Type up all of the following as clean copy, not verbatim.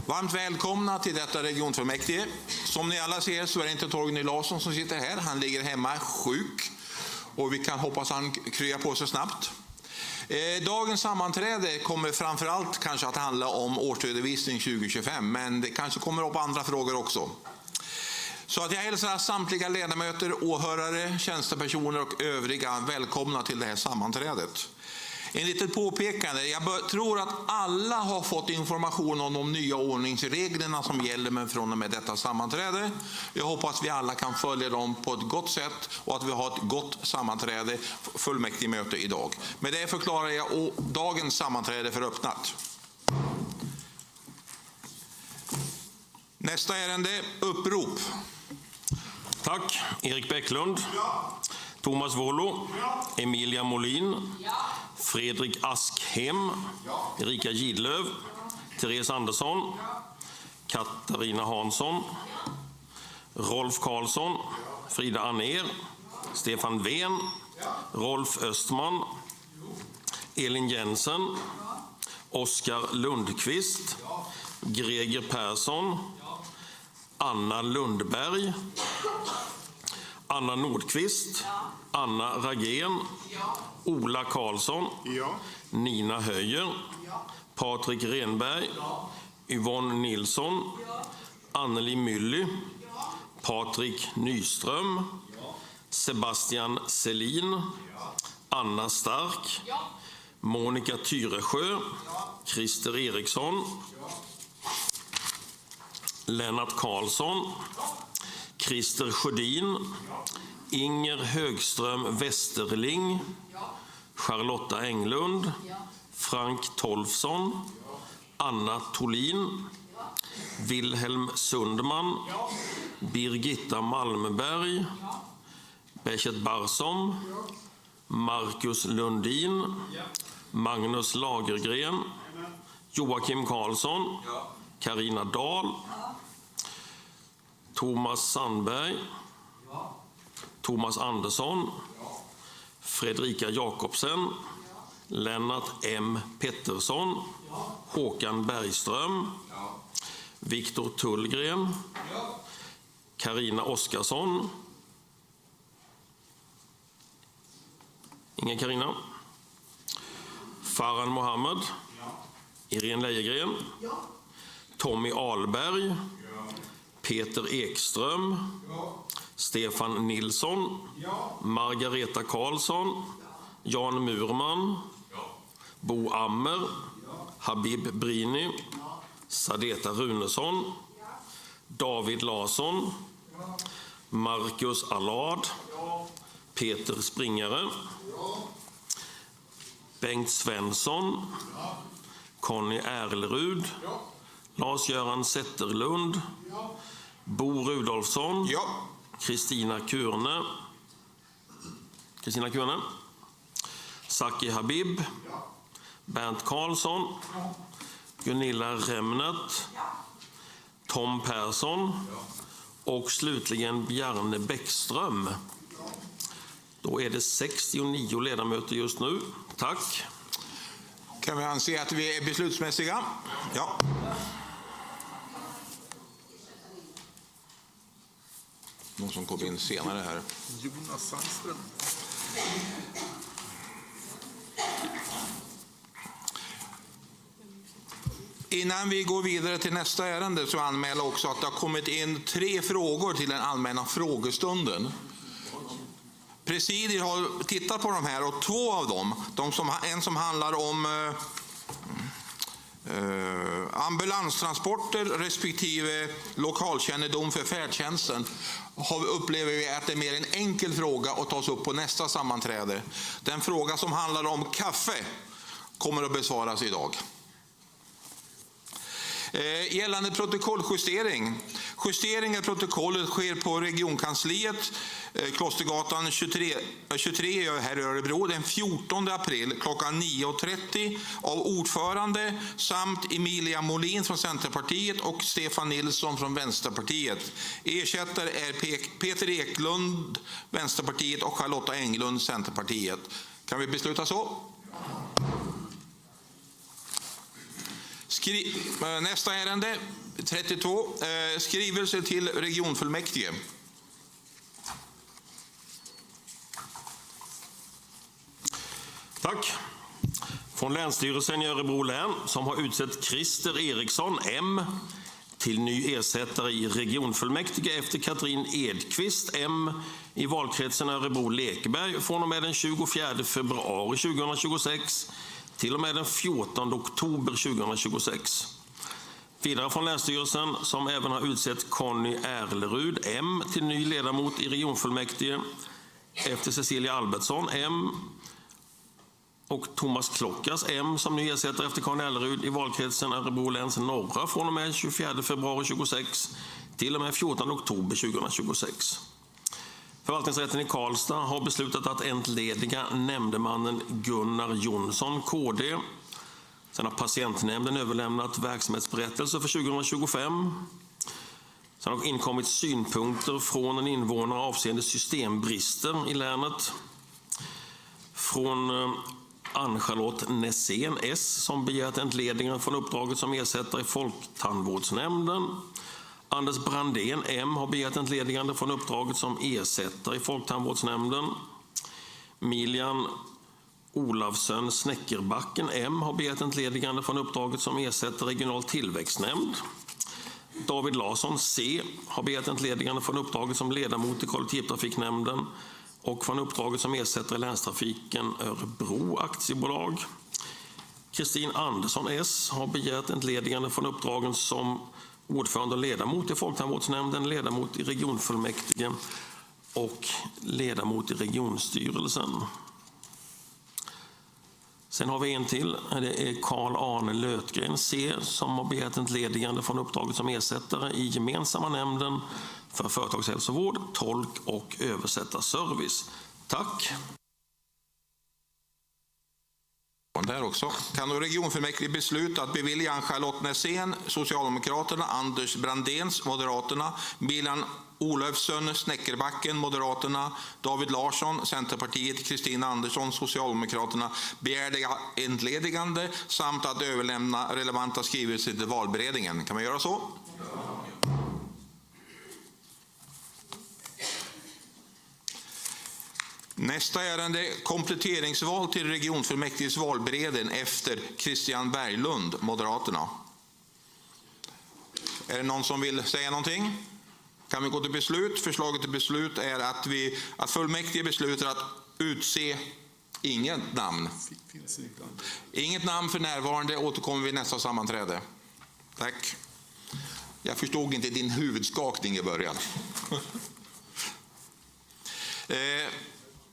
Varmt välkomna till detta regionfullmäktige. Som ni alla ser så är det inte Torgny Larsson som sitter här. Han ligger hemma sjuk och vi kan hoppas han kryar på sig snabbt. Dagens sammanträde kommer framförallt kanske att handla om årsredovisning 2025, men det kanske kommer upp andra frågor också. Så att jag hälsar samtliga ledamöter, åhörare, tjänstepersoner och övriga välkomna till det här sammanträdet. En litet påpekande, jag tror att alla har fått information om de nya ordningsreglerna som gäller från och med detta sammanträde. Jag hoppas vi alla kan följa dem på ett gott sätt och att vi har ett gott sammanträde, fullmäktigemöte idag. Med det förklarar jag dagens sammanträde för öppnat. Nästa ärende, upprop. Tack. Erik Bäcklund. Ja. Thomas Volo. Ja. Emilia Molin. Ja. Fredrik Askhem. Ja. Erika Gidlöv. Ja. Therese Andersson. Ja. Katarina Hansson. Ja. Rolf Karlsson. Ja. Frida Anér. Ja. Stefan Ven. Ja. Rolf Östman. Ja. Elin Jensen. Ja. Oskar Lundqvist. Ja. Greger Persson. Ja. Anna Lundberg. Anna Nordqvist. Ja. Anna Ragén. Ja. Ola Karlsson. Ja. Nina Höjer. Ja. Patrik Renberg. Ja. Yvonne Nilsson. Ja. Anneli Mylly. Ja. Patrik Nyström. Ja. Sebastian Selin. Ja. Anna Stark. Ja. Monica Tyresjö. Ja. Christer Eriksson. Ja. Lennart Karlsson. Ja. Christer Sjödin. Ja. Inger Högström Westerling. Ja. Charlotta Englund. Ja. Frank Tolfsson. Ja. Anna Tolin. Ja. Wilhelm Sundman. Ja. Birgitta Malmberg. Ja. Bechet Barsom. Ja. Marcus Lundin. Ja. Magnus Lagergren. Ja. Joakim Karlsson. Ja. Carina Dahl. Ja. Thomas Sandberg. Ja. Thomas Andersson. Ja. Fredrika Jakobsen. Ja. Lennart M. Pettersson. Ja. Håkan Bergström. Ja. Viktor Tullgren. Ja. Carina Oskarsson. Ingen Carina. Farhan Mohammed. Ja. Irene Leijegren. Ja. Tommy Ahlberg. Ja. Peter Ekström. Ja. Stefan Nilsson. Ja. Margareta Karlsson. Ja. Jan Murman. Ja. Bo Ammer. Ja. Habib Brini. Ja. Sadeta Runesson. Ja. David Larsson. Ja. Marcus Allard. Ja. Peter Springare. Ja. Bengt Svensson. Ja. Conny Erlerud. Ja. Lars-Göran Zetterlund. Ja. Bo Rudolfsson. Ja. Kristina Kurne. Saki Habib. Ja. Bernt Karlsson. Ja. Gunilla Remnet. Ja. Tom Persson. Ja. Och slutligen Bjarne Bäckström. Ja. Då är det 69 ledamöter just nu. Tack. Kan vi anse att vi är beslutsmässiga? Ja. Någon som kom in senare här. Jonas Sandström. Innan vi går vidare till nästa ärende så anmäler också att det har kommit in 3 frågor till den allmänna frågestunden. Presidiet har tittat på de här och 2 av dem, en som handlar om ambulanstransporter respektive lokalkännedom för färdtjänsten, upplever vi att det är mer en enkel fråga att tas upp på nästa sammanträde. Den fråga som handlar om kaffe kommer att besvaras idag. Gällande protokolljustering. Justering av protokollet sker på regionkansliet Klostergatan 23 här i Örebro den 14 april klockan 9.30 av ordförande samt Emilia Molin från Centerpartiet och Stefan Nilsson från Vänsterpartiet. Ersättare är Peter Eklund, Vänsterpartiet och Charlotta Englund, Centerpartiet. Kan vi besluta så? Nästa ärende, 32, skrivelse till regionfullmäktige. Tack. Från Länsstyrelsen i Örebro län som har utsett Christer Eriksson, M, till ny ersättare i regionfullmäktige efter Katrin Edqvist, M, i valkretsen Örebro-Lekeberg från och med den 24 februari 2026 till och med den 14 oktober 2026. Vidare från Länsstyrelsen som även har utsett Conny Erlerud, M, till ny ledamot i regionfullmäktige efter Cecilia Albertsson, M, och Thomas Klockas, M, som ny ersättare efter Conny Erlerud i valkretsen Örebro läns norra från och med 24 februari 2026 till och med 14 oktober 2026. Förvaltningsrätten i Karlstad har beslutat att entlediga nämndemannen Gunnar Jonsson, KD. Sen har patientnämnden överlämnat verksamhetsberättelse för 2025. Sen har inkommit synpunkter från en invånare avseende systembrister i länet. Från Ann-Charlotte Nässén, S, som begärt entledningen från uppdraget som ersättare i Folktandvårdsnämnden. Anders Brandén, M, har begärt entledigande från uppdraget som ersättare i Folktandvårdsnämnden. Milian Olavsson Snäckerbacken, M, har begärt entledigande från uppdraget som ersättare i regional tillväxtnämnd. David Larsson, C, har begärt entledigande från uppdraget som ledamot i kollektivtrafiknämnden och från uppdraget som ersättare i länstrafiken Örebro aktiebolag. Kristin Andersson, S, har begärt entledigande från uppdragen som ordförande och ledamot i Folktandvårdsnämnden, ledamot i regionfullmäktige och ledamot i regionstyrelsen. Sen har vi en till, det är Carl-Arne Lötgren, C, som har begärt entledigande från uppdraget som ersättare i gemensamma nämnden för företagshälsovård, tolk och översättarservice. Tack. Där också. Kan då regionfullmäktige besluta att bevilja Ann-Charlotte Nässén, Socialdemokraterna, Anders Brandéns, Moderaterna, Milan Olofsson Snäckerbacken, Moderaterna, David Larsson, Centerpartiet, Kristina Andersson, Socialdemokraterna, begärde entledigande samt att överlämna relevanta skrivelser till valberedningen. Kan man göra så? Nästa ärende, kompletteringsval till regionfullmäktiges valberedning efter Christian Berglund, Moderaterna. Är det någon som vill säga någonting? Kan vi gå till beslut? Förslaget till beslut är att fullmäktige beslutar att utse inget namn. Inget namn för närvarande, återkommer vi nästa sammanträde. Tack. Jag förstod inte din huvudskakning i början.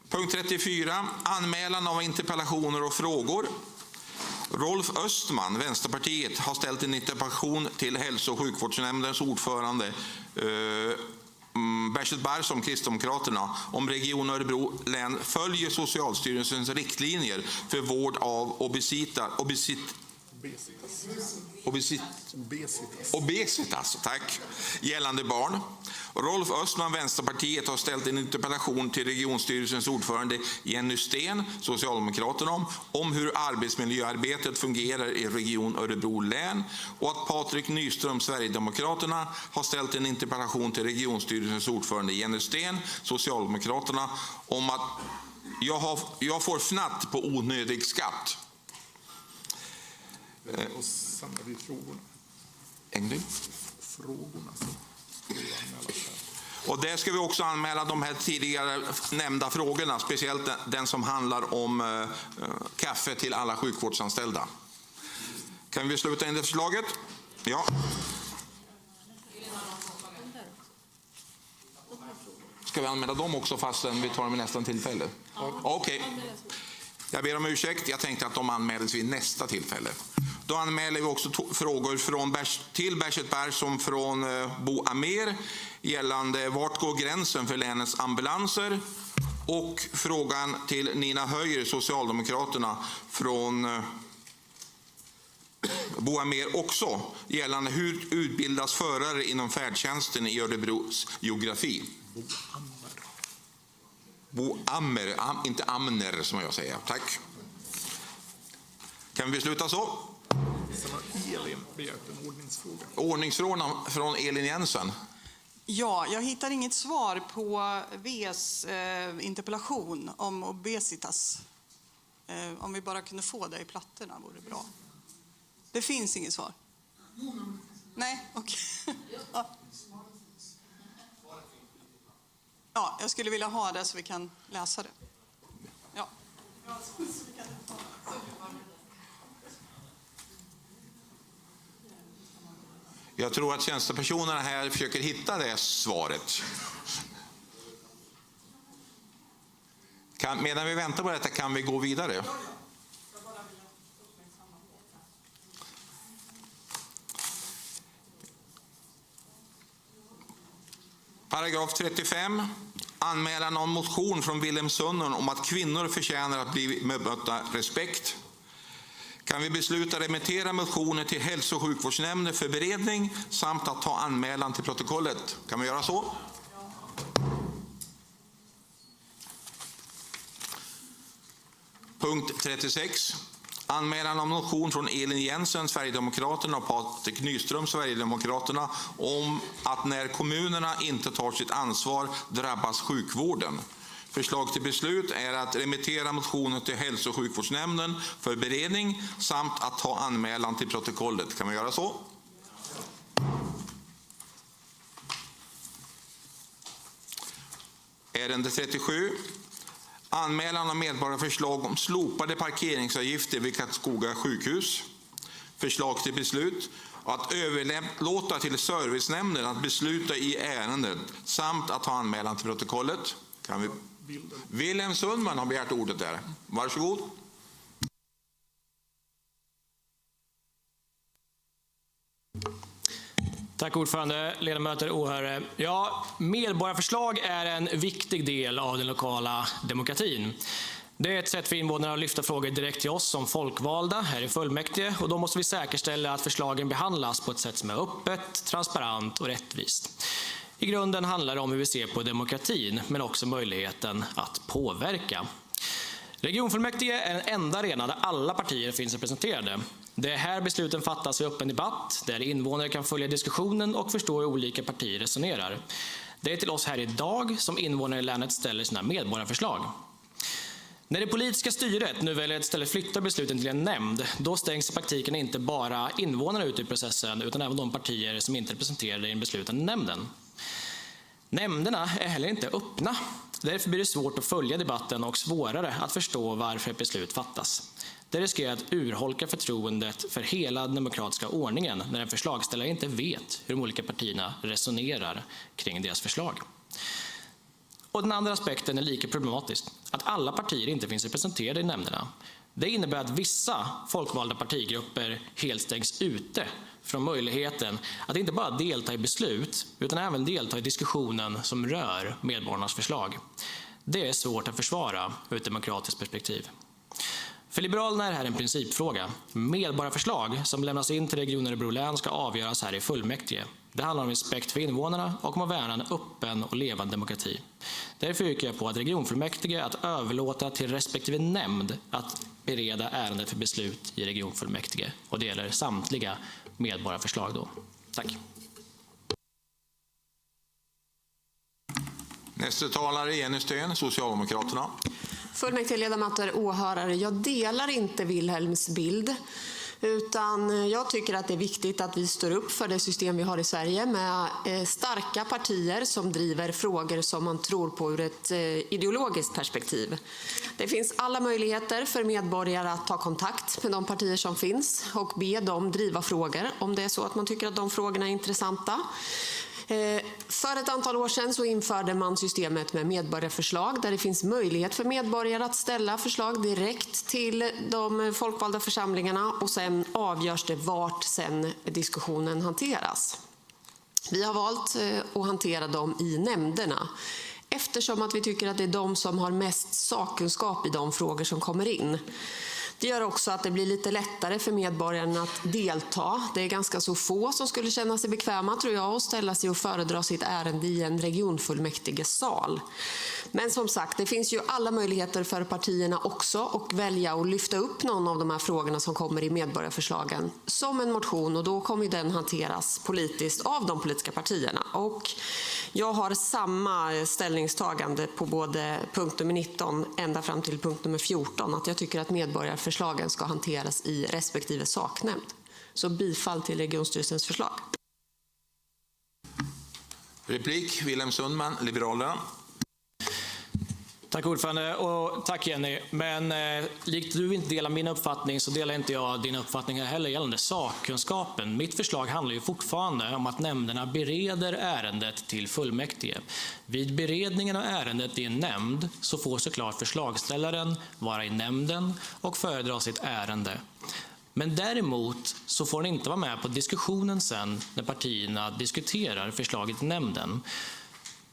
Punkt 34. Anmälan av interpellationer och frågor. Rolf Östman, Vänsterpartiet, har ställt en interpellation till hälso- och sjukvårdsnämndens ordförande Berset Barsson, Kristdemokraterna, om Region Örebro län följer Socialstyrelsens riktlinjer för vård av obesitas, tack, gällande barn. Rolf Östman, Vänsterpartiet, har ställt en interpellation till regionstyrelsens ordförande Jenny Sten, Socialdemokraterna, om hur arbetsmiljöarbetet fungerar i Region Örebro län, och att Patrik Nyström, Sverigedemokraterna, har ställt en interpellation till regionstyrelsens ordförande Jenny Sten, Socialdemokraterna, om att jag får fnatt på onödig skatt. Och samlar vi frågorna. Frågorna. Och där ska vi också anmäla de här tidigare nämnda frågorna, speciellt den som handlar om kaffe till alla sjukvårdsanställda. Kan vi sluta in det förslaget? Ja. Ska vi anmäla dem också fastän vi tar dem i nästa tillfälle? Okej. Jag ber om ursäkt, jag tänkte att de anmäldes vid nästa tillfälle. Då anmäler vi också frågor till Berset Barsson från Bo Amer gällande vart går gränsen för länets ambulanser, och frågan till Nina Höjer, Socialdemokraterna, från Bo Amer också gällande hur utbildas förare inom färdtjänsten i Örebros geografi. Bo Amer, inte Amner som jag säger. Tack. Kan vi besluta så? Jensen och Elin begärt en ordningsfråga. Ordningsfrågan från Elin Jensen. Ja, jag hittar inget svar på V:s interpellation om obesitas. Om vi bara kunde få det i plattorna vore det bra. Det finns inget svar. Nej, okej. Ja. Ja, jag skulle vilja ha det så vi kan läsa det. Ja. Jag tror att tjänstepersonerna här försöker hitta det svaret. Medan vi väntar på detta kan vi gå vidare. Paragraf 35. Anmälan om motion från Willem Sundman om att kvinnor förtjänar att bli bemötta respekt. Kan vi besluta remittera motioner till hälso- och sjukvårdsnämnden för beredning samt att ta anmälan till protokollet? Kan vi göra så? Punkt 36. Anmälan om motion från Elin Jensen, Sverigedemokraterna och Patrik Nyström, Sverigedemokraterna om att när kommunerna inte tar sitt ansvar drabbas sjukvården. Förslag till beslut är att remittera motionen till hälso- och sjukvårdsnämnden för beredning samt att ta anmälan till protokollet. Kan vi göra så? Ärende 37. Anmälan om medborgarförslag om slopade parkeringsavgifter vid Karlskoga sjukhus. Förslag till beslut att överlåta till servicenämnden att besluta i ärendet samt att ta anmälan till protokollet. Kan vi... Willem Sundman har begärt ordet där. Varsågod. Tack ordförande, ledamöter och åhörare. Ja, medborgarförslag är en viktig del av den lokala demokratin. Det är ett sätt för invånarna att lyfta frågor direkt till oss som folkvalda här i fullmäktige, och då måste vi säkerställa att förslagen behandlas på ett sätt som är öppet, transparent och rättvist. I grunden handlar det om hur vi ser på demokratin, men också möjligheten att påverka. Regionfullmäktige är den enda arenan där alla partier finns representerade. Det är här besluten fattas i öppen debatt, där invånare kan följa diskussionen och förstå hur olika partier resonerar. Det är till oss här idag som invånare i länet ställer sina medborgarförslag. När det politiska styret nu väljer att istället flytta besluten till en nämnd, då stängs i praktiken inte bara invånarna ut i processen utan även de partier som inte är representerade i den beslutande nämnden. Nämnderna är heller inte öppna. Därför blir det svårt att följa debatten och svårare att förstå varför ett beslut fattas. Det riskerar att urholka förtroendet för hela den demokratiska ordningen när en förslagsställare inte vet hur de olika partierna resonerar kring deras förslag. Och den andra aspekten är lika problematisk, att alla partier inte finns representerade i nämnderna. Det innebär att vissa folkvalda partigrupper helt stängs ute från möjligheten att inte bara delta i beslut utan även delta i diskussionen som rör medborgarnas förslag. Det är svårt att försvara ur ett demokratiskt perspektiv. För Liberalerna är det här en principfråga. Medborgarförslag som lämnas in till Region Örebro län ska avgöras här i fullmäktige. Det handlar om respekt för invånarna och om att värna en öppen och levande demokrati. Därför yrkar jag på att regionfullmäktige att överlåta till respektive nämnd att bereda ärendet för beslut i regionfullmäktige. Och det gäller samtliga medborgarförslag då. Tack. Nästa talare Jenny Sten, Socialdemokraterna. Fullmäktigeledamöter, åhörare, jag delar inte Wilhelms bild. Utan jag tycker att det är viktigt att vi står upp för det system vi har i Sverige med starka partier som driver frågor som man tror på ur ett ideologiskt perspektiv. Det finns alla möjligheter för medborgare att ta kontakt med de partier som finns och be dem driva frågor om det är så att man tycker att de frågorna är intressanta. För ett antal år sedan så införde man systemet med medborgarförslag där det finns möjlighet för medborgare att ställa förslag direkt till de folkvalda församlingarna och sen avgörs det vart sen diskussionen hanteras. Vi har valt att hantera dem i nämnderna eftersom att vi tycker att det är de som har mest sakkunskap i de frågor som kommer in. Det gör också att det blir lite lättare för medborgarna att delta. Det är ganska så få som skulle känna sig bekväma, tror jag, att ställa sig och föredra sitt ärende i en regionfullmäktigesal. Men som sagt, det finns ju alla möjligheter för partierna också att välja att lyfta upp någon av de här frågorna som kommer i medborgarförslagen som en motion, och då kommer den hanteras politiskt av de politiska partierna. Och jag har samma ställningstagande på både punkt nummer 19 ända fram till punkt nummer 14, att jag tycker att medborgarförslagen ska hanteras i respektive saknämnd. Så bifall till regionstyrelsens förslag. Replik, Wilhelm Sundman, Liberalerna. Tack ordförande och tack Jenny. Men likt du inte delar min uppfattning så delar inte jag din uppfattning här heller gällande sakkunskapen. Mitt förslag handlar ju fortfarande om att nämnderna bereder ärendet till fullmäktige. Vid beredningen av ärendet i en nämnd så får såklart förslagställaren vara i nämnden och föredra sitt ärende. Men däremot så får den inte vara med på diskussionen sen när partierna diskuterar förslaget i nämnden.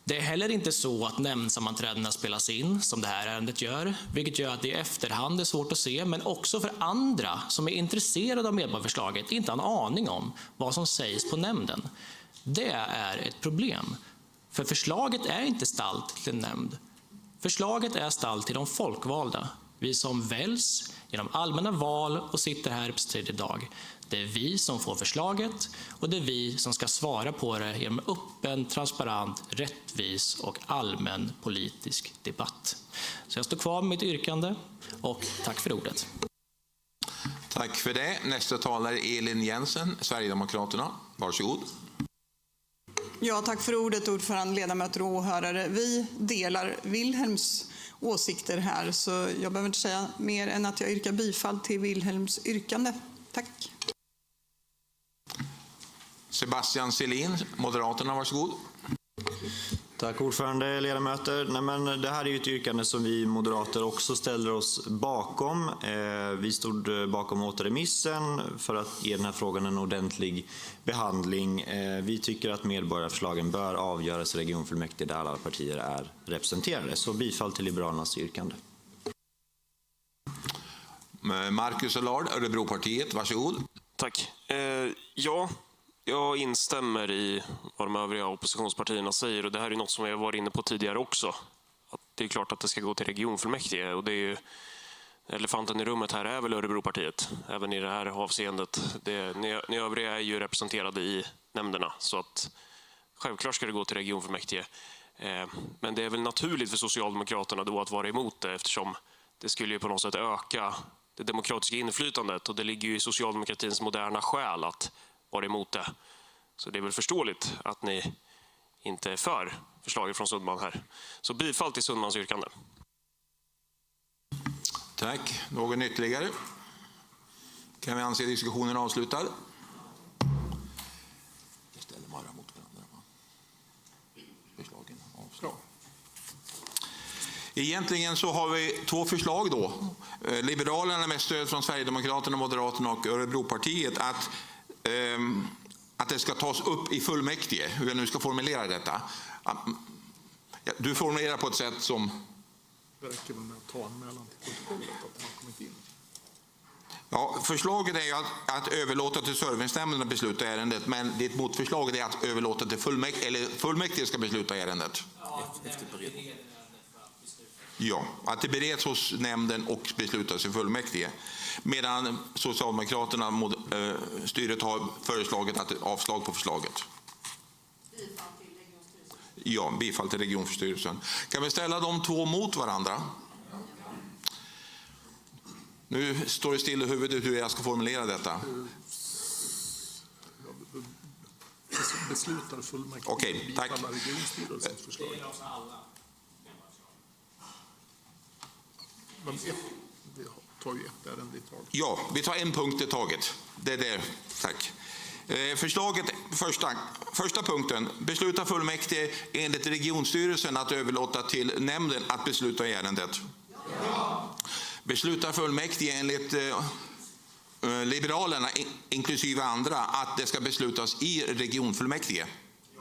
Det är heller inte så att nämndsammanträdena spelas in som det här ärendet gör, vilket gör att det i efterhand är svårt att se, men också för andra som är intresserade av medborgarförslaget inte har en aning om vad som sägs på nämnden. Det är ett problem, för förslaget är inte stallt till en nämnd. Förslaget är stallt till de folkvalda, vi som väljs genom allmänna val och sitter här på tredje dag. Det är vi som får förslaget och det är vi som ska svara på det genom öppen, transparent, rättvis och allmän politisk debatt. Så jag står kvar med mitt yrkande och tack för ordet. Tack för det. Nästa talare är Elin Jensen, Sverigedemokraterna. Varsågod. Ja, tack för ordet ordförande, ledamöter och åhörare. Vi delar Wilhelms åsikter här, så jag behöver inte säga mer än att jag yrkar bifall till Wilhelms yrkande. Tack. Sebastian Selin, Moderaterna, varsågod. Tack ordförande, ledamöter. Det här är ju ett yrkande som vi moderater också ställer oss bakom. Vi stod bakom återremissen för att ge den här frågan en ordentlig behandling. Vi tycker att medborgarförslagen bör avgöras i regionfullmäktige där alla partier är representerade. Så bifall till Liberalernas yrkande. Marcus Allard, Örebropartiet, varsågod. Tack. Ja, jag instämmer i vad de övriga oppositionspartierna säger, och det här är något som jag var inne på tidigare också. Att det är klart att det ska gå till regionfullmäktige, och det är ju elefanten i rummet här är väl Örebropartiet, även i det här avseendet. Ni övriga är ju representerade i nämnderna, så att självklart ska det gå till regionfullmäktige. Men det är väl naturligt för Socialdemokraterna då att vara emot det, eftersom det skulle ju på något sätt öka det demokratiska inflytandet, och det ligger ju i socialdemokratins moderna själ att vara emot det. Så det är väl förståeligt att ni inte är för förslaget från Sundman här. Så bifall till Sundmans yrkande. Tack. Någon ytterligare? Kan vi anse diskussionen avslutad? Jag ställer bara mot varandra. Förslagen avslag. Egentligen så har vi två förslag då. Liberalerna med stöd från Sverigedemokraterna, Moderaterna och Örebropartiet att det ska tas upp i fullmäktige, hur jag nu ska formulera detta. Du formulerar på ett sätt som... Det räcker väl med att ta anmälan till protokollet att de har kommit in. Ja, förslaget är ju att överlåta till servicenämnden att besluta ärendet, men det motförslaget är att överlåta till fullmäktige, eller fullmäktige ska besluta ärendet. Ja, att det bereds hos nämnden och beslutas i fullmäktige. Medan Socialdemokraterna, styret, har föreslagit att avslag på förslaget. Bifall till regionstyrelsen. Ja, bifall till regionstyrelsen. Kan vi ställa de två mot varandra? Nu står det still i huvudet hur jag ska formulera detta. Beslutar fullmäktige. Okej, tack. Bifalla regionstyrelsens förslag. Men vi tar ju ett ärende i taget. Ja, vi tar en punkt i taget. Det är det. Tack. Förslaget, första punkten. Besluta fullmäktige enligt regionstyrelsen att överlåta till nämnden att besluta i ärendet. Ja. Besluta fullmäktige enligt Liberalerna, inklusive andra, att det ska beslutas i regionfullmäktige.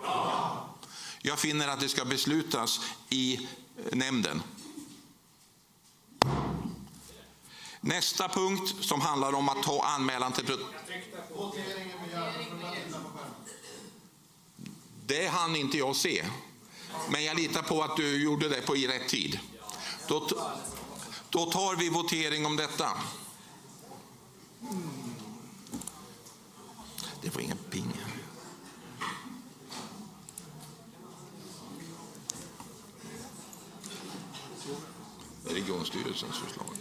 Ja. Jag finner att det ska beslutas i nämnden. Nästa punkt som handlar om att ta anmälan till... Det hann inte jag se. Men jag litar på att du gjorde det i rätt tid. Då tar vi votering om detta. Det var ingen ping. Regionstyrelsens förslag.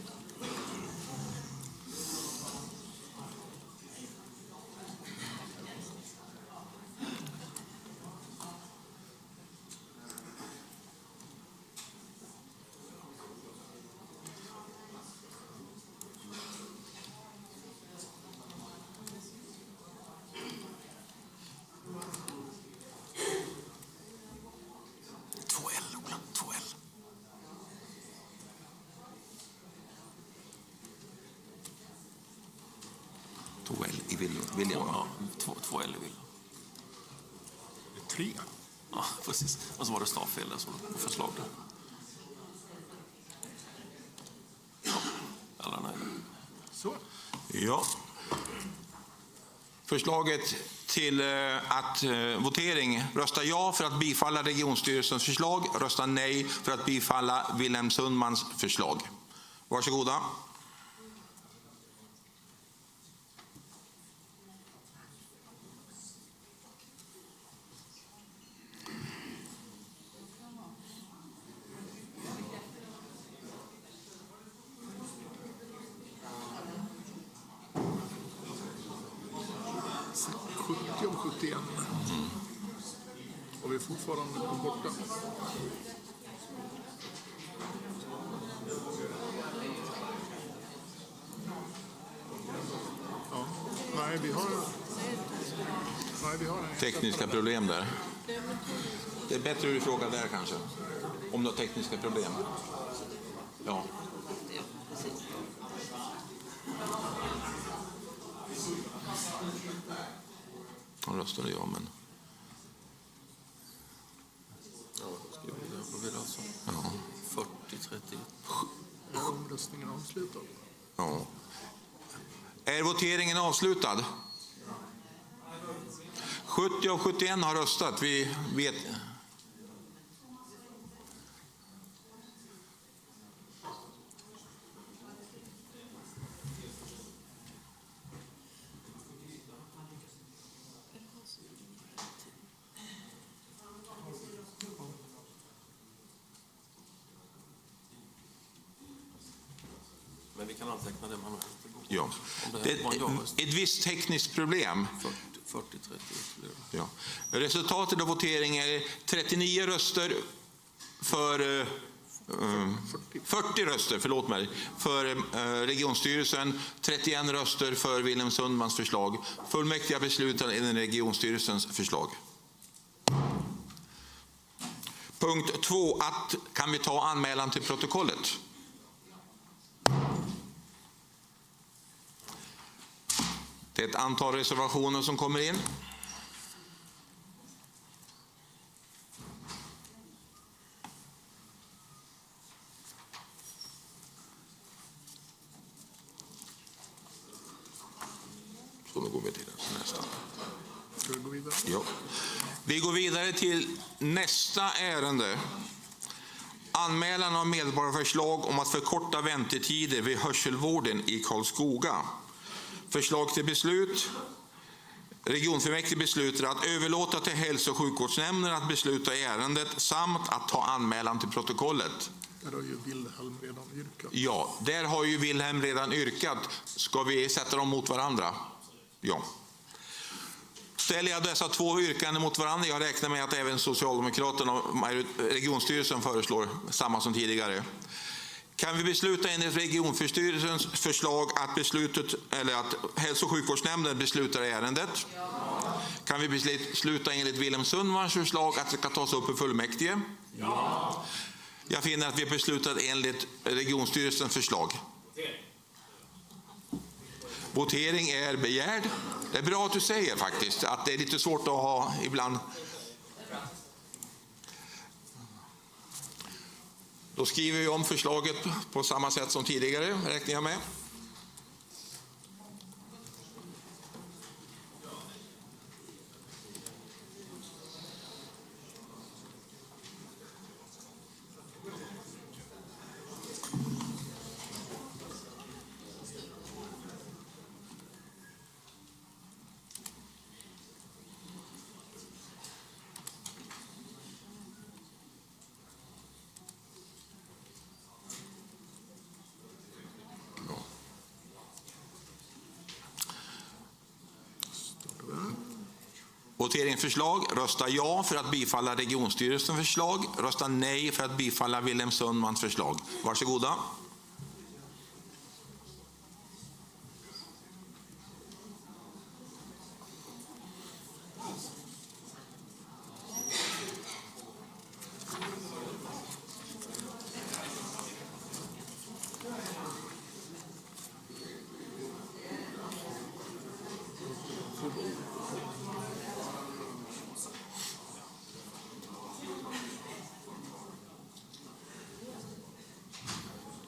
William. Ja, två L i William. 3. Ja, precis. Och så var det stavfel där, så förslag där. Ja, alla nöjda. Så. Ja. Förslaget till att votering: rösta ja för att bifalla regionstyrelsens förslag, rösta nej för att bifalla Wilhelm Sundmans förslag. Varsågoda. Och 71. Och vi är fortfarande borta. Ja. Nej, vi har en Tekniska problem där. Det är bättre att du frågar där kanske. Om du har tekniska problem. Ja. Han röstade ja, men... Ja, då ska vi alltså. Ja. 40-31. Är omröstningen avslutad? Ja. Är voteringen avslutad? 70 av 71 har röstat. Vi vet... Men vi kan anteckna det manuellt. Ja. Det är ett visst tekniskt problem. 40-31 blir det. Ja. Resultatet av voteringen är 39 röster för 40 röster, förlåt mig, för regionstyrelsen, 31 röster för Wilhelm Sundmans förslag. Fullmäktige beslutar enligt regionstyrelsens förslag. Punkt 2. Kan vi ta anmälan till protokollet? Det är ett antal reservationer som kommer in. Så nu går vi till nästa. Ska vi gå vidare? Ja. Vi går vidare till nästa ärende. Anmälan av medborgarförslag om att förkorta väntetider vid hörselvården i Karlskoga. Förslag till beslut. Regionfullmäktige beslutar att överlåta till hälso- och sjukvårdsnämnden att besluta i ärendet samt att ta anmälan till protokollet. Där har ju Wilhelm redan yrkat. Ja, där har ju Wilhelm redan yrkat. Ska vi sätta dem mot varandra? Ja. Ställer jag dessa två yrkanden mot varandra, jag räknar med att även Socialdemokraterna och regionstyrelsen föreslår samma som tidigare. Kan vi besluta enligt regionstyrelsens förslag att beslutet, eller att hälso- och sjukvårdsnämnden beslutar i ärendet? Ja. Kan vi besluta enligt Wilhelm Sundmans förslag att det ska tas upp i fullmäktige? Ja. Jag finner att vi har beslutat enligt regionstyrelsens förslag. Votering är begärd. Det är bra att du säger faktiskt att det är lite svårt att ha ibland. Då skriver vi om förslaget på samma sätt som tidigare, räknar jag med. Voteringsförslag. Rösta ja för att bifalla regionstyrelsens förslag. Rösta nej för att bifalla Wilhelm Sundmans förslag. Varsågoda.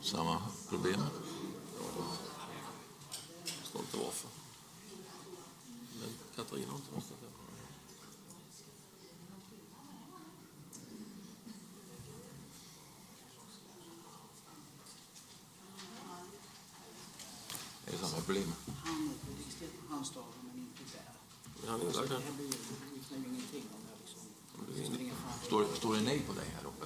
Samma problem. Står inte varför. Men Katarina har inte röstat. Det är samma problem. Han står men inte där. Han är Så där. det blir ju ingenting om det liksom. Står det nej på dig här uppe?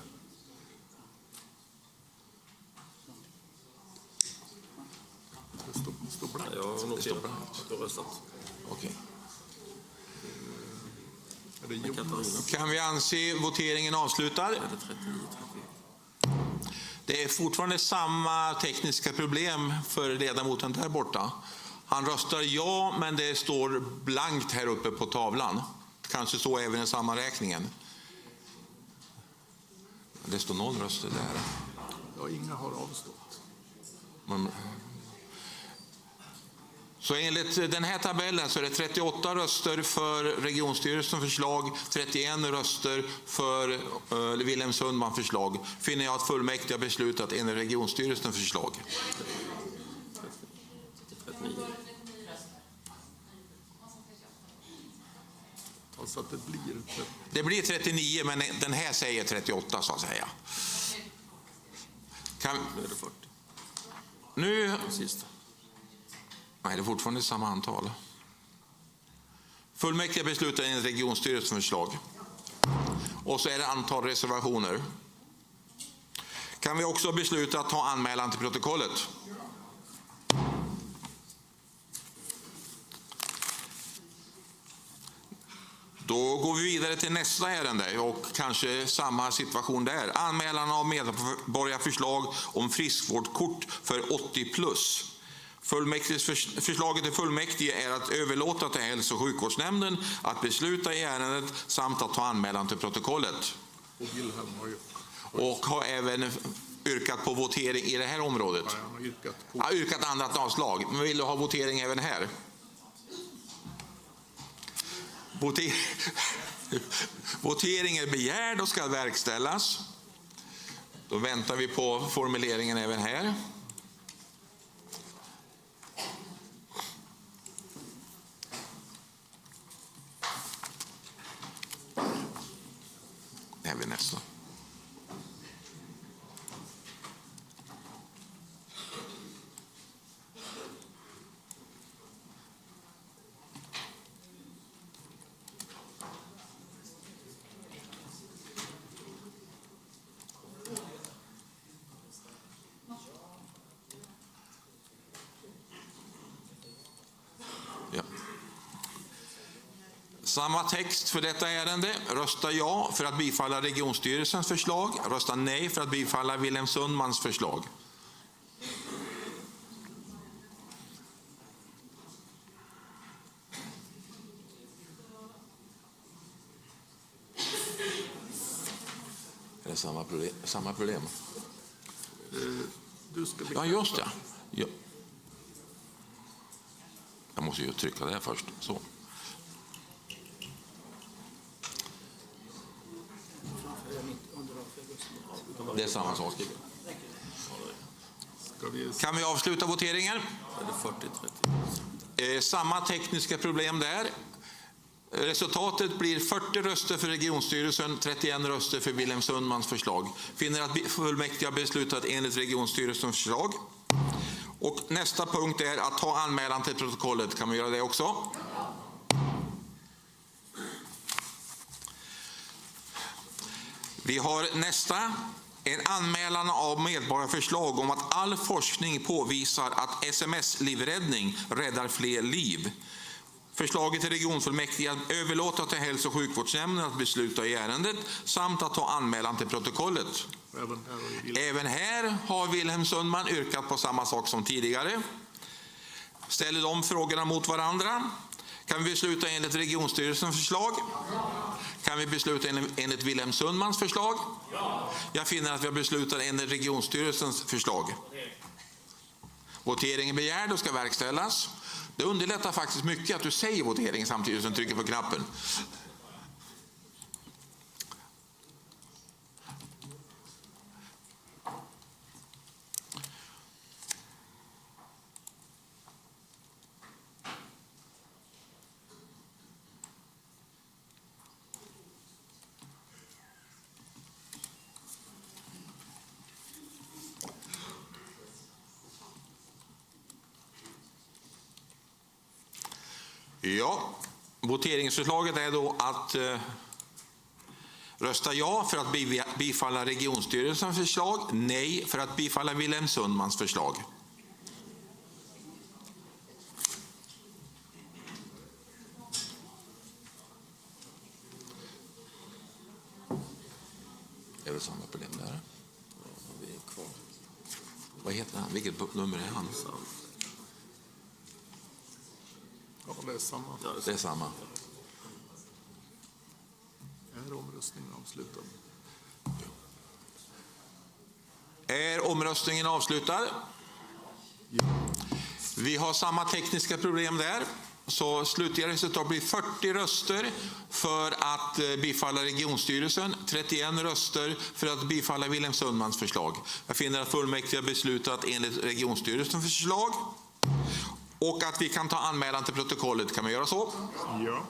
Det står blankt. Jag har noterat blankt. att du har röstat. Okej. Är det Jonas? Kan vi anse voteringen avslutad? Det är fortfarande samma tekniska problem för ledamoten där borta. Han röstar ja, men det står blankt här uppe på tavlan. Kanske så även i sammanräkningen. Det står 0 röster där. Ja, inga har avstått. Så enligt den här tabellen så är det 38 röster för regionstyrelsens förslag, 31 röster för Wilhelm Sundmans förslag. Finner jag att fullmäktige har beslutat enligt regionstyrelsens förslag. 39. Alltså att det blir... Det blir 39, men den här säger 38 så att säga. Nu är det 40. Nu... Sista. Nej, det är fortfarande samma antal. Fullmäktige beslutar enligt regionstyrelsens förslag. Och så är det antal reservationer. Kan vi också besluta att ta anmälan till protokollet? Då går vi vidare till nästa ärende och kanske samma situation där. Anmälan av medborgarförslag om friskvårdskort för 80 plus. Förslaget till fullmäktige är att överlåta till hälso- och sjukvårdsnämnden att besluta i ärendet samt att ta anmälan till protokollet. Och Wilhelm har ju... Och har även yrkat på votering i det här området. Han har yrkat på... Ja, yrkat annat avslag. Men vill du ha votering även här? Votering är begärd och ska verkställas. Då väntar vi på formuleringen även här. Även nästa. Ja. Samma text för detta ärende. Rösta ja för att bifalla regionstyrelsens förslag. Rösta nej för att bifalla Wilhelm Sundmans förslag. Är det samma problem? Du ska Ja, just det. Ja. Jag måste ju trycka det först. Så. Det är samma sak. Kan vi avsluta voteringen? Är det 40-30? Samma tekniska problem där. Resultatet blir 40 röster för regionstyrelsen, 31 röster för Wilhelm Sundmans förslag. Finner att fullmäktige har beslutat enligt regionstyrelsens förslag. Och nästa punkt är att ta anmälan till protokollet. Kan vi göra det också? Vi har nästa. En anmälan av medborgarförslag om att all forskning påvisar att SMS-livräddning räddar fler liv. Förslaget till regionfullmäktige att överlåta till hälso- och sjukvårdsnämnden att besluta i ärendet samt att ta anmälan till protokollet. Även här har Wilhelm Sundman yrkat på samma sak som tidigare. Ställer de frågorna mot varandra? Kan vi besluta enligt regionstyrelsens förslag? Kan vi besluta enligt Wilhelm Sundmans förslag? Jag finner att vi har beslutat enligt regionstyrelsens förslag. Voteringen begärd och ska verkställas. Det underlättar faktiskt mycket att du säger votering samtidigt som du trycker på knappen. Ja, voteringsförslaget är då att rösta ja för att bifalla regionstyrelsens förslag, nej för att bifalla Wilhelm Sundmans förslag. Det är väl samma problem där. Vad heter han? Vilket nummer är han? Ja, det är samma. Det är samma. Är omröstningen avslutad? Är omröstningen avslutad? Ja. Vi har samma tekniska problem där. Så slutliga resultat blir 40 röster för att bifalla regionstyrelsen, 31 röster för att bifalla Wilhelm Sundmans förslag. Jag finner att fullmäktige har beslutat enligt regionstyrelsens förslag. Och att vi kan ta anmälan till protokollet. Kan man göra så? Ja.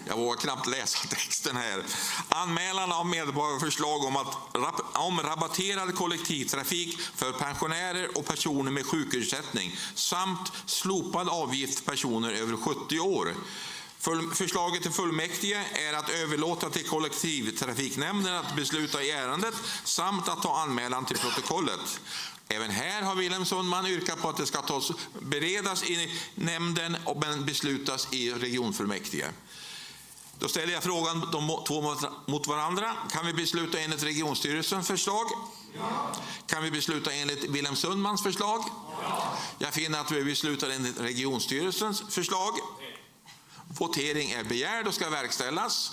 Jag vågar knappt läsa texten här. Anmälan av medborgarförslag om rabatterad kollektivtrafik för pensionärer och personer med sjukersättning samt slopad avgift för personer över 70 år. Förslaget till fullmäktige är att överlåta till kollektivtrafiknämnden att besluta i ärendet samt att ta anmälan till protokollet. Även här har Wilhelm Sundman yrkat på att det ska beredas i nämnden och beslutas i regionfullmäktige. Då ställer jag frågan de två mot varandra. Kan vi besluta enligt regionstyrelsens förslag? Ja. Kan vi besluta enligt Wilhelm Sundmans förslag? Ja. Jag finner att vi beslutar enligt regionstyrelsens förslag. Votering är begärd och ska verkställas.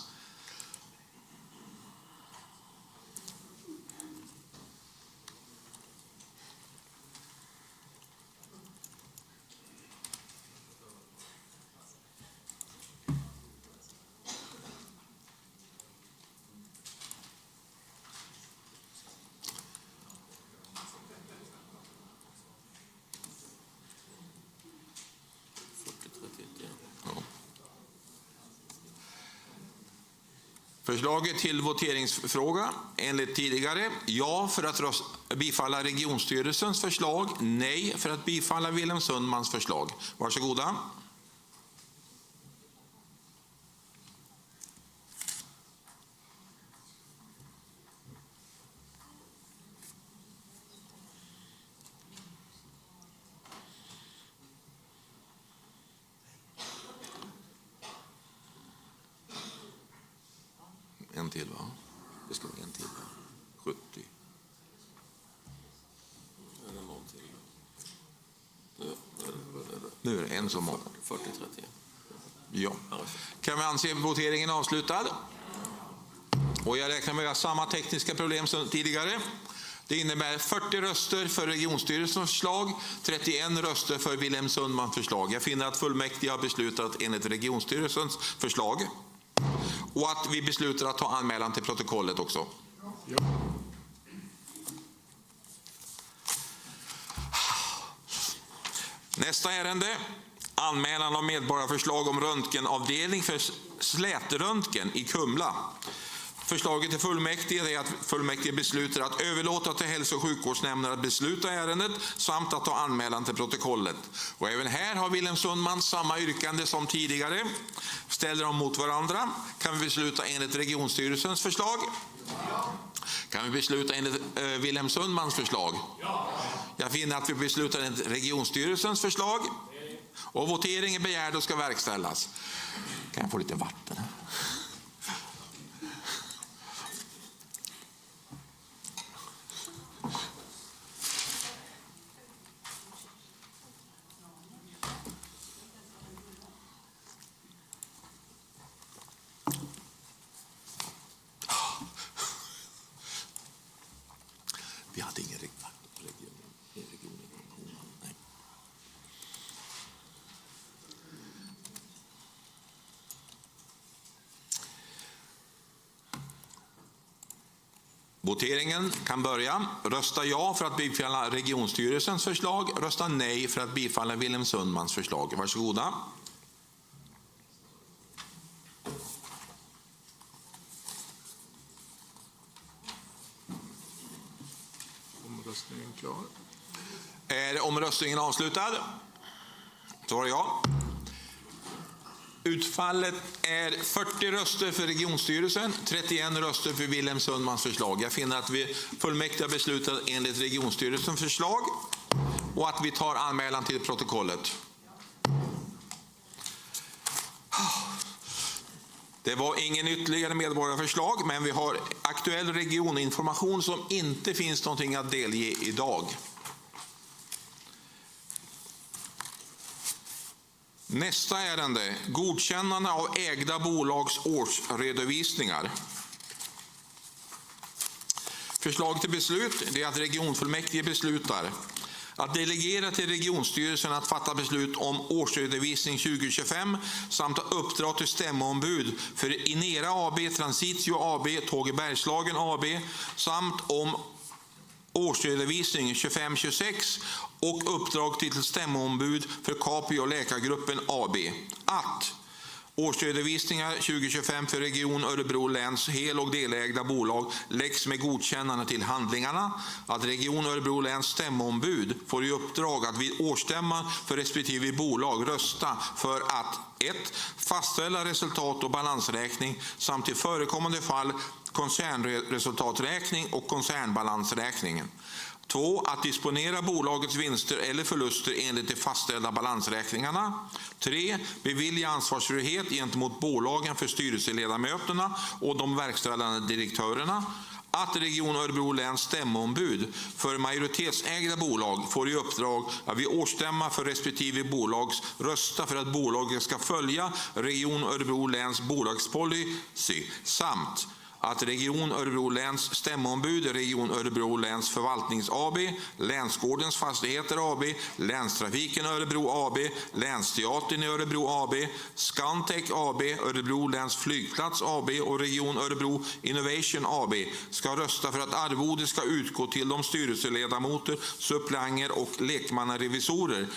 Förslaget till voteringsfråga enligt tidigare. Ja för att bifalla regionstyrelsens förslag. Nej för att bifalla Wilhelm Sundmans förslag. Varsågoda. En till, va? Det ska vara en till, va? 70. Eller någon till. Nu är det en som har 40-30. Ja. Kan vi anse voteringen avslutad? Och jag räknar med att vi har samma tekniska problem som tidigare. Det innebär 40 röster för regionstyrelsens förslag, 31 röster för Wilhelm Sundmans förslag. Jag finner att fullmäktige har beslutat enligt regionstyrelsens förslag. Och att vi beslutar att ta anmälan till protokollet också. Ja. Nästa ärende. Anmälan om medborgarförslag om röntgenavdelning för slätröntgen i Kumla. Förslaget till fullmäktige är att fullmäktige beslutar att överlåta till hälso- och sjukvårdsnämnden att besluta i ärendet samt att ta anmälan till protokollet. Och även här har Wilhelm Sundman samma yrkande som tidigare. Ställer dem mot varandra. Kan vi besluta enligt regionstyrelsens förslag? Ja. Kan vi besluta enligt Wilhelm Sundmans förslag? Ja. Jag finner att vi beslutar enligt regionstyrelsens förslag. Och votering är begärd och ska verkställas. Kan jag få lite vatten här? Vi hade ingen region. Nej. Voteringen kan börja. Rösta ja för att bifalla regionstyrelsens förslag. Rösta nej för att bifalla Wilhelm Sundmans förslag. Varsågoda. Omröstningen klar. Är omröstningen avslutad? Svarar ja. Utfallet är 40 röster för regionstyrelsen, 31 röster för Wilhelm Sundmans förslag. Jag finner att vi fullmäktige beslutat enligt regionstyrelsens förslag och att vi tar anmälan till protokollet. Det var ingen ytterligare medborgarförslag, men vi har aktuell regioninformation som inte finns någonting att delge idag. Nästa ärende, godkännande av ägda bolags årsredovisningar. Förslag till beslut är att regionfullmäktige beslutar att delegera till regionstyrelsen att fatta beslut om årsredovisning 2025 samt att uppdra till stämmombud för Inera AB, Transitio AB, Tåg i Bergslagen AB samt om årsredovisning 25-26 och uppdrag till stämmombud för Capio Läkargruppen AB att årsredovisningar 2025 för Region Örebro läns hel- och delägda bolag läggs med godkännande till handlingarna, att Region Örebro läns stämmombud får i uppdrag att vid årsstämman för respektive bolag rösta för att 1. fastställa resultat- och balansräkning samt i förekommande fall koncernresultaträkning och koncernbalansräkningen. 2. Att disponera bolagets vinster eller förluster enligt de fastställda balansräkningarna. 3. Bevilja ansvarsfrihet gentemot bolagen för styrelseledamöterna och de verkställande direktörerna. Att Region Örebro läns stämmombud för majoritetsägda bolag får i uppdrag att vid årsstämma för respektive bolags rösta för att bolaget ska följa Region Örebro läns bolagspolicy samt att Region Örebro läns stämmombud, Region Örebro läns förvaltnings AB, Länsgårdens fastigheter AB, Länstrafiken Örebro AB, Länsteatern i Örebro AB, Scantech AB, Örebro läns flygplats AB och Region Örebro Innovation AB ska rösta för att arvode ska utgå till de styrelseledamöter, suppleanter och lekmannarevisorer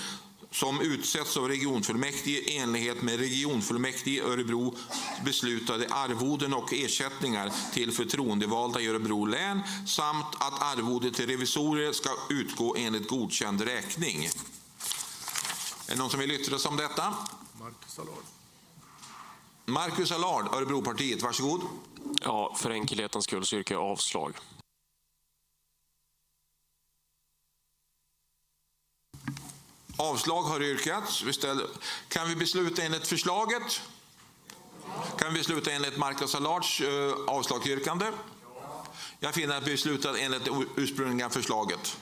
som utsätts av regionfullmäktige i enlighet med regionfullmäktige Örebro beslutade arvoden och ersättningar till förtroendevalda i Örebro län samt att arvode till revisorer ska utgå enligt godkänd räkning. Är det någon som vill yttra sig om detta? Marcus Allard. Marcus Allard, Örebropartiet, varsågod. Ja, för enkelhetens skull så yrkar jag avslag. Avslag har yrkats. Kan vi besluta enligt förslaget? Kan vi besluta enligt Marcus Allards avslagsyrkande? Jag finner att vi beslutar enligt det ursprungliga förslaget.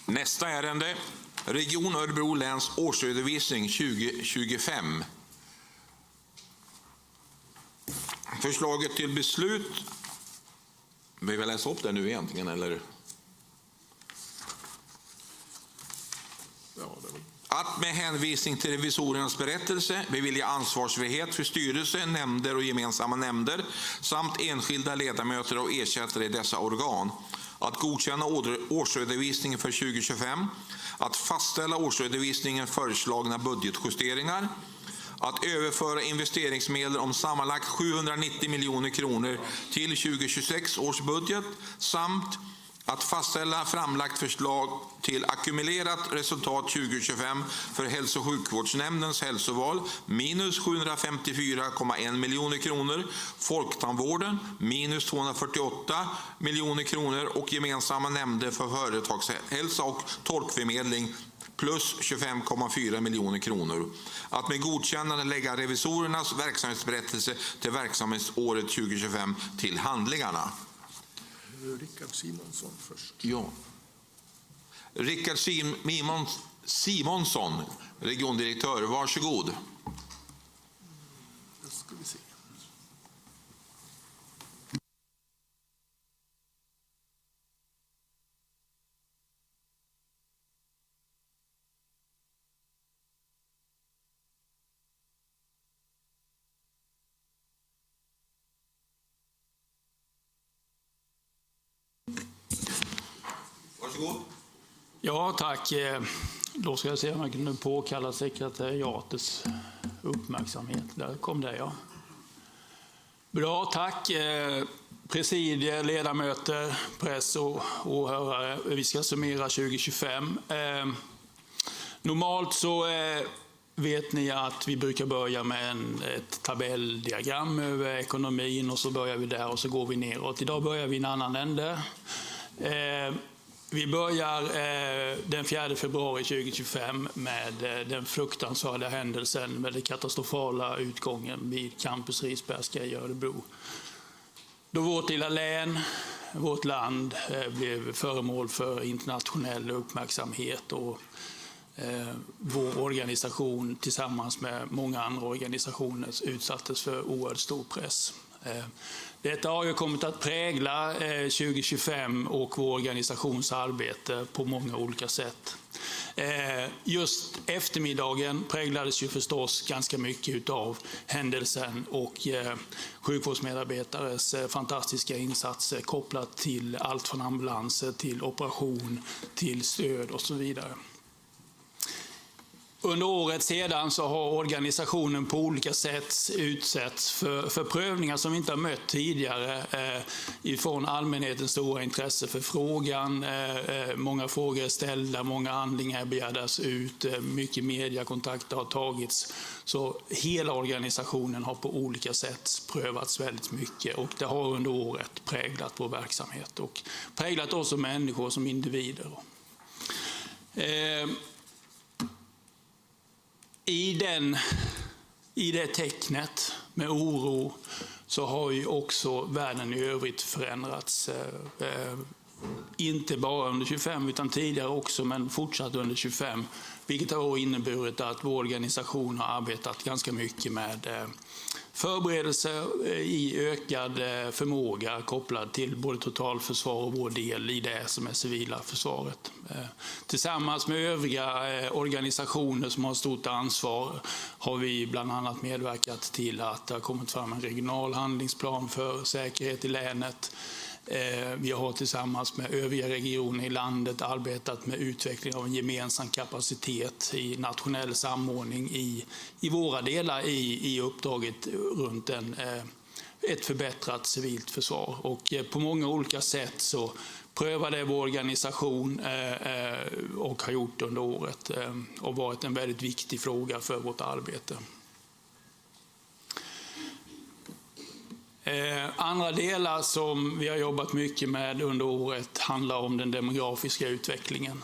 Nästa ärende, Region Örebro läns årsredovisning 2025. Förslaget till beslut, vi vill läsa upp det nu egentligen, eller? Att med hänvisning till revisorernas berättelse bevilja ansvarsfrihet för styrelse, nämnder och gemensamma nämnder samt enskilda ledamöter och ersättare i dessa organ. Att godkänna årsredovisningen för 2025. Att fastställa årsredovisningen föreslagna budgetjusteringar. Att överföra investeringsmedel om sammanlagt 790 miljoner kronor till 2026 års budget samt att fastställa framlagt förslag till ackumulerat resultat 2025 för hälso- och sjukvårdsnämndens hälsoval minus 754,1 miljoner kronor, folktandvården minus 248 miljoner kronor och gemensamma nämnder för företagshälsa och tolkförmedling plus 25,4 miljoner kronor. Att med godkännande lägga revisorernas verksamhetsberättelse till verksamhetsåret 2025 till handlingarna. Rickard Simonsson först. Ja. Rickard Simonsson, regiondirektör, varsågod. Då ska vi se. Varsågod. Ja, tack. Då ska jag se om jag kunde påkalla sekretariatets uppmärksamhet. Där kom det, ja. Bra, tack. Presidier, ledamöter, press och åhörare. Vi ska summera 2025. Normalt så vet ni att vi brukar börja med ett tabelldiagram över ekonomin och så börjar vi där och så går vi neråt. Idag börjar vi i en annan ände. Vi börjar den 4 februari 2025 med den fruktansvärda händelsen med den katastrofala utgången vid Campus Risbergska i Örebro. Då vårt lilla län, vårt land, blev föremål för internationell uppmärksamhet och vår organisation tillsammans med många andra organisationer utsattes för oerhört stor press. Detta har ju kommit att prägla 2025 och vår organisations arbete på många olika sätt. Just eftermiddagen präglades ju förstås ganska mycket av händelsen och sjukvårdsmedarbetares fantastiska insatser kopplat till allt från ambulanser till operation, till stöd och så vidare. Under året sedan så har organisationen på olika sätt utsätts för prövningar som vi inte har mött tidigare ifrån allmänhetens stora intresse för frågan. Många frågor är ställda, många handlingar begärdas ut, mycket mediakontakter har tagits. Så hela organisationen har på olika sätt prövats väldigt mycket och det har under året präglat vår verksamhet och präglat oss som människor, som individer. I det tecknet med oro så har ju också världen i övrigt förändrats. Inte bara under 25 utan tidigare också, men fortsatt under 25. Vilket har inneburit att vår organisation har arbetat ganska mycket med förberedelser i ökad förmåga kopplad till både totalförsvar och vår del i det som är civila försvaret. Tillsammans med övriga organisationer som har stort ansvar har vi bland annat medverkat till att det har kommit fram en regional handlingsplan för säkerhet i länet. Vi har tillsammans med övriga regioner i landet arbetat med utveckling av en gemensam kapacitet i nationell samordning i våra delar i uppdraget runt ett förbättrat civilt försvar. Och på många olika sätt så prövade vår organisation och har gjort under året och varit en väldigt viktig fråga för vårt arbete. Andra delar som vi har jobbat mycket med under året handlar om den demografiska utvecklingen.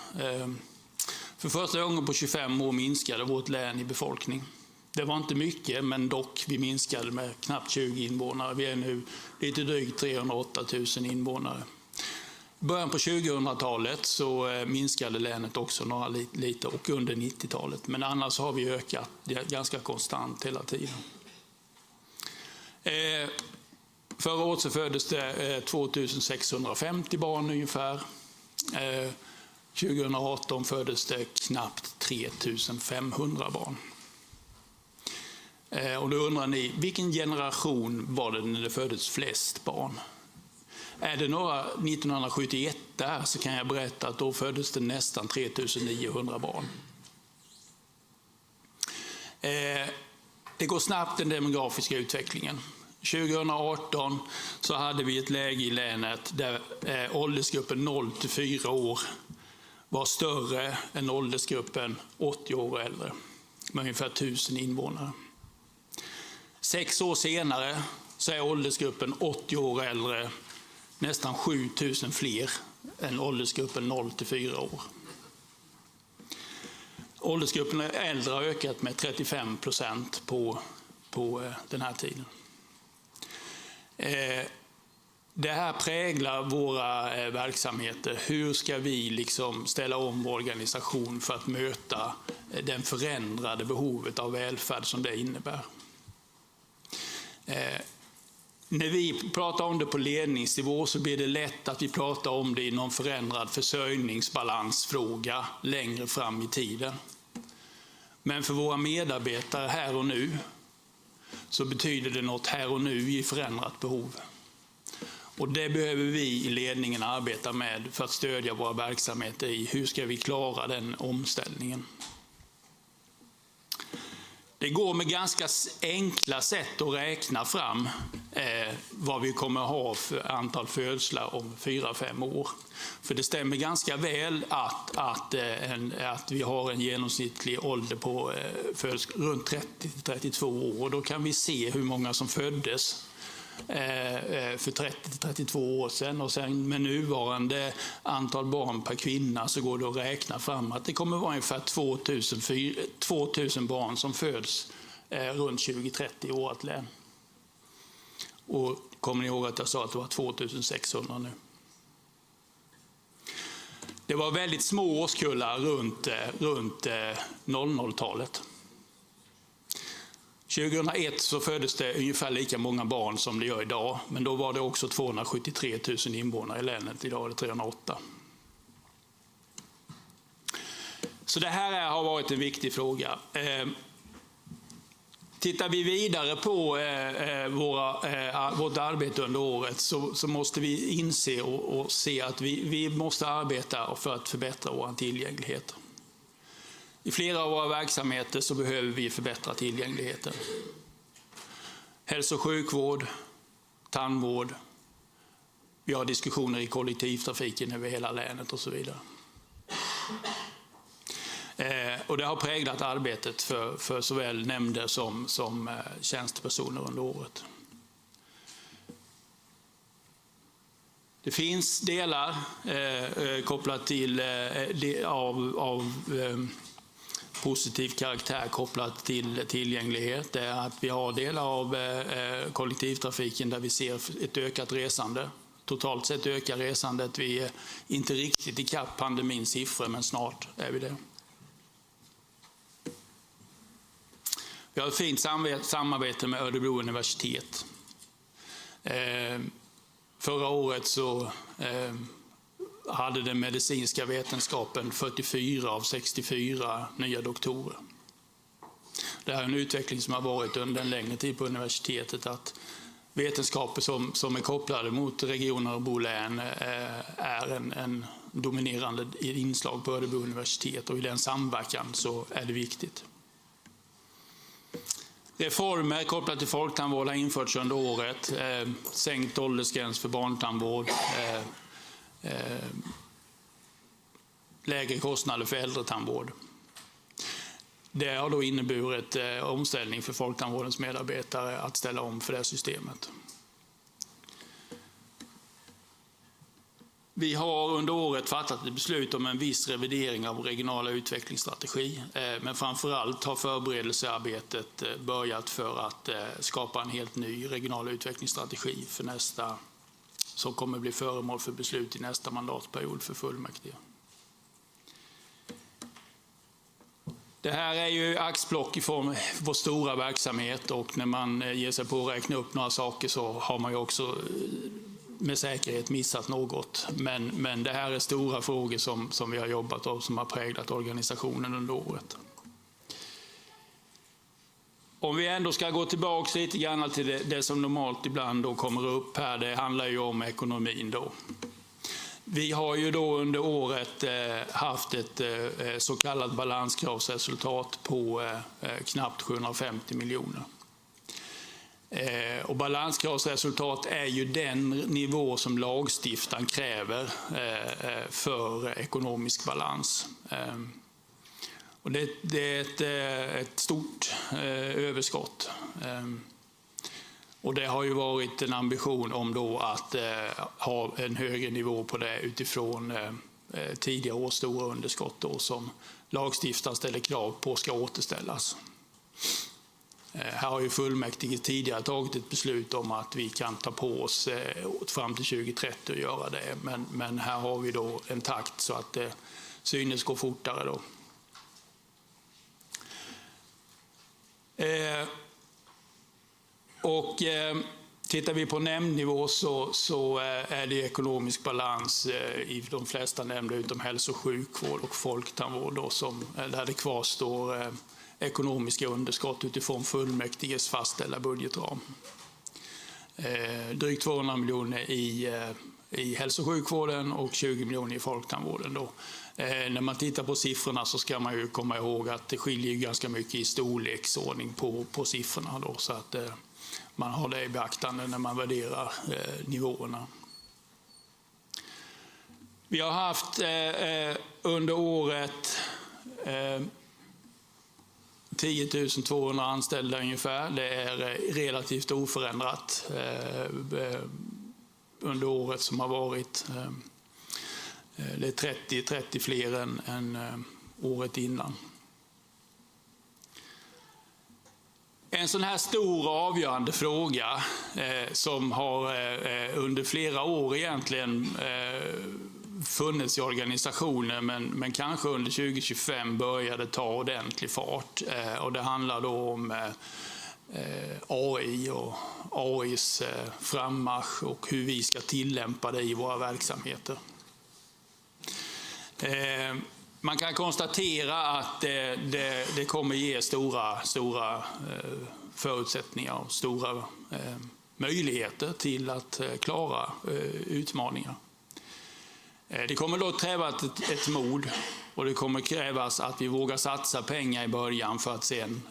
För första gången på 25 år minskade vårt län i befolkning. Det var inte mycket, men dock, vi minskade med knappt 20 invånare. Vi är nu lite drygt 308 000 invånare. I början på 2000-talet så minskade länet också några lite och under 90-talet. Men annars har vi ökat ganska konstant hela tiden. Förra året så föddes det 2650 barn ungefär. 2018 föddes det knappt 3500 barn. Och då undrar ni, vilken generation var det när det föddes flest barn? Är det några 1971 där så kan jag berätta att då föddes det nästan 3900 barn. Det går snabbt den demografiska utvecklingen. 2018 så hade vi ett läge i länet där åldersgruppen 0-4 år var större än åldersgruppen 80 år och äldre, med ungefär 1000 invånare. 6 år senare så är åldersgruppen 80 år och äldre nästan 7000 fler än åldersgruppen 0-4 år. Åldersgruppen äldre har ökat med 35% på den här tiden. Det här präglar våra verksamheter. Hur ska vi ställa om vår organisation för att möta den förändrade behovet av välfärd som det innebär? När vi pratar om det på ledningsnivå så blir det lätt att vi pratar om det i någon förändrad försörjningsbalansfråga längre fram i tiden. Men för våra medarbetare här och nu så betyder det något här och nu i förändrat behov. Och det behöver vi i ledningen arbeta med för att stödja våra verksamheter i. Hur ska vi klara den omställningen? Det går med ganska enkla sätt att räkna fram vad vi kommer att ha för antal födslar om 4-5 år. För det stämmer ganska väl att vi har en genomsnittlig ålder på runt 30-32 år. Då kan vi se hur många som föddes för 30-32 år sedan, och sen med nuvarande antal barn per kvinna så går det att räkna fram att det kommer att vara ungefär 2000 barn som föds runt 2030 i vårt län. Och kommer ni ihåg att jag sa att det var 2600 nu? Det var väldigt små årskullar runt 00-talet. 2001 så föddes det ungefär lika många barn som det gör idag, men då var det också 273 000 invånare i länet. Idag är det 308. Så det här har varit en viktig fråga. Tittar vi vidare på vårt arbete under året så måste vi inse och se att vi måste arbeta för att förbättra vår tillgänglighet. I flera av våra verksamheter så behöver vi förbättra tillgängligheten. Hälso- och sjukvård, tandvård, vi har diskussioner i kollektivtrafiken över hela länet och så vidare. Och det har präglat arbetet för såväl nämnder som tjänstepersoner under året. Det finns delar kopplat till av positiv karaktär kopplat till tillgänglighet. Det är att vi har delar av kollektivtrafiken där vi ser ett ökat resande. Totalt sett ökar resandet. Vi är inte riktigt i kapp pandemins siffror, men snart är vi det. Vi har ett fint samarbete med Örebro universitet. Förra året så hade den medicinska vetenskapen 44 av 64 nya doktorer. Det här är en utveckling som har varit under en längre tid på universitetet, att vetenskaper som är kopplade mot regioner och bolän är en dominerande inslag på Örebro universitet, och i den samverkan så är det viktigt. Reformer kopplat till folktandvård har införts under året. Sänkt åldersgräns för barntandvård. Lägre kostnader för äldretandvård. Det har då inneburit omställning för folktandvårdens medarbetare att ställa om för det systemet. Vi har under året fattat ett beslut om en viss revidering av regionala utvecklingsstrategi, men framförallt har förberedelsearbetet börjat för att skapa en helt ny regional utvecklingsstrategi för nästa, som kommer bli föremål för beslut i nästa mandatperiod för fullmäktige. Det här är ju axplock i form av vår stora verksamhet, och när man ger sig på att räkna upp några saker så har man ju också med säkerhet missat något. Men det här är stora frågor som vi har jobbat och som har präglat organisationen under året. Om vi ändå ska gå tillbaka lite grann till det som normalt ibland då kommer upp här, det handlar ju om ekonomin då. Vi har ju då under året haft ett så kallat balanskravsresultat på knappt 750 miljoner. Och balanskravsresultat är ju den nivå som lagstiftaren kräver för ekonomisk balans. Och det är ett stort överskott. Och det har ju varit en ambition om då att ha en högre nivå på det utifrån tidigare års stora underskott då, som lagstiftaren ställer krav på ska återställas. Här har ju fullmäktige tidigare tagit ett beslut om att vi kan ta på oss fram till 2030 och göra det. Men här har vi då en takt så att det synes gå fortare då. Tittar vi på nämndnivå så är det ekonomisk balans i de flesta nämnder utom hälso- och sjukvård och folktandvård då, där det kvarstår ekonomiska underskott utifrån fullmäktiges fastställda budgetram. Drygt 200 miljoner i hälso- och sjukvården och 20 miljoner i folktandvården. Då. När man tittar på siffrorna så ska man ju komma ihåg att det skiljer ganska mycket i storleksordning på siffrorna. Då, så att man har det i beaktande när man värderar nivåerna. Vi har haft under året 10 200 anställda ungefär. Det är relativt oförändrat under året som har varit. Det är 30 fler än året innan. En sån här stor och avgörande fråga som har under flera år egentligen funnits i organisationen men kanske under 2025 började ta ordentlig fart. Och det handlar då om AI och AIs frammarsch och hur vi ska tillämpa det i våra verksamheter. Man kan konstatera att det kommer ge stora förutsättningar och stora möjligheter till att klara utmaningar. Det kommer då kräva ett mod och det kommer krävas att vi vågar satsa pengar i början för att sen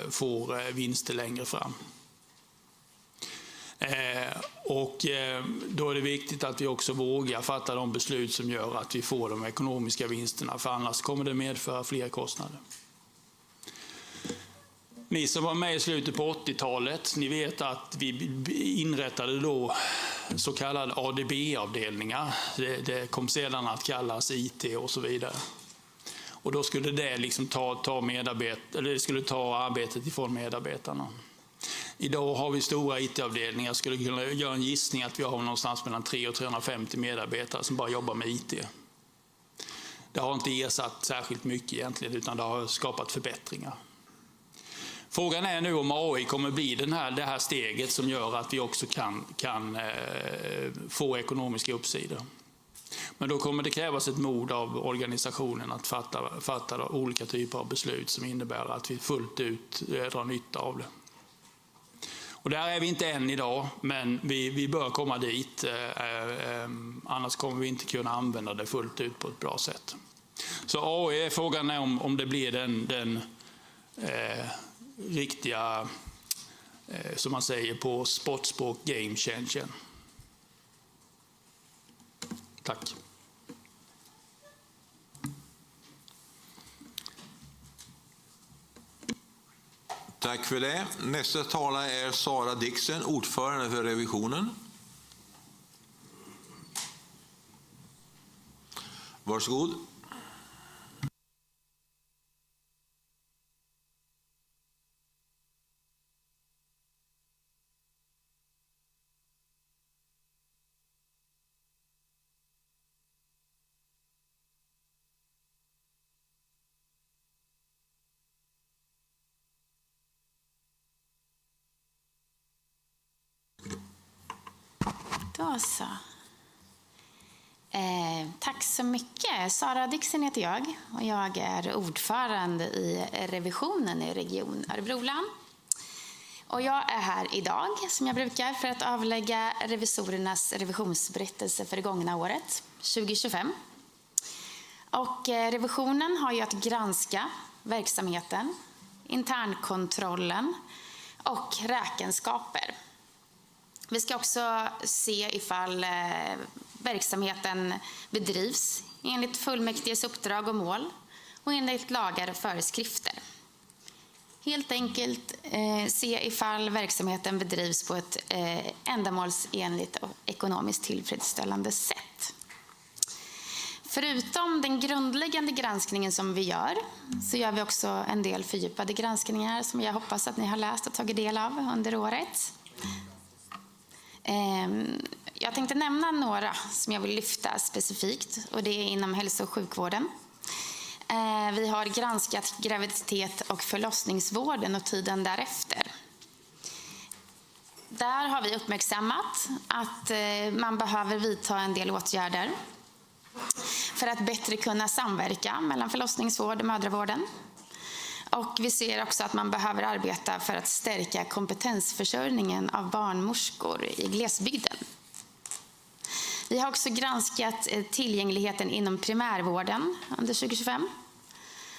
få vinster längre fram. Och då är det viktigt att vi också vågar fatta de beslut som gör att vi får de ekonomiska vinsterna, för annars kommer det medföra fler kostnader. Ni som var med i slutet på 80-talet, ni vet att vi inrättade då så kallade ADB-avdelningar. Det kom sedan att kallas IT och så vidare. Och då skulle det liksom ta arbetet ifrån medarbetarna. Idag har vi stora IT-avdelningar. Jag skulle kunna göra en gissning att vi har någonstans mellan 300 och 350 medarbetare som bara jobbar med IT. Det har inte ersatt särskilt mycket egentligen, utan det har skapat förbättringar. Frågan är nu om AI kommer bli det här steget som gör att vi också kan få ekonomiska uppsidor. Men då kommer det krävas ett mod av organisationen att fatta olika typer av beslut som innebär att vi fullt ut drar nytta av det. Och där är vi inte än idag, men vi bör komma dit. Annars kommer vi inte kunna använda det fullt ut på ett bra sätt. Så AI är frågan om det blir den riktiga, som man säger på sportspråk, game changer. Tack. Tack för det. Nästa talare är Sara Dixon, ordförande för revisionen. Varsågod. Då så. Tack så mycket. Sara Dixon heter jag och jag är ordförande i revisionen i Region Örebro län. Och jag är här idag, som jag brukar, för att avlägga revisorernas revisionsberättelse för det gångna året, 2025. Och revisionen har ju att granska verksamheten, internkontrollen, och räkenskaper. Vi ska också se ifall verksamheten bedrivs enligt fullmäktiges uppdrag och mål och enligt lagar och föreskrifter. Helt enkelt se ifall verksamheten bedrivs på ett ändamålsenligt och ekonomiskt tillfredsställande sätt. Förutom den grundläggande granskningen som vi gör, så gör vi också en del fördjupade granskningar som jag hoppas att ni har läst och tagit del av under året. Jag tänkte nämna några som jag vill lyfta specifikt, och det är inom hälso- och sjukvården. Vi har granskat graviditet och förlossningsvården och tiden därefter. Där har vi uppmärksammat att man behöver vidta en del åtgärder för att bättre kunna samverka mellan förlossningsvård och mödravården. Och vi ser också att man behöver arbeta för att stärka kompetensförsörjningen av barnmorskor i glesbygden. Vi har också granskat tillgängligheten inom primärvården under 2025.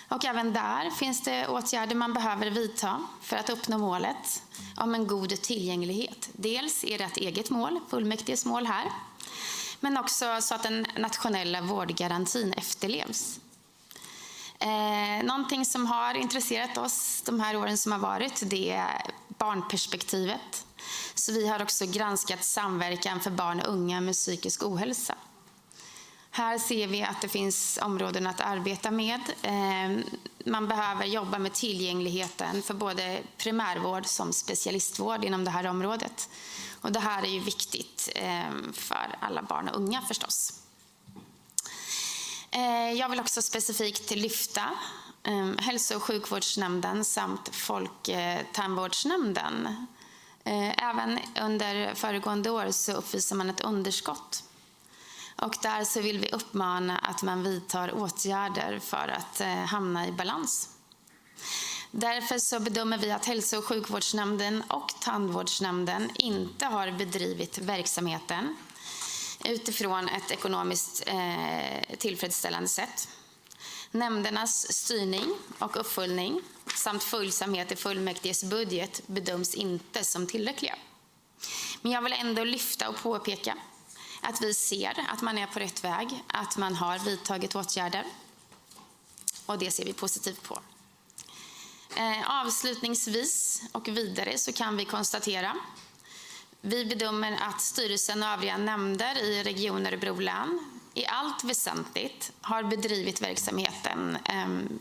Och även där finns det åtgärder man behöver vidta för att uppnå målet om en god tillgänglighet. Dels är det ett eget mål, fullmäktiges mål här, men också så att den nationella vårdgarantin efterlevs. Någonting som har intresserat oss de här åren som har varit, det är barnperspektivet. Så vi har också granskat samverkan för barn och unga med psykisk ohälsa. Här ser vi att det finns områden att arbeta med. Man behöver jobba med tillgängligheten för både primärvård som specialistvård inom det här området. Och det här är ju viktigt för alla barn och unga förstås. Jag vill också specifikt lyfta hälso- och sjukvårdsnämnden samt Folktandvårdsnämnden. Även under föregående år så uppvisar man ett underskott. Och där så vill vi uppmana att man vidtar åtgärder för att hamna i balans. Därför så bedömer vi att hälso- och sjukvårdsnämnden och tandvårdsnämnden inte har bedrivit verksamheten utifrån ett ekonomiskt tillfredsställande sätt. Nämndernas styrning och uppföljning samt följsamhet i fullmäktiges budget bedöms inte som tillräckliga. Men jag vill ändå lyfta och påpeka att vi ser att man är på rätt väg, att man har vidtagit åtgärder. Och det ser vi positivt på. Avslutningsvis och vidare så kan vi konstatera: vi bedömer att styrelsen och övriga nämnder i Region Örebro län i allt väsentligt har bedrivit verksamheten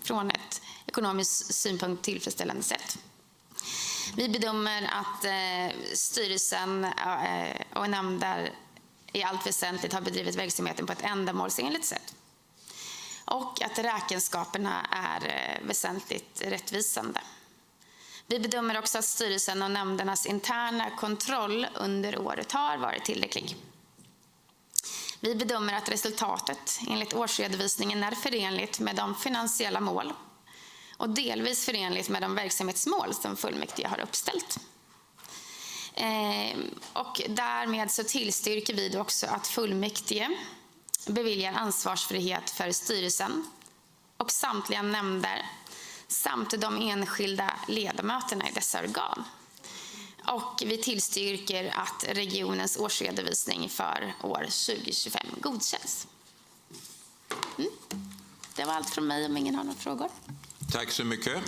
från ett ekonomiskt synpunkt tillfredsställande sätt. Vi bedömer att styrelsen och nämnder i allt väsentligt har bedrivit verksamheten på ett ändamålsenligt sätt. Och att räkenskaperna är väsentligt rättvisande. Vi bedömer också att styrelsen och nämndernas interna kontroll under året har varit tillräcklig. Vi bedömer att resultatet enligt årsredovisningen är förenligt med de finansiella mål och delvis förenligt med de verksamhetsmål som fullmäktige har uppställt. Och därmed så tillstyrker vi också att fullmäktige beviljar ansvarsfrihet för styrelsen och samtliga nämnder samt de enskilda ledamöterna i dessa organ. Och vi tillstyrker att regionens årsredovisning för år 2025 godkänns. Det var allt från mig om ingen har några frågor. Tack så mycket.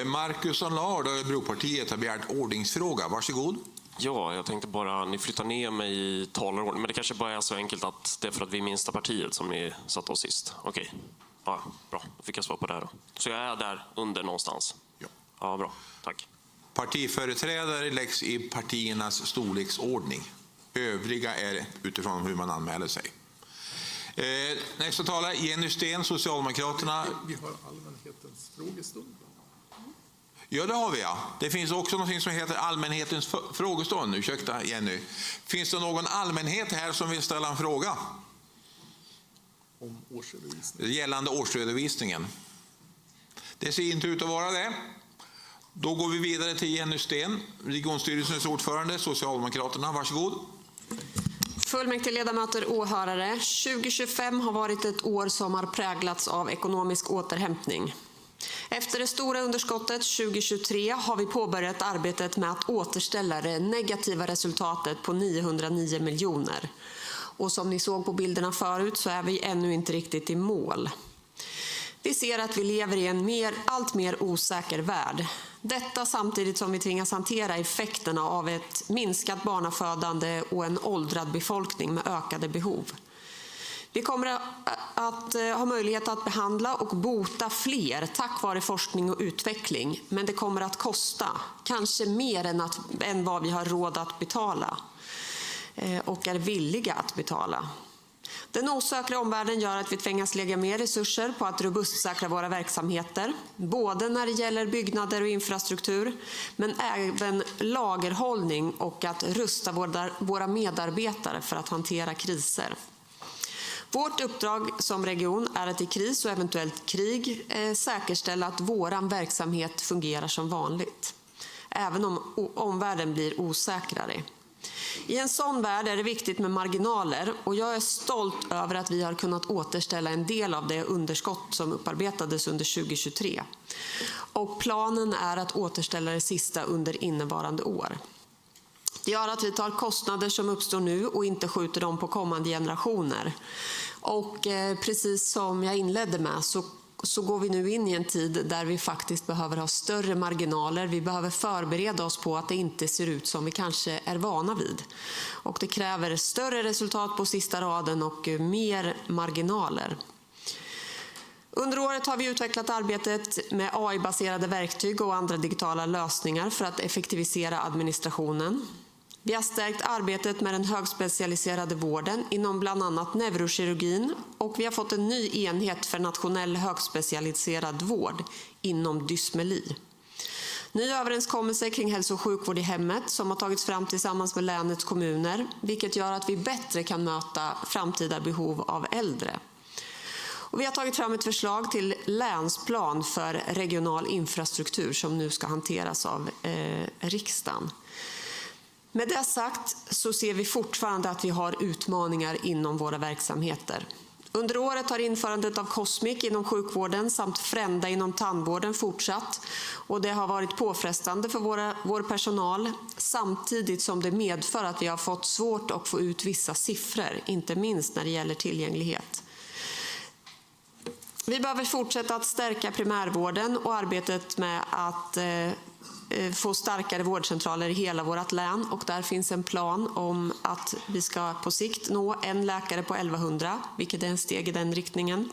Marcus Allard och Örebropartiet har begärt ordningsfråga. Varsågod. Ja, jag tänkte bara, ni flyttar ner mig i talarordning, men det kanske bara är så enkelt att det är för att vi är minsta partiet som ni satte oss sist. Okej, ja, bra. Då fick jag svar på det här då. Så jag är där under någonstans? Ja, bra. Tack. Partiföreträdare läggs i partiernas storleksordning. Övriga är utifrån hur man anmäler sig. Nästa talare, Jenny Sten, Socialdemokraterna. Vi har allmänhetens frågestund. Ja, det har vi, ja. Det finns också något som heter allmänhetens frågestund. Ursäkta, Jenny. Finns det någon allmänhet här som vill ställa en fråga? Om årsredovisningen. Gällande årsredovisningen. Det ser inte ut att vara det. Då går vi vidare till Jenny Sten, regionstyrelsens ordförande, Socialdemokraterna. Varsågod. Fullmäktigeledamöter, åhörare. 2025 har varit ett år som har präglats av ekonomisk återhämtning. Efter det stora underskottet 2023 har vi påbörjat arbetet med att återställa det negativa resultatet på 909 miljoner. Och som ni såg på bilderna förut så är vi ännu inte riktigt i mål. Vi ser att vi lever i en allt mer osäker värld. Detta samtidigt som vi tvingas hantera effekterna av ett minskat barnafödande och en åldrad befolkning med ökade behov. Vi kommer att ha möjlighet att behandla och bota fler tack vare forskning och utveckling. Men det kommer att kosta, kanske mer än vad vi har råd att betala och är villiga att betala. Den osäkra omvärlden gör att vi tvingas lägga mer resurser på att robustsäkra våra verksamheter, både när det gäller byggnader och infrastruktur, men även lagerhållning och att rusta våra medarbetare för att hantera kriser. Vårt uppdrag som region är att i kris och eventuellt krig säkerställa att vår verksamhet fungerar som vanligt, även om omvärlden blir osäkrare. I en sån värld är det viktigt med marginaler och jag är stolt över att vi har kunnat återställa en del av det underskott som upparbetades under 2023. Och planen är att återställa det sista under innevarande år. Det gör att vi tar kostnader som uppstår nu och inte skjuter dem på kommande generationer. Och precis som jag inledde med så går vi nu in i en tid där vi faktiskt behöver ha större marginaler. Vi behöver förbereda oss på att det inte ser ut som vi kanske är vana vid. Och det kräver större resultat på sista raden och mer marginaler. Under året har vi utvecklat arbetet med AI-baserade verktyg och andra digitala lösningar för att effektivisera administrationen. Vi har stärkt arbetet med den högspecialiserade vården inom bland annat neurokirurgin och vi har fått en ny enhet för nationell högspecialiserad vård inom dysmeli. Ny överenskommelse kring hälso- och sjukvård i hemmet som har tagits fram tillsammans med länets kommuner, vilket gör att vi bättre kan möta framtida behov av äldre. Och vi har tagit fram ett förslag till länsplan för regional infrastruktur som nu ska hanteras av riksdagen. Med det sagt så ser vi fortfarande att vi har utmaningar inom våra verksamheter. Under året har införandet av Cosmic inom sjukvården samt Frenda inom tandvården fortsatt och det har varit påfrestande för vår personal samtidigt som det medför att vi har fått svårt att få ut vissa siffror, inte minst när det gäller tillgänglighet. Vi behöver fortsätta att stärka primärvården och arbetet med att få starkare vårdcentraler i hela vårt län och där finns en plan om att vi ska på sikt nå en läkare på 1100, vilket är en steg i den riktningen.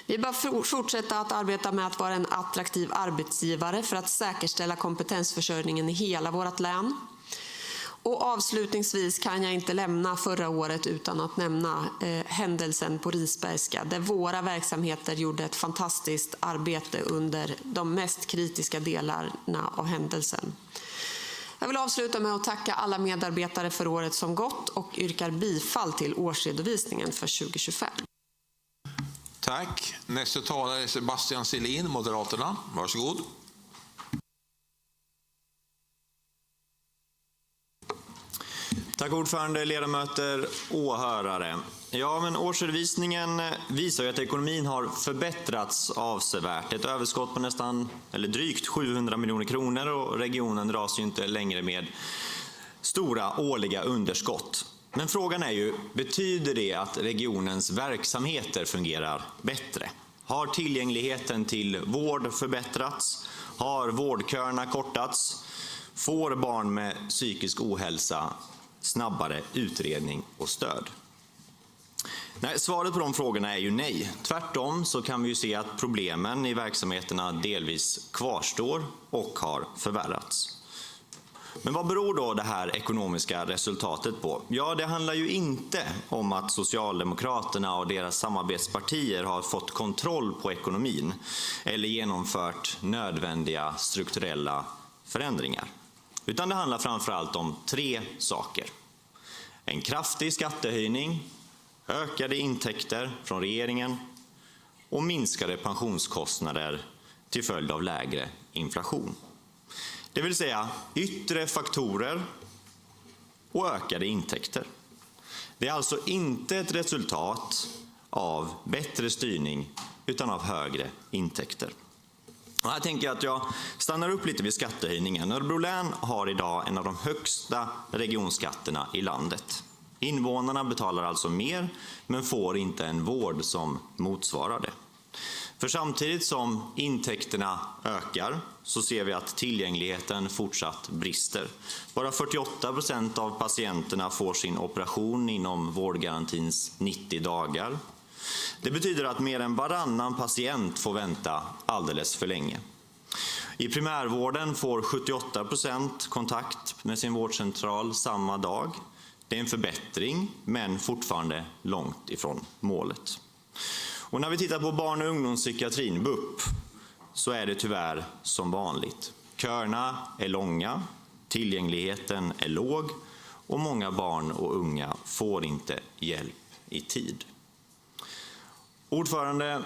Vi bör fortsätta att arbeta med att vara en attraktiv arbetsgivare för att säkerställa kompetensförsörjningen i hela vårt län. Och avslutningsvis kan jag inte lämna förra året utan att nämna händelsen på Risbergska där våra verksamheter gjorde ett fantastiskt arbete under de mest kritiska delarna av händelsen. Jag vill avsluta med att tacka alla medarbetare för året som gått och yrkar bifall till årsredovisningen för 2025. Tack. Nästa talare är Sebastian Selin, Moderaterna. Varsågod. Tack ordförande, ledamöter, åhörare. Ja, men årsredovisningen visar ju att ekonomin har förbättrats avsevärt. Ett överskott på drygt 700 miljoner kronor och regionen dras ju inte längre med stora årliga underskott. Men frågan är ju, betyder det att regionens verksamheter fungerar bättre? Har tillgängligheten till vård förbättrats? Har vårdköerna kortats? Får barn med psykisk ohälsa snabbare utredning och stöd? Nej, svaret på de frågorna är ju nej. Tvärtom så kan vi ju se att problemen i verksamheterna delvis kvarstår och har förvärrats. Men vad beror då det här ekonomiska resultatet på? Ja, det handlar ju inte om att Socialdemokraterna och deras samarbetspartier har fått kontroll på ekonomin eller genomfört nödvändiga strukturella förändringar. Utan det handlar framförallt om 3 saker. En kraftig skattehöjning, ökade intäkter från regeringen och minskade pensionskostnader till följd av lägre inflation. Det vill säga yttre faktorer och ökade intäkter. Det är alltså inte ett resultat av bättre styrning utan av högre intäkter. Och här tänker jag att jag stannar upp lite vid skattehöjningen. Örebro län har idag en av de högsta regionskatterna i landet. Invånarna betalar alltså mer, men får inte en vård som motsvarar det. För samtidigt som intäkterna ökar så ser vi att tillgängligheten fortsatt brister. Bara 48% av patienterna får sin operation inom vårdgarantins 90 dagar. Det betyder att mer än varannan patient får vänta alldeles för länge. I primärvården får 78% kontakt med sin vårdcentral samma dag. Det är en förbättring, men fortfarande långt ifrån målet. Och när vi tittar på barn- och ungdomspsykiatrin, BUP, så är det tyvärr som vanligt. Köerna är långa, tillgängligheten är låg och många barn och unga får inte hjälp i tid. Ordförande,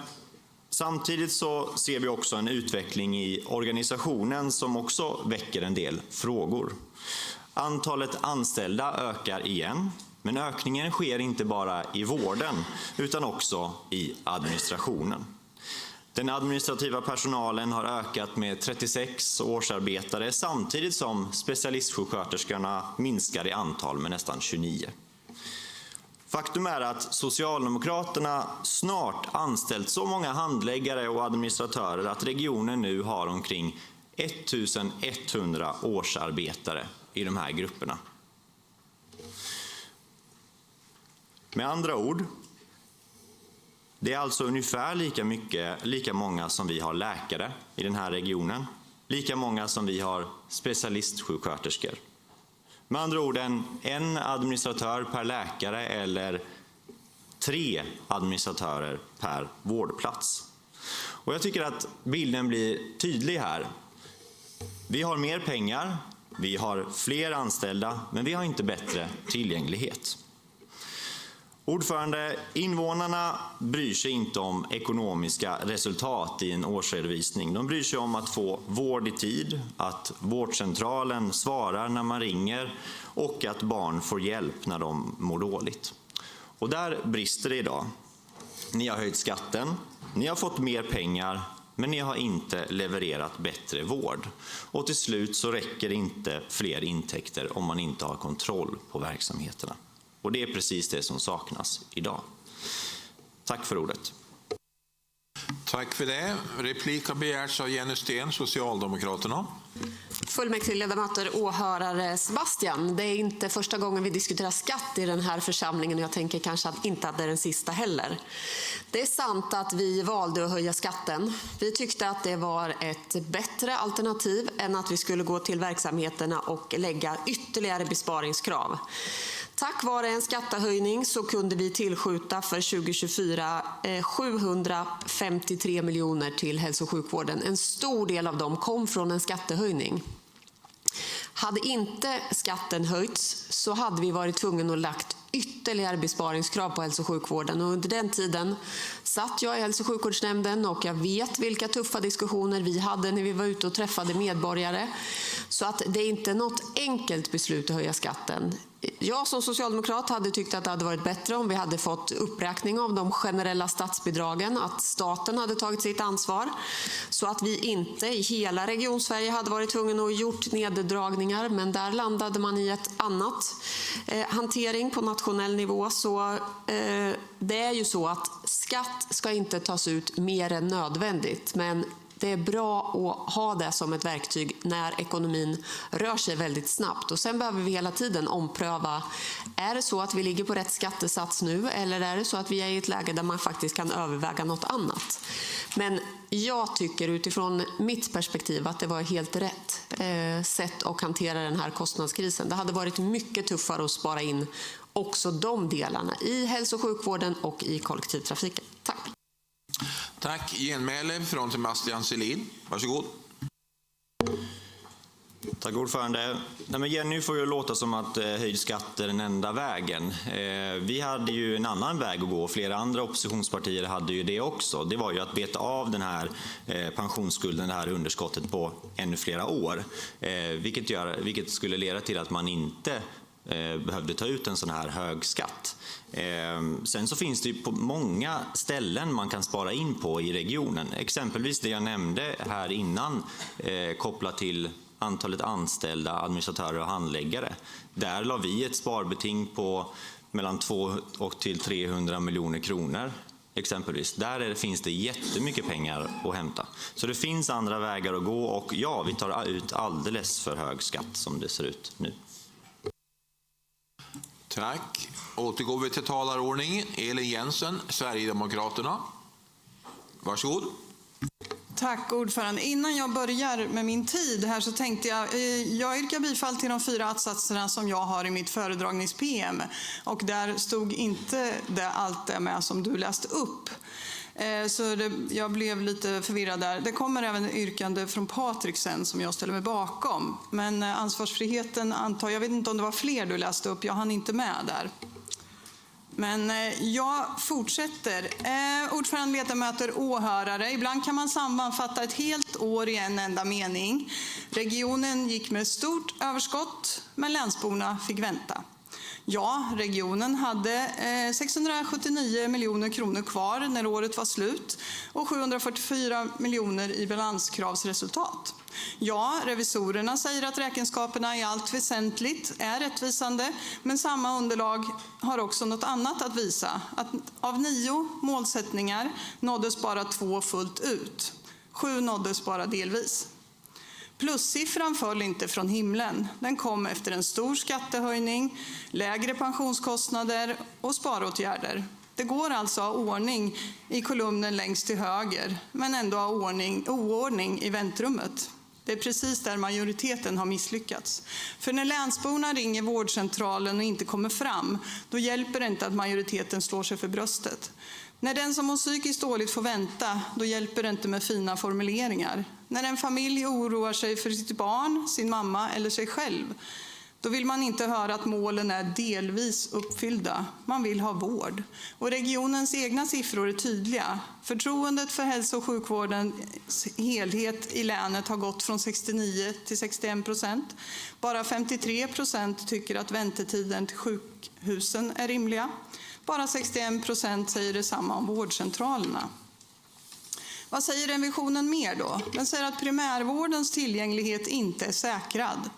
samtidigt så ser vi också en utveckling i organisationen som också väcker en del frågor. Antalet anställda ökar igen, men ökningen sker inte bara i vården utan också i administrationen. Den administrativa personalen har ökat med 36 årsarbetare samtidigt som specialistsjuksköterskorna minskar i antal med nästan 29. Faktum är att Socialdemokraterna snart anställt så många handläggare och administratörer att regionen nu har omkring 1100 årsarbetare i de här grupperna. Med andra ord, det är alltså ungefär lika många som vi har läkare i den här regionen, lika många som vi har specialistsjuksköterskor. Med andra ord en administratör per läkare eller 3 administratörer per vårdplats. Och jag tycker att bilden blir tydlig här. Vi har mer pengar, vi har fler anställda, men vi har inte bättre tillgänglighet. Ordförande, invånarna bryr sig inte om ekonomiska resultat i en årsredovisning. De bryr sig om att få vård i tid, att vårdcentralen svarar när man ringer och att barn får hjälp när de mår dåligt. Och där brister det idag. Ni har höjt skatten, ni har fått mer pengar, men ni har inte levererat bättre vård. Och till slut så räcker inte fler intäkter om man inte har kontroll på verksamheterna. Och det är precis det som saknas idag. Tack för ordet. Tack för det. Replik har begärts av Jenny Sten, Socialdemokraterna. Fullmäktigeledamöter, åhörare, Sebastian. Det är inte första gången vi diskuterar skatt i den här församlingen och jag tänker kanske inte att det är den sista heller. Det är sant att vi valde att höja skatten. Vi tyckte att det var ett bättre alternativ än att vi skulle gå till verksamheterna och lägga ytterligare besparingskrav. Tack vare en skattehöjning så kunde vi tillskjuta för 2024 753 miljoner till hälso- och sjukvården. En stor del av dem kom från en skattehöjning. Hade inte skatten höjts så hade vi varit tvungna att lagt ytterligare besparingskrav på hälso- och sjukvården. Och under den tiden satt jag i hälso- och sjukvårdsnämnden och jag vet vilka tuffa diskussioner vi hade när vi var ute och träffade medborgare. Så att det är inte något enkelt beslut att höja skatten. Jag som socialdemokrat hade tyckt att det hade varit bättre om vi hade fått uppräkning av de generella statsbidragen, att staten hade tagit sitt ansvar så att vi inte i hela region Sverige hade varit tvungna att gjort neddragningar, men där landade man i ett annat hantering på nationell nivå. Så det är ju så att skatt ska inte tas ut mer än nödvändigt, men det är bra att ha det som ett verktyg när ekonomin rör sig väldigt snabbt. Och sen behöver vi hela tiden ompröva. Är det så att vi ligger på rätt skattesats nu eller är det så att vi är i ett läge där man faktiskt kan överväga något annat? Men jag tycker utifrån mitt perspektiv att det var helt rätt sätt att hantera den här kostnadskrisen. Det hade varit mycket tuffare att spara in också de delarna i hälso- och sjukvården och i kollektivtrafiken. Tack. Tack. Genmäle från Sebastian Selin. Varsågod. Tack ordförande. Nej, men Jenny får ju låta som att höjd skatt är den enda vägen. Vi hade ju en annan väg att gå. Flera andra oppositionspartier hade ju det också. Det var ju att beta av den här pensionsskulden, det här underskottet på ännu flera år. Vilket skulle leda till att man inte behövde ta ut en sån här hög skatt. Sen så finns det ju på många ställen man kan spara in på i regionen. Exempelvis det jag nämnde här innan kopplat till antalet anställda, administratörer och handläggare. Där la vi ett sparbeting på mellan 200 och till 300 miljoner kronor. Exempelvis. Där finns det jättemycket pengar att hämta. Så det finns andra vägar att gå och ja, vi tar ut alldeles för hög skatt som det ser ut nu. Tack. Återgår vi till talarordningen. Elin Jensen, Sverigedemokraterna. Varsågod. Tack ordförande. Innan jag börjar med min tid här så tänkte jag yrkar bifall till de 4 att-satserna som jag har i mitt föredragnings-PM. Och där stod inte allt det med som du läste upp. Så jag blev lite förvirrad där. Det kommer även ett yrkande från Patrik sen som jag ställer mig bakom. Men ansvarsfriheten jag vet inte om det var fler du läste upp, jag hann inte med där. Men jag fortsätter. Ordförande, ledamöter, åhörare. Ibland kan man sammanfatta ett helt år i en enda mening. Regionen gick med stort överskott, men länsborna fick vänta. Ja, regionen hade 679 miljoner kronor kvar när året var slut och 744 miljoner i balanskravsresultat. Ja, revisorerna säger att räkenskaperna i allt väsentligt är rättvisande, men samma underlag har också något annat att visa. Att av 9 målsättningar nåddes bara 2 fullt ut. 7 nåddes bara delvis. Plussiffran föll inte från himlen. Den kom efter en stor skattehöjning, lägre pensionskostnader och sparåtgärder. Det går alltså att ha ordning i kolumnen längst till höger, men ändå ha oordning i väntrummet. Det är precis där majoriteten har misslyckats. För när länsborna ringer vårdcentralen och inte kommer fram, då hjälper det inte att majoriteten slår sig för bröstet. När den som mår psykiskt dåligt får vänta, då hjälper det inte med fina formuleringar. När en familj oroar sig för sitt barn, sin mamma eller sig själv, då vill man inte höra att målen är delvis uppfyllda. Man vill ha vård. Och regionens egna siffror är tydliga. Förtroendet för hälso- och sjukvårdens helhet i länet har gått från 69 till 61%. Bara 53% tycker att väntetiden till sjukhusen är rimliga. Bara 61% säger detsamma om vårdcentralerna. Vad säger revisionen mer då? Den säger att primärvårdens tillgänglighet inte är säkrad.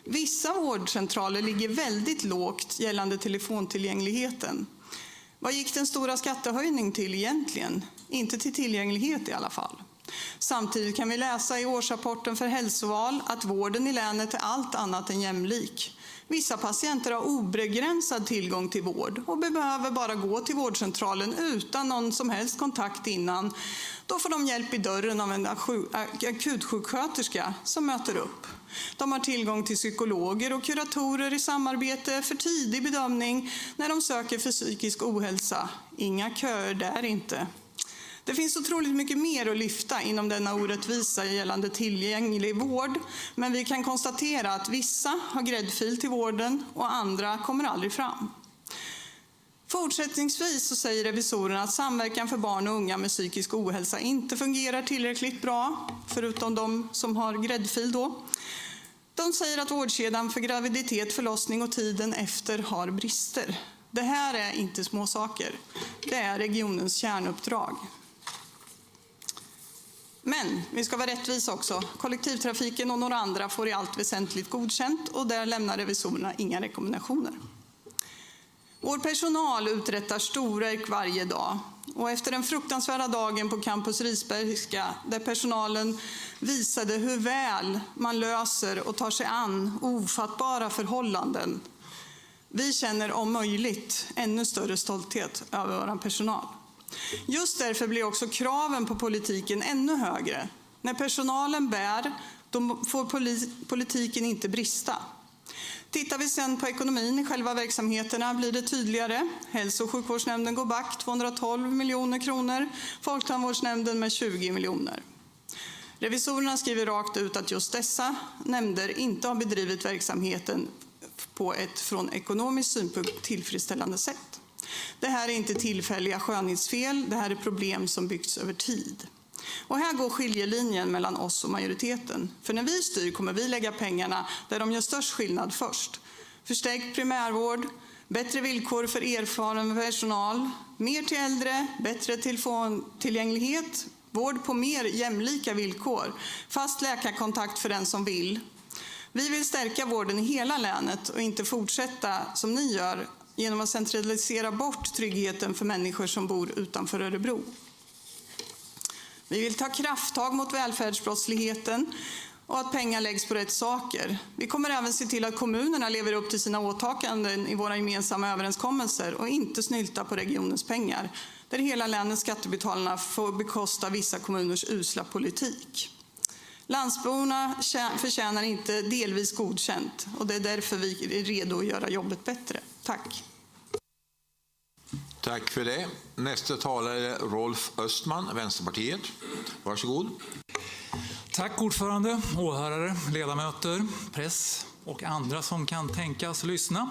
Vissa vårdcentraler ligger väldigt lågt gällande telefontillgängligheten. Vad gick den stora skattehöjning till egentligen? Inte till tillgänglighet i alla fall. Samtidigt kan vi läsa i årsrapporten för hälsoval att vården i länet är allt annat än jämlik. Vissa patienter har obegränsad tillgång till vård och behöver bara gå till vårdcentralen utan någon som helst kontakt innan. Då får de hjälp i dörren av en akutsjuksköterska som möter upp. De har tillgång till psykologer och kuratorer i samarbete för tidig bedömning när de söker för psykisk ohälsa. Inga köer där inte. Det finns otroligt mycket mer att lyfta inom denna orättvisa gällande tillgänglig vård, men vi kan konstatera att vissa har gräddfil till vården och andra kommer aldrig fram. Fortsättningsvis så säger revisorerna att samverkan för barn och unga med psykisk ohälsa inte fungerar tillräckligt bra, förutom de som har gräddfil då. De säger att vårdkedjan för graviditet, förlossning och tiden efter har brister. Det här är inte små saker. Det är regionens kärnuppdrag. Men vi ska vara rättvisa också. Kollektivtrafiken och några andra får i allt väsentligt godkänt och där lämnar revisorerna inga rekommendationer. Vår personal uträttar storverk varje dag. Och efter den fruktansvärda dagen på Campus Risbergska, där personalen visade hur väl man löser och tar sig an ofattbara förhållanden, vi känner om möjligt ännu större stolthet över vår personal. Just därför blir också kraven på politiken ännu högre. När personalen bär, då får politiken inte brista. Tittar vi sen på ekonomin i själva verksamheterna blir det tydligare. Hälso- och sjukvårdsnämnden går back 212 miljoner kronor, Folktandvårdsnämnden med 20 miljoner. Revisorerna skriver rakt ut att just dessa nämnder inte har bedrivit verksamheten på ett från ekonomisk synpunkt tillfredsställande sätt. Det här är inte tillfälliga skönhetsfel, det här är problem som byggts över tid. Och här går skiljelinjen mellan oss och majoriteten. För när vi styr kommer vi lägga pengarna där de gör störst skillnad först. förstärkt primärvård, bättre villkor för erfaren personal, mer till äldre, bättre telefontillgänglighet, vård på mer jämlika villkor, fast läkarkontakt för den som vill. Vi vill stärka vården i hela länet och inte fortsätta som ni gör genom att centralisera bort tryggheten för människor som bor utanför Örebro. Vi vill ta krafttag mot välfärdsbrottsligheten och att pengar läggs på rätt saker. Vi kommer även se till att kommunerna lever upp till sina åtaganden i våra gemensamma överenskommelser och inte snylta på regionens pengar, där hela länets skattebetalarna får bekosta vissa kommuners usla politik. Landsborna förtjänar inte delvis godkänt och det är därför vi är redo att göra jobbet bättre. Tack. Tack för det. Nästa talare är Rolf Östman, Vänsterpartiet. Varsågod. Tack ordförande, åhörare, ledamöter, press och andra som kan tänkas lyssna.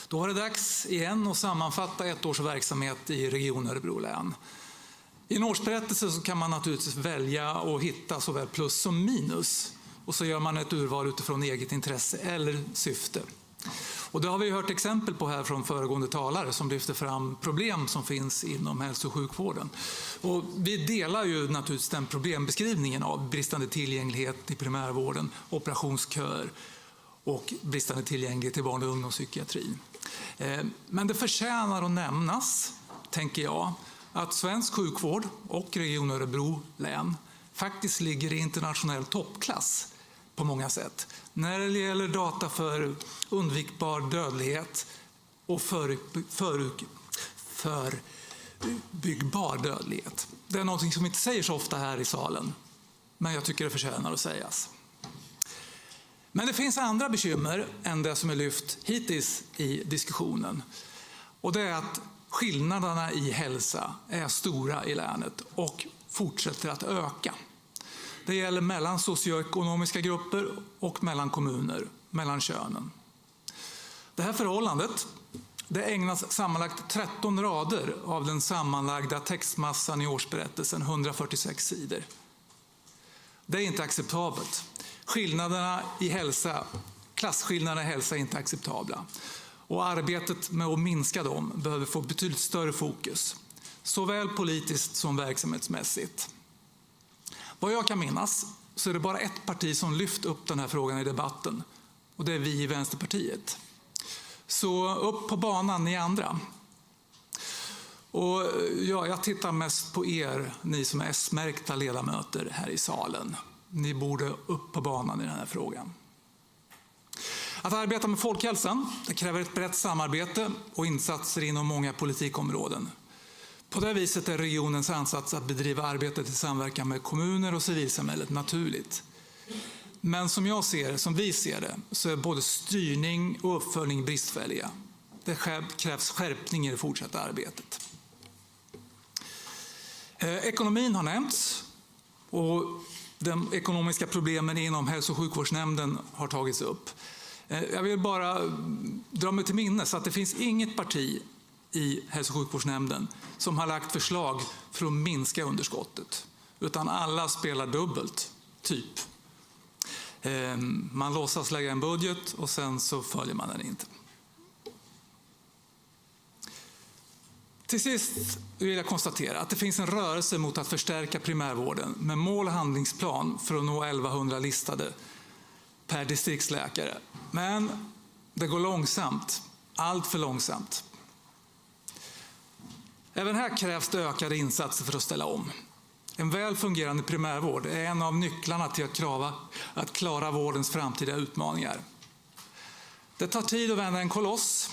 Då var det dags igen att sammanfatta ett års verksamhet i Region Örebro län. I en årsberättelse så kan man naturligtvis välja att hitta såväl plus som minus. Och så gör man ett urval utifrån eget intresse eller syfte. Och det har vi hört exempel på här från föregående talare som lyfter fram problem som finns inom hälso- och sjukvården. Och vi delar ju naturligtvis den problembeskrivningen av bristande tillgänglighet i primärvården, operationsköer och bristande tillgänglighet i barn- och ungdomspsykiatrin. Men det förtjänar att nämnas, tänker jag, att svensk sjukvård och Region Örebro län faktiskt ligger i internationell toppklass på många sätt. När det gäller data för undvikbar dödlighet och förebyggbar dödlighet. Det är något som inte säger så ofta här i salen, men jag tycker det förtjänar att sägas. Men det finns andra bekymmer än det som är lyft hittills i diskussionen. Och det är att skillnaderna i hälsa är stora i länet och fortsätter att öka. Det gäller mellan socioekonomiska grupper och mellan kommuner, mellan könen. Det här förhållandet det ägnas sammanlagt 13 rader av den sammanlagda textmassan i årsberättelsen, 146 sidor. Det är inte acceptabelt. Klasskillnaderna i hälsa är inte acceptabla. Och arbetet med att minska dem behöver få betydligt större fokus, såväl politiskt som verksamhetsmässigt. Vad jag kan minnas så är det bara ett parti som lyft upp den här frågan i debatten, och det är vi i Vänsterpartiet. Så upp på banan ni andra. Och jag tittar mest på er, ni som är S-märkta ledamöter här i salen. Ni borde upp på banan i den här frågan. Att arbeta med folkhälsan det kräver ett brett samarbete och insatser inom många politikområden. På det viset är regionens ansats att bedriva arbetet i samverkan med kommuner och civilsamhället naturligt. Men som vi ser det, så är både styrning och uppföljning bristfälliga. Det krävs skärpning i det fortsatta arbetet. Ekonomin har nämnts och de ekonomiska problemen inom hälso- och sjukvårdsnämnden har tagits upp. Jag vill bara dra mig till minnes att det finns inget parti i hälso- och sjukvårdsnämnden som har lagt förslag för att minska underskottet. Utan alla spelar dubbelt, typ. Man låtsas lägga en budget och sen så följer man den inte. Till sist vill jag konstatera att det finns en rörelse mot att förstärka primärvården med mål och handlingsplan för att nå 1100 listade per distriktsläkare. Men det går långsamt, allt för långsamt. Även här krävs det ökade insatser för att ställa om. En väl fungerande primärvård är en av nycklarna till att klara vårdens framtida utmaningar. Det tar tid att vända en koloss,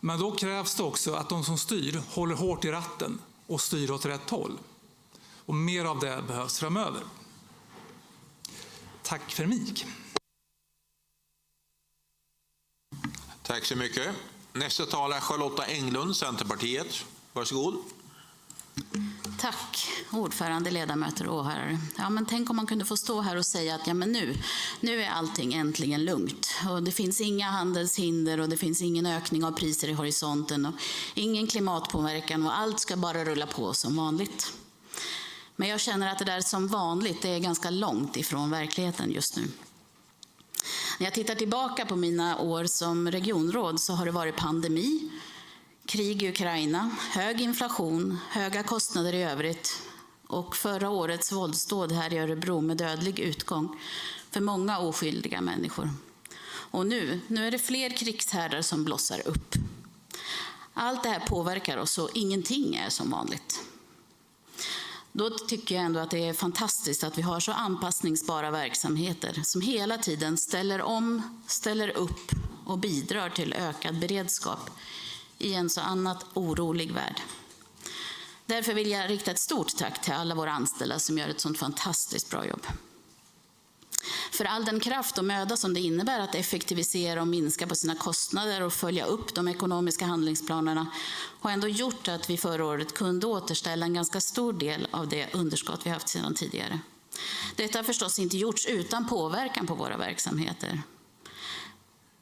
men då krävs det också att de som styr håller hårt i ratten och styr åt rätt håll. Och mer av det behövs framöver. Tack för mig. Tack så mycket. Nästa talare är Charlotta Englund, Centerpartiet. Varsågod. Tack, ordförande, ledamöter och åhörare. Ja, men tänk om man kunde få stå här och säga att ja, men nu är allting äntligen lugnt. Och det finns inga handelshinder och det finns ingen ökning av priser i horisonten och ingen klimatpåverkan och allt ska bara rulla på som vanligt. Men jag känner att det där som vanligt är ganska långt ifrån verkligheten just nu. När jag tittar tillbaka på mina år som regionråd så har det varit pandemi, krig i Ukraina, hög inflation, höga kostnader i övrigt och förra årets våldsdåd här i Örebro med dödlig utgång för många oskyldiga människor. Och nu är det fler krigshärdar som blossar upp. Allt det här påverkar oss och ingenting är som vanligt. Då tycker jag ändå att det är fantastiskt att vi har så anpassningsbara verksamheter som hela tiden ställer om, ställer upp och bidrar till ökad beredskap i en så annat orolig värld. Därför vill jag rikta ett stort tack till alla våra anställda som gör ett sånt fantastiskt bra jobb. För all den kraft och möda som det innebär att effektivisera och minska på sina kostnader och följa upp de ekonomiska handlingsplanerna har ändå gjort att vi förra året kunde återställa en ganska stor del av det underskott vi haft sedan tidigare. Detta har förstås inte gjorts utan påverkan på våra verksamheter.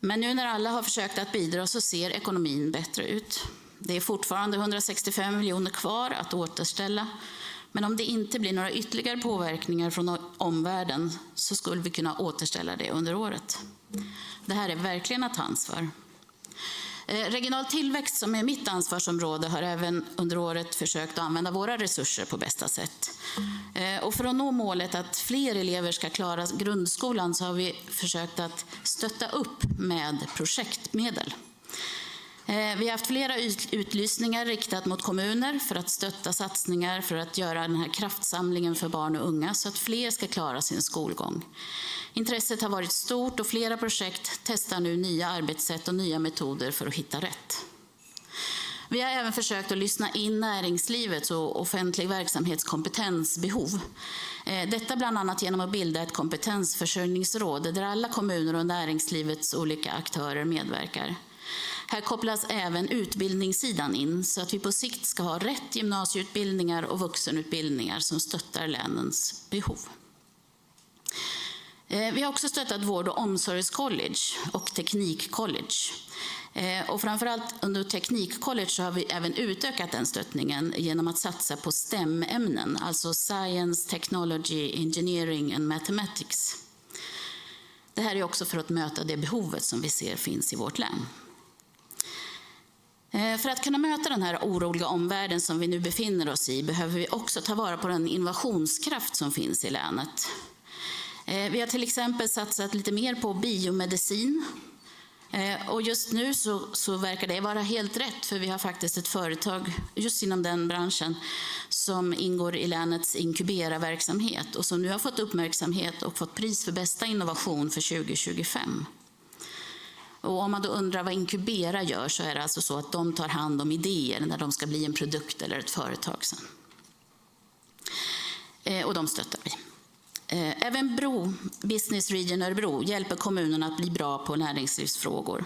Men nu när alla har försökt att bidra så ser ekonomin bättre ut. Det är fortfarande 165 miljoner kvar att återställa. Men om det inte blir några ytterligare påverkningar från omvärlden så skulle vi kunna återställa det under året. Det här är verkligen att ta ansvar. Regional tillväxt, som är mitt ansvarsområde, har även under året försökt att använda våra resurser på bästa sätt. Och för att nå målet att fler elever ska klara grundskolan så har vi försökt att stötta upp med projektmedel. Vi har haft flera utlysningar riktat mot kommuner för att stötta satsningar för att göra den här kraftsamlingen för barn och unga så att fler ska klara sin skolgång. Intresset har varit stort och flera projekt testar nu nya arbetssätt och nya metoder för att hitta rätt. Vi har även försökt att lyssna in näringslivets och offentlig verksamhets kompetensbehov. Detta bland annat genom att bilda ett kompetensförsörjningsråd där alla kommuner och näringslivets olika aktörer medverkar. Här kopplas även utbildningssidan in så att vi på sikt ska ha rätt gymnasieutbildningar och vuxenutbildningar som stöttar länens behov. Vi har också stöttat vård- och omsorgscollege och teknikcollege. Och framförallt under teknikcollege så har vi även utökat den stöttningen genom att satsa på STEM-ämnen, alltså Science, Technology, Engineering and Mathematics. Det här är också för att möta det behovet som vi ser finns i vårt län. För att kunna möta den här oroliga omvärlden som vi nu befinner oss i behöver vi också ta vara på den innovationskraft som finns i länet. Vi har till exempel satsat lite mer på biomedicin. Och just nu så verkar det vara helt rätt för vi har faktiskt ett företag just inom den branschen som ingår i länets inkubera-verksamhet och som nu har fått uppmärksamhet och fått pris för bästa innovation för 2025. Och om man då undrar vad inkubera gör så är det alltså så att de tar hand om idéer när de ska bli en produkt eller ett företag sen. Och de stöttar vi. Även Business Region Örebro hjälper kommunerna att bli bra på näringslivsfrågor.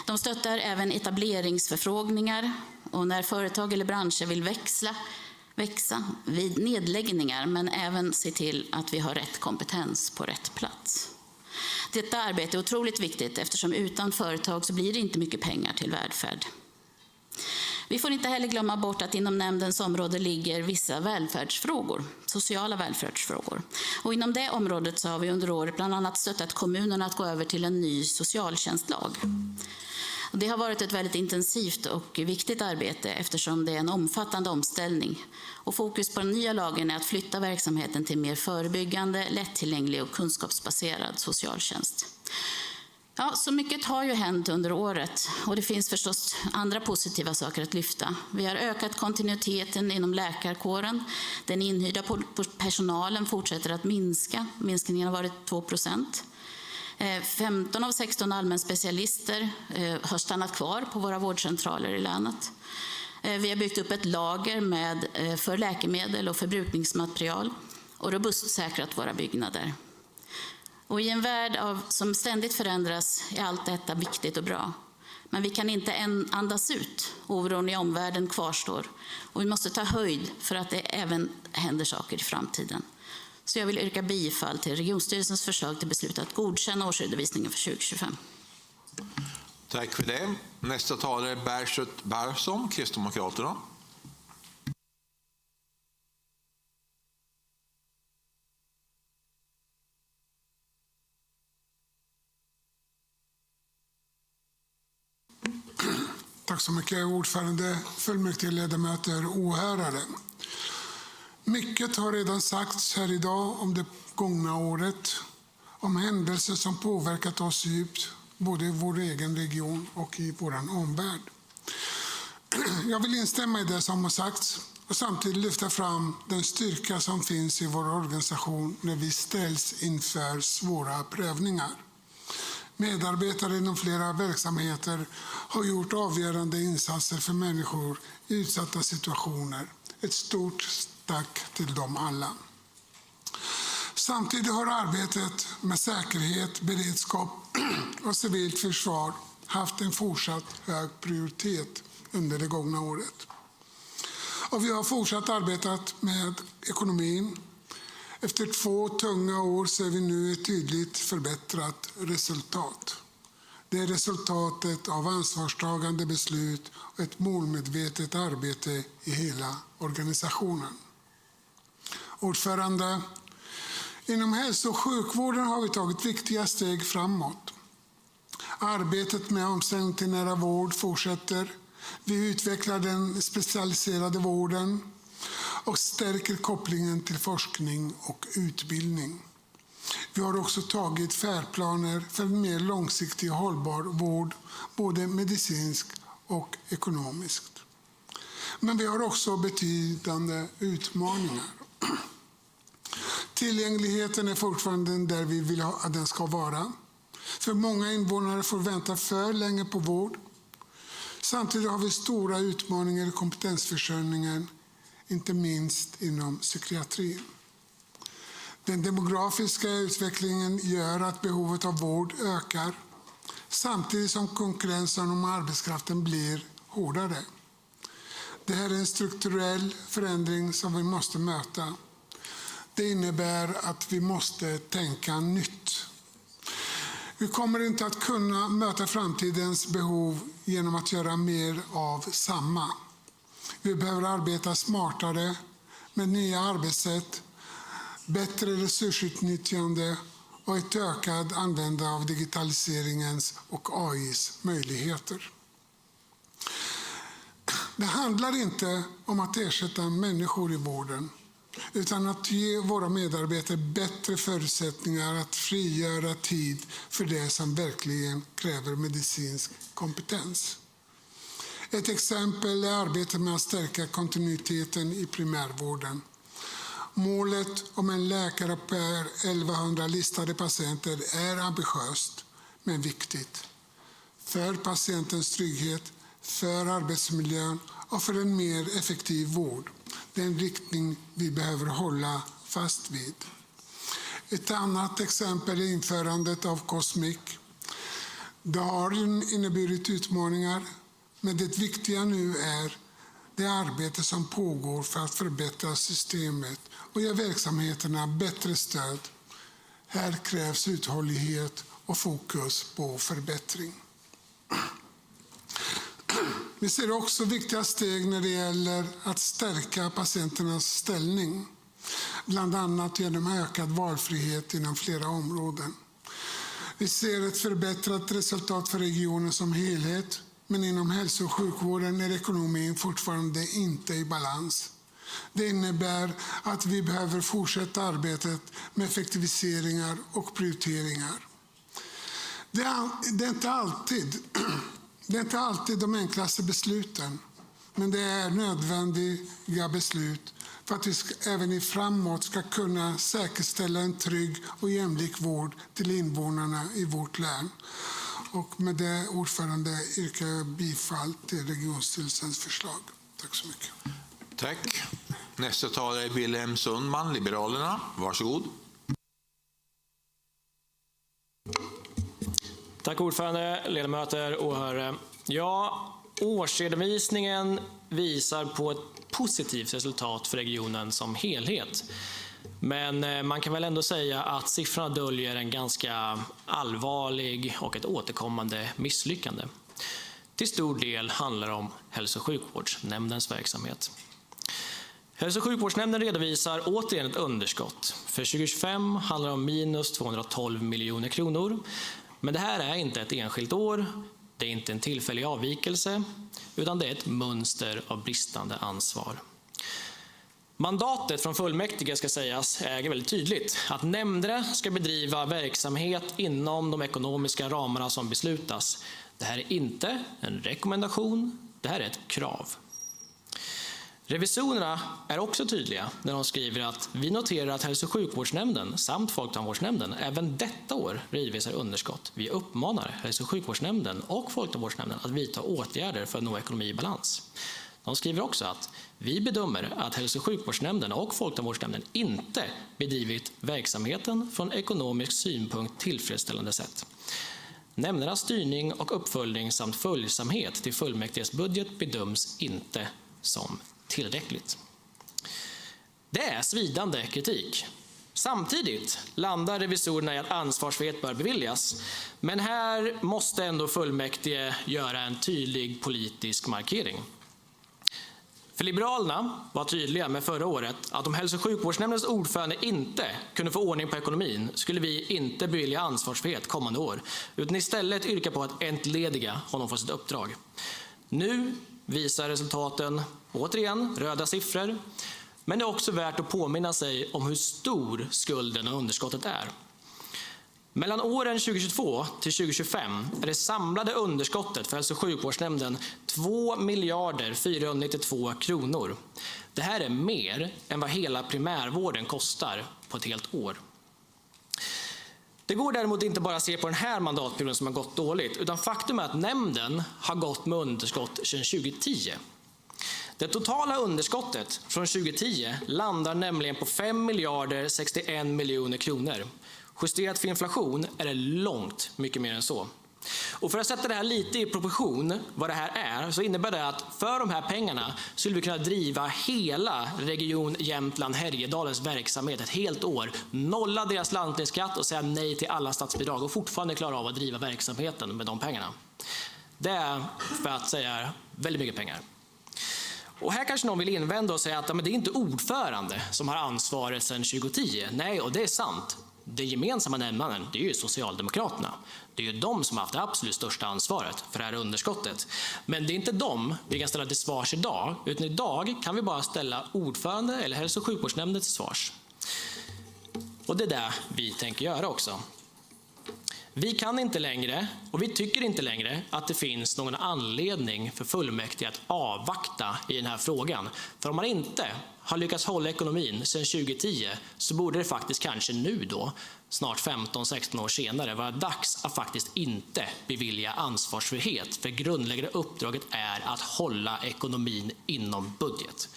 De stöttar även etableringsförfrågningar och när företag eller branscher vill växa vid nedläggningar men även se till att vi har rätt kompetens på rätt plats. Detta arbete är otroligt viktigt eftersom utan företag så blir det inte mycket pengar till välfärd. Vi får inte heller glömma bort att inom nämndens område ligger vissa välfärdsfrågor, sociala välfärdsfrågor. Och inom det området så har vi under året bland annat stöttat kommunerna att gå över till en ny socialtjänstlag. Och det har varit ett väldigt intensivt och viktigt arbete eftersom det är en omfattande omställning. Och fokus på den nya lagen är att flytta verksamheten till mer förebyggande, lättillgänglig och kunskapsbaserad socialtjänst. Ja, så mycket har ju hänt under året och det finns förstås andra positiva saker att lyfta. Vi har ökat kontinuiteten inom läkarkåren. Den inhyrda personalen fortsätter att minska. Minskningen har varit 2%. 15 av 16 allmänspecialister har stannat kvar på våra vårdcentraler i länet. Vi har byggt upp ett lager för läkemedel och förbrukningsmaterial och robustsäkrat våra byggnader. Och i en värld som ständigt förändras är allt detta viktigt och bra. Men vi kan inte andas ut. Oron i omvärlden kvarstår. Och vi måste ta höjd för att det även händer saker i framtiden. Så jag vill yrka bifall till regionstyrelsens förslag till beslut att godkänna årsredovisningen för 2025. Tack för det. Nästa talare är Bersut Barsum, Kristdemokraterna. Tack så mycket, ordförande, fullmäktigeledamöter, åhörare. Mycket har redan sagts här idag om det gångna året, om händelser som påverkat oss djupt, både i vår egen region och i vår omvärld. Jag vill instämma i det som har sagts och samtidigt lyfta fram den styrka som finns i vår organisation när vi ställs inför svåra prövningar. Medarbetare inom flera verksamheter har gjort avgörande insatser för människor i utsatta situationer. Ett stort tack till dem alla. Samtidigt har arbetet med säkerhet, beredskap och civilt försvar haft en fortsatt hög prioritet under det gångna året. Och vi har fortsatt arbetat med ekonomin. Efter 2 tunga år ser vi nu ett tydligt förbättrat resultat. Det är resultatet av ansvarstagande beslut och ett målmedvetet arbete i hela organisationen. Ordförande, inom hälso- och sjukvården har vi tagit viktiga steg framåt. Arbetet med omställning till nära vård fortsätter. Vi utvecklar den specialiserade vården och stärker kopplingen till forskning och utbildning. Vi har också tagit färdplaner för en mer långsiktig och hållbar vård, både medicinskt och ekonomiskt. Men vi har också betydande utmaningar. Tillgängligheten är fortfarande där vi vill att den ska vara. För många invånare får vänta för länge på vård. Samtidigt har vi stora utmaningar i kompetensförsörjningen, inte minst inom psykiatrin. Den demografiska utvecklingen gör att behovet av vård ökar, samtidigt som konkurrensen om arbetskraften blir hårdare. Det här är en strukturell förändring som vi måste möta. Det innebär att vi måste tänka nytt. Vi kommer inte att kunna möta framtidens behov genom att göra mer av samma. Vi behöver arbeta smartare med nya arbetssätt, bättre resursutnyttjande och ett ökat användande av digitaliseringens och AIs möjligheter. Det handlar inte om att ersätta människor i vården, utan att ge våra medarbetare bättre förutsättningar att frigöra tid för det som verkligen kräver medicinsk kompetens. Ett exempel är arbetet med att stärka kontinuiteten i primärvården. Målet om en läkare per 1100 listade patienter är ambitiöst, men viktigt. För patientens trygghet, för arbetsmiljön och för en mer effektiv vård. Det är en riktning vi behöver hålla fast vid. Ett annat exempel är införandet av Cosmic. Det har inneburit utmaningar, men det viktiga nu är det arbete som pågår för att förbättra systemet och ge verksamheterna bättre stöd. Här krävs uthållighet och fokus på förbättring. Vi ser också viktiga steg när det gäller att stärka patienternas ställning, bland annat genom ökad valfrihet inom flera områden. Vi ser ett förbättrat resultat för regionen som helhet, men inom hälso- och sjukvården är ekonomin fortfarande inte i balans. Det innebär att vi behöver fortsätta arbetet med effektiviseringar och prioriteringar. Det är inte alltid de enklaste besluten, men det är nödvändiga beslut för att vi även i framåt ska kunna säkerställa en trygg och jämlik vård till invånarna i vårt län. Och med det, ordförande, yrkar jag bifall till regionstyrelsens förslag. Tack så mycket. Tack. Nästa talare är Wilhelm Sundman, Liberalerna. Varsågod. Tack ordförande, ledamöter, åhörare. Ja, årsredovisningen visar på ett positivt resultat för regionen som helhet. Men man kan väl ändå säga att siffrorna döljer en ganska allvarlig och ett återkommande misslyckande. Till stor del handlar det om hälso- och sjukvårdsnämndens verksamhet. Hälso- och sjukvårdsnämnden redovisar återigen ett underskott. För 2025 handlar det om minus 212 miljoner kronor. Men det här är inte ett enskilt år. Det är inte en tillfällig avvikelse, utan det är ett mönster av bristande ansvar. Mandatet från fullmäktige ska sägas är väldigt tydligt. Att nämnder ska bedriva verksamhet inom de ekonomiska ramarna som beslutas. Det här är inte en rekommendation, det här är ett krav. Revisorerna är också tydliga när de skriver att vi noterar att hälso- och sjukvårdsnämnden samt folktandvårdsnämnden även detta år redovisar underskott. Vi uppmanar hälso- och sjukvårdsnämnden och folktandvårdsnämnden att vidta åtgärder för att nå ekonomi i balans. De skriver också att vi bedömer att hälso- och sjukvårdsnämnden och folktandvårdsnämnden inte bedrivit verksamheten från ekonomisk synpunkt tillfredsställande sätt. Nämndernas styrning och uppföljning samt följsamhet till fullmäktiges budget bedöms inte som tillräckligt. Det är svidande kritik. Samtidigt landar revisorerna i att ansvarsfrihet bör beviljas, men här måste ändå fullmäktige göra en tydlig politisk markering. För Liberalerna var tydliga med förra året att om hälso- och sjukvårdsnämndens ordförande inte kunde få ordning på ekonomin skulle vi inte bevilja ansvarsfrihet kommande år, utan istället yrka på att entlediga honom från sitt uppdrag. Nu visar resultaten återigen röda siffror, men det är också värt att påminna sig om hur stor skulden och underskottet är. Mellan åren 2022 till 2025 är det samlade underskottet för hälso- och sjukvårdsnämnden 2 492 kronor. Det här är mer än vad hela primärvården kostar på ett helt år. Det går däremot inte bara att se på den här mandatperioden som har gått dåligt, utan faktum är att nämnden har gått med underskott sedan 2010. Det totala underskottet från 2010 landar nämligen på 5 061 miljoner kronor. Justerat för inflation är det långt mycket mer än så. Och för att sätta det här lite i proportion vad det här är, så innebär det att för de här pengarna skulle vi kunna driva hela region Jämtland Härjedalens verksamhet ett helt år, nolla deras landstingsskatt och säga nej till alla statsbidrag och fortfarande klara av att driva verksamheten med de pengarna. Det är, för att säga, väldigt mycket pengar. Och här kanske någon vill invända och säga att men det är inte ordförande som har ansvaret sedan 2010. Nej, och det är sant. Det gemensamma nämnaren, det är ju Socialdemokraterna. Det är ju de som har haft det absolut största ansvaret för det här underskottet. Men det är inte de vi kan ställa till svars idag, utan idag kan vi bara ställa ordförande eller hälso- och sjukvårdsnämnden till svars. Och det är det vi tänker göra också. Vi kan inte längre, och vi tycker inte längre, att det finns någon anledning för fullmäktige att avvakta i den här frågan. För om man inte har lyckats hålla ekonomin sedan 2010 så borde det faktiskt kanske nu då, snart 15-16 år senare, vara dags att faktiskt inte bevilja ansvarsfrihet. För grundläggande uppdraget är att hålla ekonomin inom budget.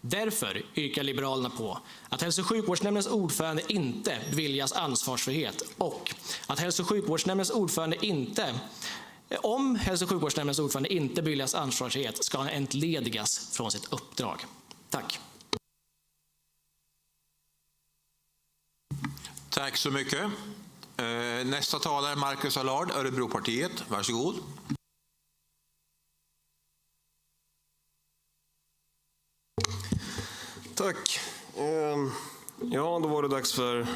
Därför yrkar Liberalerna på att hälso- och sjukvårdsnämndens ordförande inte beviljas ansvarsfrihet och att hälso- och sjukvårdsnämndens ordförande inte, om hälso- och sjukvårdsnämndens ordförande inte beviljas ansvarsfrihet, ska han entledigas från sitt uppdrag. Tack. Tack så mycket. Nästa talare är Marcus Allard, Örebropartiet. Varsågod. Tack. Ja, då var det dags för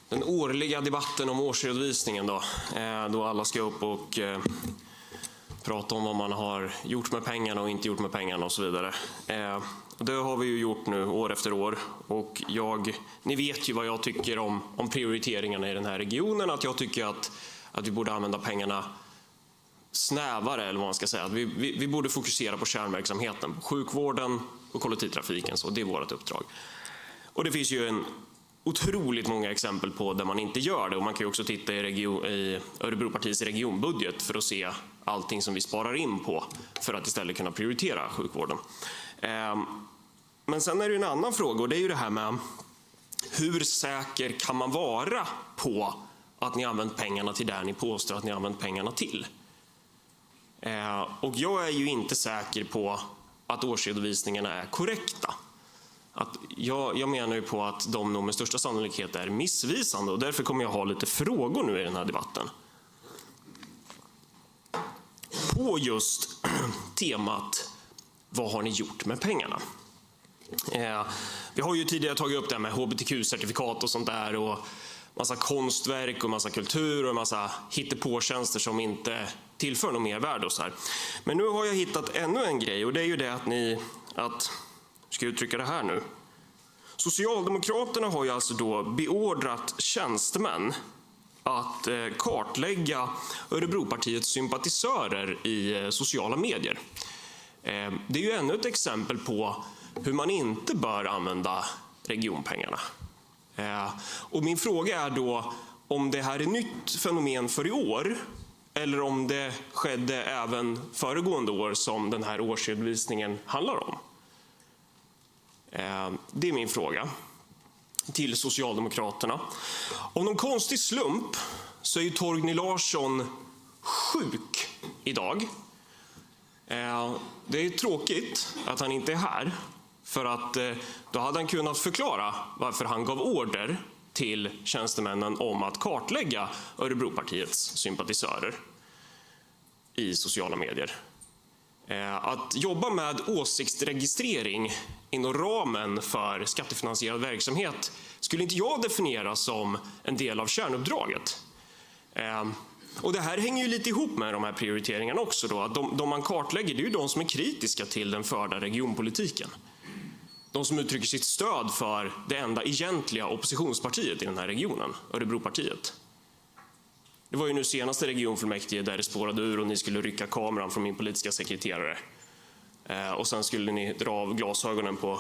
den årliga debatten om årsredovisningen då alla ska upp och prata om vad man har gjort med pengarna och inte gjort med pengarna och så vidare. Det har vi ju gjort nu år efter år och ni vet ju vad jag tycker om prioriteringarna i den här regionen, att jag tycker att vi borde använda pengarna snävare, eller vad man ska säga. Att vi borde fokusera på kärnverksamheten, på sjukvården och kollektivtrafiken, så det är vårt uppdrag. Och det finns ju otroligt många exempel på där man inte gör det, och man kan ju också titta i Örebropartiets regionbudget för att se allting som vi sparar in på för att istället kunna prioritera sjukvården. Men sen är det en annan fråga, och det är ju det här med hur säker kan man vara på att ni använt pengarna till där ni påstår att ni använt pengarna till? Och jag är ju inte säker på att årsredovisningarna är korrekta. Jag menar ju på att de nog med största sannolikhet är missvisande, och därför kommer jag ha lite frågor nu i den här debatten. På just temat, vad har ni gjort med pengarna? Vi har ju tidigare tagit upp det här med hbtq-certifikat och sånt där, och massa konstverk och massa kultur och massa hittepåtjänster som inte tillför något mervärde och så här. Men nu har jag hittat ännu en grej, och det är ju det att ska jag uttrycka det här nu? Socialdemokraterna har ju alltså då beordrat tjänstemän att kartlägga Örebropartiets sympatisörer i sociala medier. Det är ju ännu ett exempel på hur man inte bör använda regionpengarna. Och min fråga är då om det här är nytt fenomen för i år, eller om det skedde även föregående år som den här årsredovisningen handlar om. Det är min fråga till Socialdemokraterna. Av någon konstig slump så är ju Torgny Larsson sjuk idag. Det är tråkigt att han inte är här, för att då hade han kunnat förklara varför han gav order till tjänstemännen om att kartlägga Örebropartiets sympatisörer i sociala medier. Att jobba med åsiktsregistrering inom ramen för skattefinansierad verksamhet skulle inte jag definiera som en del av kärnuppdraget. Och det här hänger ju lite ihop med de här prioriteringarna också då. Att de man kartlägger, det är ju de som är kritiska till den förda regionpolitiken. De som uttrycker sitt stöd för det enda egentliga oppositionspartiet i den här regionen, Örebropartiet. Det var ju nu senaste regionfullmäktige där det spårade ur och ni skulle rycka kameran från min politiska sekreterare. Och sen skulle ni dra av glasögonen på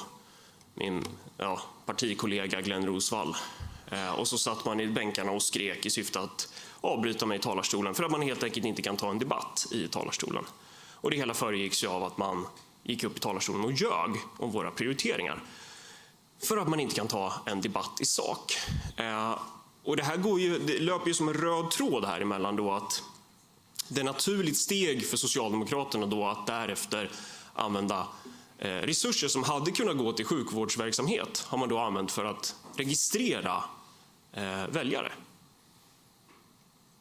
min partikollega Glenn Rosvall. Och så satt man i bänkarna och skrek i syfte att avbryta mig i talarstolen för att man helt enkelt inte kan ta en debatt i talarstolen. Och det hela föregicks ju av att man gick upp i talarstolen och ljög om våra prioriteringar. För att man inte kan ta en debatt i sak. Och det här det löper ju som en röd tråd här emellan då, att det är naturligt steg för Socialdemokraterna då att därefter använda resurser som hade kunnat gå till sjukvårdsverksamhet, har man då använt för att registrera väljare.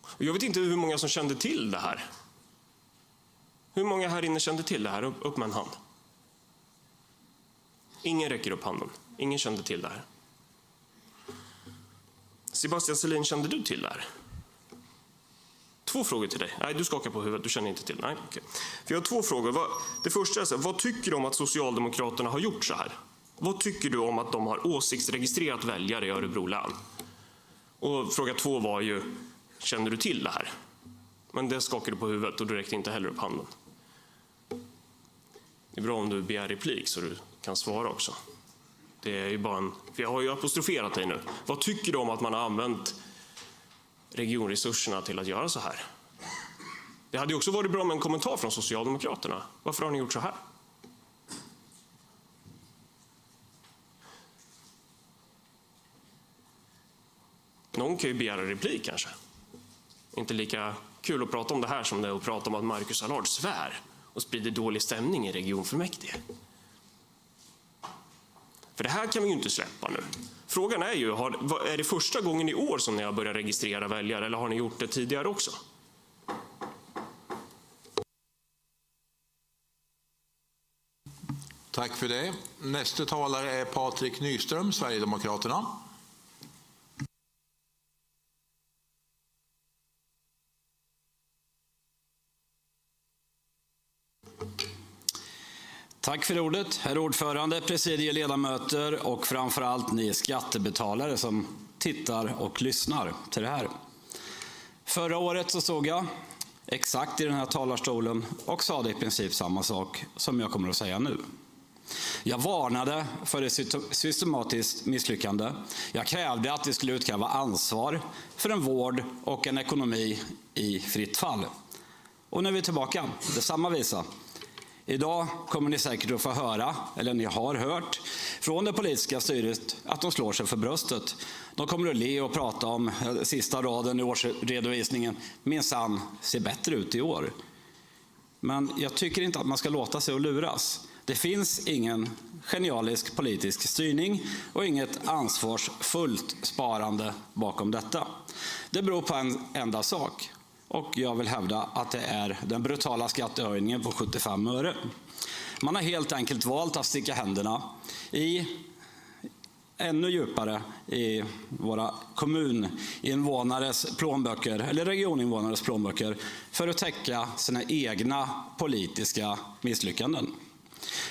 Och jag vet inte hur många som kände till det här. Hur många här inne kände till det här? Upp med en hand. Ingen räcker upp handen. Ingen kände till det här. Sebastian Selin, kände du till det här? 2 frågor till dig. Nej, du skakar på huvudet, du känner inte till. Nej, okej. För jag har 2 frågor. Det första är så här, vad tycker du om att Socialdemokraterna har gjort så här? Vad tycker du om att de har åsiktsregistrerat väljare i Örebro län? Och fråga 2 var ju, känner du till det här? Men det skakar du på huvudet och du räckte inte heller upp handen. Det är bra om du begär replik så du kan svara också. Det är ju bara för jag har ju apostroferat dig nu. Vad tycker du om att man har använt regionresurserna till att göra så här? Det hade ju också varit bra med en kommentar från Socialdemokraterna. Varför har ni gjort så här? Någon kan ju begära replik kanske. Inte lika kul att prata om det här som det är att prata om att Marcus Allard svär och sprider dålig stämning i regionfullmäktige. För det här kan vi ju inte släppa nu. Frågan är ju, är det första gången i år som ni har börjat registrera väljare, eller har ni gjort det tidigare också? Tack för det. Nästa talare är Patrik Nyström, Sverigedemokraterna. Tack för ordet, herr ordförande, presidieledamöter och framförallt ni skattebetalare som tittar och lyssnar till det här. Förra året så stod jag exakt i den här talarstolen och sa det i princip samma sak som jag kommer att säga nu. Jag varnade för ett systematiskt misslyckande. Jag krävde att vi skulle utkräva ansvar för en vård och en ekonomi i fritt fall. Och nu är vi tillbaka, det är samma visa. Idag kommer ni säkert att få höra, eller ni har hört, från det politiska styret att de slår sig för bröstet. De kommer att le och prata om sista raden i årsredovisningen. Minsann ser bättre ut i år. Men jag tycker inte att man ska låta sig att luras. Det finns ingen genialisk politisk styrning och inget ansvarsfullt sparande bakom detta. Det beror på en enda sak. Och jag vill hävda att det är den brutala skattehöjningen på 75 öre. Man har helt enkelt valt att sticka händerna i ännu djupare i våra kommuninvånares plånböcker eller regioninvånares plånböcker för att täcka sina egna politiska misslyckanden.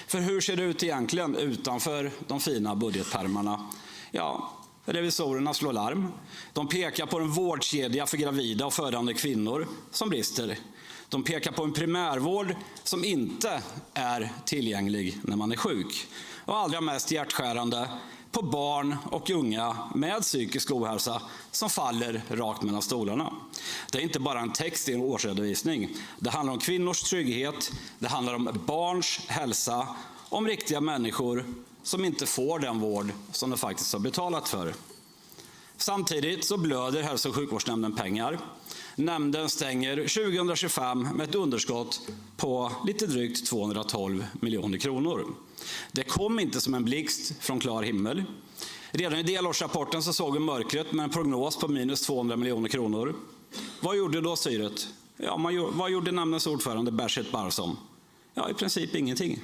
För hur ser det ut egentligen utanför de fina budgetpärmarna? Ja, revisorerna slår larm. De pekar på en vårdkedja för gravida och födande kvinnor som brister. De pekar på en primärvård som inte är tillgänglig när man är sjuk. Och allra mest hjärtskärande, på barn och unga med psykisk ohälsa som faller rakt mellan stolarna. Det är inte bara en text i en årsredovisning. Det handlar om kvinnors trygghet, det handlar om barns hälsa, om riktiga människor som inte får den vård som de faktiskt har betalat för. Samtidigt så blöder hälso- och sjukvårdsnämnden pengar. Nämnden stänger 2025 med ett underskott på lite drygt 212 miljoner kronor. Det kom inte som en blixt från klar himmel. Redan i delårsrapporten så såg vi mörkret med en prognos på minus 200 miljoner kronor. Vad gjorde då styret? Ja, vad gjorde nämndens ordförande Berzit Barsam? Ja, i princip ingenting.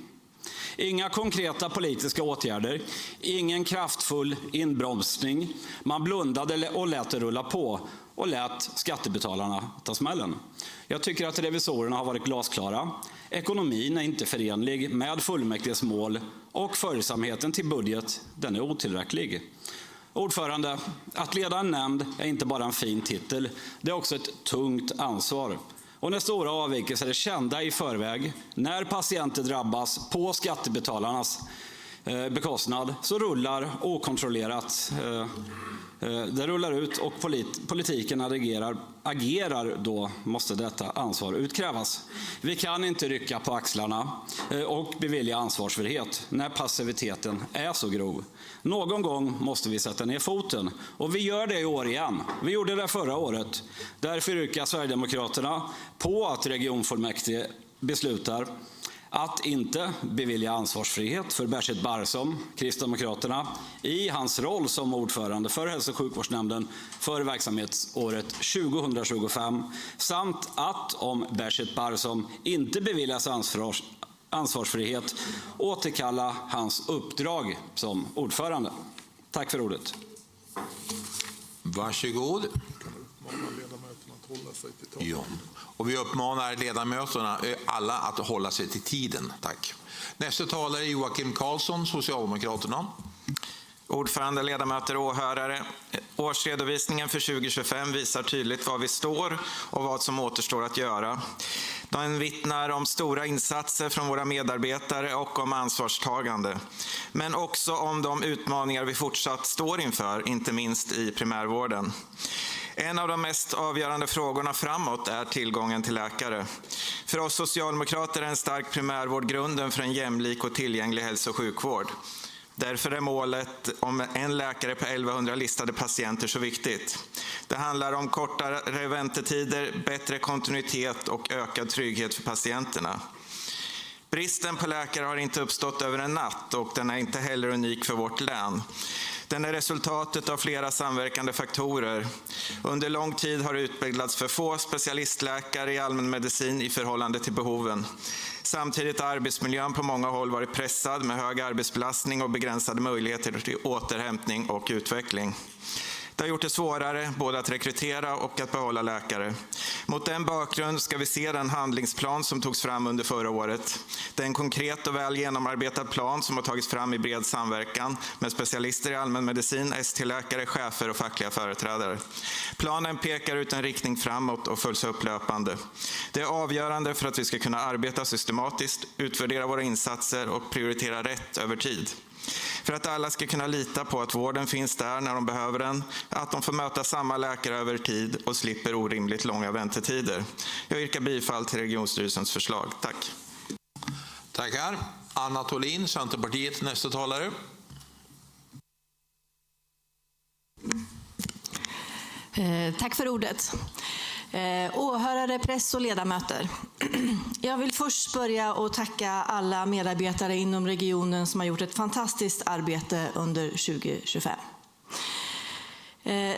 Inga konkreta politiska åtgärder, ingen kraftfull inbromsning. Man blundade och lät det rulla på och lät skattebetalarna ta smällen. Jag tycker att revisorerna har varit glasklara. Ekonomin är inte förenlig med fullmäktiges mål och följsamheten till budget, den är otillräcklig. Ordförande, att leda en nämnd är inte bara en fin titel, det är också ett tungt ansvar. Och när stora avvikelser är kända i förväg, när patienter drabbas på skattebetalarnas bekostnad, så rullar okontrollerat. Det rullar ut och politiken agerar, då måste detta ansvar utkrävas. Vi kan inte rycka på axlarna och bevilja ansvarsfrihet när passiviteten är så grov. Någon gång måste vi sätta ner foten och vi gör det i år igen. Vi gjorde det förra året. Därför yrkar Sverigedemokraterna på att regionfullmäktige beslutar att inte bevilja ansvarsfrihet för Berzit Barsam, Kristdemokraterna, i hans roll som ordförande för hälso- och sjukvårdsnämnden för verksamhetsåret 2025, samt att om Berzit Barsam inte beviljas ansvarsfrihet återkalla hans uppdrag som ordförande. Tack för ordet. Varsågod. Ja. Och vi uppmanar ledamöterna alla att hålla sig till tiden. Tack. Nästa talare är Joakim Karlsson, Socialdemokraterna. Ordförande, ledamöter och åhörare. Årsredovisningen för 2025 visar tydligt var vi står och vad som återstår att göra. Den vittnar om stora insatser från våra medarbetare och om ansvarstagande. Men också om de utmaningar vi fortsatt står inför, inte minst i primärvården. En av de mest avgörande frågorna framåt är tillgången till läkare. För oss socialdemokrater är en stark primärvård grunden för en jämlik och tillgänglig hälso- och sjukvård. Därför är målet om en läkare per 1100 listade patienter så viktigt. Det handlar om kortare väntetider, bättre kontinuitet och ökad trygghet för patienterna. Bristen på läkare har inte uppstått över en natt och den är inte heller unik för vårt län. Den är resultatet av flera samverkande faktorer. Under lång tid har det utbildats för få specialistläkare i allmänmedicin i förhållande till behoven. Samtidigt har arbetsmiljön på många håll varit pressad med hög arbetsbelastning och begränsade möjligheter till återhämtning och utveckling. Det har gjort det svårare både att rekrytera och att behålla läkare. Mot den bakgrund ska vi se den handlingsplan som togs fram under förra året. Det är en konkret och väl genomarbetad plan som har tagits fram i bred samverkan med specialister i allmänmedicin, ST-läkare, chefer och fackliga företrädare. Planen pekar ut en riktning framåt och följs upp löpande. Det är avgörande för att vi ska kunna arbeta systematiskt, utvärdera våra insatser och prioritera rätt över tid. För att alla ska kunna lita på att vården finns där när de behöver den, att de får möta samma läkare över tid och slipper orimligt långa väntetider. Jag yrkar bifall till regionstyrelsens förslag. Tack. Tackar. Anna Tholin, Centerpartiet, nästa talare. Tack för ordet. Åhörare, press och ledamöter. Jag vill först börja och tacka alla medarbetare inom regionen som har gjort ett fantastiskt arbete under 2025.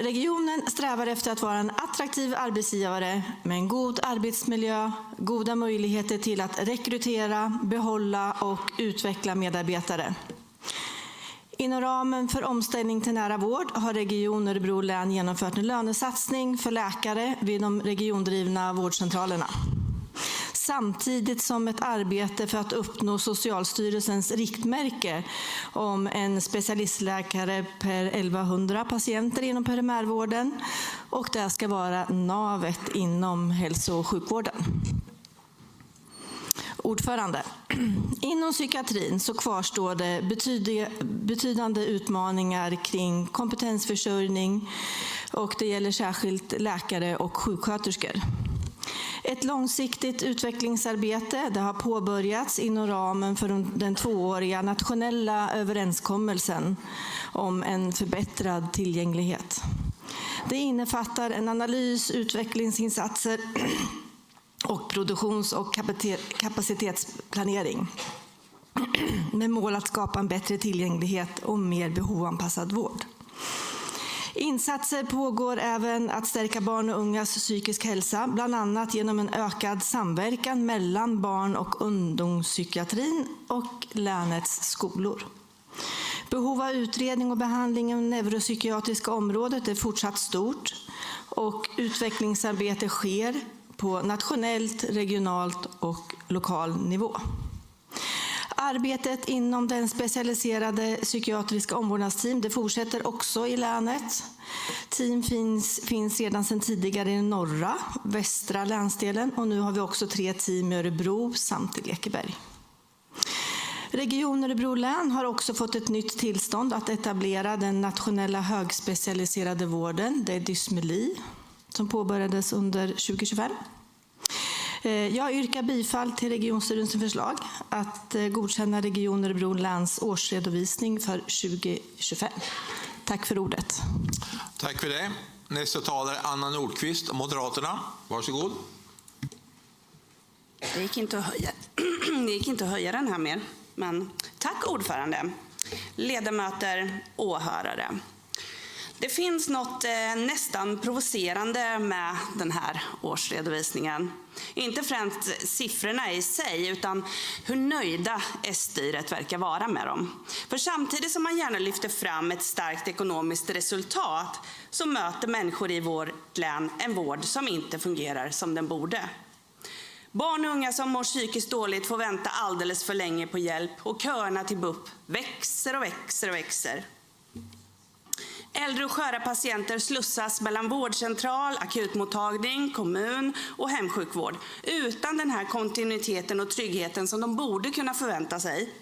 Regionen strävar efter att vara en attraktiv arbetsgivare med en god arbetsmiljö, goda möjligheter till att rekrytera, behålla och utveckla medarbetare. Inom ramen för omställning till nära vård har Region Örebro län genomfört en lönesatsning för läkare vid de regiondrivna vårdcentralerna. Samtidigt som ett arbete för att uppnå Socialstyrelsens riktmärke om en specialistläkare per 1100 patienter inom primärvården, och det ska vara navet inom hälso- och sjukvården. Ordförande. Inom psykiatrin så kvarstår det betydande utmaningar kring kompetensförsörjning, och det gäller särskilt läkare och sjuksköterskor. Ett långsiktigt utvecklingsarbete det har påbörjats inom ramen för den 2-åriga nationella överenskommelsen om en förbättrad tillgänglighet. Det innefattar en analys, utvecklingsinsatser och produktions- och kapacitetsplanering med mål att skapa en bättre tillgänglighet och mer behovanpassad vård. Insatser pågår även att stärka barn och ungas psykisk hälsa, bland annat genom en ökad samverkan mellan barn- och ungdomspsykiatrin och länets skolor. Behov av utredning och behandling inom neuropsykiatriska området är fortsatt stort, och utvecklingsarbete sker på nationellt, regionalt och lokal nivå. Arbetet inom den specialiserade psykiatriska omvårdnadsteam det fortsätter också i länet. Team finns redan sedan tidigare i norra, västra länsdelen, och nu har vi också 3 team i Örebro samt i Lekeberg. Region Örebro län har också fått ett nytt tillstånd att etablera den nationella högspecialiserade vården, det är dysmeli, som påbörjades under 2025. Jag yrkar bifall till regionstyrelsens förslag att godkänna Region Örebro läns årsredovisning för 2025. Tack för ordet. Tack för det. Nästa talare är Anna Nordqvist, Moderaterna. Varsågod. Det gick inte att höja den här mer, men tack ordförande, ledamöter, åhörare. Det finns något nästan provocerande med den här årsredovisningen. Inte främst siffrorna i sig, utan hur nöjda S-styret verkar vara med dem. För samtidigt som man gärna lyfter fram ett starkt ekonomiskt resultat, så möter människor i vårt län en vård som inte fungerar som den borde. Barn och unga som mår psykiskt dåligt får vänta alldeles för länge på hjälp, och köerna till BUP växer och växer och växer. Äldre och sköra patienter slussas mellan vårdcentral, akutmottagning, kommun och hemsjukvård utan den här kontinuiteten och tryggheten som de borde kunna förvänta sig.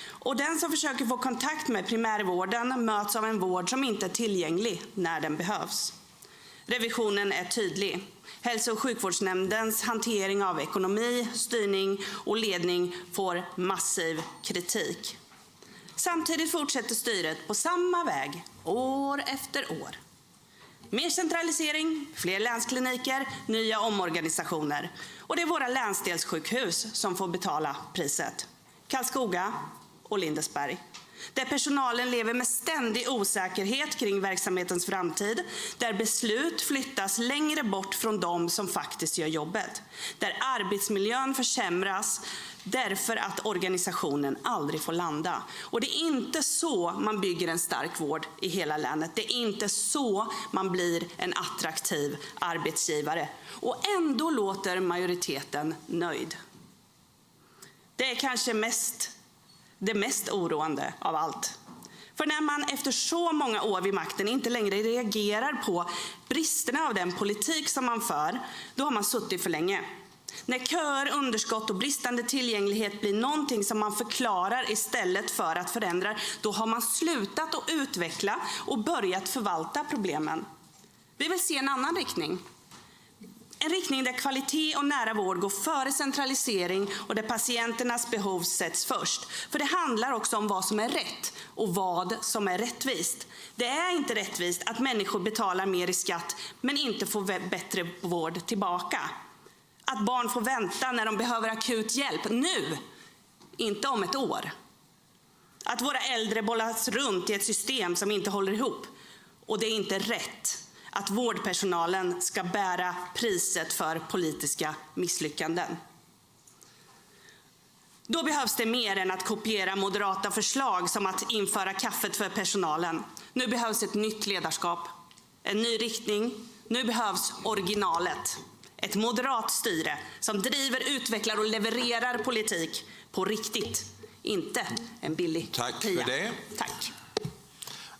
Och den som försöker få kontakt med primärvården möts av en vård som inte är tillgänglig när den behövs. Revisionen är tydlig. Hälso- och sjukvårdsnämndens hantering av ekonomi, styrning och ledning får massiv kritik. Samtidigt fortsätter styret på samma väg år efter år. Mer centralisering, fler länskliniker, nya omorganisationer. Och det är våra länsdelssjukhus som får betala priset. Karlskoga och Lindesberg. Där personalen lever med ständig osäkerhet kring verksamhetens framtid. Där beslut flyttas längre bort från de som faktiskt gör jobbet. Där arbetsmiljön försämras därför att organisationen aldrig får landa. Och det är inte så man bygger en stark vård i hela länet. Det är inte så man blir en attraktiv arbetsgivare. Och ändå låter majoriteten nöjd. Det är kanske det mest oroande av allt. För när man efter så många år vid makten inte längre reagerar på bristerna av den politik som man för, då har man suttit för länge. När köer, underskott och bristande tillgänglighet blir någonting som man förklarar istället för att förändra, då har man slutat att utveckla och börjat förvalta problemen. Vi vill se en annan riktning. En riktning där kvalitet och nära vård går före centralisering och där patienternas behov sätts först. För det handlar också om vad som är rätt och vad som är rättvist. Det är inte rättvist att människor betalar mer i skatt men inte får bättre vård tillbaka. Att barn får vänta när de behöver akut hjälp nu, inte om ett år. Att våra äldre bollas runt i ett system som inte håller ihop. Och det är inte rätt att vårdpersonalen ska bära priset för politiska misslyckanden. Då behövs det mer än att kopiera moderata förslag som att införa kaffet för personalen. Nu behövs ett nytt ledarskap, en ny riktning. Nu behövs originalet. Ett moderat styre som driver, utvecklar och levererar politik på riktigt. Inte en billig Tack kopia. för det. Tack.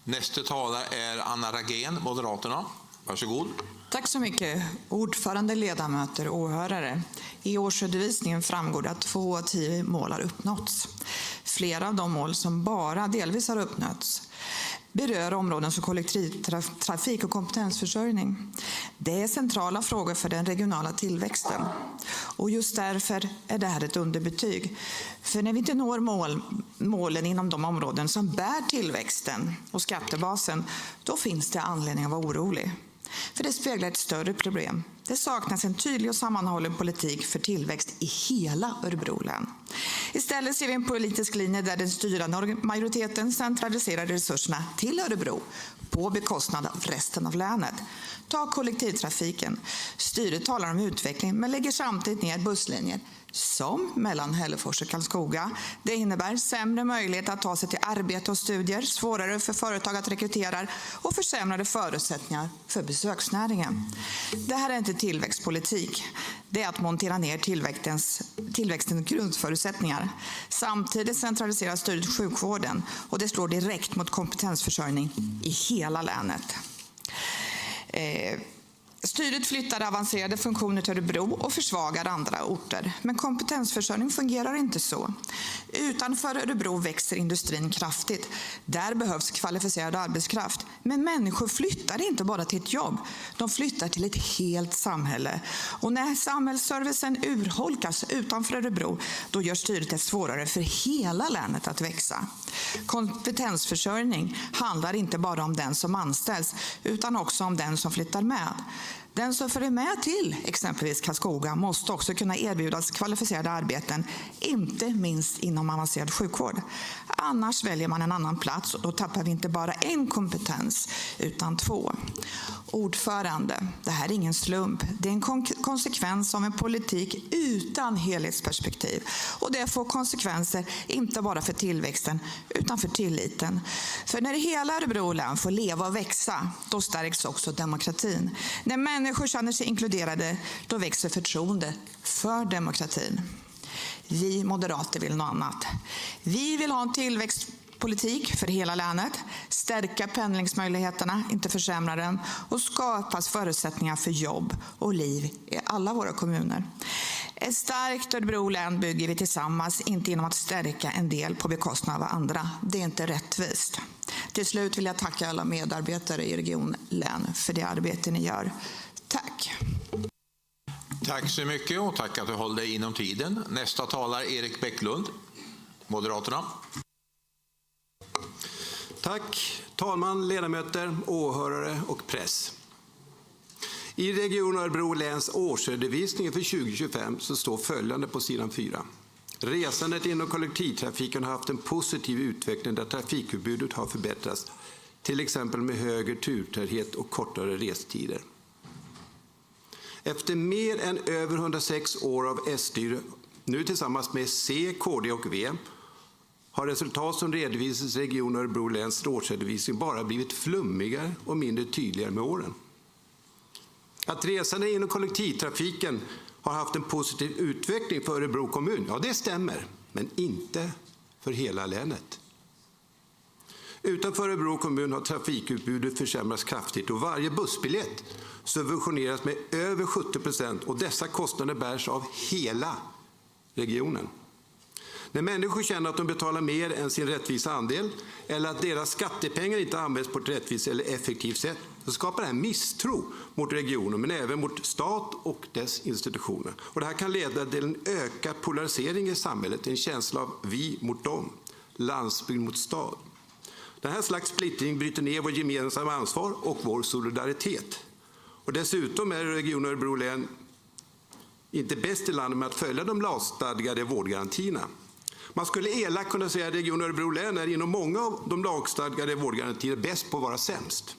Nästa talare är Anna Ragén, Moderaterna. Varsågod. Tack så mycket. Ordförande, ledamöter och åhörare. I årsredovisningen framgår det att 2 av 10 mål har uppnåtts. Flera av de mål som bara delvis har uppnåtts berör områden som kollektivtrafik och kompetensförsörjning. Det är centrala frågor för den regionala tillväxten. Och just därför är det här ett underbetyg. För när vi inte når målen inom de områden som bär tillväxten och skattebasen, då finns det anledning att vara orolig. För det speglar ett större problem. Det saknas en tydlig och sammanhållen politik för tillväxt i hela Örebro län. Istället ser vi en politisk linje där den styrande majoriteten centraliserar resurserna till Örebro på bekostnad av resten av länet. Ta kollektivtrafiken. Styret talar om utveckling men lägger samtidigt ner busslinjer som mellan Hällefors och Karlskoga. Det innebär sämre möjlighet att ta sig till arbete och studier, svårare för företag att rekrytera och försämrade förutsättningar för besöksnäringen. Det här är inte tillväxtpolitik. Det är att montera ner tillväxtens grundförutsättningar. Samtidigt centraliserar styret sjukvården och det slår direkt mot kompetensförsörjning i hela länet. Styret flyttar avancerade funktioner till Örebro och försvagar andra orter. Men kompetensförsörjning fungerar inte så. Utanför Örebro växer industrin kraftigt. Där behövs kvalificerad arbetskraft. Men människor flyttar inte bara till ett jobb. De flyttar till ett helt samhälle. Och när samhällsservicen urholkas utanför Örebro, då gör styret det svårare för hela länet att växa. Kompetensförsörjning handlar inte bara om den som anställs, utan också om den som flyttar med. Den som följer med till exempelvis Karlskoga måste också kunna erbjudas kvalificerade arbeten, inte minst inom avancerad sjukvård. Annars väljer man en annan plats och då tappar vi inte bara en kompetens utan 2. Ordförande, det här är ingen slump. Det är en konsekvens av en politik utan helhetsperspektiv. Och det får konsekvenser inte bara för tillväxten utan för tilliten. För när hela Örebro län får leva och växa, då stärks också demokratin. När människor känner sig inkluderade, då växer förtroende för demokratin. Vi moderater vill något annat. Vi vill ha en tillväxtpolitik för hela länet, stärka pendlingsmöjligheterna, inte försämra den, och skapas förutsättningar för jobb och liv i alla våra kommuner. Ett starkt Örebro län bygger vi tillsammans, inte genom att stärka en del på bekostnad av andra. Det är inte rättvist. Till slut vill jag tacka alla medarbetare i Region Län för det arbete ni gör. Tack! Tack så mycket och tack att du håller dig inom tiden. Nästa talare Erik Bäcklund, Moderaterna. Tack talman, ledamöter, åhörare och press. I Region Örebro läns årsredovisning för 2025 så står följande på sidan 4. Resandet inom kollektivtrafiken har haft en positiv utveckling där trafikutbudet har förbättrats, till exempel med högre turtäthet och kortare restider. Efter mer än över 106 år av S-styre, nu tillsammans med C, KD och V, har resultat som redovisas i Region Örebro läns årsredovisning bara blivit flummigare och mindre tydligare med åren. Att resande inom kollektivtrafiken har haft en positiv utveckling för Örebro kommun, ja det stämmer, men inte för hela länet. Utanför Örebro kommun har trafikutbudet försämrats kraftigt och varje bussbiljett subventioneras med över 70% och dessa kostnader bärs av hela regionen. När människor känner att de betalar mer än sin rättvisa andel eller att deras skattepengar inte används på ett rättvist eller effektivt sätt, så skapar det här misstro mot regionen men även mot stat och dess institutioner. Och det här kan leda till en ökad polarisering i samhället, en känsla av vi mot dem, landsbygd mot stad. Den här slags splittring bryter ner vår gemensamma ansvar och vår solidaritet. Och dessutom är Region Örebro län inte bäst i landet med att följa de lagstadgade vårdgarantierna. Man skulle elakt kunna säga att Region Örebro län är inom många av de lagstadgade vårdgarantier bäst på att vara sämst.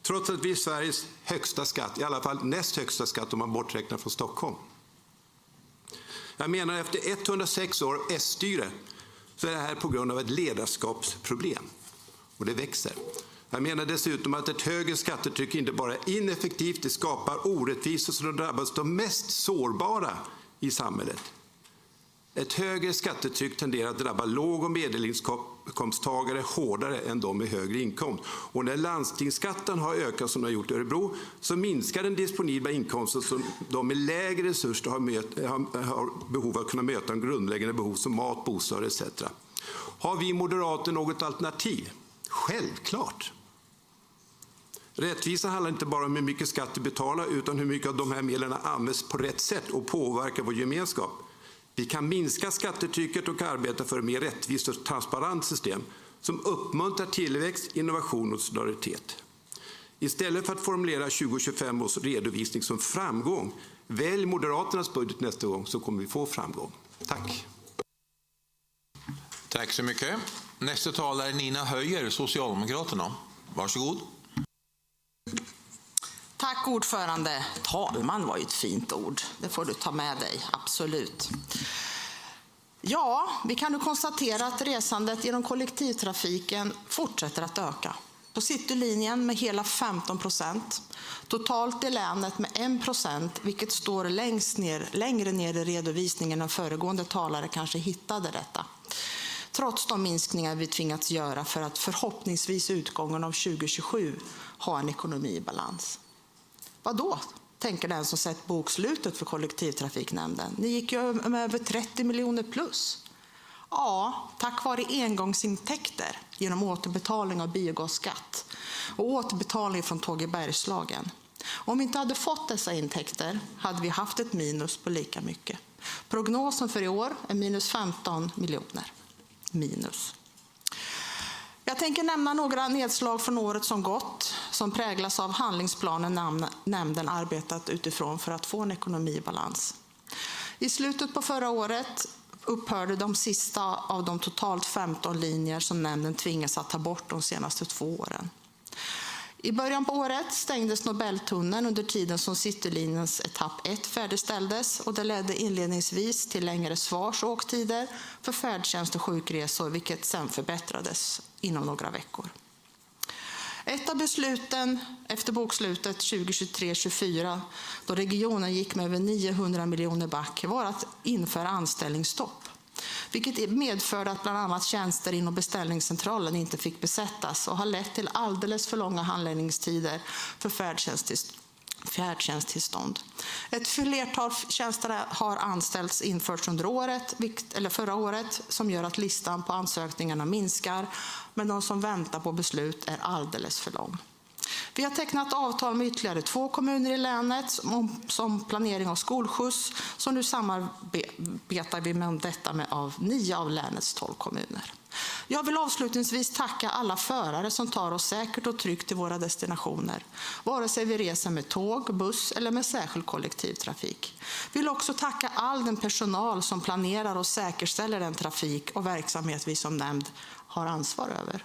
Trots att vi är Sveriges högsta skatt, i alla fall näst högsta skatt om man borträknar från Stockholm. Jag menar efter 106 år S-styre så är det här på grund av ett ledarskapsproblem. Och det växer. Jag menar dessutom att ett högre skattetryck inte bara är ineffektivt, det skapar orättvisor som drabbas de mest sårbara i samhället. Ett högre skattetryck tenderar att drabba låg- och medelinkomsttagare hårdare än de med högre inkomst. Och när landstingsskatten har ökat som den har gjort i Örebro så minskar den disponibla inkomsten som de med lägre resurser har behov av att kunna möta de grundläggande behov som mat, bostad etc. Har vi moderater något alternativ? Självklart. Rättvisa handlar inte bara om hur mycket skatt du betalar utan hur mycket av de här medlen används på rätt sätt och påverkar vår gemenskap. Vi kan minska skattetrycket och arbeta för ett mer rättvist och transparent system som uppmuntrar tillväxt, innovation och solidaritet. Istället för att formulera 2025 års redovisning som framgång, välj Moderaternas budget nästa gång så kommer vi få framgång. Tack. Tack så mycket. Nästa talare är Nina Höjer, Socialdemokraterna. Varsågod. Tack ordförande. Talman var ju ett fint ord. Det får du ta med dig, absolut. Ja, vi kan nu konstatera att resandet genom kollektivtrafiken fortsätter att öka. På Citylinjen med hela 15%. Totalt i länet med 1%, vilket står längre ner i redovisningen än föregående talare kanske hittade detta. Trots de minskningar vi tvingats göra för att förhoppningsvis utgången av 2027 ha en ekonomi i balans. Vad då, tänker den som sett bokslutet för kollektivtrafiknämnden. Ni gick ju med över 30 miljoner plus. Ja, tack vare engångsintäkter genom återbetalning av biogasskatt och återbetalning från Tåg i Bergslagen. Om vi inte hade fått dessa intäkter hade vi haft ett minus på lika mycket. Prognosen för i år är minus 15 miljoner. Minus. Jag tänker nämna några nedslag från året som gått som präglas av handlingsplanen nämnden arbetat utifrån för att få en ekonomi i balans. I slutet på förra året upphörde de sista av de totalt 15 linjer som nämnden tvingas att ta bort de senaste 2 åren. I början på året stängdes Nobeltunneln under tiden som Citylinjens etapp 1 färdigställdes och det ledde inledningsvis till längre svars- och åktider för färdtjänst och sjukresor, vilket sen förbättrades inom några veckor. Ett av besluten efter bokslutet 2023-2024, då regionen gick med över 900 miljoner back, var att införa anställningsstopp. Vilket medförde att bland annat tjänster inom beställningscentralen inte fick besättas och har lett till alldeles för långa handläggningstider för färdtjänsttillstånd. Ett flertal tjänster har anställts införts under förra året som gör att listan på ansökningarna minskar, men de som väntar på beslut är alldeles för lång. Vi har tecknat avtal med ytterligare 2 kommuner i länet som planering av skolskjuts, så nu samarbetar vi med detta med 9 av länets 12 kommuner. Jag vill avslutningsvis tacka alla förare som tar oss säkert och tryggt till våra destinationer, vare sig vi reser med tåg, buss eller med särskild kollektivtrafik. Jag vill också tacka all den personal som planerar och säkerställer den trafik och verksamhet vi som nämnd har ansvar över.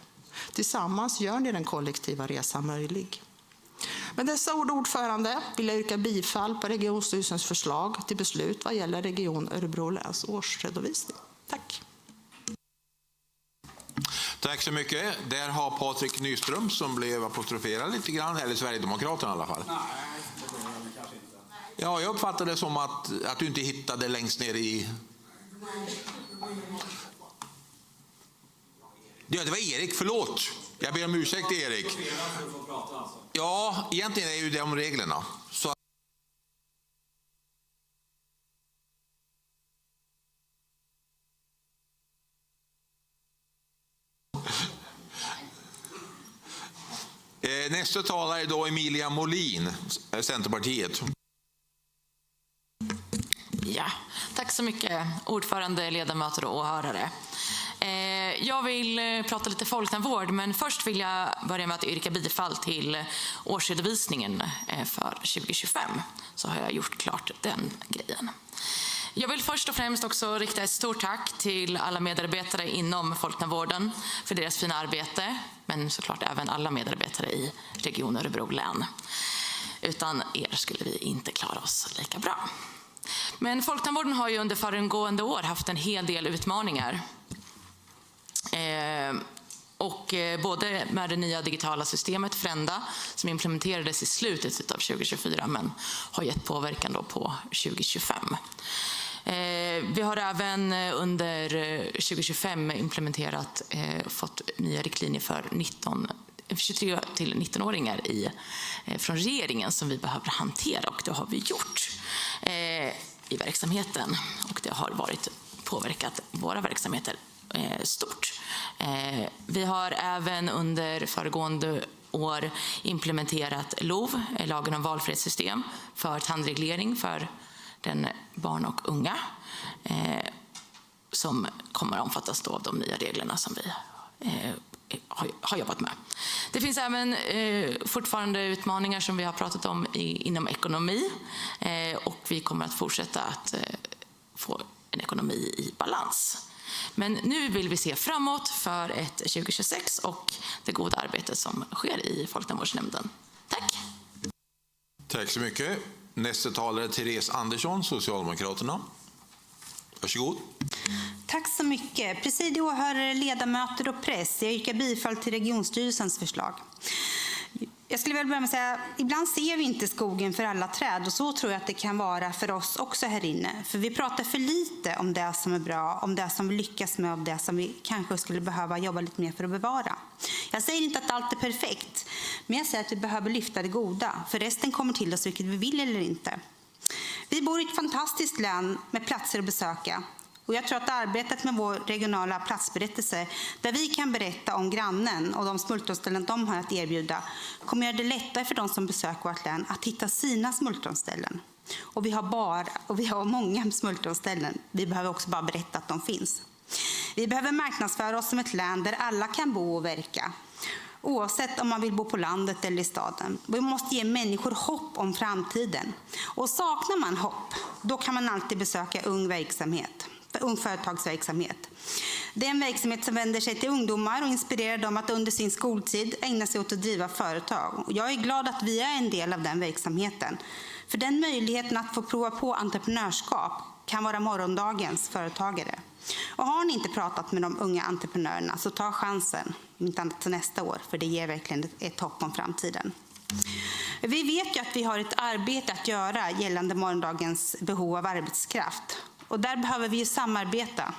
Tillsammans gör ni den kollektiva resan möjlig. Med dessa ord, ordförande, vill jag yrka bifall på regionstyrelsens förslag till beslut vad gäller Region Örebro läns årsredovisning. Tack. Tack så mycket. Där har Patrik Nyström som blev apostroferad lite grann, eller Sverigedemokraterna i alla fall. Nej, kanske inte. Ja, jag uppfattade det som att du inte hittade längst ner i... Ja, det var Erik, förlåt. Jag ber om ursäkt, Erik. Ja, egentligen är ju det om reglerna. Så... Nästa talare är då Emilia Molin, Centerpartiet. Ja, tack så mycket, ordförande, ledamöter och åhörare. Jag vill prata lite folktandvård, men först vill jag börja med att yrka bifall till årsredovisningen för 2025. Så har jag gjort klart den grejen. Jag vill först och främst också rikta ett stort tack till alla medarbetare inom folktandvården för deras fina arbete, men såklart även alla medarbetare i Region Örebro län. Utan er skulle vi inte klara oss lika bra. Men folktandvården har ju under föregående år haft en hel del utmaningar. Och både med det nya digitala systemet Frenda som implementerades i slutet av 2024 men har gett påverkan då på 2025. Vi har även under 2025 implementerat fått nya riktlinjer för 23 till 19-åringar från regeringen som vi behöver hantera, och det har vi gjort i verksamheten, och det har påverkat våra verksamheter stort. Vi har även under föregående år implementerat LOV, lagen om valfrihetssystem, för tandreglering för den barn och unga som kommer att omfattas då av de nya reglerna som vi har jobbat med. Det finns även fortfarande utmaningar som vi har pratat om inom ekonomi, och vi kommer att fortsätta att få en ekonomi i balans. Men nu vill vi se framåt för ett 2026 och det goda arbetet som sker i Folktandvårdsnämnden. Tack! Tack så mycket. Nästa talare är Therese Andersson, Socialdemokraterna. Varsågod. Tack så mycket. Presidiet, åhörare, ledamöter och press. Jag yrkar bifall till regionstyrelsens förslag. Jag skulle väl börja med att säga, ibland ser vi inte skogen för alla träd, och så tror jag att det kan vara för oss också här inne. För vi pratar för lite om det som är bra, om det som vi lyckas med, om det som vi kanske skulle behöva jobba lite mer för att bevara. Jag säger inte att allt är perfekt, men jag säger att vi behöver lyfta det goda, för resten kommer till oss vilket vi vill eller inte. Vi bor i ett fantastiskt län med platser att besöka. Och jag tror att arbetet med vår regionala platsberättelse, där vi kan berätta om grannen och de smultronställen de har att erbjuda, kommer göra det lättare för de som besöker vårt län att hitta sina smultronställen. Och vi har många smultronställen. Vi behöver också bara berätta att de finns. Vi behöver marknadsföra oss som ett län där alla kan bo och verka, oavsett om man vill bo på landet eller i staden. Vi måste ge människor hopp om framtiden. Och saknar man hopp, då kan man alltid besöka ung företagsverksamhet. Det är en verksamhet som vänder sig till ungdomar och inspirerar dem att under sin skoltid ägna sig åt att driva företag. Och jag är glad att vi är en del av den verksamheten. För den möjligheten att få prova på entreprenörskap kan vara morgondagens företagare. Och har ni inte pratat med de unga entreprenörerna, så ta chansen, inte annat till nästa år, för det ger verkligen ett hopp om framtiden. Vi vet ju att vi har ett arbete att göra gällande morgondagens behov av arbetskraft. Och där behöver vi samarbeta.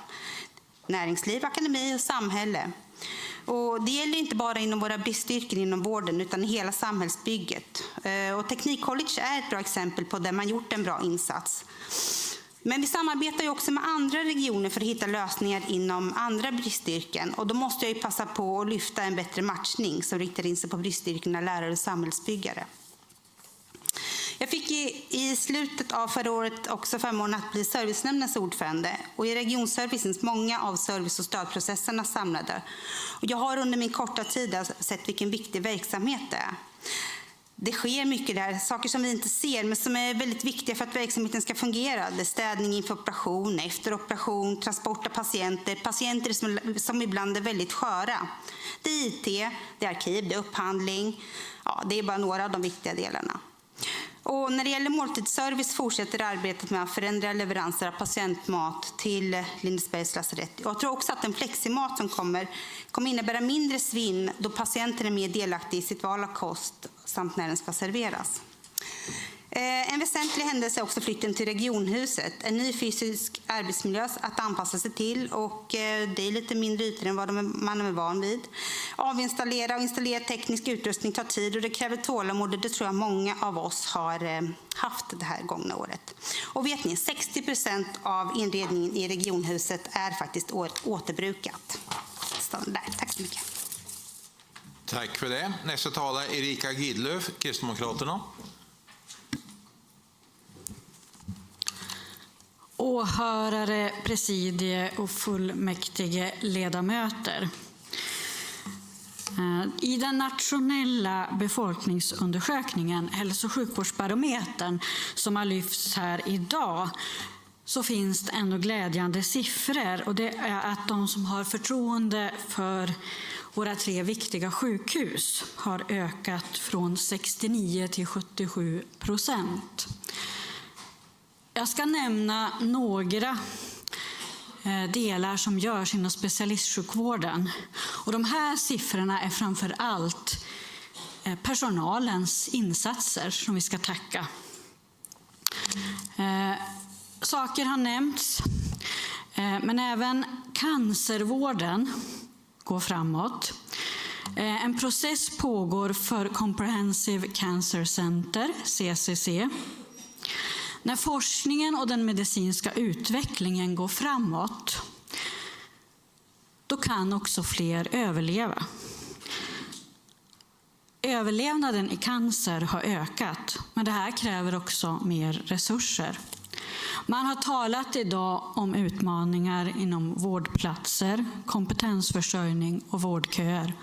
Näringsliv, akademi och samhälle. Och det gäller inte bara inom våra bristyrken inom vården, utan i hela samhällsbygget. Och Teknikcollege är ett bra exempel på där man gjort en bra insats. Men vi samarbetar ju också med andra regioner för att hitta lösningar inom andra bristyrken. Och då måste jag ju passa på att lyfta en bättre matchning som riktar in sig på bristyrkena lärare och samhällsbyggare. Jag fick i slutet av förra året också förmånen att bli servicenämndens ordförande. Och i regionservice finns många av service- och stödprocesserna samlade. Och jag har under min korta tid sett vilken viktig verksamhet det är. Det sker mycket där, saker som vi inte ser men som är väldigt viktiga för att verksamheten ska fungera. Det är städning inför operation, efter operation, transport av patienter som ibland är väldigt sköra. Det är IT, det är arkiv, det är upphandling. Ja, det är bara några av de viktiga delarna. Och när det gäller måltidsservice fortsätter arbetet med att förändra leveranser av patientmat till Lindesbergs lasarett. Jag tror också att en fleximat som kommer innebära mindre svinn då patienten är mer delaktig i sitt val av kost samt när den ska serveras. En väsentlig händelse är också flytten till regionhuset. En ny fysisk arbetsmiljö att anpassa sig till, och det är lite mindre ytor än vad man är van vid. Avinstallera och installera teknisk utrustning tar tid och det kräver tålamod, och det tror jag många av oss har haft det här gångna året. Och vet ni, 60% av inredningen i regionhuset är faktiskt återbrukat. Tack så mycket. Tack för det. Nästa talare är Erika Gidlöf, Kristdemokraterna. Åhörare, presidie och fullmäktige ledamöter. I den nationella befolkningsundersökningen, hälso- och sjukvårdsbarometern, som har lyfts här idag, så finns det ändå glädjande siffror. Och det är att de som har förtroende för våra 3 viktiga sjukhus har ökat från 69% till 77%. Jag ska nämna några delar som görs inom specialistsjukvården. Och de här siffrorna är framför allt personalens insatser som vi ska tacka. Saker har nämnts, men även cancervården går framåt. En process pågår för Comprehensive Cancer Center, CCC. När forskningen och den medicinska utvecklingen går framåt, då kan också fler överleva. Överlevnaden i cancer har ökat, men det här kräver också mer resurser. Man har talat idag om utmaningar inom vårdplatser, kompetensförsörjning och vårdköer.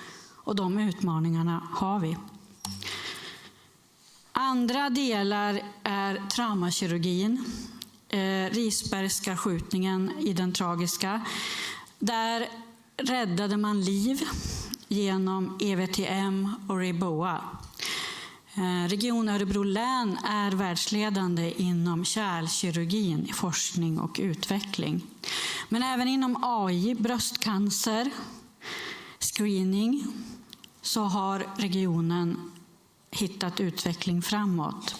Och de utmaningarna har vi. Andra delar är traumakirurgin, Risbergska skjutningen i den tragiska. Där räddade man liv genom EVTM och Reboa. Region Örebro län är världsledande inom kärlkirurgin i forskning och utveckling. Men även inom AI, bröstcancer, screening, så har regionen hittat utveckling framåt.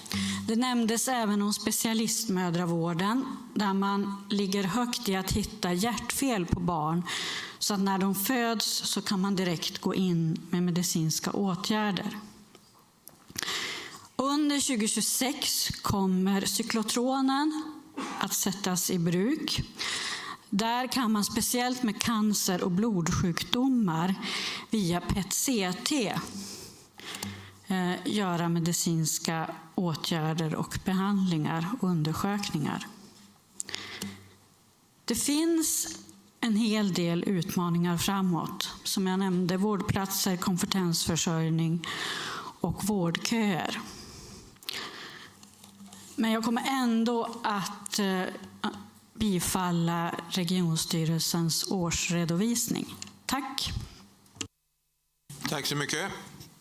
Det nämndes även om specialistmödravården där man ligger högt i att hitta hjärtfel på barn så att när de föds så kan man direkt gå in med medicinska åtgärder. Under 2026 kommer cyklotronen att sättas i bruk. Där kan man speciellt med cancer och blodsjukdomar via PET-CT göra medicinska åtgärder och behandlingar och undersökningar. Det finns en hel del utmaningar framåt. Som jag nämnde, vårdplatser, kompetensförsörjning och vårdköer. Men jag kommer ändå att bifalla regionstyrelsens årsredovisning. Tack. Tack så mycket.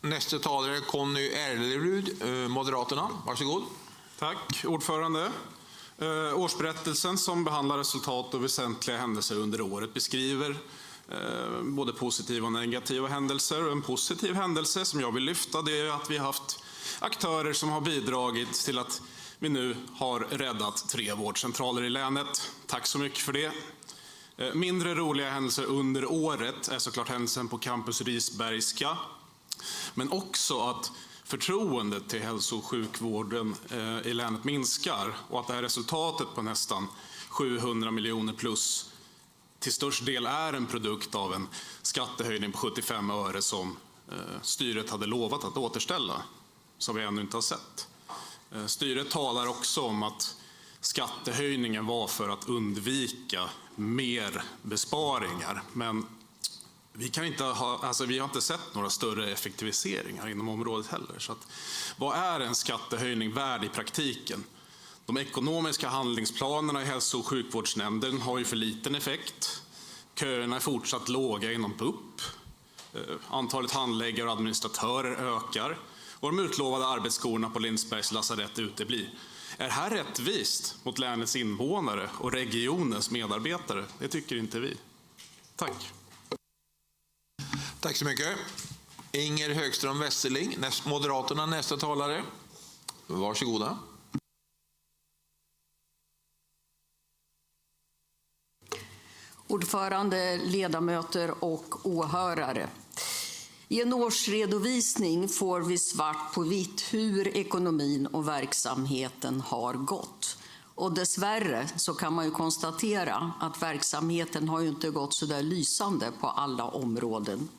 Nästa talare är Conny Erlerud, Moderaterna. Varsågod. Tack, ordförande. Årsberättelsen som behandlar resultat och väsentliga händelser under året beskriver både positiva och negativa händelser. Och en positiv händelse som jag vill lyfta, det är att vi har haft aktörer som har bidragit till att vi nu har räddat 3 vårdcentraler i länet. Tack så mycket för det. Mindre roliga händelser under året är såklart händelsen på Campus Risbergska. Men också att förtroendet till hälso- och sjukvården i länet minskar och att det här resultatet på nästan 700 miljoner plus till störst del är en produkt av en skattehöjning på 75 öre som styret hade lovat att återställa, som vi ännu inte har sett. Styret talar också om att skattehöjningen var för att undvika mer besparingar, men vi har inte sett några större effektiviseringar inom området heller. Så att, vad är en skattehöjning värd i praktiken? De ekonomiska handlingsplanerna i hälso- och sjukvårdsnämnden har ju för liten effekt. Köerna är fortsatt låga inom BUP. Antalet handläggare och administratörer ökar. Och de utlovade arbetsskorna på Lindsbergs lasarett uteblir. Är det här rättvist mot länets invånare och regionens medarbetare? Det tycker inte vi. Tack. Tack så mycket. Inger Högström Westerling, Moderaterna, nästa talare. Varsågoda. Ordförande, ledamöter och åhörare. I en årsredovisning får vi svart på vitt hur ekonomin och verksamheten har gått. Och dessvärre så kan man ju konstatera att verksamheten har ju inte gått så där lysande på alla områden.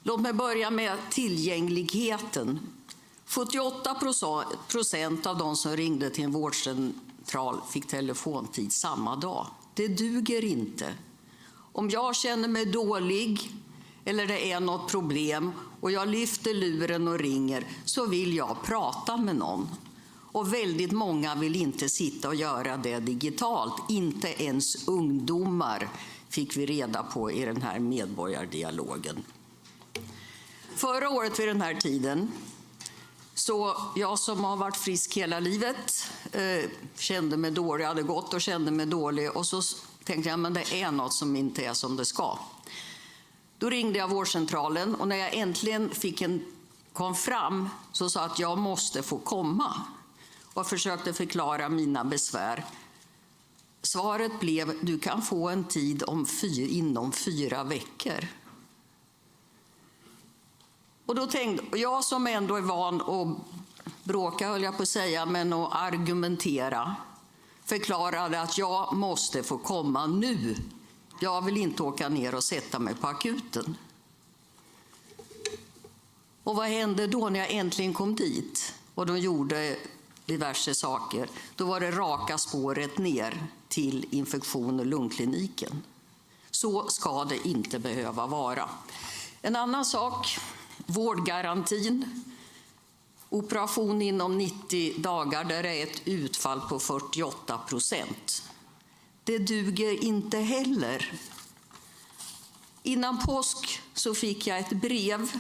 Låt mig börja med tillgängligheten. 78% av de som ringde till en vårdcentral fick telefontid samma dag. Det duger inte. Om jag känner mig dålig eller det är något problem och jag lyfter luren och ringer, så vill jag prata med någon. Och väldigt många vill inte sitta och göra det digitalt. Inte ens ungdomar, fick vi reda på i den här medborgardialogen. Förra året vid den här tiden Så jag som har varit frisk hela livet kände mig dålig, hade gått och kände mig dålig. Och så tänkte jag, men det är något som inte är som det ska. Då ringde jag vårdcentralen och när jag äntligen kom fram så sa att jag måste få komma. Och försökte förklara mina besvär. Svaret blev, du kan få en tid inom 4 veckor. Och då tänkte jag, som ändå är van att bråka, höll jag på att säga, men att argumentera, förklarade att jag måste få komma nu. Jag vill inte åka ner och sätta mig på akuten. Och vad hände då när jag äntligen kom dit? Och de gjorde diverse saker. Då var det raka spåret ner till infektion- och lungkliniken. Så ska det inte behöva vara. En annan sak, vårdgarantin. Operation inom 90 dagar, där är ett utfall på 48%. Det duger inte heller. Innan påsk så fick jag ett brev.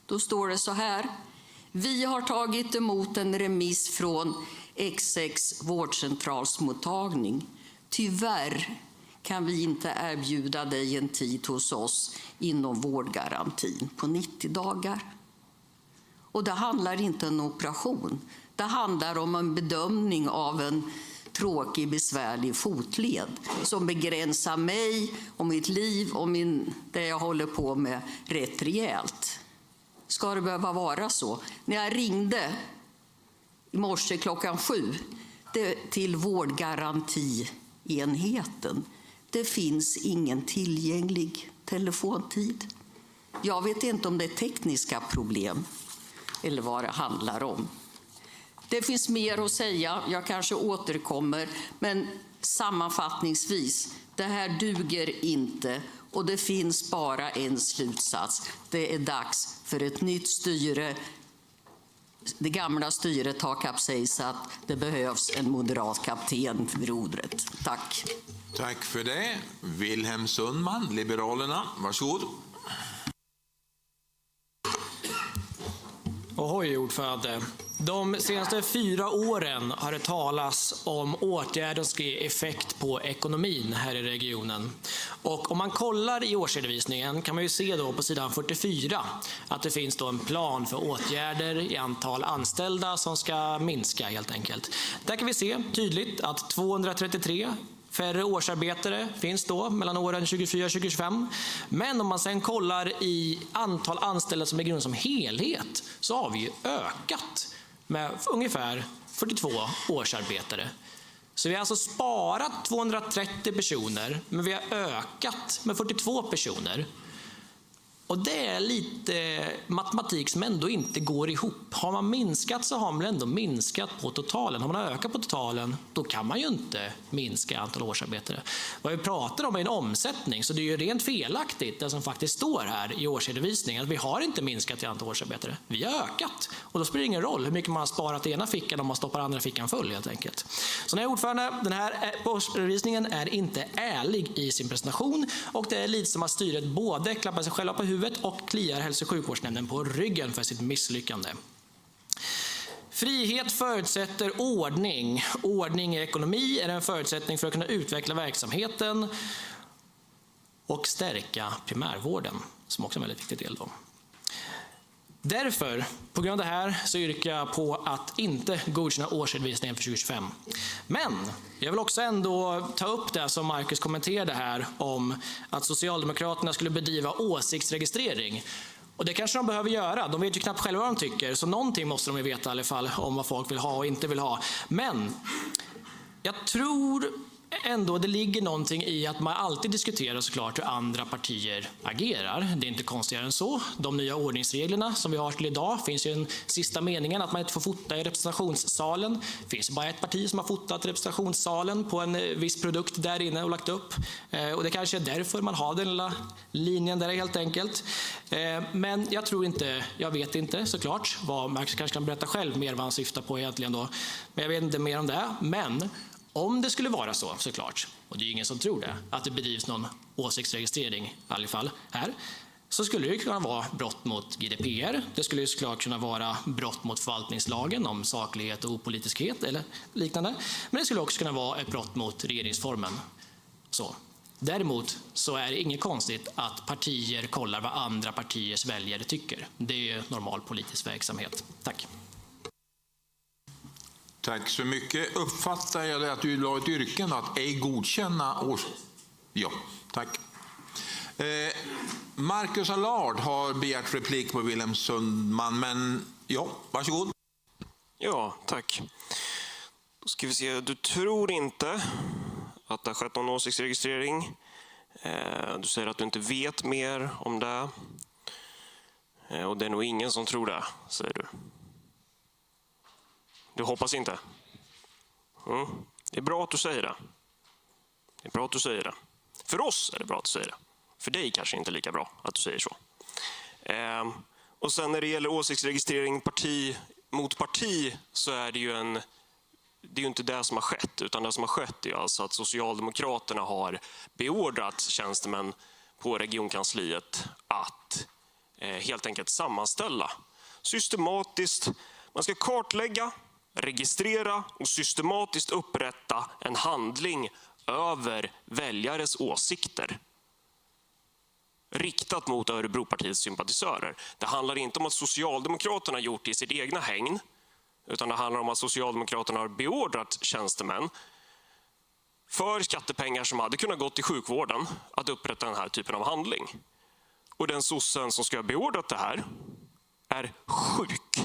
Då står det så här: vi har tagit emot en remiss från XX vårdcentralsmottagning. Tyvärr kan vi inte erbjuda dig en tid hos oss inom vårdgarantin på 90 dagar. Och det handlar inte om en operation. Det handlar om en bedömning av en tråkig, besvärlig fotled som begränsar mig och mitt liv och det jag håller på med rätt rejält. Ska det behöva vara så? När jag ringde i morse klockan 7 till vårdgarantienheten, det finns ingen tillgänglig telefontid. Jag vet inte om det är tekniska problem eller vad det handlar om. Det finns mer att säga, jag kanske återkommer, men sammanfattningsvis, det här duger inte och det finns bara en slutsats. Det är dags för ett nytt styre. Det gamla styret har kapsejsat. Det behövs en moderat kapten för rodret. Tack. Tack för det. Wilhelm Sundman, Liberalerna. Varsågod. Ohoj, ordförande. De senaste 4 åren har det talats om åtgärder som ska ge effekt på ekonomin här i regionen. Och om man kollar i årsredovisningen kan man ju se då på sidan 44 att det finns då en plan för åtgärder i antal anställda som ska minska helt enkelt. Där kan vi se tydligt att 233 färre årsarbetare finns då mellan åren 2024 och 2025. Men om man sen kollar i antal anställda som regionen som helhet så har vi ju ökat med ungefär 42 årsarbetare. Så vi har alltså sparat 230 personer, men vi har ökat med 42 personer. Och det är lite matematik som ändå inte går ihop. Har man minskat så har man ändå minskat på totalen. Har man ökat på totalen, då kan man ju inte minska antal årsarbetare. Vad vi pratar om är en omsättning, så det är ju rent felaktigt det som faktiskt står här i årsredovisningen. Att vi har inte minskat i antal årsarbetare. Vi har ökat. Och då spelar det ingen roll hur mycket man har sparat i ena fickan om man stoppar andra fickan full helt enkelt. Så när jag är ordförande, den här årsredovisningen är inte ärlig i sin presentation. Och det är lite som att styret både klappar sig själva på huvudet och kliar hälso- och sjukvårdsnämnden på ryggen för sitt misslyckande. Frihet förutsätter ordning. Ordning i ekonomi är en förutsättning för att kunna utveckla verksamheten och stärka primärvården, som också är en väldigt viktig del då. Därför, på grund av det här, så yrkar jag på att inte godkänna årsredovisningen för 2025. Men jag vill också ändå ta upp det som Marcus kommenterade här om att Socialdemokraterna skulle bedriva åsiktsregistrering. Och det kanske de behöver göra. De vet ju knappt själva vad de tycker, så någonting måste de ju veta i alla fall om vad folk vill ha och inte vill ha. Men jag tror ändå det ligger någonting i att man alltid diskuterar såklart hur andra partier agerar. Det är inte konstigare än så. De nya ordningsreglerna som vi har till idag finns ju en sista meningen att man inte får fota i representationssalen. Det finns bara ett parti som har fotat representationssalen på en viss produkt där inne och lagt upp. Och det kanske är därför man har den lilla linjen där helt enkelt. Men jag tror inte, jag vet inte såklart vad Marcus kanske kan berätta själv mer vad han syftar på egentligen då. Men jag vet inte mer om det. Men om det skulle vara så, såklart, och det är ingen som tror det, att det bedrivs någon åsiktsregistrering, i alla fall här, så skulle det kunna vara brott mot GDPR. Det skulle såklart kunna vara brott mot förvaltningslagen om saklighet och opolitiskhet eller liknande. Men det skulle också kunna vara ett brott mot regeringsformen. Så. Däremot så är det inget konstigt att partier kollar vad andra partiers väljare tycker. Det är ju normal politisk verksamhet. Tack. Tack så mycket. Uppfattar jag det att du la ett yrkande att ej godkänna års... Ja, tack. Marcus Allard har begärt replik på Wilhelm Sundman, men ja, varsågod. Ja, tack. Då ska vi se. Du tror inte att det har skett någon åsiktsregistrering. Du säger att du inte vet mer om det. Och det är nog ingen som tror det, säger du. Du hoppas inte. Det är bra att du säger det. Det är bra att du säger det. För oss är det bra att du säger det. För dig kanske inte lika bra att du säger så. Och sen när det gäller åsiktsregistrering parti mot parti så är det ju det är ju inte det som har skett, utan det som har skett är alltså att Socialdemokraterna har beordrat tjänstemän på regionkansliet att helt enkelt sammanställa systematiskt. Man ska kartlägga, registrera och systematiskt upprätta en handling över väljares åsikter riktat mot Örebropartiets sympatisörer. Det handlar inte om att Socialdemokraterna gjort det i sitt egna hägn, utan det handlar om att Socialdemokraterna har beordrat tjänstemän för skattepengar som hade kunnat gå till sjukvården att upprätta den här typen av handling. Och den sossen som ska ha beordrat det här är sjuk.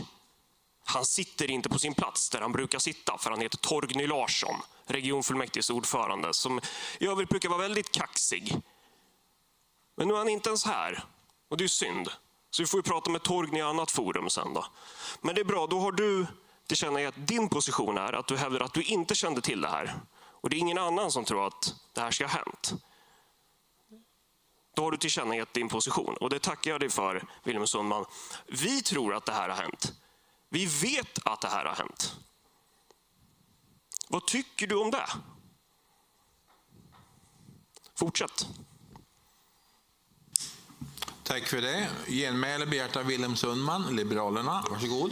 Han sitter inte på sin plats där han brukar sitta, för han heter Torgny Larsson, regionfullmäktiges ordförande, som i övrigt brukar vara väldigt kaxig. Men nu är han inte ens här, och det är synd. Så vi får ju prata med Torgny i annat forum sen då. Men det är bra, då har du tillkännagett att din position är att du hävdar att du inte kände till det här. Och det är ingen annan som tror att det här ska ha hänt. Då har du tillkännagett din position, och det tackar jag dig för, Wilhelm Sundman. Vi tror att det här har hänt. Vi vet att det här har hänt. Vad tycker du om det? Fortsätt. Tack för det. Genmäle begärt av Wilhelm Sundman, Liberalerna. Varsågod.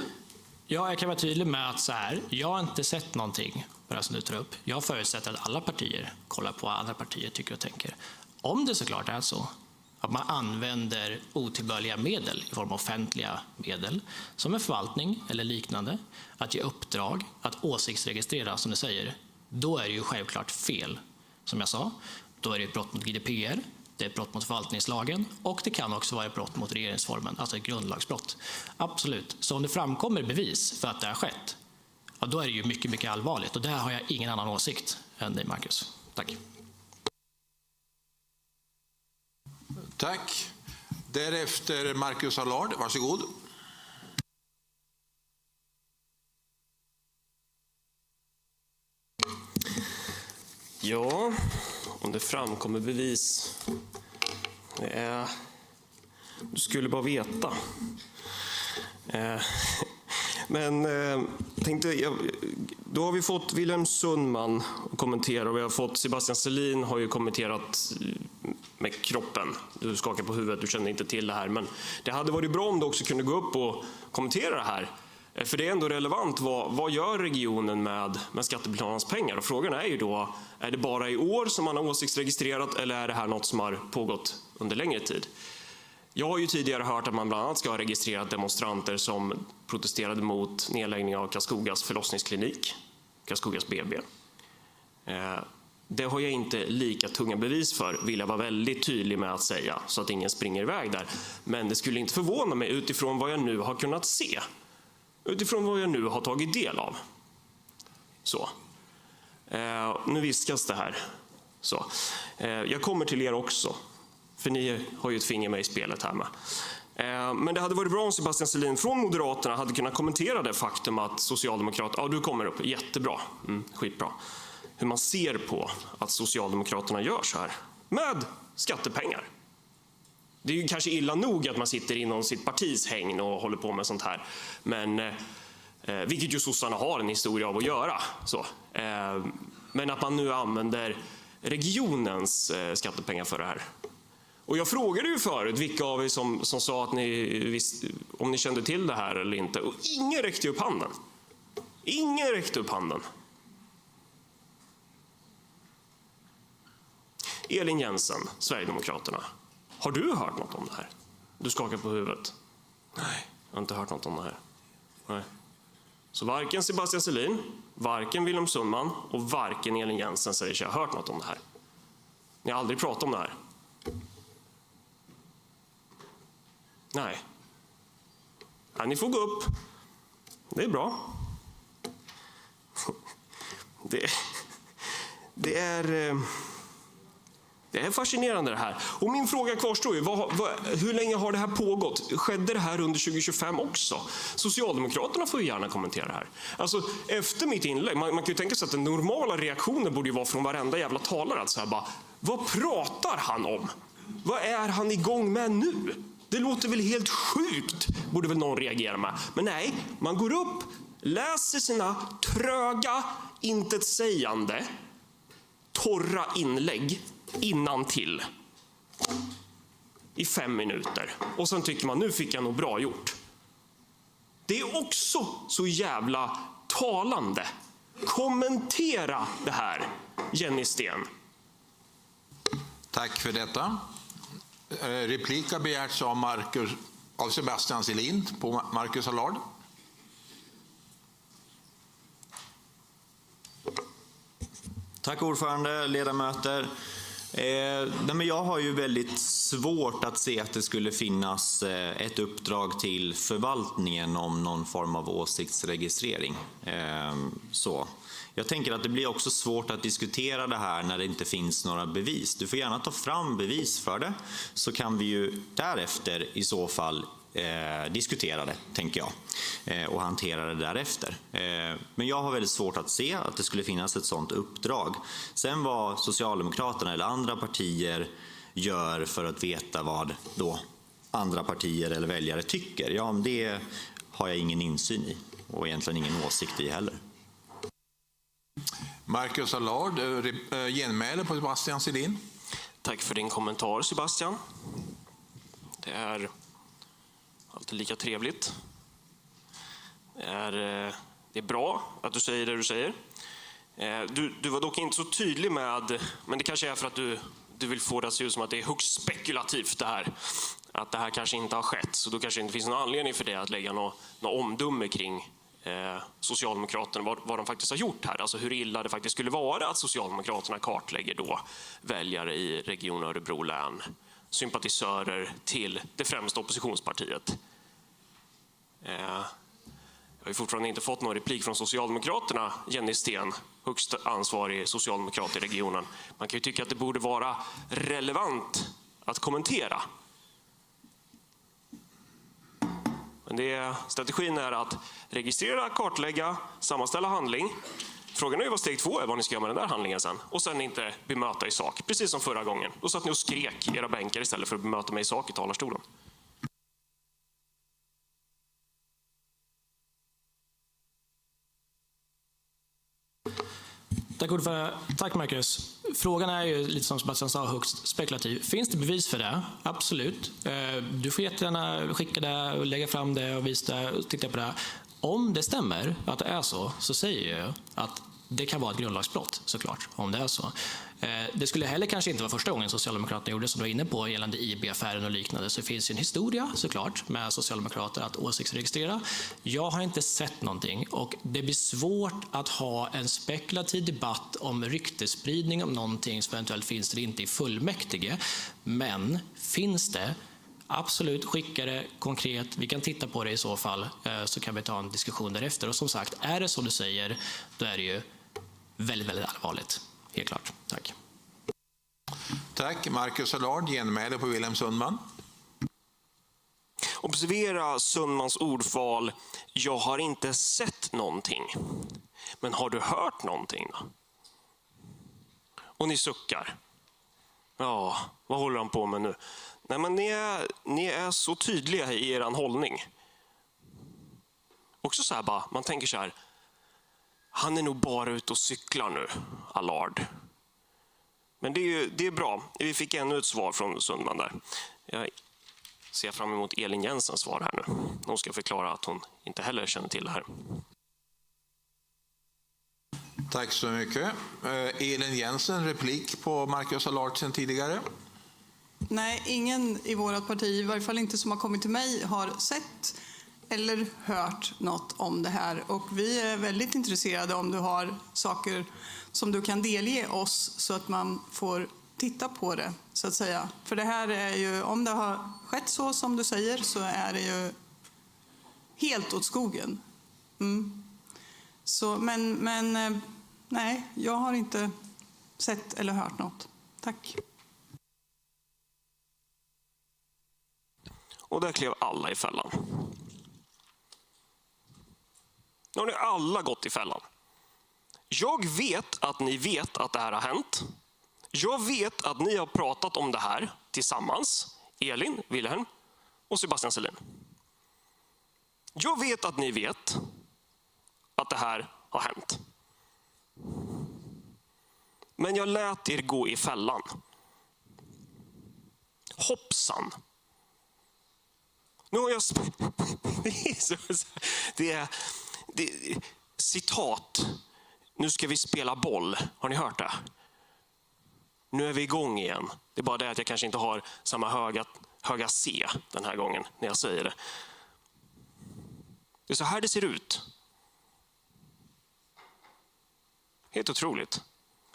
Ja, jag kan vara tydlig med att så här, jag har inte sett någonting på det som du tar upp. Jag förutsätter att alla partier kollar på vad andra partier tycker och tänker. Om det såklart är så att man använder otillbörliga medel i form av offentliga medel som en förvaltning eller liknande, att ge uppdrag, att åsiktsregistrera som du säger, då är det ju självklart fel. Som jag sa, då är det ett brott mot GDPR, det är ett brott mot förvaltningslagen och det kan också vara ett brott mot regeringsformen, alltså ett grundlagsbrott. Absolut. Så om det framkommer bevis för att det har skett, ja, då är det ju mycket, mycket allvarligt. Och där har jag ingen annan åsikt än dig, Marcus. Tack. Tack. Därefter Marcus Allard, varsågod. Ja, om det framkommer bevis. Du skulle bara veta. Men då har vi fått Wilhelm Sundman att kommentera, och vi har fått Sebastian Selin har ju kommenterat med kroppen. Du skakar på huvudet, du känner inte till det här, men det hade varit bra om du också kunde gå upp och kommentera det här. För det är ändå relevant, vad gör regionen med skattebetalarnas pengar? Och frågan är ju då, är det bara i år som man har åsiktsregistrerat, eller är det här något som har pågått under längre tid? Jag har ju tidigare hört att man bland annat ska ha registrerat demonstranter som protesterade mot nedläggning av Karlskogas förlossningsklinik, Karlskogas BB. Det har jag inte lika tunga bevis för, vill jag vara väldigt tydlig med att säga, så att ingen springer iväg där. Men det skulle inte förvåna mig utifrån vad jag nu har kunnat se. Utifrån vad jag nu har tagit del av. Så. Nu viskas det här. Så. Jag kommer till er också. För ni har ju ett finger med i spelet här med. Men det hade varit bra om Sebastian Selin från Moderaterna hade kunnat kommentera det faktum att Socialdemokraterna... Ja, du kommer upp. Jättebra. Skitbra. Hur man ser på att Socialdemokraterna gör så här. Med skattepengar. Det är ju kanske illa nog att man sitter inom sitt partis hägn och håller på med sånt här. Men, vilket ju sossarna har en historia av att göra. Så. Men att man nu använder regionens skattepengar för det här. Och jag frågade ju förut vilka av er som sa att om ni kände till det här eller inte. Och ingen räckte upp handen. Ingen räckte upp handen. Elin Jensen, Sverigedemokraterna. Har du hört något om det här? Du skakar på huvudet. Nej, jag har inte hört något om det här. Nej. Så varken Sebastian Selin, varken Willem Sundman och varken Elin Jensen säger sig ha hört något om det här. Ni har aldrig pratat om det här. Nej. Ja, ni får gå upp. Det är bra. Det är fascinerande det här. Och min fråga kvarstår ju. Hur länge har det här pågått? Skedde det här under 2025 också? Socialdemokraterna får ju gärna kommentera det här. Alltså, efter mitt inlägg, man kan ju tänka sig att den normala reaktionen borde ju vara från varenda jävla talare. Att så här bara, vad pratar han om? Vad är han igång med nu? Det låter väl helt sjukt, borde väl någon reagera med. Men nej, man går upp, läser sina tröga, intetsägande, torra inlägg innantill i 5 minuter. Och sen tycker man, nu fick jag nog bra gjort. Det är också så jävla talande. Kommentera det här, Jenny Sten. Tack för detta. Replik har begärts av Sebastian Selin på Marcus Allard. Tack ordförande, ledamöter. Men jag har ju väldigt svårt att se att det skulle finnas ett uppdrag till förvaltningen om någon form av åsiktsregistrering. Så. Jag tänker att det blir också svårt att diskutera det här när det inte finns några bevis. Du får gärna ta fram bevis för det, så kan vi ju därefter i så fall diskutera det, tänker jag, och hantera det därefter. Men jag har väldigt svårt att se att det skulle finnas ett sådant uppdrag. Sen vad Socialdemokraterna eller andra partier gör för att veta vad då andra partier eller väljare tycker, ja, det har jag ingen insyn i och egentligen ingen åsikt i heller. Marcus Allard, genmäle på Sebastian Selin. Tack för din kommentar, Sebastian. Det är alltid lika trevligt. Det är bra att du säger det du säger. Du var dock inte så tydlig med, men det kanske är för att du vill få det att se ut som att det är högst spekulativt det här. Att det här kanske inte har skett, så då kanske inte finns någon anledning för det att lägga något omdöme kring Socialdemokraterna, vad de faktiskt har gjort här. Alltså hur illa det faktiskt skulle vara att Socialdemokraterna kartlägger då väljare i Region Örebro län, sympatisörer till det främsta oppositionspartiet. Jag har fortfarande inte fått någon replik från Socialdemokraterna. Jenny Sten, högst ansvarig socialdemokrat i regionen. Man kan ju tycka att det borde vara relevant att kommentera. Men strategin är att registrera, kartlägga, sammanställa handling. Frågan är ju vad steg 2 är, vad ni ska göra med den där handlingen sen. Och sen inte bemöta i sak, precis som förra gången. Då satt ni och skrek i era bänkar istället för att bemöta mig i sak i talarstolen. Tack Marcus. Frågan är ju lite som Sebastian sa, högst spekulativ. Finns det bevis för det? Absolut. Du får jättegärna skicka det och lägga fram det och visa det och titta på det. Om det stämmer att det är så säger jag att det kan vara ett grundlagsbrott, såklart, om det är så. Det skulle heller kanske inte vara första gången Socialdemokraterna gjorde, som du var inne på gällande IB-affären och liknande. Så det finns ju en historia, såklart, med Socialdemokrater att åsiktsregistrera. Jag har inte sett någonting och det blir svårt att ha en spekulativ debatt om ryktesspridning om någonting som eventuellt finns eller inte i fullmäktige. Men finns det, absolut, skicka det konkret. Vi kan titta på det i så fall, så kan vi ta en diskussion därefter. Och som sagt, är det som du säger, då är det ju väldigt, väldigt allvarligt. Helt klart. Tack. Tack. Marcus Allard, genmäle på Willem Sundman. Observera Sundmans ordval. Jag har inte sett någonting. Men har du hört någonting då? Och ni suckar. Ja, vad håller han på med nu? Nej, men ni är så tydliga i er hållning. Också så här bara, man tänker så här. Han är nog bara ute och cyklar nu, Allard. Men det är bra. Vi fick ännu ett svar från Sundman där. Jag ser fram emot Elin Jensens svar här nu. Hon ska förklara att hon inte heller känner till det här. Tack så mycket. Elin Jensen, replik på Marcus Allard sen tidigare. Nej, ingen i vårt parti, i varje fall inte som har kommit till mig, har sett eller hört något om det här. Och vi är väldigt intresserade om du har saker som du kan delge oss så att man får titta på det, så att säga. För det här är ju, om det har skett så som du säger, så är det ju helt åt skogen. Så, men nej, jag har inte sett eller hört något. Tack. Och där klev alla i fällan. Nu har ni alla gått i fällan. Jag vet att ni vet att det här har hänt. Jag vet att ni har pratat om det här tillsammans. Elin, Wilhelm och Sebastian Selin. Jag vet att ni vet att det här har hänt. Men jag lät er gå i fällan. Hoppsan. Nu har jag... det är citat. Nu ska vi spela boll. Har ni hört det? Nu är vi igång igen. Det är bara det att jag kanske inte har samma höga C den här gången när jag säger det. Det är så här det ser ut. Helt otroligt.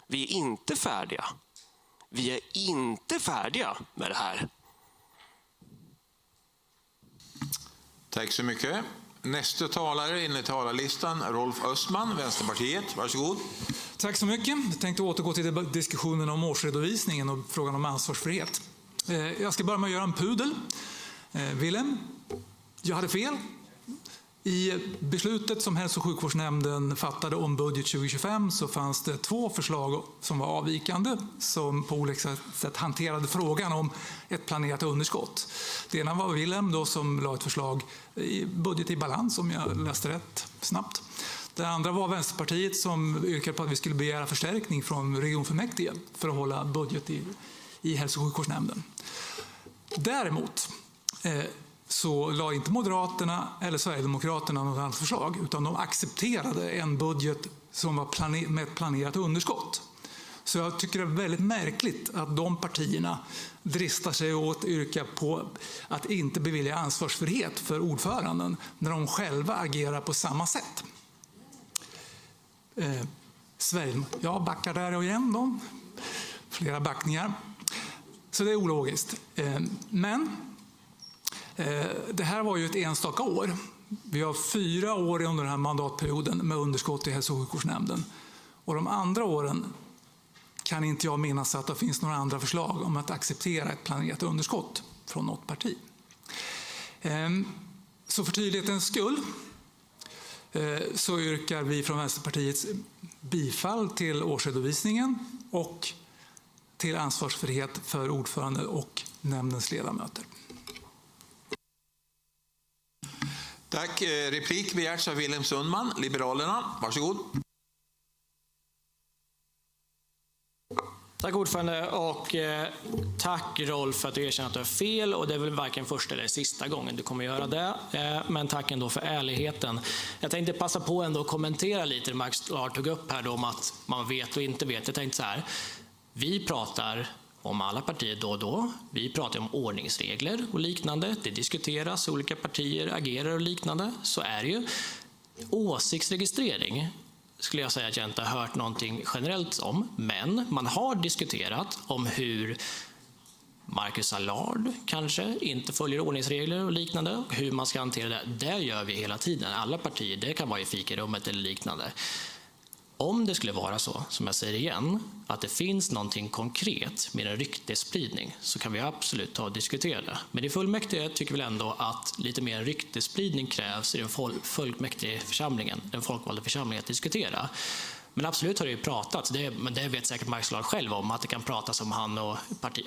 Vi är inte färdiga. Vi är inte färdiga med det här. Tack så mycket. Nästa talare enligt talarlistan, Rolf Östman, Vänsterpartiet. Varsågod. Tack så mycket. Jag tänkte återgå till diskussionen om årsredovisningen och frågan om ansvarsfrihet. Jag ska börja med att göra en pudel. Willem, jag hade fel. I beslutet som hälso- och sjukvårdsnämnden fattade om budget 2025 så fanns det 2 förslag som var avvikande som på olika sätt hanterade frågan om ett planerat underskott. Det ena var Willem då, som la ett förslag i budget i balans, om jag läste rätt snabbt. Det andra var Vänsterpartiet som yrkade på att vi skulle begära förstärkning från regionfullmäktige för att hålla budget i hälso- och sjukvårdsnämnden. Däremot så la inte Moderaterna eller Sverigedemokraterna något annat förslag, utan de accepterade en budget som var med ett planerat underskott. Så jag tycker det är väldigt märkligt att de partierna dristar sig åt yrka på att inte bevilja ansvarsfrihet för ordföranden när de själva agerar på samma sätt. Jag backar där igen då. Flera backningar. Så det är ologiskt. Men det här var ju ett enstaka år. Vi har 4 år under den här mandatperioden med underskott i hälso- och sjukvårdsnämnden. Och de andra åren kan inte jag minnas att det finns några andra förslag om att acceptera ett planerat underskott från något parti. Så för tydlighetens skull så yrkar vi från Vänsterpartiet bifall till årsredovisningen och till ansvarsfrihet för ordförande och nämndens ledamöter. Tack. Replik begärts av Wilhelm Sundman, Liberalerna. Varsågod. Tack ordförande och tack Rolf för att du erkänner att du har fel, och det är väl varken första eller sista gången du kommer göra det. Men tack ändå för ärligheten. Jag tänkte passa på ändå att kommentera lite det Max Allard tog upp här då, om att man vet och inte vet. Jag tänkte så här, vi pratar om alla partier då och då. Vi pratar om ordningsregler och liknande. Det diskuteras, olika partier agerar och liknande. Så är det ju. Åsiktsregistrering skulle jag säga att jag inte har hört någonting generellt om, men man har diskuterat om hur Marcus Allard kanske inte följer ordningsregler och liknande, hur man ska hantera det. Det gör vi hela tiden, alla partier. Det kan vara i fikarummet eller liknande. Om det skulle vara så, som jag säger igen, att det finns någonting konkret med en ryktesspridning, så kan vi absolut ta och diskutera det. Men i fullmäktige tycker vi ändå att lite mer ryktesspridning krävs i den fullmäktige församlingen, den folkvalda församlingen, att diskutera. Men absolut har det ju pratats, men det vet säkert Marcus Allard själv om, att det kan pratas om han och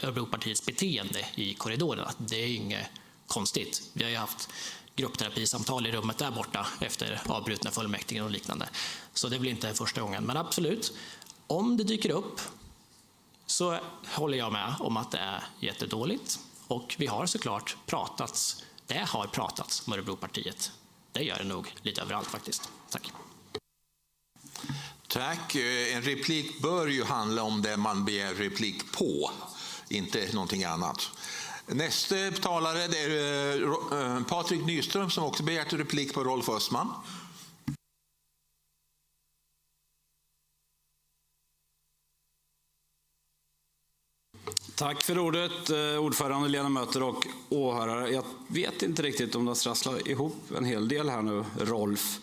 Örebropartiets beteende i korridorerna. Det är inget konstigt. Vi har ju haft gruppterapisamtal i rummet där borta efter avbrutna fullmäktige och liknande. Så det blir inte första gången. Men absolut, om det dyker upp så håller jag med om att det är jättedåligt. Och vi har såklart pratats om Örebropartiet. Det gör det nog lite överallt faktiskt. Tack. Tack. En replik bör ju handla om det man begär replik på, inte någonting annat. Nästa talare är Patrik Nyström som också begärt replik på Rolf Östman. Tack för ordet, ordförande, ledamöter och åhörare. Jag vet inte riktigt om det strasslar ihop en hel del här nu, Rolf.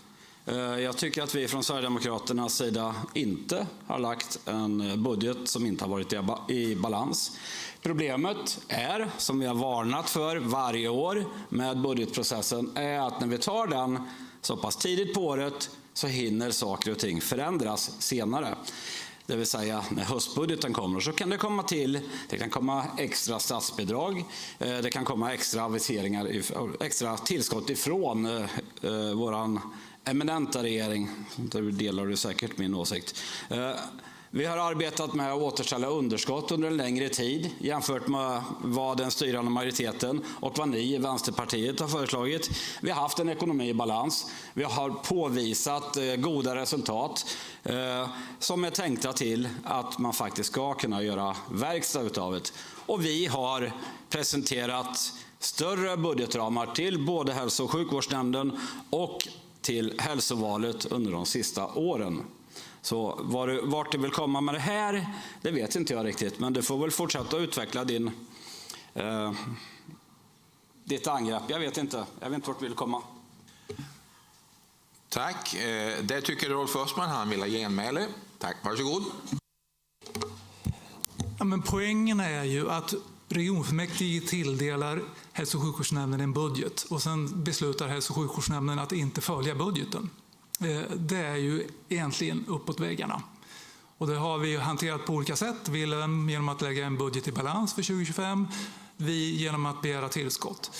Jag tycker att vi från Sverigedemokraternas sida inte har lagt en budget som inte har varit i balans. Problemet är, som vi har varnat för varje år med budgetprocessen, är att när vi tar den så pass tidigt på året så hinner saker och ting förändras senare. Det vill säga när höstbudgeten kommer så kan det kan komma extra statsbidrag, det kan komma extra aviseringar, extra tillskott ifrån våran eminenta regering. Där delar du säkert min åsikt. Vi har arbetat med att återställa underskott under en längre tid jämfört med vad den styrande majoriteten och vad ni i Vänsterpartiet har föreslagit. Vi har haft en ekonomi i balans. Vi har påvisat goda resultat som är tänkta till att man faktiskt ska kunna göra verkstad utav det. Och vi har presenterat större budgetramar till både hälso- och sjukvårdsnämnden och till hälsovalet under de sista åren. Så vart det vill komma med det här, det vet inte jag riktigt. Men du får väl fortsätta att utveckla ditt angrepp. Jag vet inte vart du vill komma. Tack. Det tycker Rolf Östman, han vill ha genmäle. Tack, varsågod. Ja, men poängen är ju att regionfullmäktige tilldelar hälso- och sjukvårdsnämnden en budget och sen beslutar hälso- och sjukvårdsnämnden att inte följa budgeten. Det är ju egentligen uppåt väggarna. Och det har vi hanterat på olika sätt. Willem genom att lägga en budget i balans för 2025, vi genom att begära tillskott.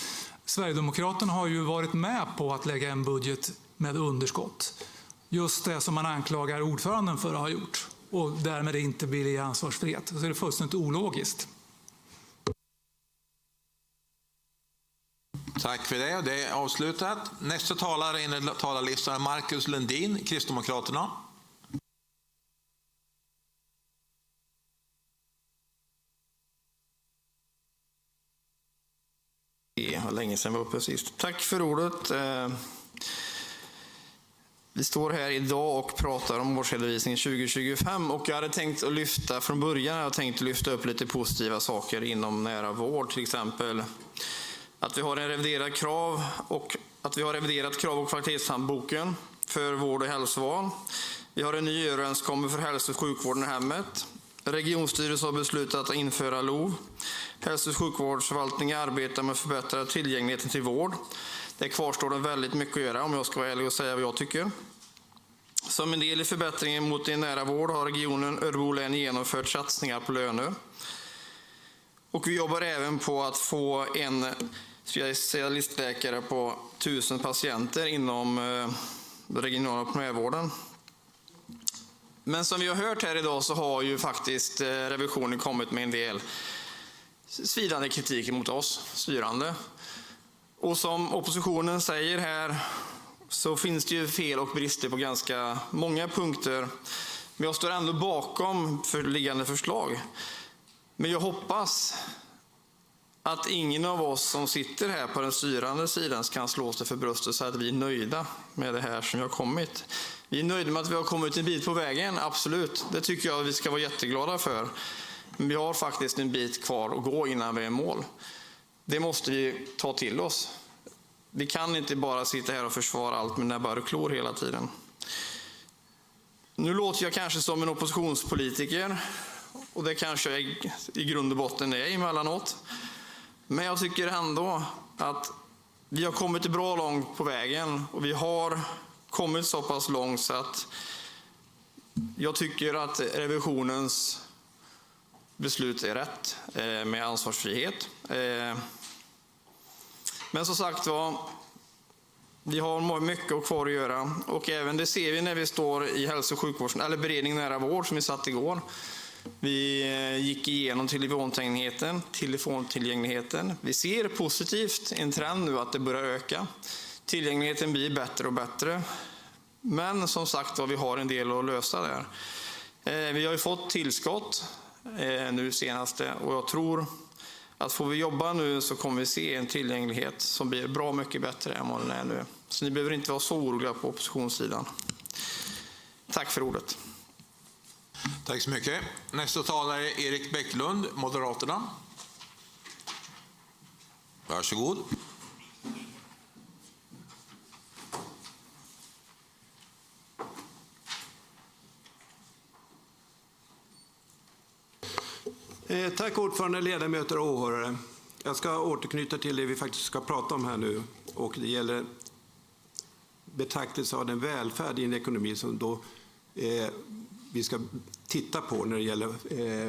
Sverigedemokraterna har ju varit med på att lägga en budget med underskott. Just det som man anklagar ordföranden för att ha gjort. Och därmed inte blir ansvarsfrihet. Så är det fullständigt ologiskt. Tack för det. Det är avslutat. Nästa talare i talarlistan är Marcus Lundin, Kristdemokraterna. Det var länge sedan vi var uppe sist. Tack för ordet. Vi står här idag och pratar om årsredovisningen 2025 och jag hade tänkt att lyfta upp lite positiva saker inom nära vård, till exempel att vi har reviderat krav och kvalitetshandboken för vård och hälsoval. Vi har en ny överenskommelse för hälso- och sjukvården i hemmet. Regionstyrelsen har beslutat att införa LOV. Hälso- och sjukvårdsförvaltningen arbetar med att förbättra tillgängligheten till vård. Det kvarstår det väldigt mycket att göra om jag ska vara ärlig och säga vad jag tycker. Som en del i förbättringen mot en nära vård har regionen Örebro län genomfört satsningar på löner. Och vi jobbar även på att få en specialistläkare på 1000 patienter inom regionala primärvården. Men som vi har hört här idag så har ju faktiskt revisionen kommit med en del svidande kritik mot oss styrande. Och som oppositionen säger här så finns det ju fel och brister på ganska många punkter. Men jag står ändå bakom föreliggande förslag. Men jag hoppas att ingen av oss som sitter här på den styrande sidan kan slå sig för bröstet och säga att vi är nöjda med det här som har kommit. Vi är nöjda med att vi har kommit en bit på vägen, absolut. Det tycker jag att vi ska vara jätteglada för. Men vi har faktiskt en bit kvar att gå innan vi är i mål. Det måste vi ta till oss. Vi kan inte bara sitta här och försvara allt med näbbar och klor hela tiden. Nu låter jag kanske som en oppositionspolitiker. Och det kanske jag i grund och botten är emellanåt. Men jag tycker ändå att vi har kommit bra långt på vägen. Och vi har kommit så pass långt så att jag tycker att revisionens beslut är rätt med ansvarsfrihet. Men som sagt var, vi har mycket kvar att göra. Och även det ser vi när vi står i hälso- och sjukvården, eller beredning nära vård som vi satt igår. Vi gick igenom telefontillgängligheten. Vi ser positivt en trend nu att det börjar öka. Tillgängligheten blir bättre och bättre. Men som sagt vi har en del att lösa där. Vi har ju fått tillskott nu senaste och jag tror att får vi jobba nu så kommer vi se en tillgänglighet som blir bra mycket bättre än vad den är nu. Så ni behöver inte vara så oroliga på oppositionssidan. Tack för ordet. Tack så mycket. Nästa talare är Erik Bäcklund, Moderaterna. Varsågod. Tack ordförande, ledamöter och åhörare. Jag ska återknyta till det vi faktiskt ska prata om här nu. Och det gäller betraktelse av den välfärd i en ekonomi som då vi ska titta på när det gäller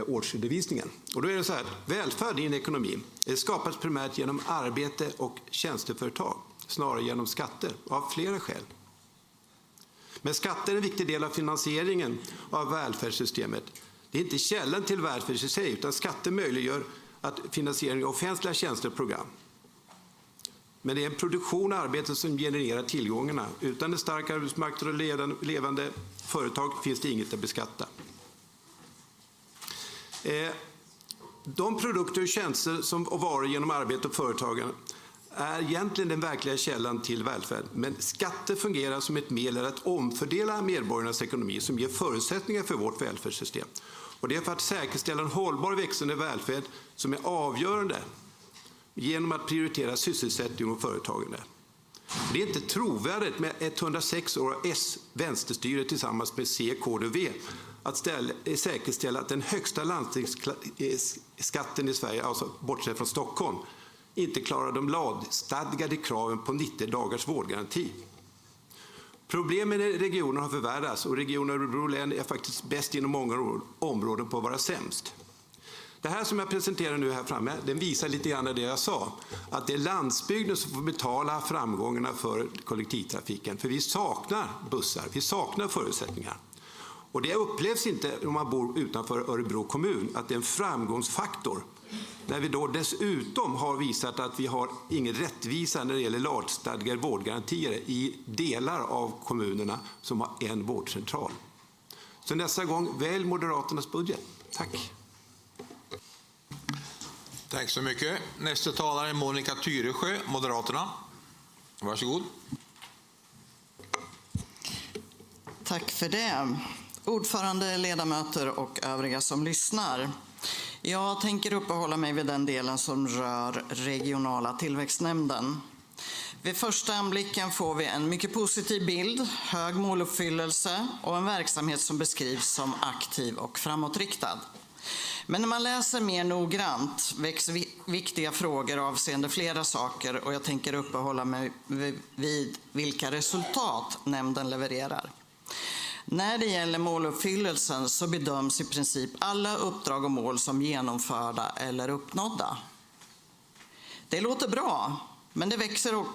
årsredovisningen. Och då är det så här, välfärd i en ekonomi skapas primärt genom arbete och tjänsteföretag, snarare genom skatter, av flera skäl. Men skatter är en viktig del av finansieringen av välfärdssystemet. Det är inte källan till välfärd i sig, utan skatter möjliggör att finansiering av offentliga tjänster och program. Men det är en produktion och arbete som genererar tillgångarna. Utan en stark arbetsmarknad och levande företag finns det inget att beskatta. De produkter och tjänster och varor genom arbete och företagen är egentligen den verkliga källan till välfärd. Men skatter fungerar som ett medel att omfördela medborgarnas ekonomi som ger förutsättningar för vårt välfärdssystem. Och det är för att säkerställa en hållbar växande välfärd som är avgörande genom att prioritera sysselsättning och företagande. Det är inte trovärdigt med 106 år av vänsterstyre tillsammans med C, KD och V att säkerställa att den högsta landstingsskatten i Sverige, alltså bortsett från Stockholm, inte klarar de lagstadgade kraven på 90 dagars vårdgaranti. Problemen i regionen har förvärrats och regionen Örebro län är faktiskt bäst inom många områden på att vara sämst. Det här som jag presenterar nu här framme, den visar lite grann det jag sa. Att det är landsbygden som får betala framgångarna för kollektivtrafiken. För vi saknar bussar, vi saknar förutsättningar. Och det upplevs inte om man bor utanför Örebro kommun att det är en framgångsfaktor. När vi då dessutom har visat att vi har ingen rättvisa när det gäller lagstadgade vårdgarantier i delar av kommunerna som har en vårdcentral. Så nästa gång, välj Moderaternas budget. Tack. Tack så mycket. Nästa talare är Monica Tyresjö, Moderaterna. Varsågod. Tack för det. Ordförande, ledamöter och övriga som lyssnar. Jag tänker uppehålla mig vid den delen som rör regionala tillväxtnämnden. Vid första anblicken får vi en mycket positiv bild, hög måluppfyllelse och en verksamhet som beskrivs som aktiv och framåtriktad. Men när man läser mer noggrant väcks viktiga frågor avseende flera saker och jag tänker uppehålla mig vid vilka resultat nämnden levererar. När det gäller måluppfyllelsen så bedöms i princip alla uppdrag och mål som genomförda eller uppnådda. Det låter bra, men det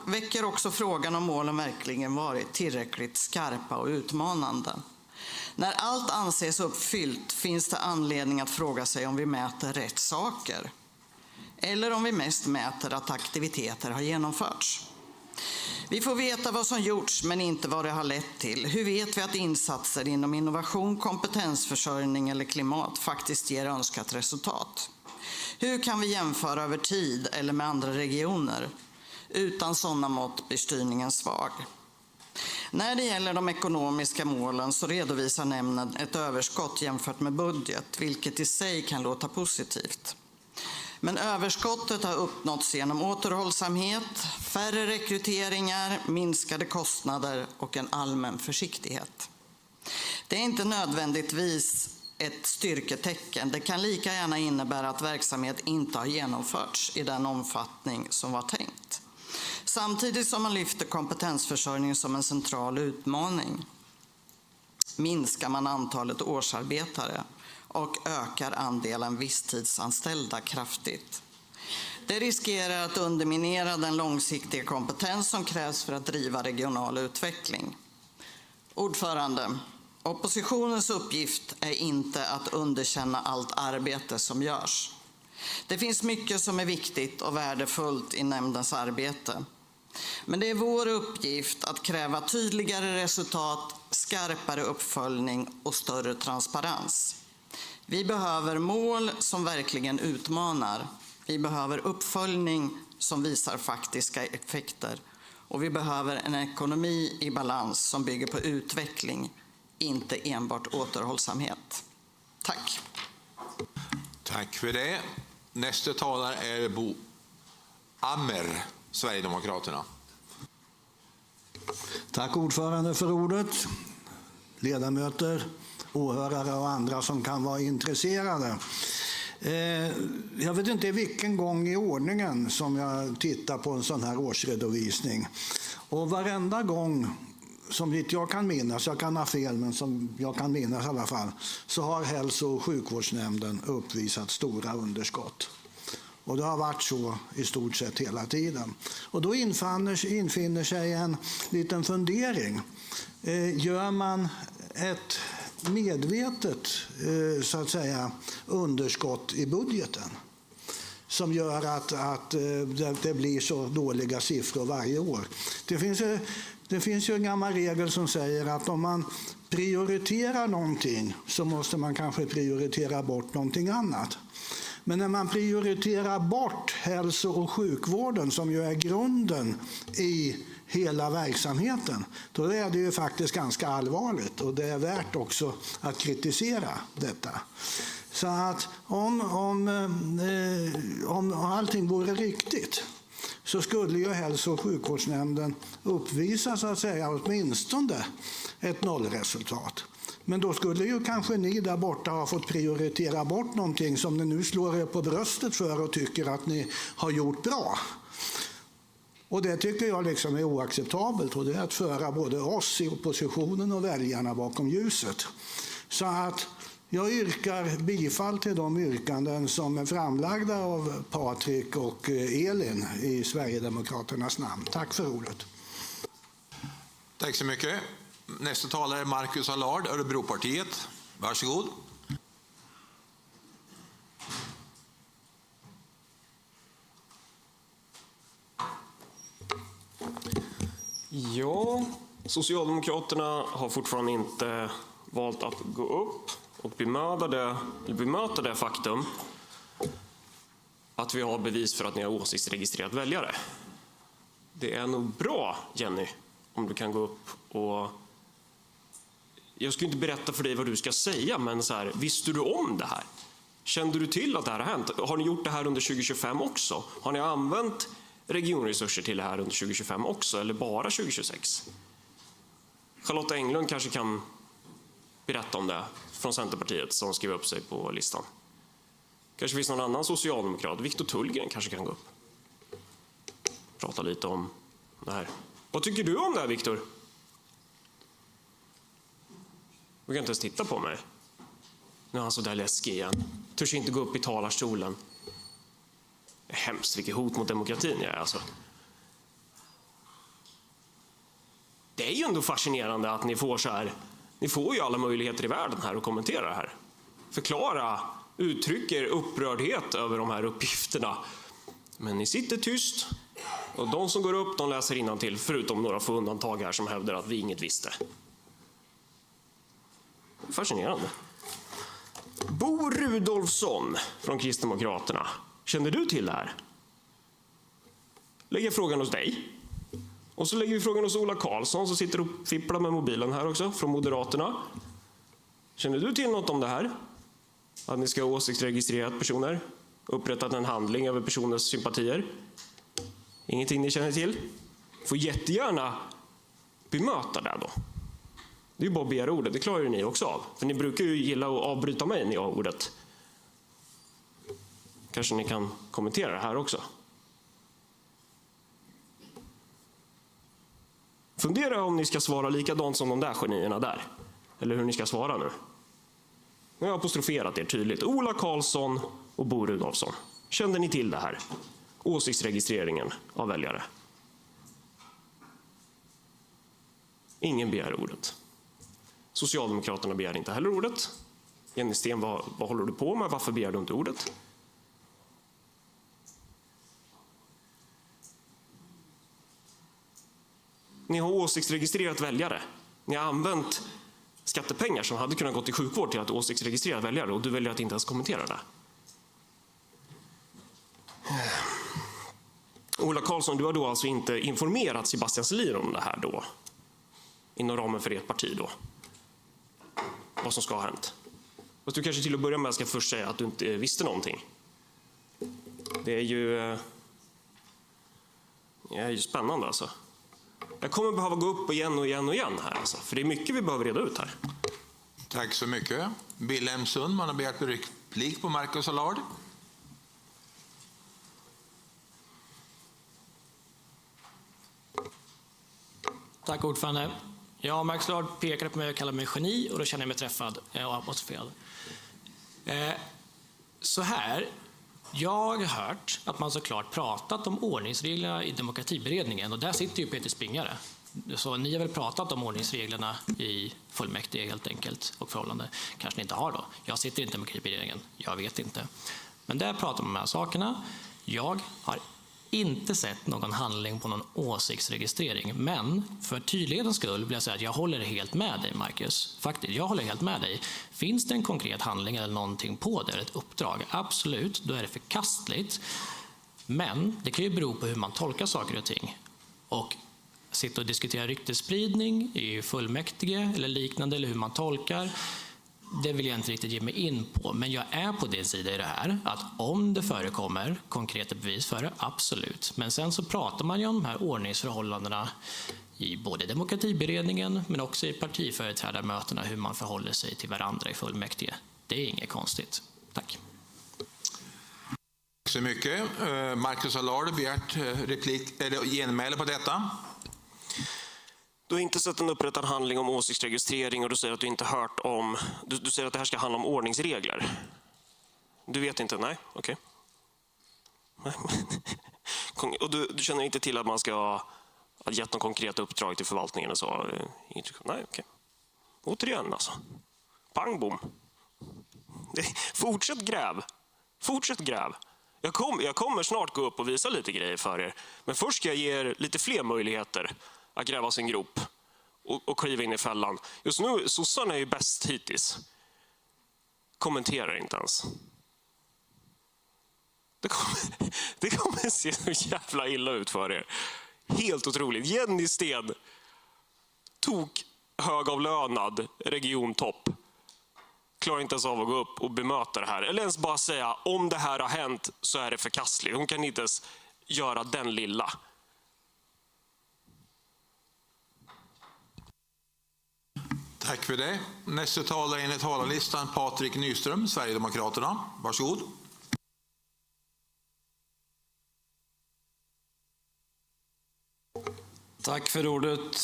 väcker också frågan om målen verkligen varit tillräckligt skarpa och utmanande. När allt anses uppfyllt finns det anledning att fråga sig om vi mäter rätt saker. Eller om vi mest mäter att aktiviteter har genomförts. Vi får veta vad som gjorts men inte vad det har lett till. Hur vet vi att insatser inom innovation, kompetensförsörjning eller klimat faktiskt ger önskat resultat? Hur kan vi jämföra över tid eller med andra regioner? Utan sådana mått blir styrningen svag. När det gäller de ekonomiska målen så redovisar nämnden ett överskott jämfört med budget, vilket i sig kan låta positivt. Men överskottet har uppnåtts genom återhållsamhet, färre rekryteringar, minskade kostnader och en allmän försiktighet. Det är inte nödvändigtvis ett styrketecken. Det kan lika gärna innebära att verksamhet inte har genomförts i den omfattning som var tänkt. Samtidigt som man lyfter kompetensförsörjning som en central utmaning minskar man antalet årsarbetare och ökar andelen visstidsanställda kraftigt. Det riskerar att underminera den långsiktiga kompetens som krävs för att driva regional utveckling. Ordförande, Oppositionens uppgift är inte att underkänna allt arbete som görs. Det finns mycket som är viktigt och värdefullt i nämndens arbete. Men det är vår uppgift att kräva tydligare resultat, skarpare uppföljning och större transparens. Vi behöver mål som verkligen utmanar. Vi behöver uppföljning som visar faktiska effekter. Och vi behöver en ekonomi i balans som bygger på utveckling, inte enbart återhållsamhet. Tack. Tack för det. Nästa talare är Bo Ammer, Sverigedemokraterna. Tack ordförande för ordet. Ledamöter, åhörare och andra som kan vara intresserade. Jag vet inte vilken gång i ordningen som jag tittar på en sån här årsredovisning. Och varenda gång, som jag kan minnas, jag kan ha fel men som jag kan minnas i alla fall, så har hälso- och sjukvårdsnämnden uppvisat stora underskott. Och det har varit så i stort sett hela tiden. Och då infinner sig en liten fundering. Gör man ett medvetet så att säga underskott i budgeten som gör att det blir så dåliga siffror varje år? Det finns ju en gammal regel som säger att om man prioriterar någonting så måste man kanske prioritera bort någonting annat. Men när man prioriterar bort hälso- och sjukvården, som ju är grunden i hela verksamheten, då är det ju faktiskt ganska allvarligt och det är värt också att kritisera detta. Så att om allting vore riktigt så skulle ju hälso- och sjukvårdsnämnden uppvisa så att säga åtminstone ett nollresultat. Men då skulle ju kanske ni där borta ha fått prioritera bort någonting som ni nu slår er på bröstet för och tycker att ni har gjort bra. Och det tycker jag liksom är oacceptabelt, och det är att föra både oss i oppositionen och väljarna bakom ljuset. Så att jag yrkar bifall till de yrkanden som är framlagda av Patrik och Elin i Sverigedemokraternas namn. Tack för ordet. Tack så mycket. Nästa talare är Marcus Allard, Örebropartiet. Varsågod. Ja, Socialdemokraterna har fortfarande inte valt att gå upp och bemöta det faktum att vi har bevis för att ni har åsiktsregistrerat väljare. Det är nog bra, Jenny, om du kan gå upp och... Jag ska inte berätta för dig vad du ska säga, men så här, visste du om det här? Kände du till att det här har hänt? Har ni gjort det här under 2025 också? Har ni använt regionresurser till det här under 2025 också, eller bara 2026? Charlotta Englund kanske kan berätta om det från Centerpartiet som skrev upp sig på listan. Kanske finns någon annan socialdemokrat. Viktor Tullgren kanske kan gå upp. Prata lite om det här. Vad tycker du om det här, Viktor? Du kan inte ens titta på mig. Nu är han så där läskig igen. Törs inte gå upp i talarstolen. Det är hemskt, vilket hot mot demokratin jag är alltså. Det är ju ändå fascinerande att ni får så här. Ni får ju alla möjligheter i världen här att kommentera det här. Förklara, uttrycker upprördhet över de här uppgifterna. Men ni sitter tyst. Och de som går upp, de läser innantill, förutom några få undantag här som hävdar att vi inget visste. Fascinerande. Bo Rudolfsson från Kristdemokraterna. Känner du till det här? Lägger frågan hos dig. Och så lägger vi frågan hos Ola Karlsson som sitter och fipplar med mobilen här också, från Moderaterna. Känner du till något om det här? Att ni ska ha åsiktsregistrerat personer? Upprättat en handling över personers sympatier? Ingenting ni känner till? Får jättegärna bemöta det då. Det är ju bara att begära ordet, det klarar ju ni också av. För ni brukar ju gilla att avbryta mig när jag har ordet. Kanske ni kan kommentera det här också. Fundera om ni ska svara likadant som de där genierna där. Eller hur ni ska svara nu. Nu har jag apostroferat er tydligt. Ola Karlsson och Bo Rudolfsson. Kände ni till det här? Åsiktsregistreringen av väljare. Ingen begär ordet. Socialdemokraterna begär inte heller ordet. Jenny Sten, vad håller du på med? Varför begär du inte ordet? Ni har åsiktsregistrerat väljare. Ni har använt skattepengar som hade kunnat gå till sjukvård till att åsiktsregistrera väljare, och du väljer att inte ens kommentera det. Ola Karlsson, du har då alltså inte informerat Sebastian Selin om det här då? Inom ramen för ert parti då? Vad som ska ha hänt? Fast du kanske till att börja med ska först säga att du inte visste någonting. Det är ju spännande alltså. Jag kommer behöva gå upp igen och igen här alltså, för det är mycket vi behöver reda ut här. Tack så mycket. Wilhelm Sundman har begärt replik på Marcus Allard. Tack ordförande. Ja, Marcus Allard pekade på mig och kallade mig geni, och då känner jag mig träffad och apostroferad. Så här, jag har hört att man såklart pratat om ordningsreglerna i demokratiberedningen, och där sitter ju Peter Springare. Så ni har väl pratat om ordningsreglerna i fullmäktige helt enkelt, och förhållande kanske ni inte har då. Jag sitter inte i demokratiberedningen, jag vet inte. Men där pratar man om de här sakerna. Jag har inte sett någon handling på någon åsiktsregistrering, men för tydlighetens skull vill jag säga att jag håller helt med dig, Marcus. Faktiskt, jag håller helt med dig. Finns det en konkret handling eller någonting på det, ett uppdrag? Absolut, då är det förkastligt. Men det kan ju bero på hur man tolkar saker och ting. Och sitta och diskutera ryktesspridning i fullmäktige eller liknande, eller hur man tolkar, det vill jag inte riktigt ge mig in på. Men jag är på din sida i det här, att om det förekommer konkreta bevis för det, absolut. Men sen så pratar man ju om de här ordningsförhållandena i både demokratiberedningen men också i partiföreträdarmötena, hur man förhåller sig till varandra i fullmäktige. Det är inget konstigt. Tack. Tack så mycket. Marcus Allard har begärt genmäle på detta. Du har inte sett en upprättad handling om åsiktsregistrering, och du säger att du inte hört om... Du säger att det här ska handla om ordningsregler. Du vet inte? Nej? Okej. Och du känner inte till att man ska ha gett någon konkret uppdrag till förvaltningen och så? Nej, okej. Återigen alltså. Pang bom. Fortsätt gräv. Fortsätt gräv. Jag kommer snart gå upp och visa lite grejer för er. Men först ska jag ge er lite fler möjligheter att gräva sin grop och kliva in i fällan. Just nu, sossarna är ju bäst hittills. Kommenterar inte ens. Det kommer se så jävla illa ut för er. Helt otroligt. Jenny Sten, högavlönad regiontopp, klarar inte ens av att gå upp och bemöta det här. Eller ens bara säga, om det här har hänt så är det förkastligt. Hon kan inte ens göra den lilla. Tack för det. Nästa talare enligt talarlistan, Patrik Nyström, Sverigedemokraterna. Varsågod. Tack för ordet,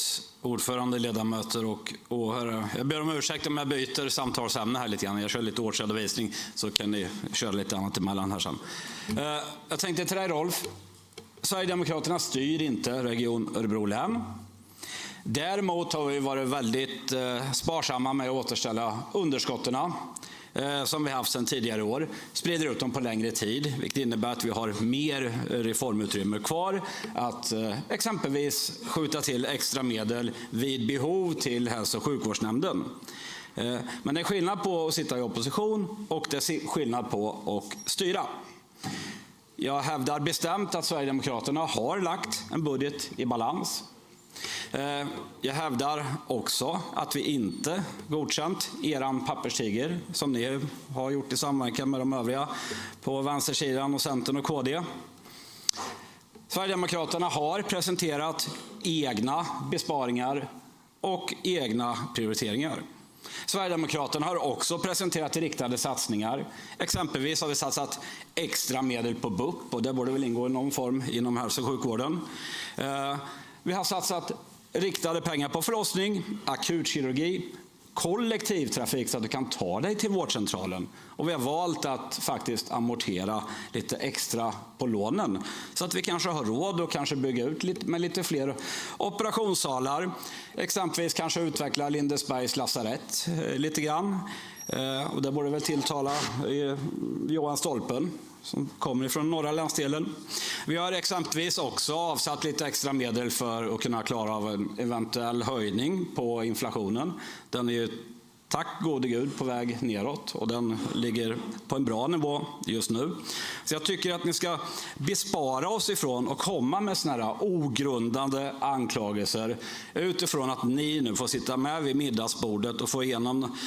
ordförande, ledamöter och åhörare. Jag ber om ursäkt om jag byter samtalsämne här lite grann. Jag kör lite årsredovisning, så kan ni köra lite annat emellan här sen. Jag tänkte till dig, Rolf. Sverigedemokraterna styr inte Region Örebro län. Däremot har vi varit väldigt sparsamma med att återställa underskotterna som vi haft sedan tidigare år, sprider ut dem på längre tid, vilket innebär att vi har mer reformutrymme kvar att exempelvis skjuta till extra medel vid behov till hälso- och sjukvårdsnämnden. Men det är skillnad på att sitta i opposition och det är skillnad på att styra. Jag hävdar bestämt att Sverigedemokraterna har lagt en budget i balans. Jag hävdar också att vi inte godkänt eran papperstiger som ni har gjort i samverkan med de övriga på vänstersidan och Centern och KD. Sverigedemokraterna har presenterat egna besparingar och egna prioriteringar. Sverigedemokraterna har också presenterat riktade satsningar. Exempelvis har vi satsat extra medel på BUP, och det borde väl ingå i någon form inom hälso- och sjukvården. Vi har satsat riktade pengar på förlossning, akutkirurgi, kollektivtrafik så att du kan ta dig till vårdcentralen. Och vi har valt att faktiskt amortera lite extra på lånen så att vi kanske har råd att kanske bygga ut med lite fler operationssalar. Exempelvis kanske utveckla Lindesbergs lasarett lite grann. Och det borde väl tilltala Johan Stolpen som kommer ifrån norra länsdelen. Vi har exempelvis också avsatt lite extra medel för att kunna klara av en eventuell höjning på inflationen. Den är ju tack gode Gud på väg neråt och den ligger på en bra nivå just nu. Så jag tycker att ni ska bespara oss ifrån och komma med såna här ogrundade anklagelser utifrån att ni nu får sitta med vid middagsbordet och få igenom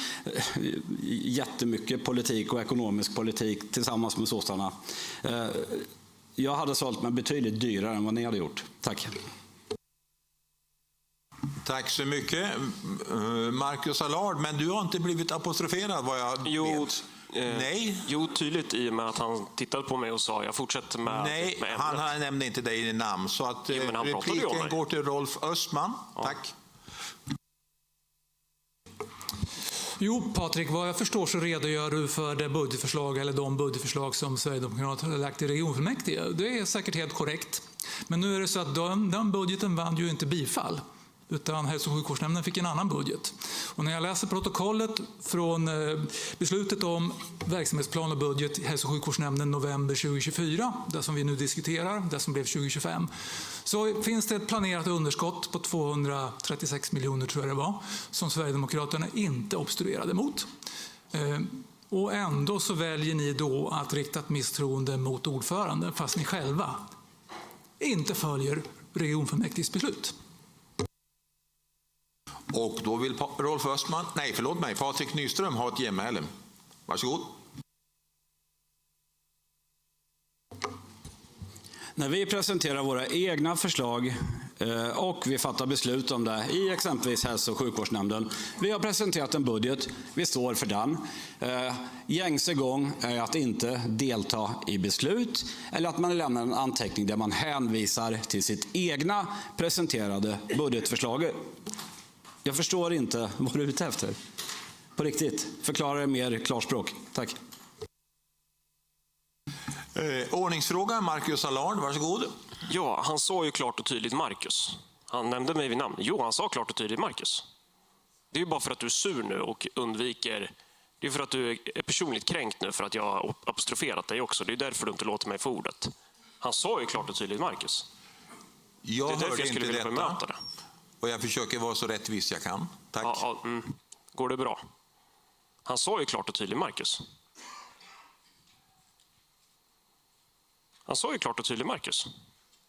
jättemycket politik och ekonomisk politik tillsammans med sossarna. Jag hade sålt mig betydligt dyrare än vad ni hade gjort. Tack. Tack så mycket. Marcus Allard, men du har inte blivit apostroferad vad jag vet. Nej. Jo, tydligt i och med att han tittade på mig och sa jag fortsätter med Nej, med han nämnde inte dig i namn. Så att repliken går till Rolf Östman. Ja. Tack. Jo, Patrik, vad jag förstår så redogör du för det budgetförslag eller de budgetförslag som Sverigedemokraterna har lagt i regionfullmäktige. Det är säkert helt korrekt. Men nu är det så att den budgeten vann ju inte bifall. Utan hälso- och sjukvårdsnämnden fick en annan budget. Och när jag läser protokollet från beslutet om verksamhetsplan och budget i hälso- och sjukvårdsnämnden november 2024, det som vi nu diskuterar, det som blev 2025, så finns det ett planerat underskott på 236 miljoner tror jag det var, som Sverigedemokraterna inte obstruerade mot. Och ändå så väljer ni då att rikta ett misstroende mot ordföranden fast ni själva inte följer regionfullmäktiges beslut. Och då vill Rolf Östman, Patrik Nyström ha ett genmäle. Varsågod. När vi presenterar våra egna förslag och vi fattar beslut om det i exempelvis hälso- och sjukvårdsnämnden. Vi har presenterat en budget, vi står för den. Gängse gång är att inte delta i beslut eller att man lämnar en anteckning där man hänvisar till sitt egna presenterade budgetförslag. Jag förstår inte vad du är ute efter. På riktigt. Förklara det mer klarspråk. Tack. Ordningsfråga, Marcus Allard, varsågod. Ja, han sa ju klart och tydligt Marcus. Han nämnde mig vid namn. Jo, han sa klart och tydligt Marcus. Det är ju bara för att du är sur nu och undviker. Det är för att du är personligt kränkt nu för att jag har apostroferat dig också. Det är därför du inte låter mig få ordet. Han sa ju klart och tydligt Marcus. Jag det är därför hörde jag skulle inte vilja detta. bemöta det. Och jag försöker vara så rättvis jag kan. Tack. Går det bra? Han sa ju klart och tydligt Marcus. Han sa ju klart och tydligt Marcus.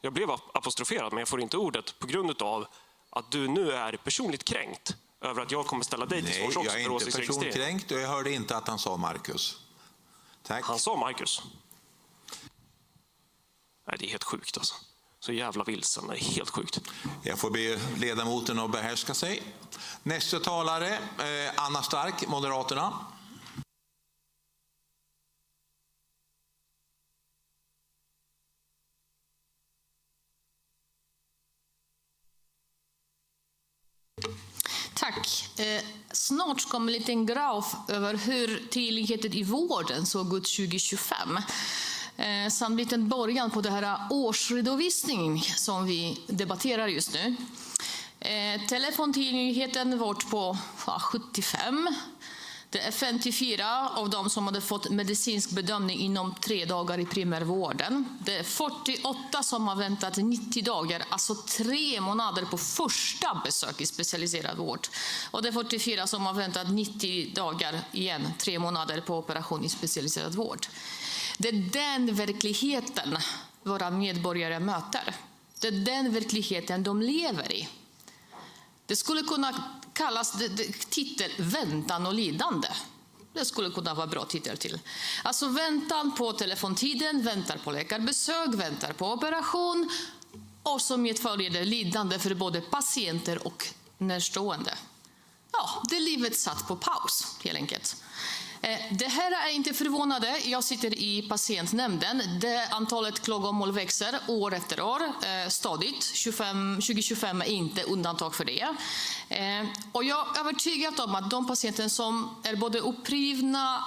Jag blev apostroferad men jag får inte ordet på grund av att du nu är personligt kränkt över att jag kommer ställa dig till svars också. Nej, jag är inte personligt kränkt och jag hörde inte att han sa Marcus. Tack. Han sa Marcus. Nej, det är helt sjukt alltså. Så jävla vilsen, det är helt sjukt. Jag får be ledamoten att behärska sig. Nästa talare, Anna Stark, Moderaterna. Tack. Snart kommer en liten graf över hur tillgängligheten i vården såg ut 2025. Samt en liten början på det här årsredovisningen som vi debatterar just nu. Telefontillgängligheten var på 75. Det är 54 av dem som hade fått medicinsk bedömning inom 3 dagar i primärvården. Det är 48 som har väntat 90 dagar, alltså 3 månader på första besök i specialiserad vård. Och det är 44 som har väntat 90 dagar igen, 3 månader på operation i specialiserad vård. Det är den verkligheten våra medborgare möter. Det är den verkligheten de lever i. Det skulle kunna kallas titel väntan och lidande. Det skulle kunna vara bra titel till. Alltså väntan på telefontiden, väntar på läkarbesök, väntar på operation och som medföljer det lidande för både patienter och närstående. Ja, det livet satt på paus helt enkelt. Det här är inte förvånande. Jag sitter i patientnämnden. Antalet klagomål växer år efter år stadigt. 2025 är inte undantag för det. Och jag är övertygad om att de patienter som är både uppgivna,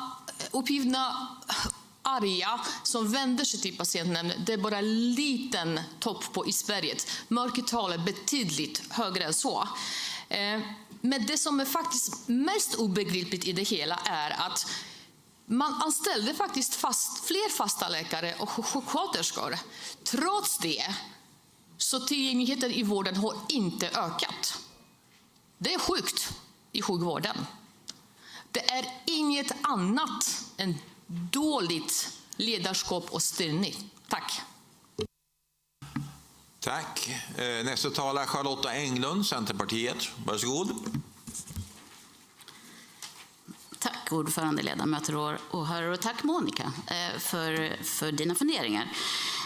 arga, som vänder sig till patientnämnden, det är bara en liten topp på isberget. Mörkertalet är betydligt högre än så. Men det som är faktiskt mest obegripligt i det hela är att man anställde faktiskt fler fasta läkare och sjuksköterskor. Trots det så tillgängligheten i vården har inte ökat. Det är sjukt i sjukvården. Det är inget annat än dåligt ledarskap och styrning. Tack. Tack. Nästa talare Charlotta Englund, Centerpartiet. Varsågod. Tack ordförande, ledamöter och åhörare, och tack Monica för dina funderingar.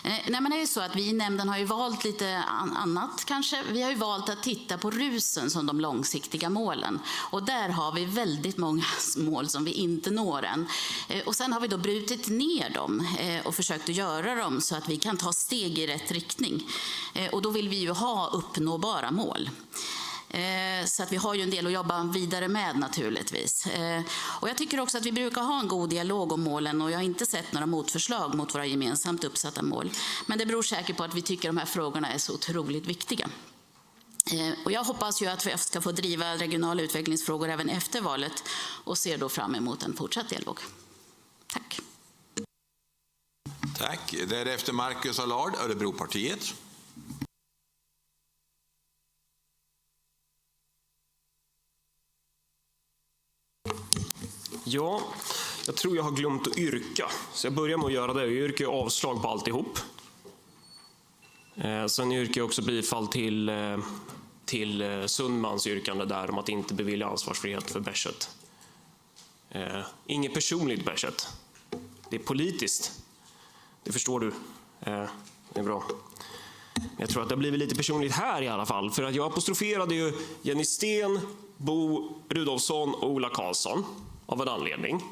Nej, men det är ju så att vi i nämnden har ju valt lite annat kanske. Vi har ju valt att titta på rusen som de långsiktiga målen. Och där har vi väldigt många mål som vi inte når än. Och sen har vi då brutit ner dem och försökt att göra dem så att vi kan ta steg i rätt riktning. Och då vill vi ju ha uppnåbara mål. Så att vi har ju en del att jobba vidare med naturligtvis. Och jag tycker också att vi brukar ha en god dialog om målen, och jag har inte sett några motförslag mot våra gemensamt uppsatta mål. Men det beror säkert på att vi tycker de här frågorna är så otroligt viktiga. Och jag hoppas ju att vi ska få driva regionala utvecklingsfrågor även efter valet och ser då fram emot en fortsatt dialog. Tack. Tack. Därefter Marcus Allard, Örebropartiet. Ja, jag tror jag har glömt att yrka. Så jag börjar med att göra det. Jag yrkar avslag på alltihop. Sen yrkar jag också bifall till Sundmans yrkande där om att inte bevilja ansvarsfrihet för Bärseth. Inget personligt Bärseth. Det är politiskt. Det förstår du. Det är bra. Jag tror att det har blivit lite personligt här i alla fall. För att jag apostroferade ju Jenny Sten, Bo Rudolfsson och Ola Karlsson av en anledning.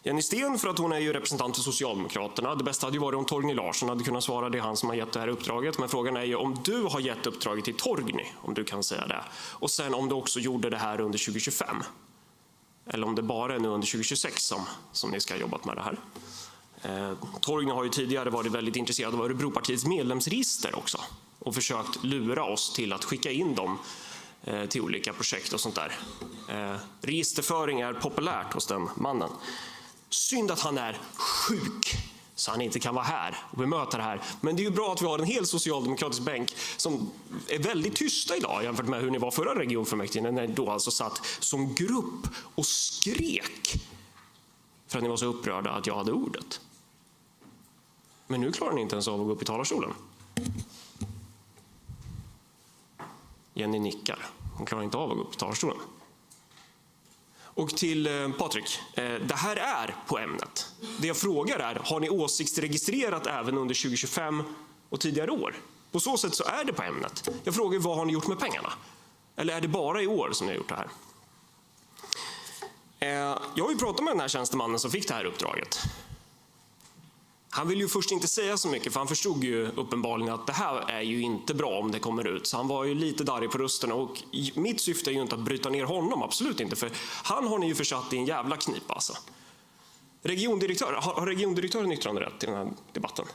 Jenny Sten för att hon är ju representant för Socialdemokraterna. Det bästa hade ju varit om Torgny Larsson hade kunnat svara. Det är han som har gett det här uppdraget. Men frågan är ju om du har gett uppdraget till Torgny, om du kan säga det. Och sen om du också gjorde det här under 2025. Eller om det bara är nu under 2026 som ni ska ha jobbat med det här. Torgny har ju tidigare varit väldigt intresserad av Örebropartiets medlemsregister också. Och försökt lura oss till att skicka in dem till olika projekt och sånt där. Registerföring är populärt hos den mannen. Synd att han är sjuk så han inte kan vara här och bemöta det här. Men det är ju bra att vi har en hel socialdemokratisk bänk som är väldigt tysta idag jämfört med hur ni var förra regionfullmäktige när ni då alltså satt som grupp och skrek för att ni var så upprörda att jag hade ordet. Men nu klarar ni inte ens av att gå upp i talarstolen. Jenny nickar. Hon klarar inte av att gå upp i talarstolen. Och till Patrik. Det här är på ämnet. Det jag frågar är, har ni åsiktsregistrerat även under 2025 och tidigare år? På så sätt så är det på ämnet. Jag frågar, vad har ni gjort med pengarna? Eller är det bara i år som ni har gjort det här? Jag har ju pratat med den här tjänstemannen som fick det här uppdraget. Han vill ju först inte säga så mycket, för han förstod ju uppenbarligen att det här är ju inte bra om det kommer ut. Så han var ju lite darrig på rösten, och mitt syfte är ju inte att bryta ner honom, absolut inte. För han har ni ju försatt i en jävla knipa alltså. Har regiondirektören yttranderätt i den här debatten?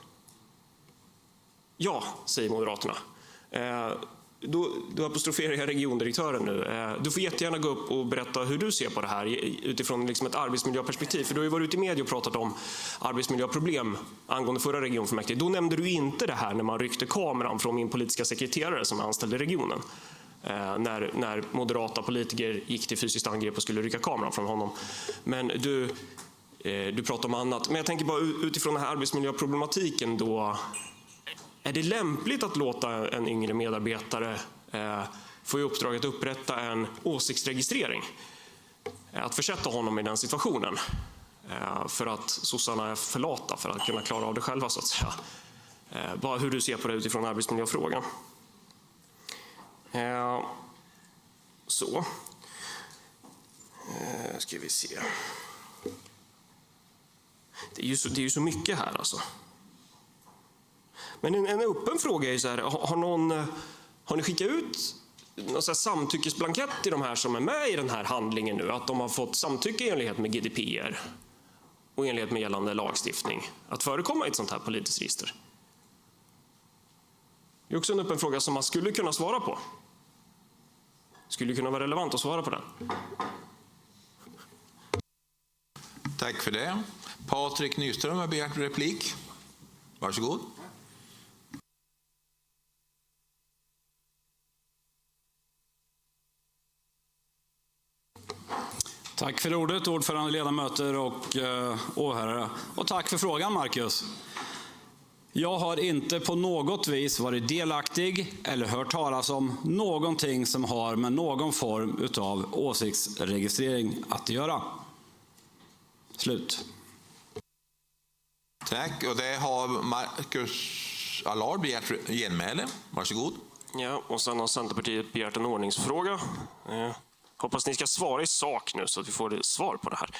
Ja, säger Moderaterna. Då apostroferar jag regiondirektören nu. Du får jättegärna gå upp och berätta hur du ser på det här utifrån liksom ett arbetsmiljöperspektiv. För du har ju varit ute i media och pratat om arbetsmiljöproblem angående förra regionfullmäktige. Då nämnde du inte det här när man ryckte kameran från min politiska sekreterare som är anställd i regionen. När moderata politiker gick till fysiskt angrepp och skulle rycka kameran från honom. Men du pratar om annat. Men jag tänker bara utifrån den här arbetsmiljöproblematiken då. Är det lämpligt att låta en yngre medarbetare få i uppdrag att upprätta en åsiktsregistrering? Att försätta honom i den situationen. För att sossarna är för lata för att kunna klara av det själva så att säga. Bara hur du ser på det utifrån arbetsmiljöfrågan. Så. Ska vi se. Det är ju så mycket här alltså. Men en öppen fråga är så här, har ni skickat ut någon sån här samtyckesblankett till de här som är med i den här handlingen nu, att de har fått samtycke i enlighet med GDPR och i enlighet med gällande lagstiftning att förekomma i ett sånt här politiskt register? Det är också en öppen fråga som man skulle kunna svara på. Skulle kunna vara relevant att svara på den. Tack för det. Patrik Nyström har begärt replik. Varsågod. Tack för ordet, ordförande, ledamöter och åhörare. Och tack för frågan, Marcus. Jag har inte på något vis varit delaktig eller hört talas om någonting som har med någon form av åsiktsregistrering att göra. Slut. Tack, och det har Marcus Allard begärt genmäle. Varsågod. Ja, och sen har Centerpartiet begärt en ordningsfråga. Hoppas ni ska svara i sak nu så att vi får svar på det här.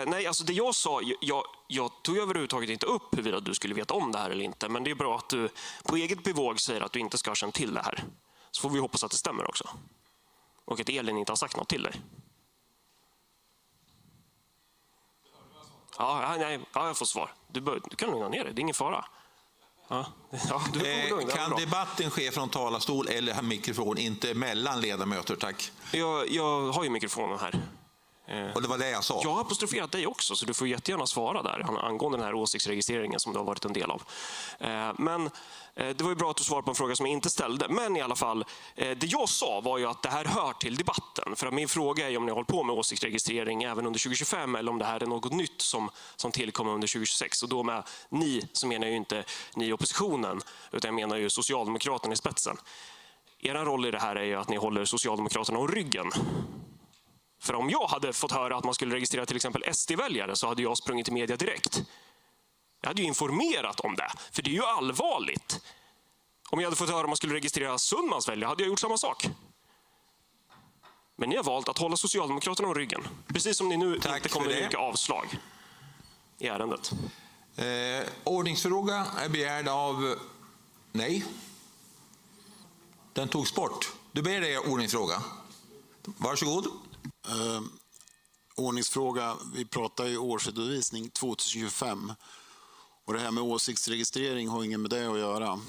Nej, alltså det jag sa, jag tog överhuvudtaget inte upp huruvida du skulle veta om det här eller inte. Men det är bra att du på eget bevåg säger att du inte ska ha känt till det här. Så får vi hoppas att det stämmer också. Och att Elin inte har sagt något till dig. Ja, jag får svar. Du kan lugna ner dig, det är ingen fara. Ja, kan debatten ske från talarstol eller mikrofon, inte mellan ledamöter, tack? Jag har ju mikrofonen här. Och det var det jag sa. Jag har apostroferat dig också, så du får jättegärna svara där angående den här åsiktsregistreringen som du har varit en del av. Men det var ju bra att du svarade på en fråga som jag inte ställde. Men i alla fall, det jag sa var ju att det här hör till debatten. För att min fråga är om ni har hållit på med åsiktsregistrering även under 2025 eller om det här är något nytt som tillkommer under 2026. Och då med ni så menar jag ju inte ni i oppositionen, utan jag menar ju Socialdemokraterna i spetsen. Er roll i det här är ju att ni håller Socialdemokraterna om ryggen. För om jag hade fått höra att man skulle registrera till exempel SD-väljare så hade jag sprungit till media direkt. Jag hade ju informerat om det, för det är ju allvarligt. Om jag hade fått höra att man skulle registrera Sundmans väljare hade jag gjort samma sak. Men ni har valt att hålla Socialdemokraterna om ryggen. Precis som ni nu inte kommer att yrka avslag i ärendet. Ordningsfråga är begärd av... Nej. Den togs bort. Du ber dig ordningsfråga. Varsågod. Ordningsfråga. Vi pratar ju årsredovisning 2025. Och det här med åsiktsregistrering har ingen med det att göra.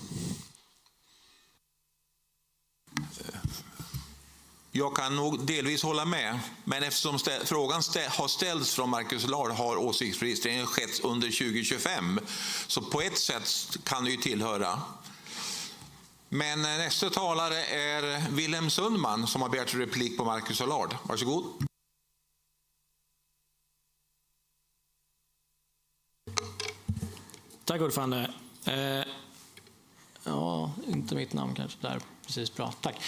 Jag kan nog delvis hålla med, men eftersom frågan har ställts från Marcus Allard har åsiktsregistreringen skett under 2025. Så på ett sätt kan det ju tillhöra. Men nästa talare är Wilhelm Sundman som har begärt replik på Marcus Allard. Varsågod. Tack ordförande. Ja, inte mitt namn kanske där. Precis, bra. Tack.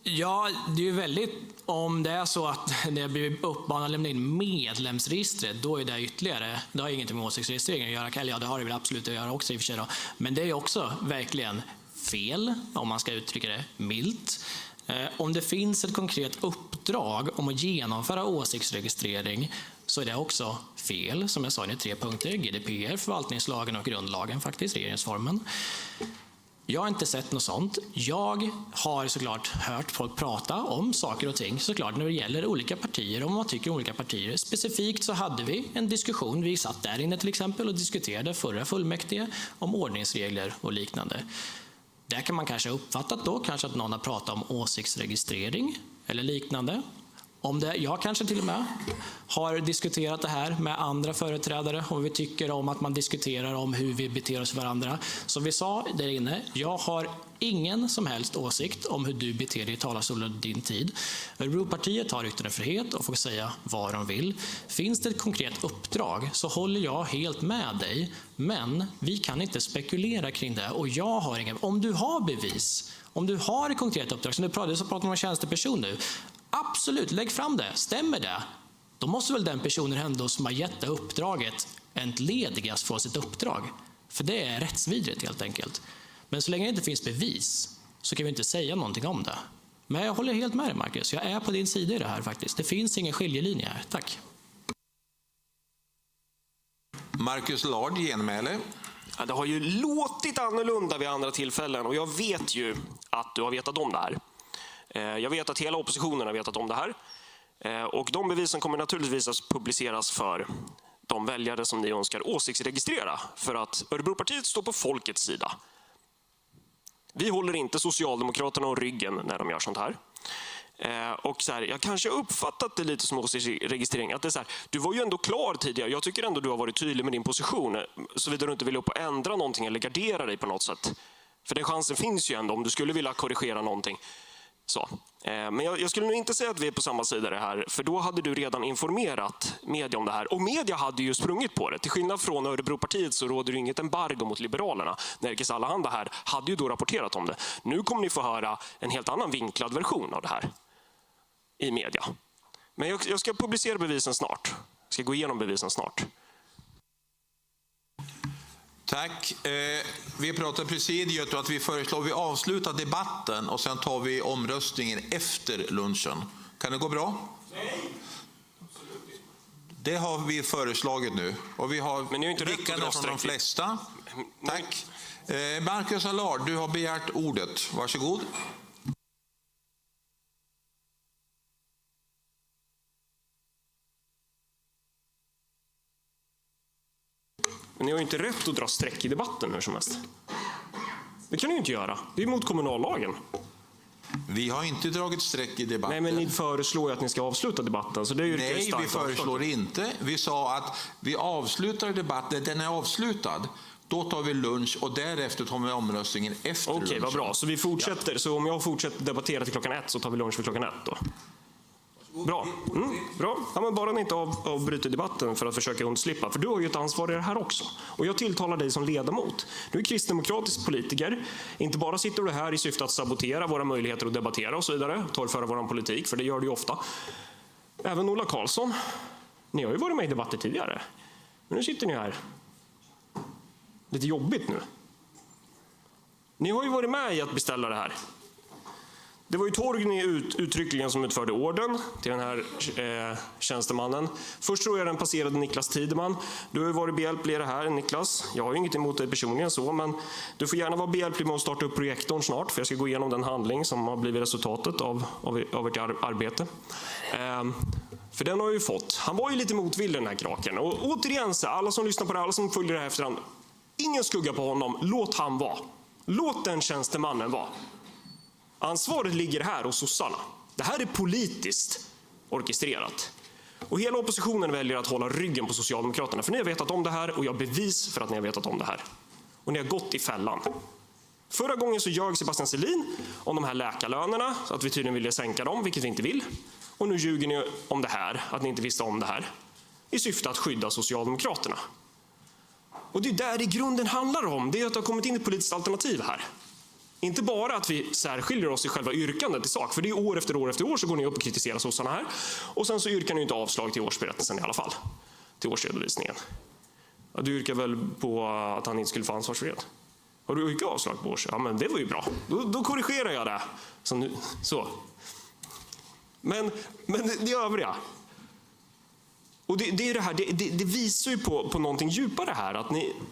Ja, det är ju väldigt, om det är så att det blir uppmanat att lämna in medlemsregistret, då är det ytterligare, det har ingenting med åsiktsregistrering att göra, eller ja, det har det väl absolut att göra också i och för sig då. Men det är också verkligen fel, om man ska uttrycka det milt. Om det finns ett konkret uppdrag om att genomföra åsiktsregistrering så är det också fel, som jag sa i 3 punkter, GDPR, förvaltningslagen och grundlagen, faktiskt, regeringsformen. Jag har inte sett något sånt. Jag har såklart hört folk prata om saker och ting, såklart när det gäller olika partier, om man tycker olika partier. Specifikt så hade vi en diskussion, vi satt där inne till exempel och diskuterade förra fullmäktige om ordningsregler och liknande. Där kan man kanske ha uppfattat då, kanske att någon har pratat om åsiktsregistrering eller liknande. Jag kanske till och med har diskuterat det här med andra företrädare och vi tycker om att man diskuterar om hur vi beter oss varandra. Som vi sa där inne, jag har ingen som helst åsikt om hur du beter dig i talarstolen under din tid. Örebropartiet har yttrandefrihet och får säga vad de vill. Finns det ett konkret uppdrag så håller jag helt med dig, men vi kan inte spekulera kring det och jag har ingen. Om du har bevis, om du har ett konkret uppdrag, som du pratar om en tjänsteperson nu, absolut, lägg fram det. Stämmer det? Då måste väl den personen ändå som har gett det uppdraget entledigas från sitt uppdrag. För det är rättsvidrigt helt enkelt. Men så länge det inte finns bevis så kan vi inte säga någonting om det. Men jag håller helt med dig, Marcus. Jag är på din sida i det här faktiskt. Det finns ingen skiljelinje här. Tack. Marcus Allard, genmäle. Ja, det har ju låtit annorlunda vid andra tillfällen och jag vet ju att du har vetat om det här. Jag vet att hela oppositionen har vetat om det här. Och de bevisen kommer naturligtvis att publiceras för de väljare som ni önskar åsiktsregistrera. För att Örebropartiet står på folkets sida. Vi håller inte Socialdemokraterna och ryggen när de gör sånt här. Och så här, jag kanske har uppfattat det lite som åsiktsregistrering. Att det är så här, du var ju ändå klar tidigare. Jag tycker ändå du har varit tydlig med din position. Såvida du inte vill upp och ändra någonting eller gardera dig på något sätt. För den chansen finns ju ändå om du skulle vilja korrigera någonting. Så. Men jag skulle nog inte säga att vi är på samma sida det här. För då hade du redan informerat media om det här. Och media hade ju sprungit på det. Till skillnad från Örebropartiet så råder det inget embargo mot Liberalerna. Nerikes Allehanda här hade ju då rapporterat om det. Nu kommer ni få höra en helt annan vinklad version av det här i media. Men jag ska publicera bevisen snart. Jag ska gå igenom bevisen snart. Tack. Vi pratar presidiet och att vi föreslår att vi avslutar debatten och sen tar vi omröstningen efter lunchen. Kan det gå bra? Nej. Det har vi föreslagit nu. Och vi har vickande från de flesta. Tack. Marcus Allard, du har begärt ordet. Varsågod. Men ni har ju inte rätt att dra streck i debatten hur som helst. Det kan ni ju inte göra. Det är mot kommunallagen. Vi har inte dragit streck i debatten. Nej, men ni föreslår ju att ni ska avsluta debatten. Så det är ju nej, vi föreslår inte. Vi sa att vi avslutar debatten. Den är avslutad. Då tar vi lunch och därefter tar vi omröstningen efter lunch. Okej, vad bra. Så vi fortsätter. Ja. Så om jag fortsätter debattera till klockan 1 så tar vi lunch vid klockan 1 då. Bra. Bra. Ja, men bara ni inte avbryter debatten för att försöka undslippa. För du har ju ett ansvar i det här också. Och jag tilltalar dig som ledamot. Du är kristdemokratisk politiker. Inte bara sitter du här i syfte att sabotera våra möjligheter att debattera och så vidare. Torgföra vår politik, för det gör du ju ofta. Även Ola Karlsson. Ni har ju varit med i debatter tidigare. Men nu sitter ni här. Lite jobbigt nu. Ni har ju varit med i att beställa det här. Det var ju Torgny uttryckligen som utförde orden till den här tjänstemannen. Först tror jag den passerade Niklas Tideman. Du har ju varit behjälplig i det här, Niklas. Jag har ju inget emot dig personligen så, men du får gärna vara behjälplig med att starta upp projektorn snart, för jag ska gå igenom den handling som har blivit resultatet av ert arbete. För den har ju fått. Han var ju lite motvillig den här kraken. Och återigen, så alla som lyssnar på det, alla som följer det här efterhand, ingen skugga på honom. Låt han vara. Låt den tjänstemannen vara. Ansvaret ligger här hos sossarna. Det här är politiskt orkestrerat. Och hela oppositionen väljer att hålla ryggen på Socialdemokraterna. För ni har vetat om det här och jag har bevis för att ni har vetat om det här. Och ni har gått i fällan. Förra gången så ljög Sebastian Selin om de här läkarlönerna. Så att vi tydligen ville sänka dem, vilket vi inte vill. Och nu ljuger ni om det här, att ni inte visste om det här. I syfte att skydda Socialdemokraterna. Och det är där i grunden handlar om. Det är att det har kommit in ett politiskt alternativ här. Inte bara att vi särskiljer oss i själva yrkandet i sak. För det är år efter år efter år så går ni upp och kritiserar sossarna här. Och sen så yrkar ni inte avslag till årsberättelsen i alla fall. Till årsredovisningen. Ja, du yrkar väl på att han inte skulle få ansvarsfrihet? Har du yrkat avslag på års? Ja, men det var ju bra. Då korrigerar jag det. Så. Men det övriga. Och det är det här, det visar ju på någonting djupare här. Att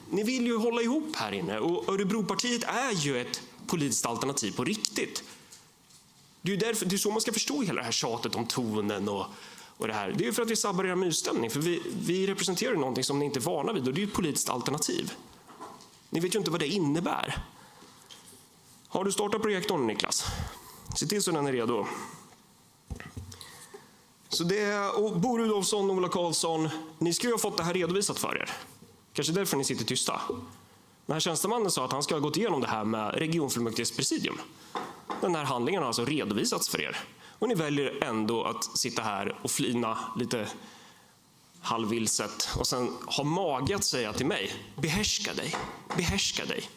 ni vill ju hålla ihop här inne. Och Örebropartiet är ju ett politiskt alternativ på riktigt. Det är så man ska förstå hela det här tjatet om tonen och det här. Det är ju för att vi sabbar er mysstämning. För vi representerar ju någonting som ni inte är vana vid. Och det är ju ett politiskt alternativ. Ni vet ju inte vad det innebär. Har du startat projektorn, Niklas? Se till så den är redo. Så och Bo Rudolfsson och Ola Karlsson, ni skulle ju ha fått det här redovisat för er. Kanske därför ni sitter tysta. Den här tjänstemannen sa att han ska ha gått igenom det här med regionfullmäktiges presidium. Den här handlingen har alltså redovisats för er. Och ni väljer ändå att sitta här och flina lite halvvilset. Och sen ha mage att säga till mig, behärska dig, behärska dig.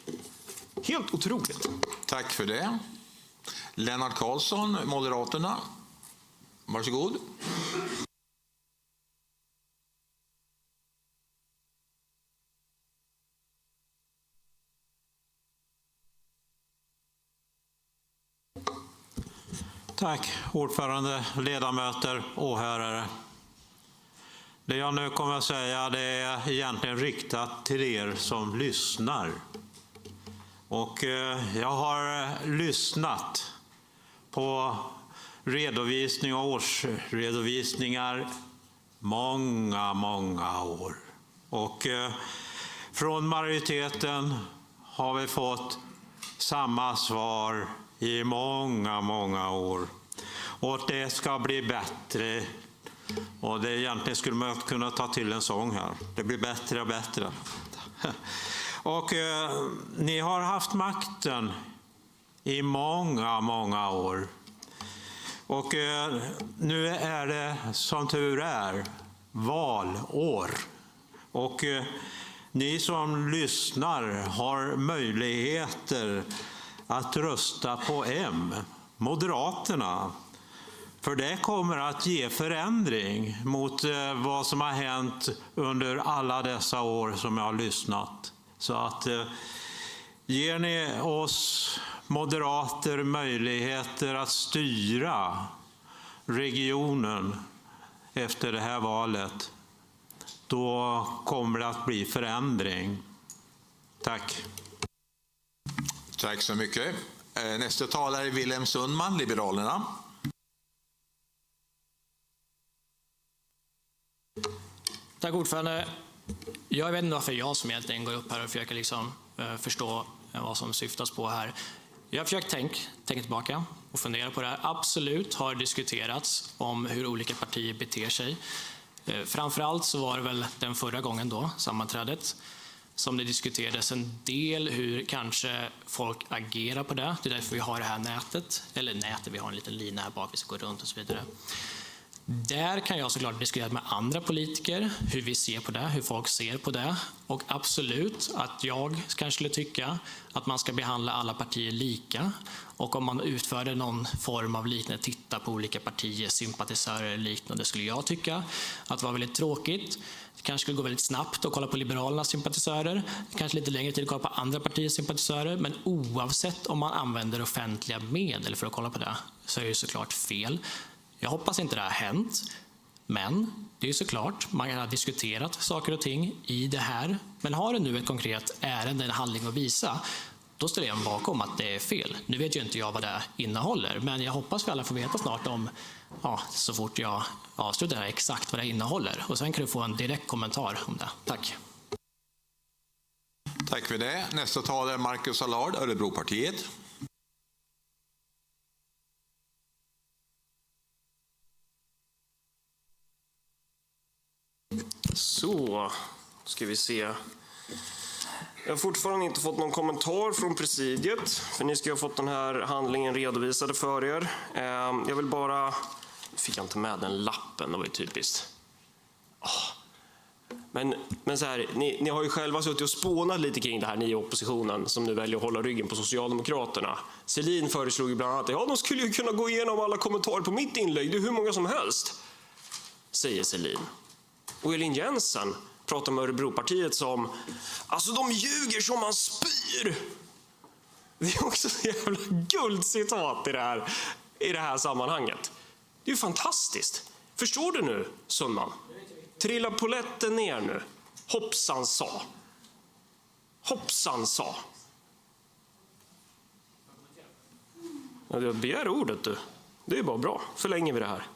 Helt otroligt. Tack för det. Lennart Karlsson, Moderaterna. Varsågod. Tack, ordförande, ledamöter, åhörare. Det jag nu kommer att säga det är egentligen riktat till er som lyssnar. Och jag har lyssnat på redovisning och årsredovisningar många år. Och från majoriteten har vi fått samma svar i många år. Och det ska bli bättre. Och det egentligen skulle man kunna ta till en sång här. Det blir bättre och bättre. Och ni har haft makten i många år. Och nu är det som tur är valår. Och ni som lyssnar har möjligheter att rösta på Moderaterna. För det kommer att ge förändring mot vad som har hänt under alla dessa år som jag har lyssnat. Så att ger ni oss moderater möjligheter att styra regionen efter det här valet, då kommer det att bli förändring. Tack. Tack så mycket. Nästa talare är Wilhelm Sundman, Liberalerna. Tack ordförande. Jag vet inte varför jag som egentligen går upp här och försöker förstå vad som syftas på här. Jag har försökt tänka tillbaka och fundera på det här. Absolut har diskuterats om hur olika partier beter sig. Framförallt så var det väl den förra gången då, sammanträdet, som det diskuterades en del hur kanske folk agerar på det. Det är därför vi har det här nätet. Eller nätet, vi har en liten lina här bak, vi ska gå runt och så vidare. Där kan jag såklart diskutera med andra politiker hur vi ser på det, hur folk ser på det. Och absolut att jag kanske skulle tycka att man ska behandla alla partier lika. Och om man utförde någon form av liknande, titta på olika partier, sympatisörer eller liknande, skulle jag tycka att det var väldigt tråkigt. Det kanske skulle gå väldigt snabbt att kolla på Liberalernas sympatisörer. Kanske lite längre tid att kolla på andra partiers sympatisörer. Men oavsett om man använder offentliga medel för att kolla på det, så är det såklart fel. Jag hoppas inte det har hänt, men det är ju såklart, man har diskuterat saker och ting i det här. Men har det nu ett konkret ärende, en handling att visa, då ställer jag mig bakom att det är fel. Nu vet ju inte jag vad det innehåller, men jag hoppas vi alla får veta snart om, så fort jag avslutar det här, exakt vad det innehåller. Och sen kan du få en direkt kommentar om det. Tack. Tack för det. Nästa talare är Marcus Allard, Örebropartiet. Så, ska vi se. Jag har fortfarande inte fått någon kommentar från presidiet, för ni ska ha fått den här handlingen redovisade för er. Jag vill bara... Fick jag inte med den lappen, det var ju typiskt. Men så här, ni har ju själva suttit och spånat lite kring det här, ni i oppositionen som nu väljer att hålla ryggen på Socialdemokraterna. Selin föreslog ju bland annat att de skulle ju kunna gå igenom alla kommentarer på mitt inlägg, det är hur många som helst, säger Selin. Och Elin Jensen pratar med Örebropartiet som, alltså de ljuger som man spyr. Det är också ett jävla guldcitat i det här sammanhanget. Det är ju fantastiskt. Förstår du nu, Sundman? Trilla poletten ner nu. Hoppsan sa. Hoppsan sa. Jag begär ordet du. Det är bara bra. Förlänger vi det här.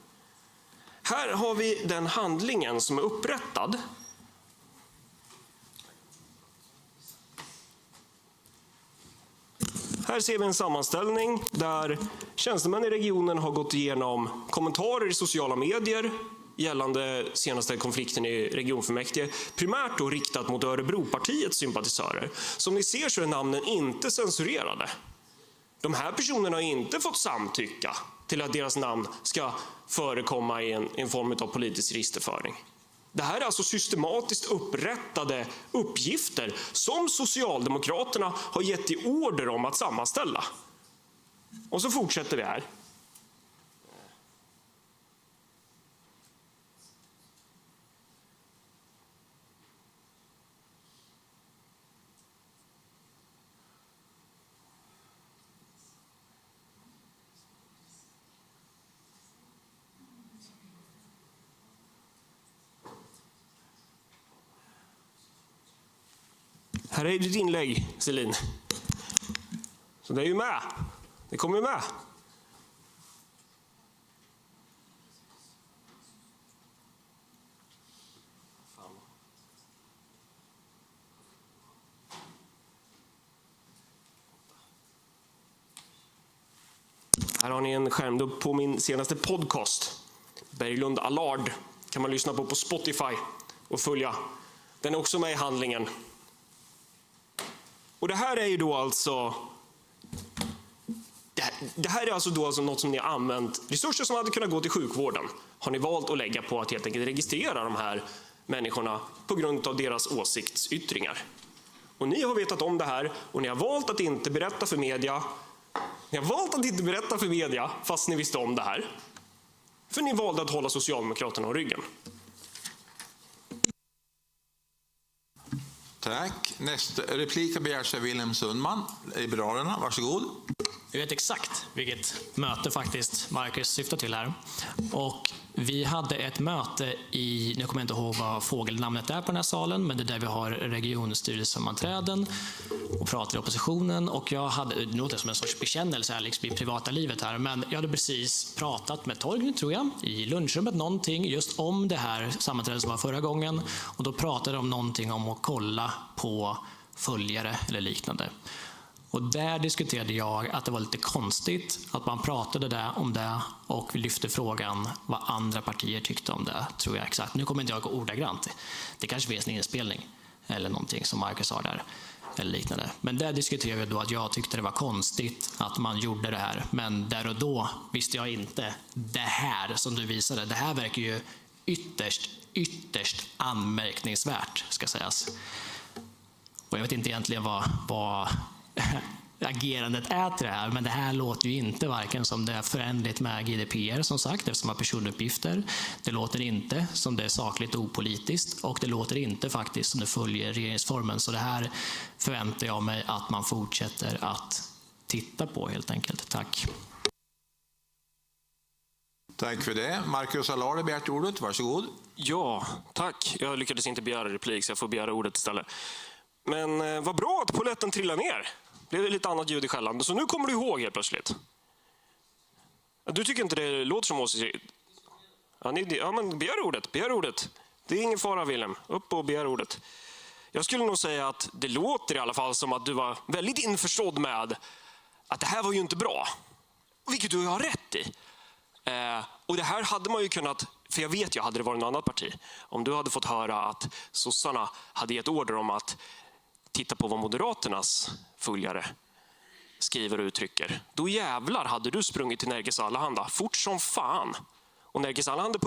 Här har vi den handlingen som är upprättad. Här ser vi en sammanställning där tjänstemän i regionen har gått igenom kommentarer i sociala medier gällande senaste konflikten i regionfullmäktige, primärt då riktat mot Örebropartiets sympatisörer. Som ni ser så är namnen inte censurerade. De här personerna har inte fått samtycka till att deras namn ska förekomma i en form av politisk registerföring. Det här är alltså systematiskt upprättade uppgifter som Socialdemokraterna har gett i order om att sammanställa. Och så fortsätter vi här. Här är ditt inlägg, Selin. Så det är ju med. Det kommer ju med. Här har ni en skärmdump på min senaste podcast. Berglund Allard kan man lyssna på Spotify och följa. Den är också med i handlingen. Och det här är ju då alltså... Det här är alltså då något som ni har använt. Resurser som hade kunnat gå till sjukvården har ni valt att lägga på att helt enkelt registrera de här människorna på grund av deras åsiktsyttringar. Och ni har vetat om det här och ni har valt att inte berätta för media. Ni har valt att inte berätta för media fast ni visste om det här. För ni valde att hålla Socialdemokraterna om ryggen. Tack. Nästa replik har begärts av Wilhelm Sundman, Liberalerna. Varsågod. Vi vet exakt vilket möte faktiskt Marcus syftar till här. Och vi hade ett möte i, nu kommer jag inte ihåg vad fågelnamnet är på den här salen, men det är där vi har regionstyrelsesammanträden och pratar i oppositionen. Och jag hade, det låter som en sorts bekännelse här, liksom i privata livet här, men jag hade precis pratat med Torgny, tror jag, i lunchrummet någonting just om det här sammanträdet som var förra gången. Och då pratade de om någonting om att kolla på följare eller liknande. Och där diskuterade jag att det var lite konstigt att man pratade där om det och vi lyfte frågan vad andra partier tyckte om det, tror jag exakt. Nu kommer inte jag gå ordagrant. Det kanske finns en inspelning eller någonting som Marcus sa där eller liknande. Men där diskuterade vi då att jag tyckte det var konstigt att man gjorde det här. Men där och då visste jag inte det här som du visade. Det här verkar ju ytterst anmärkningsvärt, ska sägas. Och jag vet inte egentligen vad agerandet är till det här, men det här låter ju inte varken som det är förändligt med GDPR, som sagt, eftersom man har personuppgifter. Det låter inte som det är sakligt opolitiskt och det låter inte faktiskt som det följer regeringsformen. Så det här förväntar jag mig att man fortsätter att titta på helt enkelt. Tack. Tack för det. Marcus Allard har begärt ordet. Varsågod. Ja, tack. Jag lyckades inte begära replik så jag får begära ordet istället. Men vad bra att poletten trillar ner. Det är lite annat ljud i skällan. Så nu kommer du ihåg helt plötsligt. Du tycker inte det låter som åsikt? Ja, men begär ordet. Det är ingen fara, Wilhelm. Upp och begär ordet. Jag skulle nog säga att det låter i alla fall som att du var väldigt införstådd med att det här var ju inte bra. Vilket du har rätt i. Och det här hade man ju kunnat, för jag vet hade det varit något annat parti. Om du hade fått höra att sossarna hade gett order om att titta på vad Moderaternas följare skriver och uttrycker. Då jävlar hade du sprungit till Nerikes Allehanda fort som fan. Och Nerikes Allehanda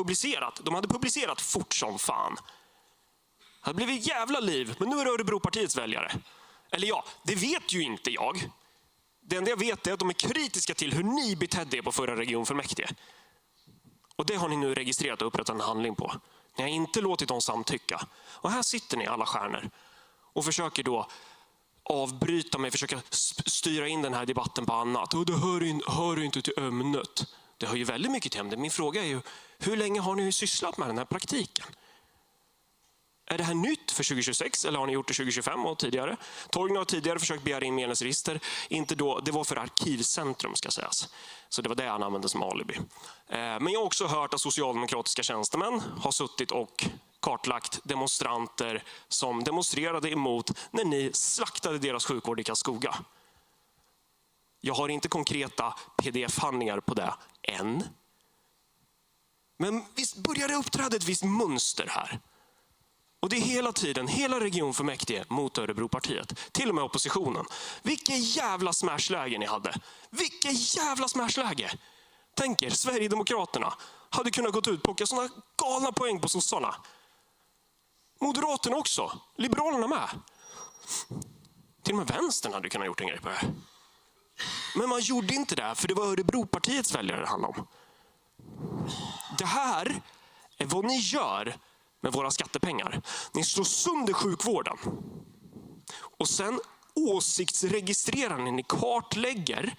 hade publicerat fort som fan. Det hade blivit jävla liv, men nu är det Örebropartiets väljare. Eller ja, det vet ju inte jag. Det enda jag vet är att de är kritiska till hur ni betedde er på förra regionfullmäktige. Och det har ni nu registrerat och upprättat en handling på. Ni har inte låtit dem samtycka. Och här sitter ni alla stjärnor och försöker då avbryta mig, försöka styra in den här debatten på annat. Och det hör inte till ämnet. Det hör ju väldigt mycket till ämnet. Min fråga är ju, hur länge har ni sysslat med den här praktiken? Är det här nytt för 2026 eller har ni gjort det 2025 och tidigare? Torgny har tidigare försökt begära in medlemsregister. Inte då, det var för Arkivcentrum ska sägas. Så det var det han använde som alibi. Men jag har också hört att socialdemokratiska tjänstemän har suttit och kartlagt demonstranter som demonstrerade emot när ni slaktade deras sjukvård i Karlskoga. Jag har inte konkreta pdf-handlingar på det än. Men visst börjar det uppträda ett visst mönster här. Och det är hela tiden, hela regionfullmäktige mot Örebropartiet. Till och med oppositionen. Vilket jävla smashläge ni hade. Vilket jävla smashläge. Tänk er, Sverigedemokraterna hade kunnat gått ut och plocka sådana galna poäng på sossarna. Moderaterna också. Liberalerna med. Till och med vänstern hade kunnat gjort en grej på det här. Men man gjorde inte det, för det var Örebropartiets väljare det handlade om. Det här är vad ni gör med våra skattepengar. Ni slår sönder sjukvården. Och sen åsiktsregistrerar ni kartlägger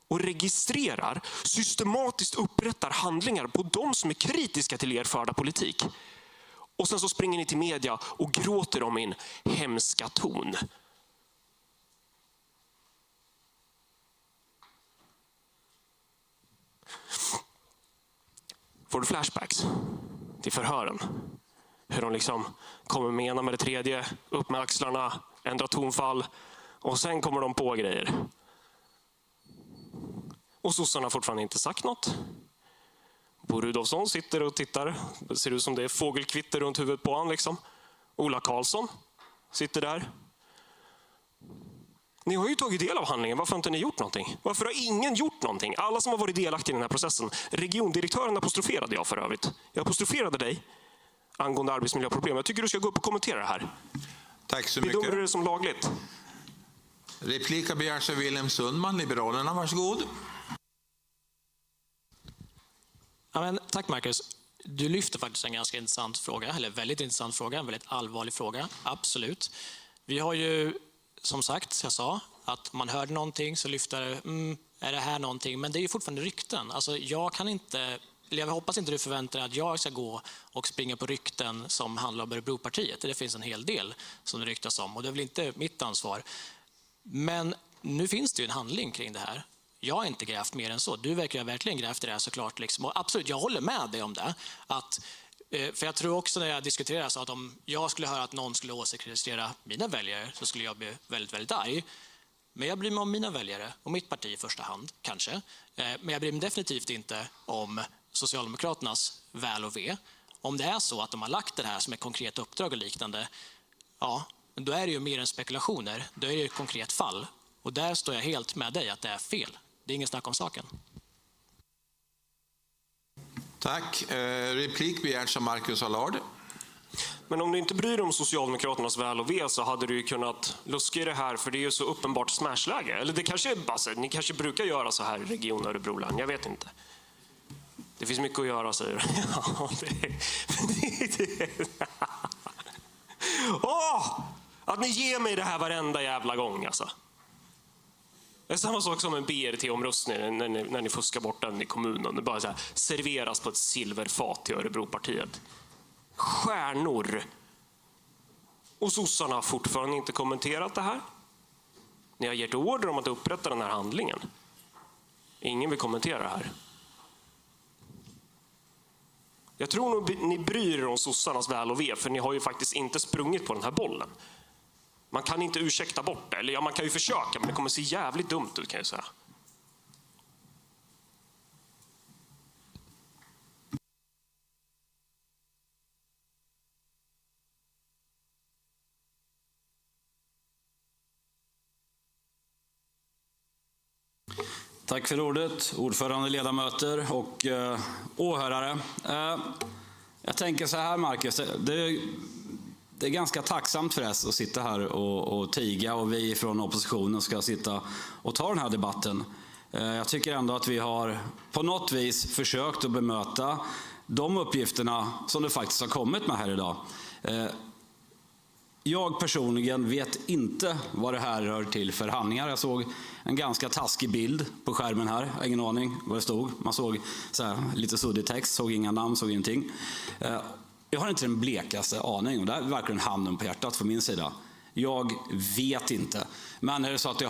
och registrerar, systematiskt upprättar handlingar på de som är kritiska till er förda politik. Och sen så springer ni till media och gråter om min hemska ton. Får du flashbacks till förhören? Hur de liksom kommer med ena med det tredje, upp med axlarna, ändrar tonfall och sen kommer de på grejer. Och sossarna har fortfarande inte sagt något. Bo Rudolfsson sitter och tittar. Det ser ut som det är fågelkvitter runt huvudet på honom. Liksom. Ola Karlsson sitter där. Ni har ju tagit del av handlingen. Varför har inte ni gjort någonting? Varför har ingen gjort någonting? Alla som har varit delaktiga i den här processen. Regiondirektören apostroferade jag för övrigt. Jag apostroferade dig angående arbetsmiljöproblem. Jag tycker du ska gå upp och kommentera det här. Tack så mycket. Bedömer du det som lagligt? Replik har begärts av Wilhelm Sundman, Liberalerna. Varsågod. Ja, men, tack Marcus. Du lyfter faktiskt en ganska intressant fråga, eller väldigt intressant fråga, en väldigt allvarlig fråga. Absolut. Vi har ju, som sagt, jag sa, att man hörde någonting så lyfter är det här någonting? Men det är ju fortfarande rykten. Alltså, jag hoppas inte du förväntar dig att jag ska gå och springa på rykten som handlar om Örebropartiet. Det finns en hel del som det ryktas om och det är väl inte mitt ansvar. Men nu finns det ju en handling kring det här. Jag har inte grävt mer än så. Du verkar verkligen grävt i det här såklart. Liksom. Och absolut, jag håller med dig om det. För jag tror också när jag diskuterar så att om jag skulle höra att någon skulle åsiktsregistrera mina väljare så skulle jag bli väldigt, väldigt arg. Men jag bryr mig om mina väljare och mitt parti i första hand, kanske. Men jag bryr mig definitivt inte om Socialdemokraternas väl och ve. Om det är så att de har lagt det här som ett konkret uppdrag och liknande, ja, då är det ju mer än spekulationer. Då är det ett konkret fall. Och där står jag helt med dig att det är fel. Det är ingen snack om saken. Tack. Replik begärts av Marcus Allard. Men om du inte bryr dig om Socialdemokraternas väl och ve så hade du ju kunnat luska i det här, för det är ju så uppenbart smashläge. Eller det kanske är bara så, ni kanske brukar göra så här i Region Örebro län, jag vet inte. Det finns mycket att göra, säger du. Att ni ger mig det här varenda jävla gång, alltså. Det är samma sak som en BRT-omröstning när ni fuskar bort den i kommunen. Det bara så här, serveras på ett silverfat i Örebropartiet. Stjärnor. Och sossarna har fortfarande inte kommenterat det här. Ni har gett order om att upprätta den här handlingen. Ingen vill kommentera det här. Jag tror nog ni bryr er om sossarnas väl och ve, för ni har ju faktiskt inte sprungit på den här bollen. Man kan inte ursäkta bort det. Eller ja, man kan ju försöka, men det kommer se jävligt dumt ut, kan jag säga. Tack för ordet, ordförande, ledamöter och åhörare. Jag tänker så här, Marcus. Det är ganska tacksamt för oss att sitta här och tiga, och vi från oppositionen ska sitta och ta den här debatten. Jag tycker ändå att vi har på något vis försökt att bemöta de uppgifterna som det faktiskt har kommit med här idag. Jag personligen vet inte vad det här rör till för handlingar. Jag såg en ganska taskig bild på skärmen här. Jag har ingen aning vad det stod. Man såg så här, lite suddig text, såg inga namn, såg ingenting. Jag har inte den blekaste aning, och det är verkligen handen på hjärtat från min sida. Jag vet inte. Men är det så att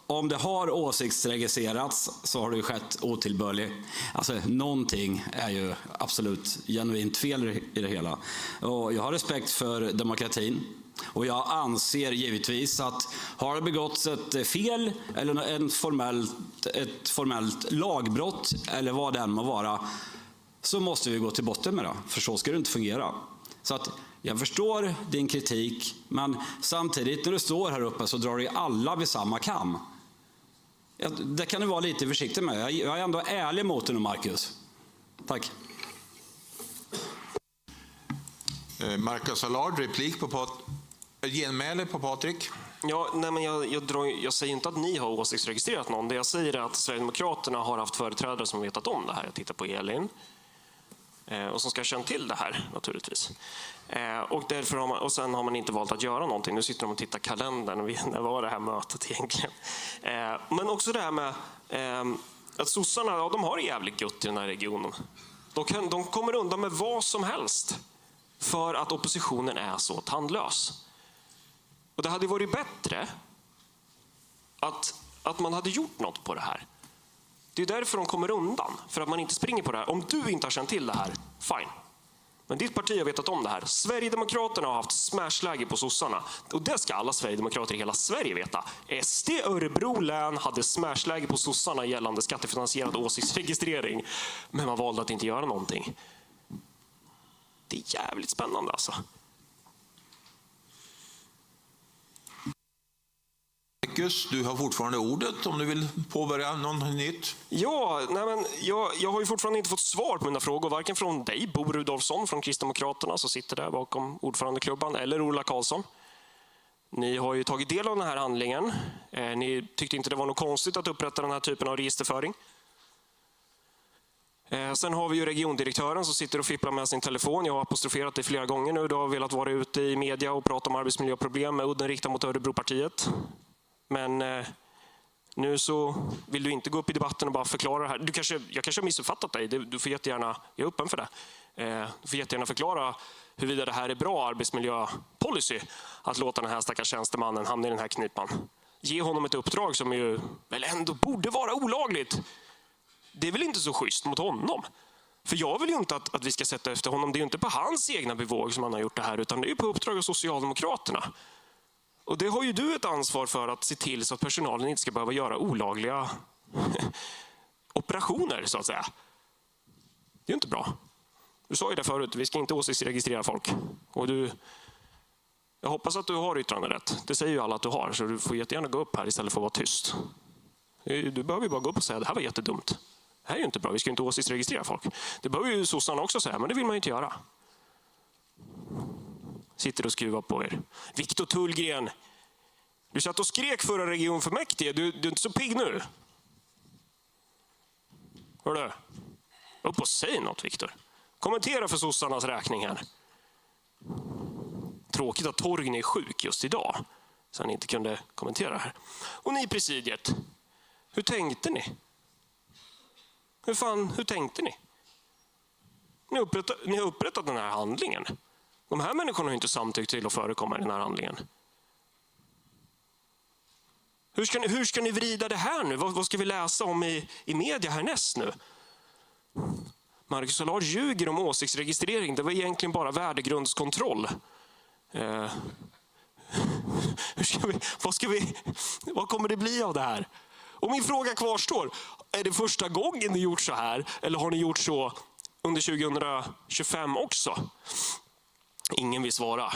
om det har åsiktsregistrerats så har det ju skett otillbörligt. Alltså någonting är ju absolut genuint fel i det hela. Och jag har respekt för demokratin. Och jag anser givetvis att har det begåtts ett fel eller ett formellt lagbrott eller vad det än må vara, så måste vi gå till botten med det. För så ska det inte fungera. Så att jag förstår din kritik, men samtidigt när du står här uppe så drar du alla vid samma kam. Det kan du vara lite försiktig med. Jag är ändå ärlig mot dig nu, Marcus. Tack. Marcus Allard, replik på genmäle på Patrik. Ja, nej, men jag säger inte att ni har åsiktsregistrerat någon. Det jag säger är att Sverigedemokraterna har haft företrädare som vetat om det här. Jag tittar på Elin. Och som ska ha känt till det här, naturligtvis. Och sen har man inte valt att göra någonting. Nu sitter de och tittar kalendern. När var det här mötet egentligen? Men också det här med att sossarna, de har det jävligt gött i den här regionen. De kommer undan med vad som helst. för att oppositionen är så tandlös. Och det hade varit bättre att man hade gjort något på det här. Det är därför de kommer undan, för att man inte springer på det här. Om du inte har känt till det här, fine. Men ditt parti har vetat om det här. Sverigedemokraterna har haft smashläge på sossarna. Och det ska alla sverigedemokrater i hela Sverige veta. SD Örebro län hade smashläge på sossarna gällande skattefinansierad åsiktsregistrering. Men man valde att inte göra någonting. Det är jävligt spännande alltså. Du har fortfarande ordet om du vill påbörja något nytt. Ja, jag har ju fortfarande inte fått svar på mina frågor, varken från dig, Bo Rudolfsson från Kristdemokraterna som sitter där bakom ordförandeklubban, eller Ola Karlsson. Ni har ju tagit del av den här handlingen. Ni tyckte inte det var något konstigt att upprätta den här typen av registerföring. Sen har vi ju regiondirektören som sitter och fipplar med sin telefon. Jag har apostroferat det flera gånger nu. Du har velat vara ute i media och prata om arbetsmiljöproblem med udden riktad mot Örebropartiet. Men nu så vill du inte gå upp i debatten och bara förklara det här. Jag kanske har missuppfattat dig. Du får jättegärna, jag är öppen för det. Du får jättegärna förklara huruvida det här är bra arbetsmiljöpolicy att låta den här stackars tjänstemannen hamna i den här knipan. Ge honom ett uppdrag som ju väl ändå borde vara olagligt. Det är väl inte så schysst mot honom. För jag vill ju inte att vi ska sätta efter honom. Det är ju inte på hans egna bevåg som han har gjort det här, utan det är ju på uppdrag av Socialdemokraterna. Och det har ju du ett ansvar för, att se till så att personalen inte ska behöva göra olagliga operationer, så att säga. Det är ju inte bra. Du sa ju det förut, vi ska inte åsiktsregistrera folk. Och jag hoppas att du har yttranderätt. Det säger ju alla att du har, så du får jättegärna gå upp här istället för att vara tyst. Du behöver ju bara gå upp och säga, det här var jättedumt. Det här är ju inte bra, vi ska inte åsiktsregistrera folk. Det behöver ju sossarna också säga, men det vill man ju inte göra. Sitter och skruvar på er. Viktor Tullgren, du satt och skrek förra regionfullmäktige. Du är inte så pigg nu. Hör du? Upp och säg något, Viktor. Kommentera för sossarnas räkning här. Tråkigt att Torgny är sjuk just idag, så han inte kunde kommentera det här. Och ni presidiet, hur tänkte ni? Hur tänkte ni? Ni har upprättat den här handlingen. De här människorna har inte samtyckt till att förekomma i den här handlingen. Hur ska ni vrida det här nu? Vad ska vi läsa om i media härnäst nu? Marcus Allard ljuger om åsiktsregistrering. Det var egentligen bara värdegrundskontroll. Vad kommer det bli av det här? Och min fråga kvarstår. Är det första gången ni gjort så här? Eller har ni gjort så under 2025 också? Ingen vill svara.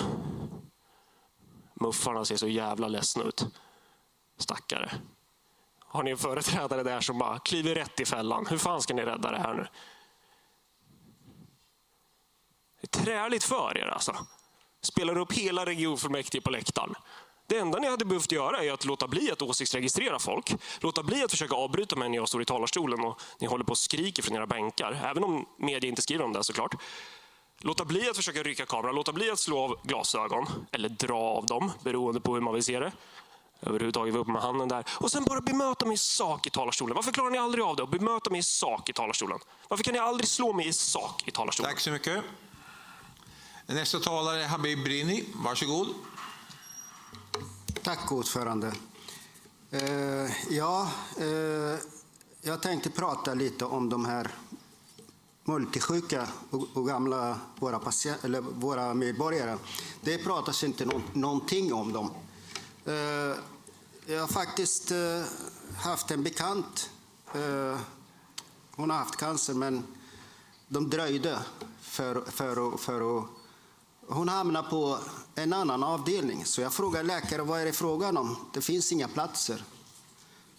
Muffarna ser så jävla ledsna ut. Stackare. Har ni en företrädare där som bara kliver rätt i fällan? Hur fan ska ni rädda det här nu? Det är träligt för er alltså. Spelar upp hela regionfullmäktige på läktaren. Det enda ni hade behövt göra är att låta bli att åsiktsregistrera folk. Låta bli att försöka avbryta mig när jag står i talarstolen och ni håller på och skriker från era bänkar. Även om media inte skriver om det såklart. Låta bli att försöka rycka kameran. Låta bli att slå av glasögon. Eller dra av dem, beroende på hur man vill se det. Överhuvudtaget upp med handen där. Och sen bara bemöta mig i sak i talarstolen. Varför klarar ni aldrig av det? Och bemöta mig i sak i talarstolen. Varför kan ni aldrig slå mig i sak i talarstolen? Tack så mycket. Nästa talare är Habib Brini. Varsågod. Tack ordförande. Jag tänkte prata lite om de här multisjuka och gamla våra medborgare. Det pratas inte någonting om dem. Jag har faktiskt haft en bekant. Hon har haft cancer, men de dröjde för att hon hamnade på en annan avdelning. Så jag frågar läkare, vad är det frågan om? Det finns inga platser.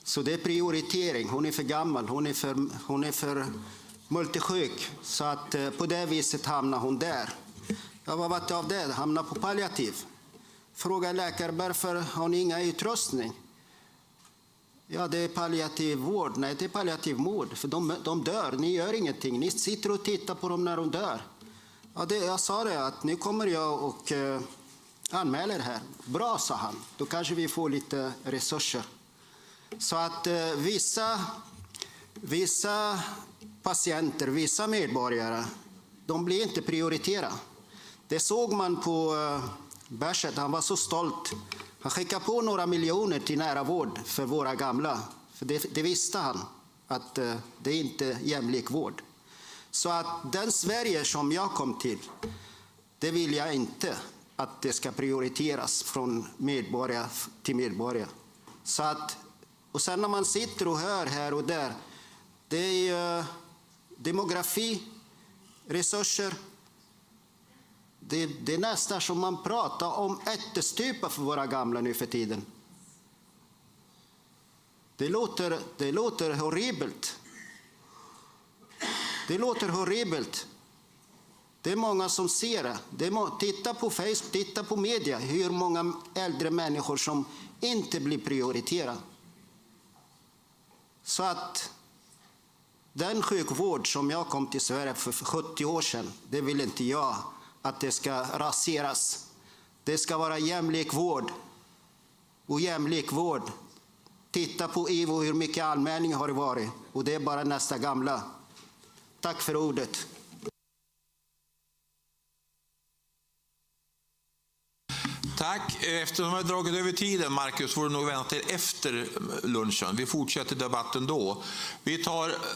Så det är prioritering. Hon är för gammal, hon är för multisjuk. Så att på det viset hamnar hon där. Ja, vad var det av det? Hamnar på palliativ. Frågar läkare, varför har ni inga utrustning? Ja, det är palliativ vård. Nej, det är palliativ mord. För de dör, ni gör ingenting. Ni sitter och tittar på dem när de dör. Ja, jag sa det att nu kommer jag och anmäler det här. Bra, sa han. Då kanske vi får lite resurser. Så att vissa patienter, vissa medborgare, de blir inte prioriterade. Det såg man på Bärset. Han var så stolt. Han skickade på några miljoner till nära vård för våra gamla. För det visste han, att det är inte jämlik vård. Så att den Sverige som jag kom till, det vill jag inte att det ska prioriteras från medborgare till medborgare. Så att, och sen när man sitter och hör här och där, det är demografi, resurser. Det är nästan som man pratar om ättestupa för våra gamla nu för tiden. Det låter horribelt. Det låter horribelt. Det är många som ser det. Titta på Facebook, titta på media. Hur många äldre människor som inte blir prioriterade. Så att den sjukvård som jag kom till Sverige för 70 år sedan, det vill inte jag att det ska raseras. Det ska vara jämlik vård. Och jämlik vård. Titta på IVO hur mycket anmälningar har det varit. Och det är bara nästa gamla. Tack för ordet. Tack. Eftersom vi har dragit över tiden, Marcus, får du nog vänta till efter lunchen. Vi fortsätter debatten då. Vi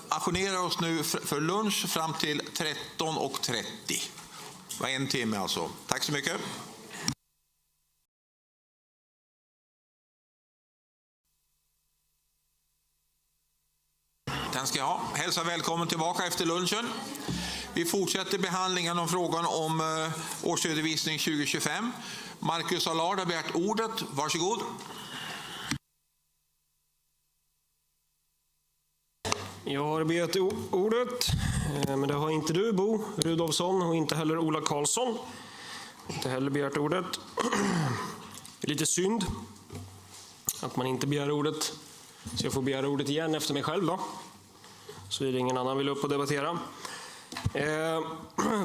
ajournerar oss nu för lunch fram till 13:30. Det var en timme alltså. Tack så mycket. Den ska jag ha. Hälsa välkommen tillbaka efter lunchen. Vi fortsätter behandlingen om frågan om årsredovisning 2025. Marcus Allard har begärt ordet. Varsågod. Jag har begärt ordet, men det har inte du, Bo Rudolfsson, och inte heller Ola Karlsson. Inte heller begärt ordet. Det är lite synd att man inte begär ordet, så jag får begära ordet igen efter mig själv då. Så är det ingen annan vill upp och debattera.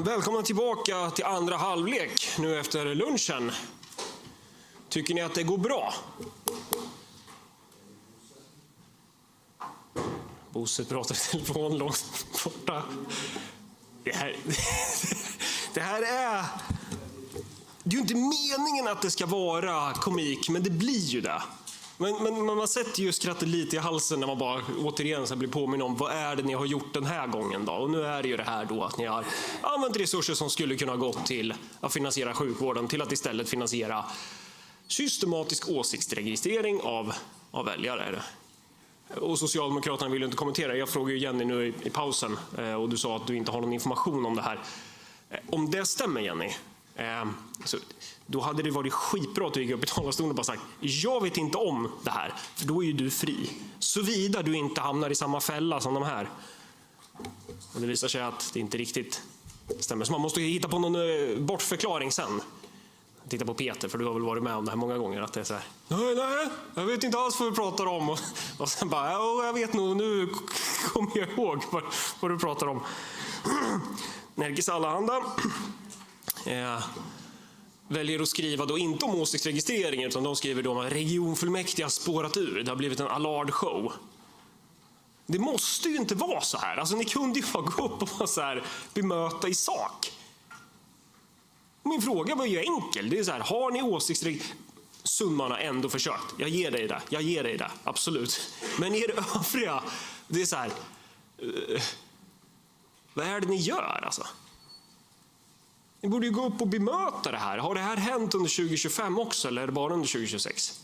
Välkomna tillbaka till andra halvlek nu efter lunchen. Tycker ni att det går bra? Bosse pratar i telefon långt borta. Det här är... Det är ju inte meningen att det ska vara komik, men det blir ju det. Men man sätter ju skrattet lite i halsen när man bara återigen så blir påminn om vad är det ni har gjort den här gången då. Och nu är det ju det här då att ni har använt resurser som skulle kunna gått till att finansiera sjukvården till att istället finansiera systematisk åsiktsregistrering av väljare. Och Socialdemokraterna vill inte kommentera. Jag frågar ju Jenny nu i pausen och du sa att du inte har någon information om det här. Om det stämmer, Jenny, så då hade det varit skitbra att du gick upp i talarstolen och bara sagt jag vet inte om det här, för då är ju du fri. Såvida du inte hamnar i samma fälla som de här. Och det visar sig att det inte riktigt stämmer. Så man måste hitta på någon bortförklaring sen. Titta på Peter, för du har väl varit med om det här många gånger, att det är så här: nej, jag vet inte alls vad du pratar om. Och sen bara, jag vet nog, nu kommer jag ihåg vad du pratar om. Nergis Allehanda väljer att skriva då inte om åsiktsregistrering, utan de skriver då om att regionfullmäktige har spårat ur. Det har blivit en Allard-show. Det måste ju inte vara så här. Alltså, ni kunde ju bara gå upp och bara så här bemöta i sak. Min fråga var ju enkel. Det är så här, har ni åsiktsregistrering? Summan har ändå försökt. Jag ger dig det. Absolut. Men er övriga, det är så här, vad är det ni gör alltså? Ni borde ju gå upp och bemöta det här. Har det här hänt under 2025 också, eller är det bara under 2026?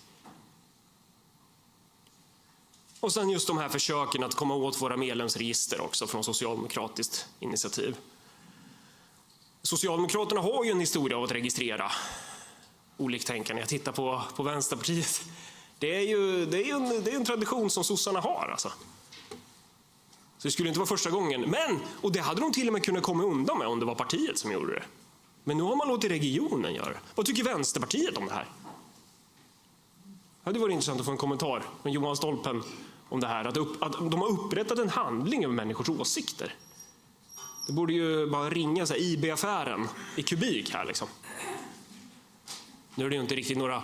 Och sen just de här försöken att komma åt våra medlemsregister också från socialdemokratiskt initiativ. Socialdemokraterna har ju en historia av att registrera oliktänkande. Jag tittar på Vänsterpartiet. Det är en tradition som sossarna har alltså. Så det skulle inte vara första gången. Men, och det hade de till och med kunnat komma undan med om det var partiet som gjorde det. Men nu har man låtit regionen göra det. Vad tycker Vänsterpartiet om det här? Det hade varit intressant att få en kommentar från Johan Stolpen om det här. Att de har upprättat en handling över människors åsikter. Det borde ju bara ringa så här, IB-affären i kubik här liksom. Nu är det ju inte riktigt några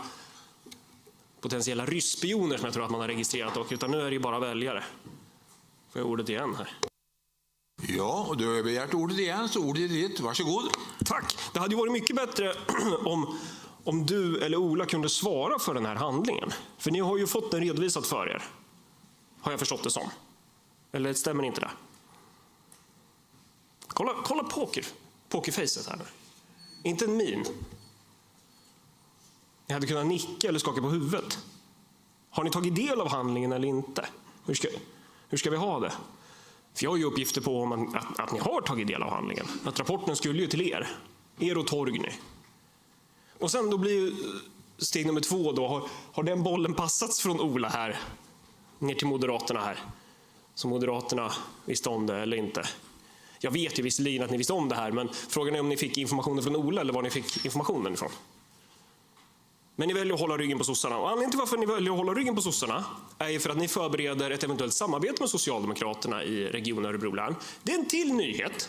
potentiella rysspioner som jag tror att man har registrerat dock, utan nu är det ju bara väljare. Får jag ordet igen här? Ja, och du har begärt ordet igen, så ordet är ditt. Varsågod. Tack. Det hade ju varit mycket bättre om du eller Ola kunde svara för den här handlingen. För ni har ju fått den redovisat för er. Har jag förstått det som. Eller stämmer inte det? Kolla pokerfacet här nu. Inte en min. Ni hade kunnat nicka eller skaka på huvudet. Har ni tagit del av handlingen eller inte? Hur ska vi ha det? För jag har ju uppgifter på att ni har tagit del av handlingen. Att rapporten skulle ju till er och Torgny. Och sen då blir ju steg nummer 2 då. Har den bollen passats från Ola här ner till Moderaterna här? Så Moderaterna visste om det eller inte? Jag vet ju visserligen att ni visste om det här, men frågan är om ni fick informationen från Ola eller var ni fick informationen ifrån. Men ni väljer att hålla ryggen på sossarna. Och anledningen till varför ni väljer att hålla ryggen på sossarna är ju för att ni förbereder ett eventuellt samarbete med Socialdemokraterna i regionen Örebro län. Det är en till nyhet.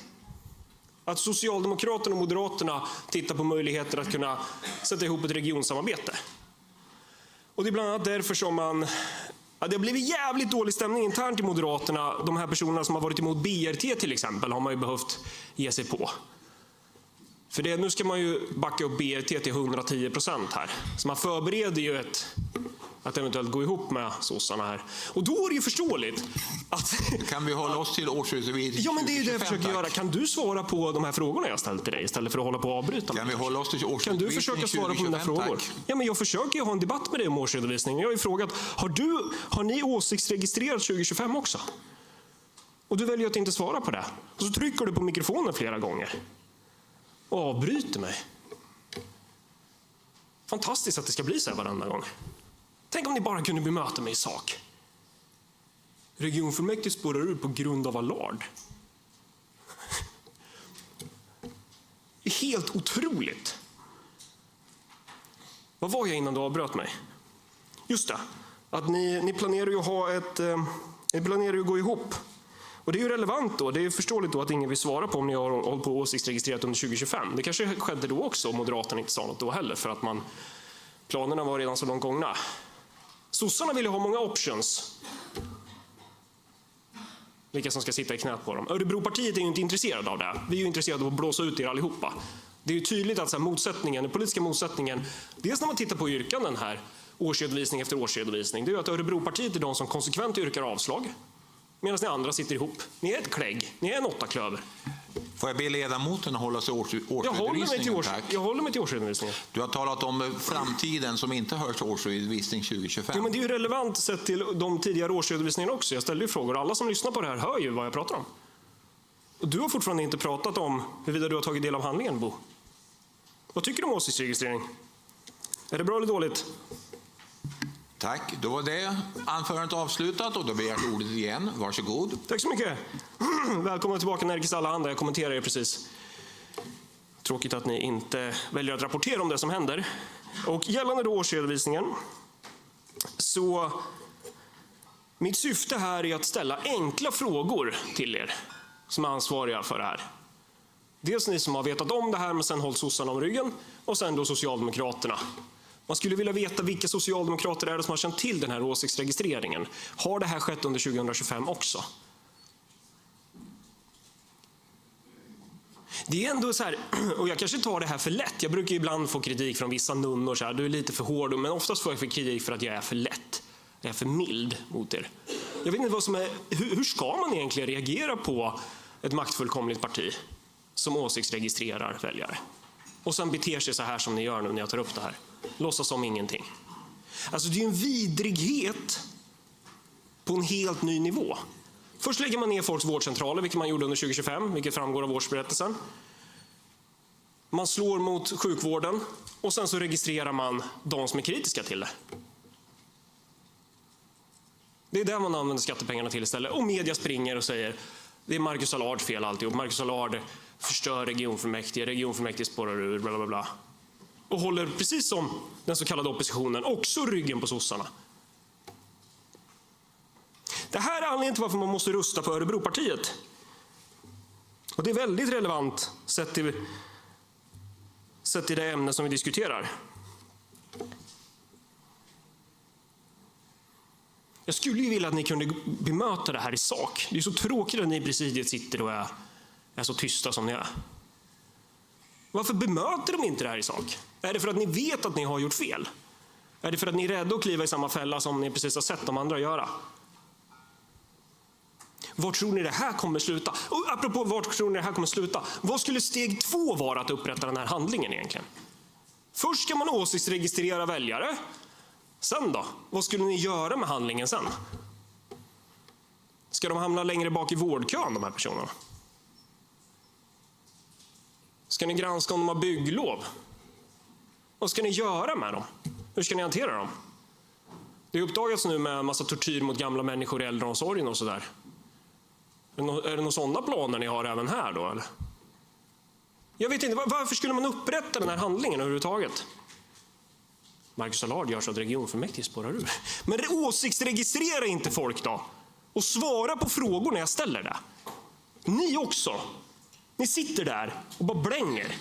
Att Socialdemokraterna och Moderaterna tittar på möjligheter att kunna sätta ihop ett regionsamarbete. Och det är bland annat därför som det har blivit jävligt dålig stämning internt i Moderaterna. De här personerna som har varit emot BRT till exempel har man ju behövt ge sig på. För nu ska man ju backa upp BRT till 110% här. Så man förbereder ju att eventuellt gå ihop med sossarna här. Och då är det ju förståeligt att... Kan vi hålla oss till årsredovisning? Ja, men det är ju det jag försöker göra. Kan du svara på de här frågorna jag ställt till dig istället för att hålla på att avbryta? Kan vi hålla oss till årsredovisning? Kan du försöka svara på mina frågor? Tack. Ja, men jag försöker ju ha en debatt med dig om årsredovisningen. Jag har ju frågat, har ni åsiktsregistrerat 2025 också? Och du väljer att inte svara på det. Och så trycker du på mikrofonen flera gånger. Och avbryter mig. Fantastiskt att det ska bli så här varenda gång. Tänk om ni bara kunde bemöta mig i sak. Regionfullmäktige spårar ur på grund av Allard. Det är helt otroligt. Vad var jag innan du avbröt mig? Just det, att ni planerar ju ni planerar ju gå ihop. Och det är ju relevant då, det är förståeligt då att ingen vill svara på om ni har hållit på åsiktsregistrerat under 2025. Det kanske skedde då också om Moderaterna inte sa något då heller för att planerna var redan så långt gångna. Sossarna vill ju ha många options. Vilka som ska sitta i knät på dem. Örebropartiet är ju inte intresserade av det. Vi är ju intresserade av att blåsa ut er allihopa. Det är ju tydligt att den politiska motsättningen, dels när man tittar på yrkanden här, årsredovisning efter årsredovisning, det är ju att Örebropartiet är de som konsekvent yrkar avslag. Medan ni andra sitter ihop. Ni är ett klägg. Ni är en 8-klöver. Får jag be ledamoten att hålla sig årsredovisningen? Jag håller mig till årsredovisningen. Du har talat om framtiden som inte hör till årsredovisning 2025. Jo, men det är ju relevant sett till de tidigare årsredovisningarna också. Jag ställde ju frågor. Alla som lyssnar på det här hör ju vad jag pratar om. Och du har fortfarande inte pratat om huruvida du har tagit del av handlingen, Bo. Vad tycker du om åsiktsregistrering? Är det bra eller dåligt? Tack, då var det anförandet avslutat och då begär jag ordet igen. Varsågod. Tack så mycket. Välkomna tillbaka Nerikes Allehanda. Jag kommenterar er precis. Tråkigt att ni inte väljer att rapportera om det som händer. Och gällande då årsredovisningen så mitt syfte här är att ställa enkla frågor till er som är ansvariga för det här. Dels ni som har vetat om det här men sen hållit sossarna om ryggen och sen då Socialdemokraterna. Man skulle vilja veta vilka socialdemokrater är det som har känt till den här åsiktsregistreringen. Har det här skett under 2025 också? Det är ändå så här, och jag kanske tar det här för lätt. Jag brukar ibland få kritik från vissa nunnor så här, du är lite för hård, men oftast får jag kritik för att jag är för lätt. Jag är för mild mot er. Jag vet inte vad som är, hur ska man egentligen reagera på ett maktfullkomligt parti som åsiktsregistrerar väljare? Och sen beter sig så här som ni gör nu när jag tar upp det här. Låtsas som ingenting. Alltså det är en vidrighet på en helt ny nivå. Först lägger man ner folks vårdcentraler, vilket man gjorde under 2025, vilket framgår av årsberättelsen. Man slår mot sjukvården och sen så registrerar man de som är kritiska till det. Det är där man använder skattepengarna till istället. Och media springer och säger det är Marcus Allards fel alltihop. Marcus Allard förstör regionfullmäktige spårar ur, bla bla bla. Och håller precis som den så kallade oppositionen också ryggen på sossarna. Det här är anledningen till varför man måste rösta på Örebropartiet. Och det är väldigt relevant sett till det ämne som vi diskuterar. Jag skulle ju vilja att ni kunde bemöta det här i sak. Det är så tråkigt att ni i presidiet sitter och är så tysta som ni är. Varför bemöter de inte det här i sak? Är det för att ni vet att ni har gjort fel? Är det för att ni är rädda att kliva i samma fälla som ni precis har sett de andra göra? Var tror ni det här kommer sluta? Och apropå vart tror ni det här kommer sluta? Vad skulle steg 2 vara att upprätta den här handlingen egentligen? Först ska man åsiktsregistrera väljare. Sen då? Vad skulle ni göra med handlingen sen? Ska de hamna längre bak i vårdkön, de här personerna? Ska ni granska om de har bygglov? Vad ska ni göra med dem? Hur ska ni hantera dem? Det uppdagas nu med en massa tortyr mot gamla människor i äldreomsorgen och sådär. Är det några sådana planer ni har även här då, eller? Jag vet inte, varför skulle man upprätta den här handlingen överhuvudtaget? Marcus Allard gör så att regionfullmäktige spårar ur. Men åsiktsregistrera inte folk då. Och svara på frågor när jag ställer det. Ni också. Ni sitter där och bara blänger.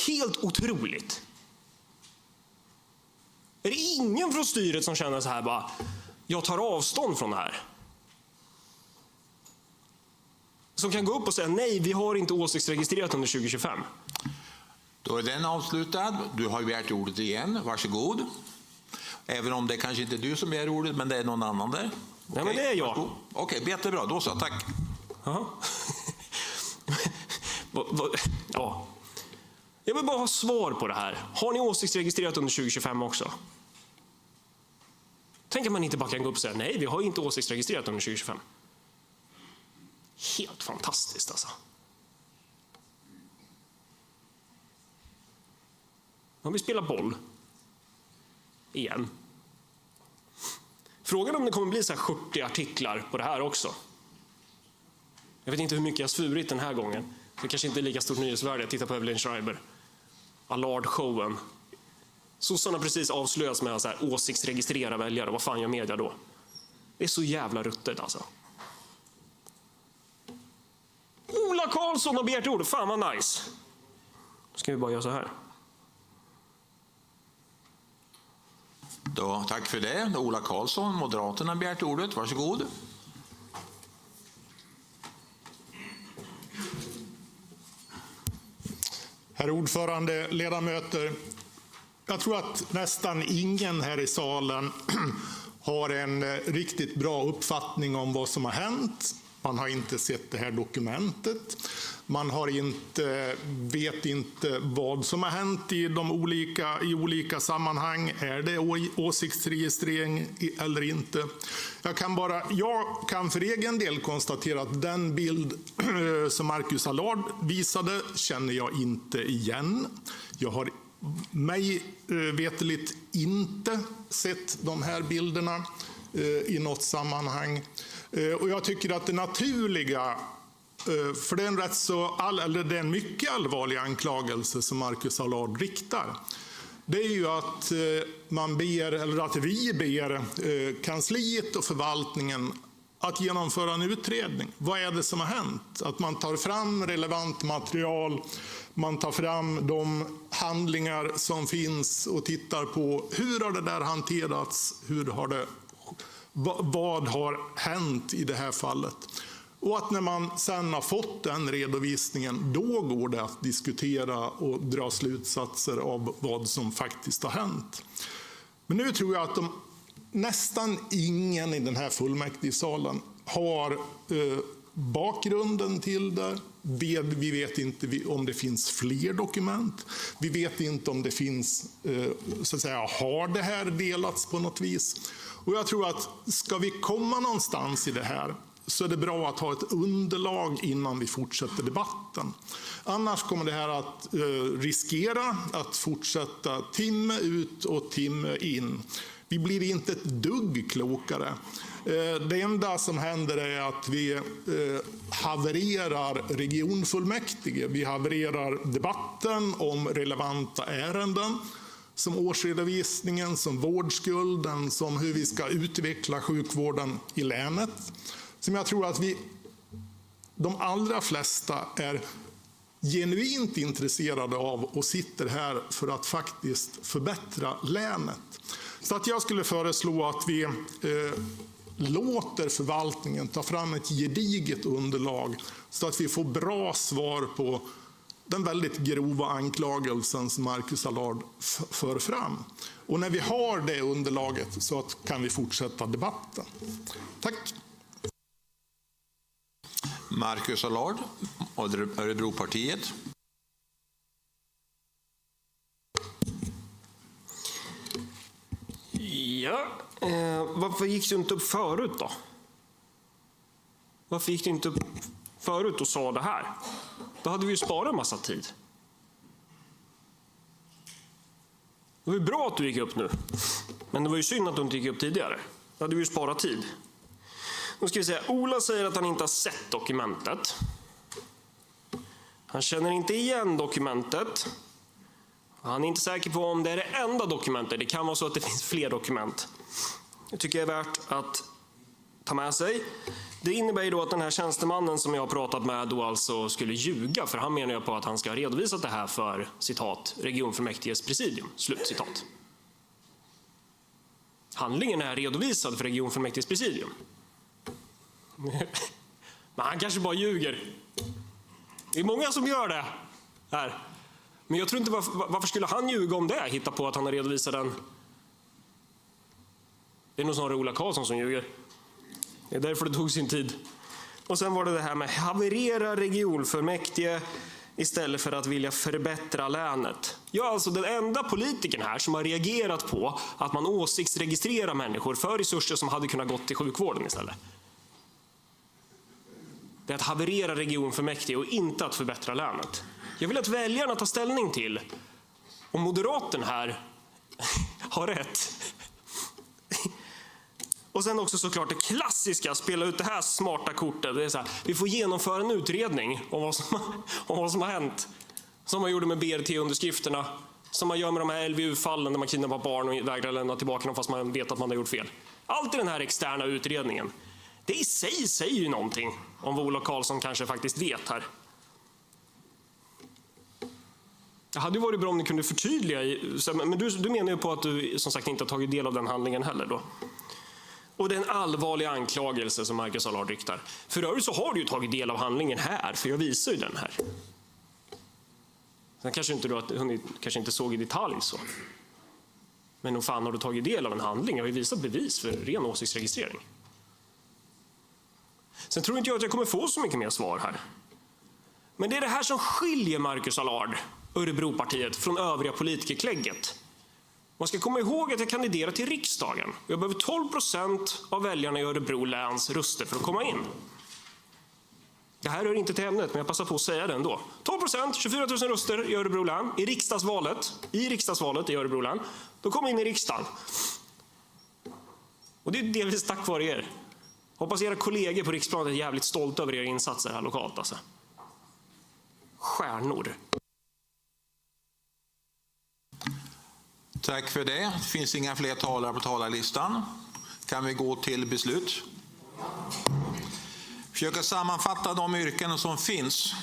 Helt otroligt. Är det ingen från styret som känner så här bara, jag tar avstånd från det här? Som kan gå upp och säga, nej, vi har inte åsiktsregistrerat under 2025. Då är den avslutad. Du har ju begärt ordet igen. Varsågod. Även om det kanske inte är du som begär ordet, men det är någon annan där. Nej, men det är jag. Okej, jättebra. Då så, tack. Ja. Jag vill bara ha svar på det här. Har ni åsiktsregistrerat under 2025 också? Tänk att man inte bara kan gå upp och säga, nej, vi har inte åsiktsregistrerat under 2025. Helt fantastiskt alltså. Om vi spelar boll. Igen. Frågan om det kommer bli så här 70 artiklar på det här också. Jag vet inte hur mycket jag svurit den här gången. Det kanske inte är lika stort nyhetsvärde. Titta på Evelyn Schreiber. Allard-showen. Sossarna precis avslöjas med att så här, åsiktsregistrera väljare. Vad fan gör media då? Det är så jävla ruttet alltså. Ola Karlsson har begärt ord. Fan vad nice. Då ska vi bara göra så här. Då, tack för det. Ola Karlsson, Moderaterna, har begärt ordet. Varsågod. Herr ordförande, ledamöter. Jag tror att nästan ingen här i salen har en riktigt bra uppfattning om vad som har hänt. Man har inte sett det här dokumentet. Man vet inte vad som har hänt i olika sammanhang. Är det åsiktsregistrering eller inte? Jag kan för egen del konstatera att den bild som Marcus Allard visade känner jag inte igen. Jag har mig veteligt inte sett de här bilderna i något sammanhang. Och jag tycker att det naturliga, för det är en mycket allvarlig anklagelse som Marcus Allard riktar, det är ju att vi ber kansliet och förvaltningen att genomföra en utredning. Vad är det som har hänt? Att man tar fram relevant material, man tar fram de handlingar som finns och tittar på hur har det där hanterats, vad har hänt i det här fallet. Och att när man sen har fått den redovisningen, då går det att diskutera och dra slutsatser av vad som faktiskt har hänt. Men nu tror jag att nästan ingen i den här fullmäktigesalen har bakgrunden till det. Vi vet inte om det finns fler dokument. Vi vet inte om det finns, så att säga, har det här delats på något vis. Och jag tror att ska vi komma någonstans i det här så är det bra att ha ett underlag innan vi fortsätter debatten. Annars kommer det här att riskera att fortsätta timme ut och timme in. Vi blir inte ett dugg klokare. Det enda som händer är att vi havererar regionfullmäktige. Vi havererar debatten om relevanta ärenden, som årsredovisningen, som vårdskulden, som hur vi ska utveckla sjukvården i länet. Som jag tror att de allra flesta är genuint intresserade av och sitter här för att faktiskt förbättra länet. Så att jag skulle föreslå att vi låter förvaltningen ta fram ett gediget underlag så att vi får bra svar på den väldigt grova anklagelsen som Marcus Allard för fram. Och när vi har det underlaget så kan vi fortsätta debatten. Tack. Marcus Allard, Örebropartiet. Ja, varför gick du inte upp förut då? Varför gick du inte upp förut och sa det här? Då hade vi ju sparat en massa tid. Det var ju bra att du gick upp nu. Men det var ju synd att du inte gick upp tidigare. Då hade vi ju sparat tid. Nu ska vi säga, Ola säger att han inte har sett dokumentet. Han känner inte igen dokumentet. Han är inte säker på om det är det enda dokumentet. Det kan vara så att det finns fler dokument. Det tycker jag är värt att ta med sig. Det innebär ju då att den här tjänstemannen som jag har pratat med då alltså skulle ljuga. För han menar ju på att han ska ha redovisat det här för, citat, regionfullmäktiges presidium. Slutcitat. Handlingen är redovisad för regionfullmäktiges presidium. Men han kanske bara ljuger. Det är många som gör det här. Men jag tror inte varför skulle han ljuga om det? Hitta på att han har redovisat den. Det är nog snarare Ola Karlsson som ljuger. Det är därför det tog sin tid. Och sen var det här med haverera regionfullmäktige istället för att vilja förbättra länet. Jag är alltså den enda politikern här som har reagerat på att man åsiktsregistrerar människor för resurser som hade kunnat gå till sjukvården istället. Det är att haverera regionfullmäktige och inte att förbättra länet. Jag vill att väljarna tar ställning till om moderaten här har rätt. Och sen också såklart det klassiska, spela ut det här smarta kortet. Det är så här, vi får genomföra en utredning om vad som har hänt. Som man gjorde med BRT-underskrifterna. Som man gör med de här LVU-fallen där man kidnappar barn och vägrar lämna tillbaka dem fast man vet att man har gjort fel. Allt i den här externa utredningen. Det i sig säger ju någonting om vad Ola Karlsson kanske faktiskt vet här. Det hade ju varit bra om ni kunde förtydliga. Men du menar ju på att du som sagt inte har tagit del av den handlingen heller då. Och det är en allvarlig anklagelse som Marcus Allard riktar. För övrigt så har du ju tagit del av handlingen här, för jag visar ju den här. Sen kanske inte du kanske inte såg i detalj så. Men nog fan har du tagit del av en handling. Jag har ju visat bevis för ren åsiktsregistrering. Sen tror inte jag att jag kommer få så mycket mer svar här. Men det är det här som skiljer Marcus Allard, Örebropartiet, från övriga politikerklägget. Man ska komma ihåg att jag kandiderar till riksdagen. Jag behöver 12% av väljarna i Örebro läns röster för att komma in. Det här hör inte till ämnet, men jag passar på att säga det ändå. 12%, 24 000 röster i Örebro län, i riksdagsvalet i Örebro län. Då kommer in i riksdagen. Och det är delvis tack vare er. Hoppas era kollegor på riksplanet är jävligt stolta över era insatser här lokalt. Alltså. Stjärnor. Tack för det. Det finns inga fler talare på talarlistan. Kan vi gå till beslut? Försöka sammanfatta de yrkanden som finns.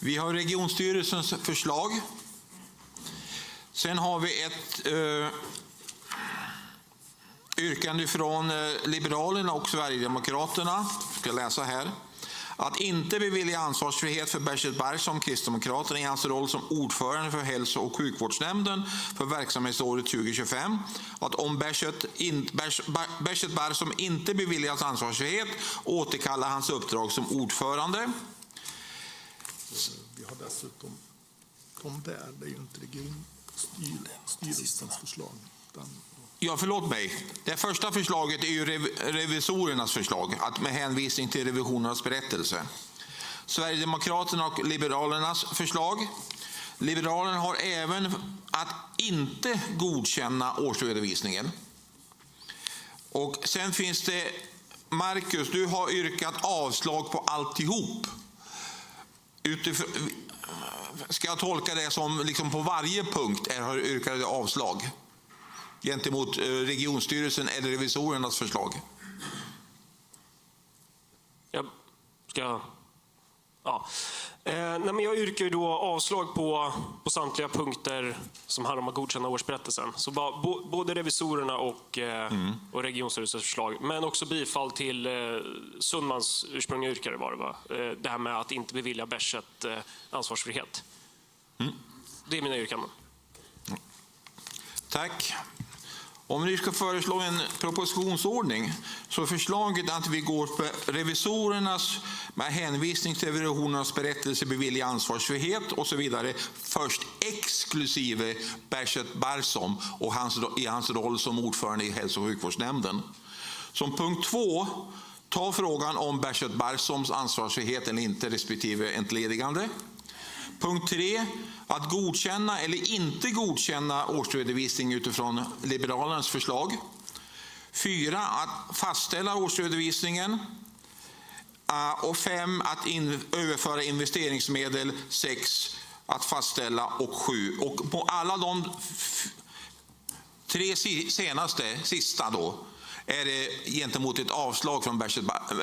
Vi har regionstyrelsens förslag. Sen har vi ett yrkande från Liberalerna och Sverigedemokraterna. Jag ska läsa här. Att inte bevilja ansvarsfrihet för Berset Berg som Kristdemokraterna i hans roll som ordförande för hälso- och sjukvårdsnämnden för verksamhetsåret 2025. Att om Berset Berg som inte beviljas ansvarsfrihet återkalla hans uppdrag som ordförande. Vi har dessutom de där, det är ju inte regionstyrelsens förslag. Ja, förlåt mig. Det första förslaget är ju revisorernas förslag, att med hänvisning till revisionernas berättelse. Sverigedemokraterna och Liberalernas förslag. Liberalerna har även att inte godkänna årsredovisningen. Och sen finns det, Marcus, du har yrkat avslag på alltihop. Ska jag tolka det som liksom på varje punkt har yrkat avslag gentemot regionstyrelsen eller revisorernas förslag? Nej, men jag yrkar ju då avslag på samtliga punkter som handlar om att godkänna årsberättelsen. Så både revisorerna och regionstyrelsens förslag. Men också bifall till Sundmans ursprungliga yrkare var det va? Det här med att inte bevilja Berset ansvarsfrihet. Det är mina yrkanden. Tack. Om ni ska föreslå en propositionsordning så är förslaget att vi går på revisorernas med hänvisning till revisorernas berättelse bevilja ansvarsfrihet och så vidare först exklusive Beshert Barsom och i hans roll som ordförande i hälso- och sjukvårdsnämnden. Som punkt 2, ta frågan om Beshert Barsoms ansvarsfrihet eller inte respektive entledigande. Punkt 3, att godkänna eller inte godkänna årsredovisning utifrån Liberalernas förslag. 4, att fastställa årsredovisningen. Och 5, att överföra investeringsmedel. 6, att fastställa och 7. Och på alla de 3 sista då, är det gentemot ett avslag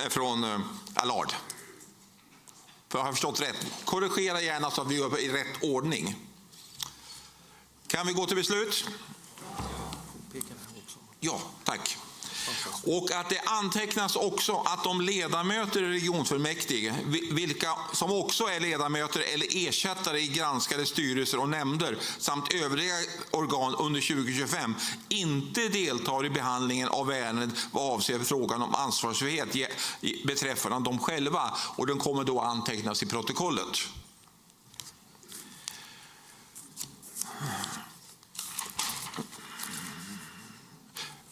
från Allard. För jag har förstått rätt. Korrigera gärna så att vi gör i rätt ordning. Kan vi gå till beslut? Ja, tack. Och att det antecknas också att de ledamöter i regionfullmäktige, vilka som också är ledamöter eller ersättare i granskade styrelser och nämnder samt övriga organ under 2025 inte deltar i behandlingen av ärendet vad avser frågan om ansvarsfrihet beträffande dem själva, och den kommer då antecknas i protokollet.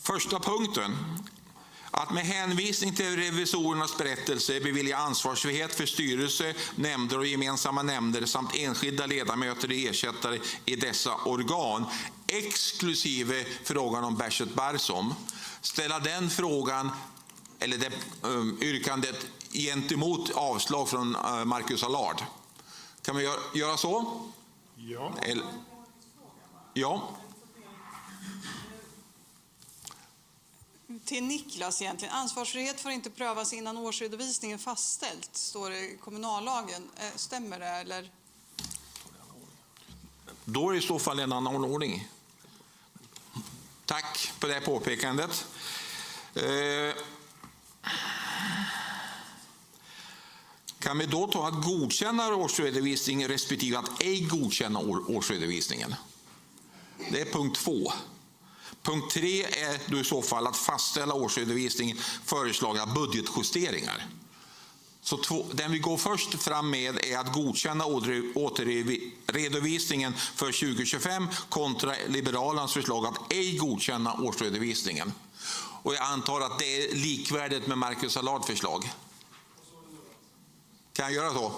Första punkten. Att med hänvisning till revisorernas berättelse bevilja ansvarsfrihet för styrelse, nämnder och gemensamma nämnder samt enskilda ledamöter och ersättare i dessa organ, exklusive frågan om Beshert Barsom. Ställa den frågan, eller det yrkandet, gentemot avslag från Marcus Allard. Kan vi göra så? Ja. Ja. Till Niklas egentligen. Ansvarsfrihet får inte prövas innan årsredovisningen fastställt, står det i kommunallagen. Stämmer det eller? Då är det i så fall en annan ordning. Tack för det påpekandet. Kan vi då ta att godkänna årsredovisningen respektive att ej godkänna årsredovisningen? Det är punkt 2. Punkt 3 är då i så fall att fastställa årsredovisningen föreslagna budgetjusteringar. Så den vi går först fram med är att godkänna återredovisningen för 2025 kontra Liberalernas förslag att ej godkänna årsredovisningen. Och jag antar att det är likvärdigt med Marcus Allards förslag. Kan jag göra så?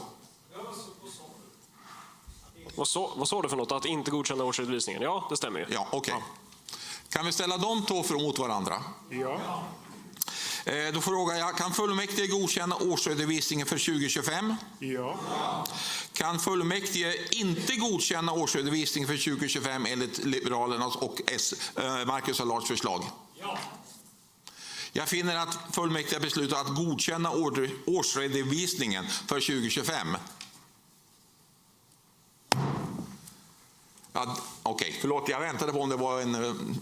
Vad sa du för något? Att inte godkänna årsredovisningen? Ja, det stämmer ju. Ja, okej. Kan vi ställa de två mot varandra? Ja. Då frågar jag, kan fullmäktige godkänna årsredovisningen för 2025? Ja. Kan fullmäktige inte godkänna årsredovisningen för 2025 enligt Liberalernas och Marcus Allards förslag? Ja. Jag finner att fullmäktige beslutat att godkänna årsredovisningen för 2025. Ja, okej, förlåt, jag väntade på om det var en...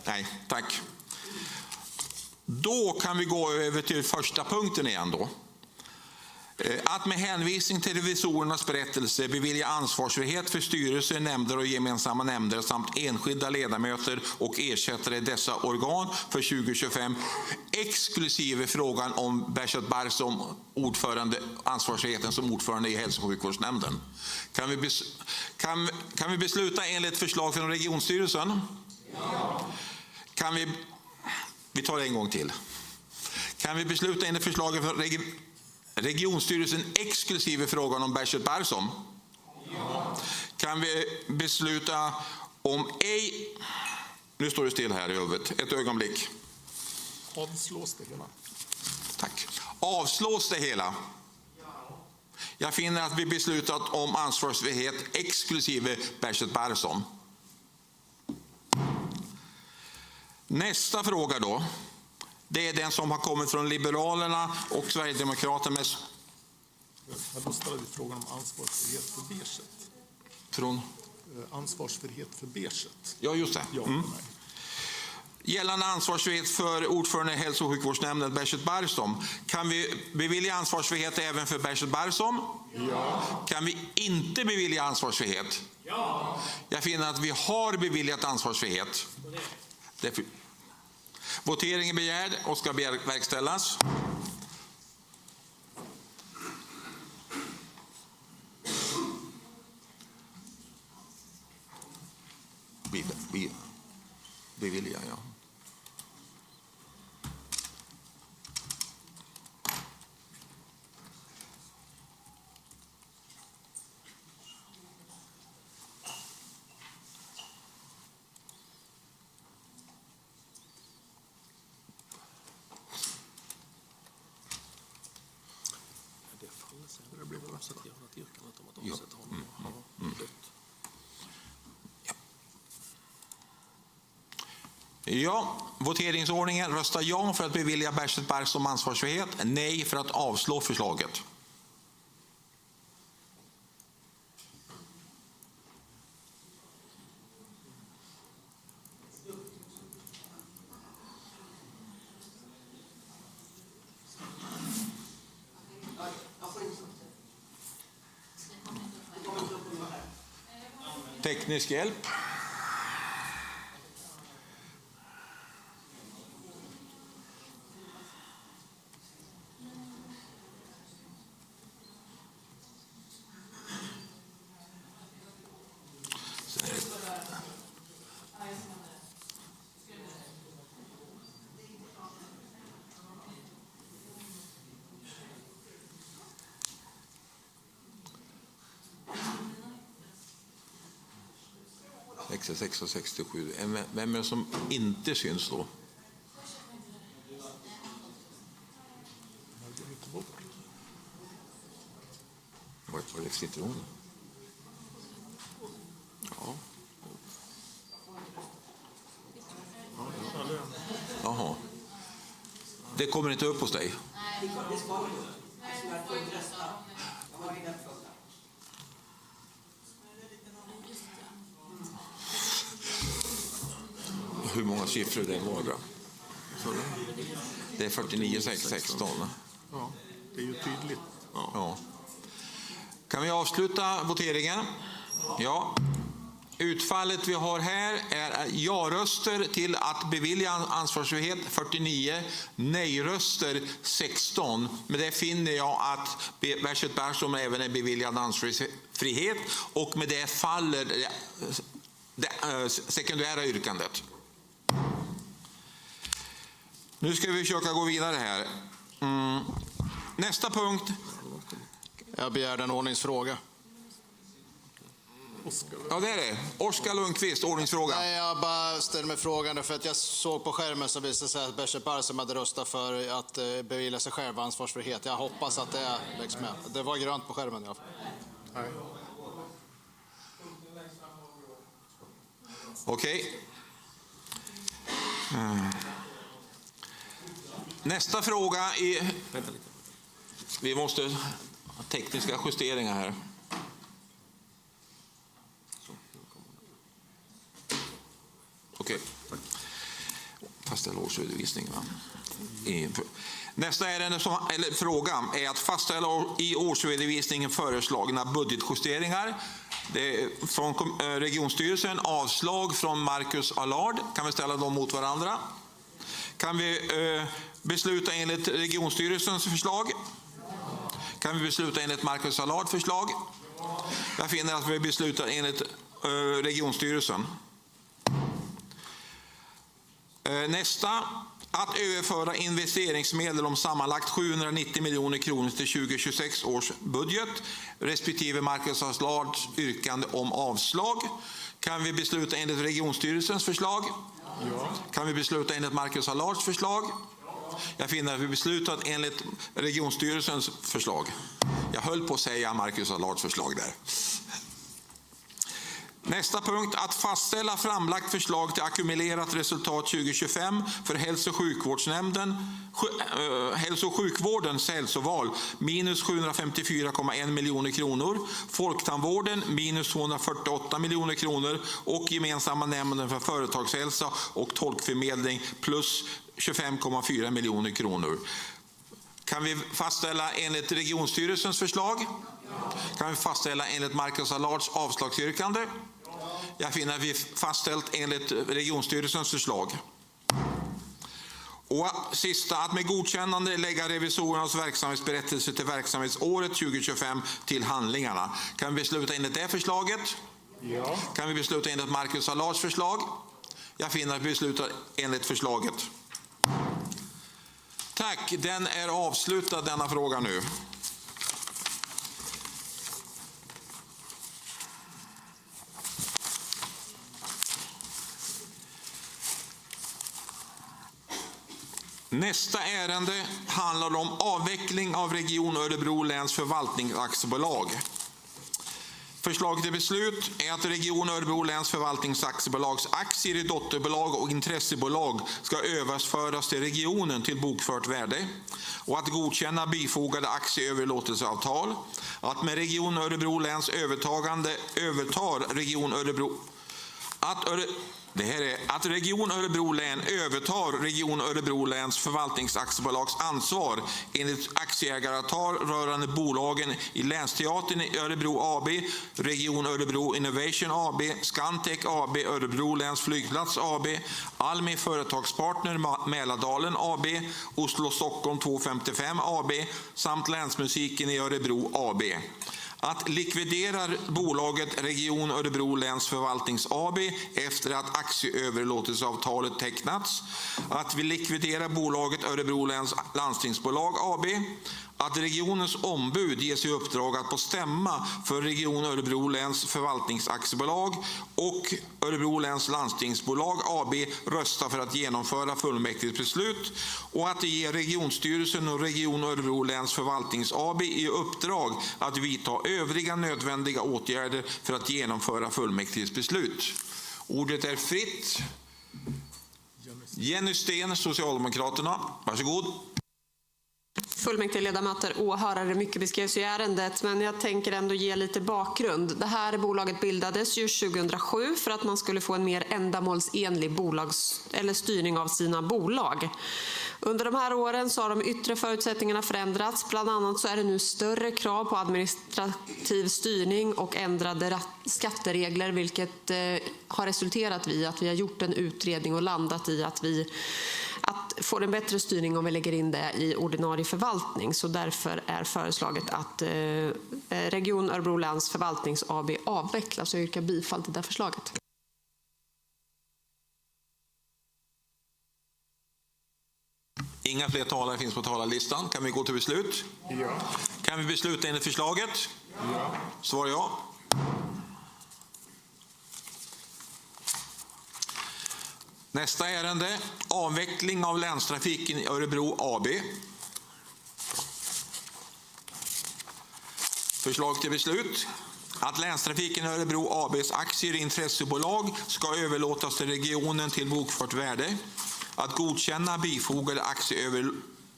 Nej, tack. Då kan vi gå över till första punkten igen då. Att med hänvisning till revisorernas berättelse bevilja ansvarsfrihet för styrelser, nämnder och gemensamma nämnder samt enskilda ledamöter och ersättare i dessa organ för 2025 exklusive frågan om Beshert Barsom ansvarsfriheten som ordförande i hälso- och sjukvårdsnämnden. Kan vi besluta enligt förslag från regionstyrelsen? Ja. Vi tar det en gång till. Kan vi besluta enligt förslaget från regionstyrelsen exklusive frågan om Beshert Barsom? Ja. Kan vi besluta om ej... Nu står det still här i huvudet. Ett ögonblick. Avslås det hela? Tack. Avslås det hela? Jag finner att vi beslutat om ansvarsfrihet exklusive Beshert Barsom. Nästa fråga då. Det är den som har kommit från Liberalerna och Sverigedemokraterna. Då ställer vi frågan om ansvarsfrihet för Beshert. Från? Ansvarsfrihet för Beshert. Ja, just det. Ja, Gällande ansvarsfrihet för ordförande i hälso- och sjukvårdsnämnden Berzet Barsom. Kan vi bevilja ansvarsfrihet även för Berzet Barsom? Ja. Kan vi inte bevilja ansvarsfrihet? Ja. Jag finner att vi har beviljat ansvarsfrihet. Votering är begärd och ska verkställas. Bevilja, ja. Ja, voteringsordningen. Rösta ja för att bevilja Berzet Barsom ansvarsfrihet. Nej för att avslå förslaget. Teknisk hjälp. och 67. Vem är det som inte syns då? Var sitter hon? Ja. Jaha. Det kommer inte upp hos dig? Nej, det ska inte. Hur många siffror det var bra? Det är 49,16. Ja, det är ju tydligt. Ja. Kan vi avsluta voteringen? Ja. Utfallet vi har här är ja-röster till att bevilja ansvarsfrihet 49, nej-röster 16. Men det finner jag att Berzet Barsom även är beviljad ansvarsfrihet och med det faller det sekundära yrkandet. Nu ska vi försöka gå vidare här. Nästa punkt. Jag begärde en ordningsfråga. Ja, det är det. Oskar Lundqvist, ordningsfråga. Nej, jag bara ställer mig frågan för att jag såg på skärmen så visade sig att Berzet Barsom hade röstat för att bevilja sig själv ansvarsfrihet. Jag hoppas att det läggs med. Det var grönt på skärmen i alla fall. Nej. Okej. Nästa fråga är... Vi måste ha tekniska justeringar här. Okej. Fastställa årsredovisning. Nästa fråga är att fastställa i årsredovisningen föreslagna budgetjusteringar. Det är från regionstyrelsen, avslag från Marcus Allard. Kan vi ställa dem mot varandra? Kan vi besluta enligt regionstyrelsens förslag? Kan vi besluta enligt Marcus Allards förslag? Jag finner att vi beslutar enligt regionstyrelsen. Nästa, att överföra investeringsmedel om sammanlagt 790 miljoner kronor till 2026 års budget respektive Marcus Allards yrkande om avslag. Kan vi besluta enligt regionstyrelsens förslag? Ja. Kan vi besluta enligt Marcus Allards förslag? Jag finner att vi beslutat enligt regionstyrelsens förslag. Jag höll på att säga Marcus Allards förslag där. Nästa punkt, att fastställa framlagt förslag till ackumulerat resultat 2025 för hälso- och sjukvårdsnämnden, Hälso- och sjukvårdens hälsoval minus 754,1 miljoner kronor. Folktandvården minus 248 miljoner kronor. Och gemensamma nämnden för företagshälsa och tolkförmedling plus 25,4 miljoner kronor. Kan vi fastställa enligt regionstyrelsens förslag? Kan vi fastställa enligt Marcus Allards avslagsyrkande? Jag finner att vi fastställt enligt regionstyrelsens förslag. Och sista, att med godkännande lägga revisorernas verksamhetsberättelse till verksamhetsåret 2025 till handlingarna. Kan vi besluta enligt det förslaget? Ja. Kan vi besluta enligt Marcus Allards förslag? Jag finner att vi beslutar enligt förslaget. Tack, den är avslutad denna fråga nu. Nästa ärende handlar om avveckling av Region Örebro läns förvaltningsaktiebolag. Förslaget till beslut är att Region Örebro läns förvaltningsaktiebolags aktier i dotterbolag och intressebolag ska överföras till regionen till bokfört värde och att godkänna bifogade aktieöverlåtelseavtal. Att med Region Örebro läns övertar Region Örebro att Region Örebro län övertar Region Örebro läns förvaltningsaktiebolags ansvar enligt aktieägaravtal rörande bolagen i Länsteatern i Örebro AB, Region Örebro Innovation AB, Scantech AB, Örebro läns flygplats AB, Almi Företagspartner Mälardalen AB, Oslo Stockholm 255 AB samt Länsmusiken i Örebro AB. Att likvidera bolaget Region Örebro läns förvaltnings AB efter att aktieöverlåtelseavtalet tecknats. Att vi likviderar bolaget Örebro läns landstingsbolag AB. Att regionens ombud ges i uppdrag att på stämma för Region Örebro läns förvaltningsaktiebolag och Örebro läns landstingsbolag AB rösta för att genomföra fullmäktiges beslut och att ge regionstyrelsen och Region Örebro läns förvaltnings AB i uppdrag att vidta övriga nödvändiga åtgärder för att genomföra fullmäktiges beslut. Ordet är fritt. Jenny Sten, Socialdemokraterna. Varsågod. Fullmäktigeledamöter, åhörare, mycket beskrevs i ärendet, men jag tänker ändå ge lite bakgrund. Det här bolaget bildades ju 2007 för att man skulle få en mer ändamålsenlig styrning av sina bolag. Under de här åren så har de yttre förutsättningarna förändrats. Bland annat så är det nu större krav på administrativ styrning och ändrade skatteregler, vilket har resulterat i att vi har gjort en utredning och landat i att få en bättre styrning om vi lägger in det i ordinarie förvaltning. Så därför är föreslaget att Region Örebro läns förvaltnings AB avvecklas. Jag yrkar bifall till det förslaget. Inga fler talare finns på talarlistan. Kan vi gå till beslut? Ja. Kan vi besluta enligt förslaget? Ja. Svar ja. Nästa ärende, avveckling av länstrafiken i Örebro AB. Förslag till beslut. Att länstrafiken i Örebro ABs aktier i intressebolag ska överlåtas till regionen till bokfört värde. Att godkänna bifogade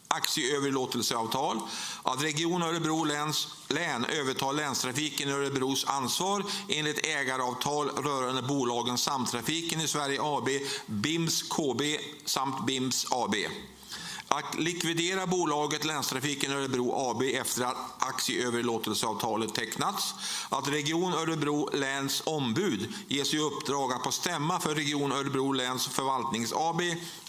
aktieöverlåtelseavtal. Att Region Örebro län övertar länstrafiken i Örebros ansvar enligt ägaravtal rörande bolagen Samtrafiken i Sverige AB, BIMS KB samt BIMS AB. Att likvidera bolaget Länstrafiken Örebro AB efter att aktieöverlåtelseavtalet tecknats. Att Region Örebro läns ombud ges i uppdrag att på stämma för Region Örebro läns förvaltnings AB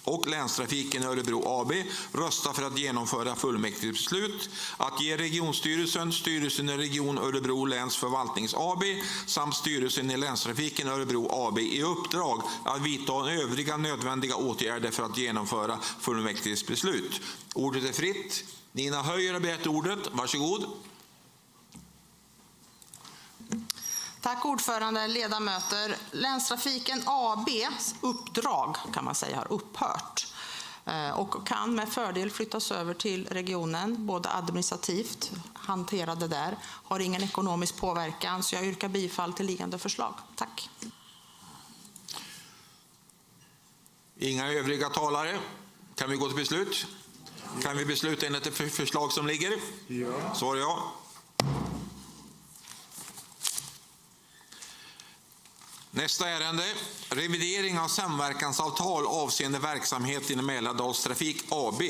och Länstrafiken Örebro AB rösta för att genomföra fullmäktiges beslut. Att ge regionstyrelsen, styrelsen i Region Örebro läns förvaltnings AB samt styrelsen i Länstrafiken Örebro AB i uppdrag att vidta övriga nödvändiga åtgärder för att genomföra fullmäktiges beslut. Ordet är fritt. Nina Höjer har begärt ordet. Varsågod. Tack ordförande, ledamöter. Länstrafiken ABs uppdrag kan man säga har upphört och kan med fördel flyttas över till regionen, både administrativt hanterade där, har ingen ekonomisk påverkan, så jag yrkar bifall till liggande förslag. Tack. Inga övriga talare. Kan vi gå till beslut? Kan vi besluta enligt det förslag som ligger? Ja. Svar ja. Nästa ärende. Revidering av samverkansavtal avseende verksamhet inom Mälardalstrafik AB.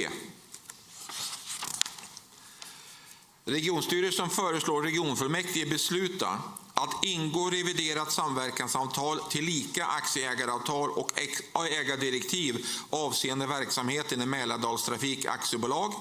Regionstyrelsen föreslår regionfullmäktige besluta att ingå reviderat samverkansavtal till lika aktieägaravtal och ägardirektiv avseende verksamheten i Mälardalstrafik aktiebolag.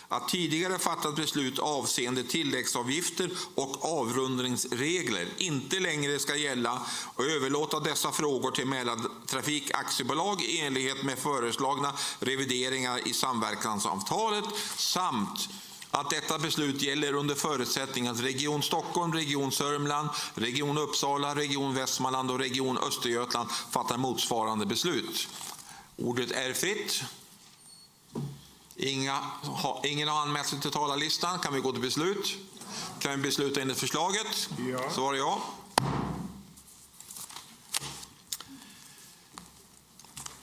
Att tidigare fattat beslut avseende tilläggsavgifter och avrundningsregler inte längre ska gälla och överlåta dessa frågor till Mälartrafik aktiebolag i enlighet med föreslagna revideringar i samverkansavtalet samt att detta beslut gäller under förutsättning att Region Stockholm, Region Sörmland, Region Uppsala, Region Västmanland och Region Östergötland fattar motsvarande beslut. Ordet är fritt. Ingen har anmält sig till talarlistan. Kan vi gå till beslut? Kan vi besluta enligt förslaget? Ja. Svar ja.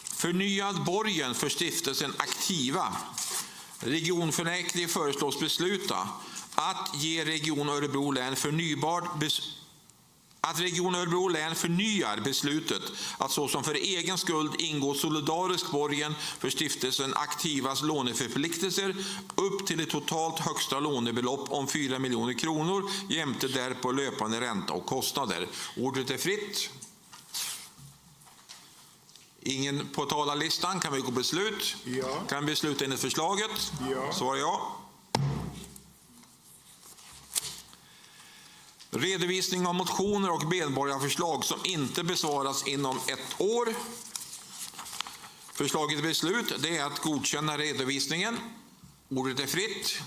Förnyad borgen för stiftelsen Aktiva. Regionfullmäktige föreslås besluta att ge Region Örebro län förnyar beslutet att såsom för egen skuld ingå solidarisk borgen för stiftelsen Aktivas låneförpliktelser upp till ett totalt högsta lånebelopp om 4 miljoner kronor jämte därpå löpande ränta och kostnader. Ordet är fritt. Ingen på talarlistan. Kan vi gå beslut? Ja. Kan vi besluta enligt förslaget? Ja. Svar ja. Redovisning av motioner och medborgarförslag som inte besvaras inom ett år. Förslaget till beslut det är att godkänna redovisningen. Ordet är fritt.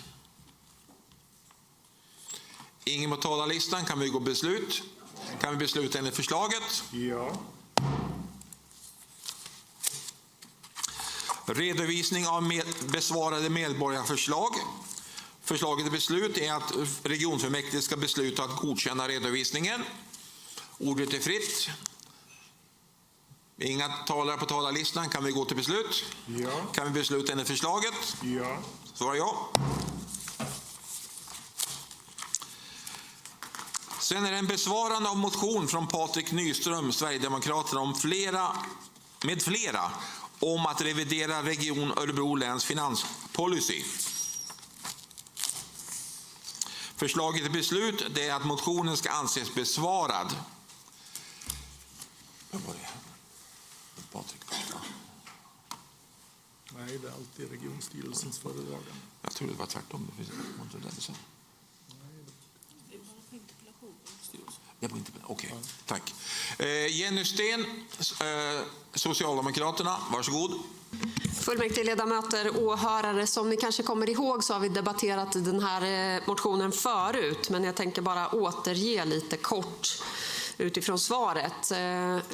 Ingen på talarlistan. Kan vi gå beslut? Kan vi besluta enligt förslaget? Ja. Redovisning av besvarade medborgarförslag. Förslaget till beslut är att regionfullmäktige ska besluta att godkänna redovisningen. Ordet är fritt. Inga talare på talarlistan. Kan vi gå till beslut? Ja. Kan vi besluta enligt förslaget? Ja. Svar ja. Sen är det en besvarande av motion från Patrik Nyström, Sverigedemokraterna, med flera om att revidera Region Örebro läns finanspolicy. Förslaget till beslut det är att motionen ska anses besvarad. Vad var det? Patrik? Nej, det är alltid regionstyrelsens föredragande. Jag tror det var tvärtom. Okej, tack. Jenny Sten, Socialdemokraterna, varsågod. Fullmäktigeledamöter, åhörare, som ni kanske kommer ihåg så har vi debatterat den här motionen förut, men jag tänker bara återge lite kort utifrån svaret.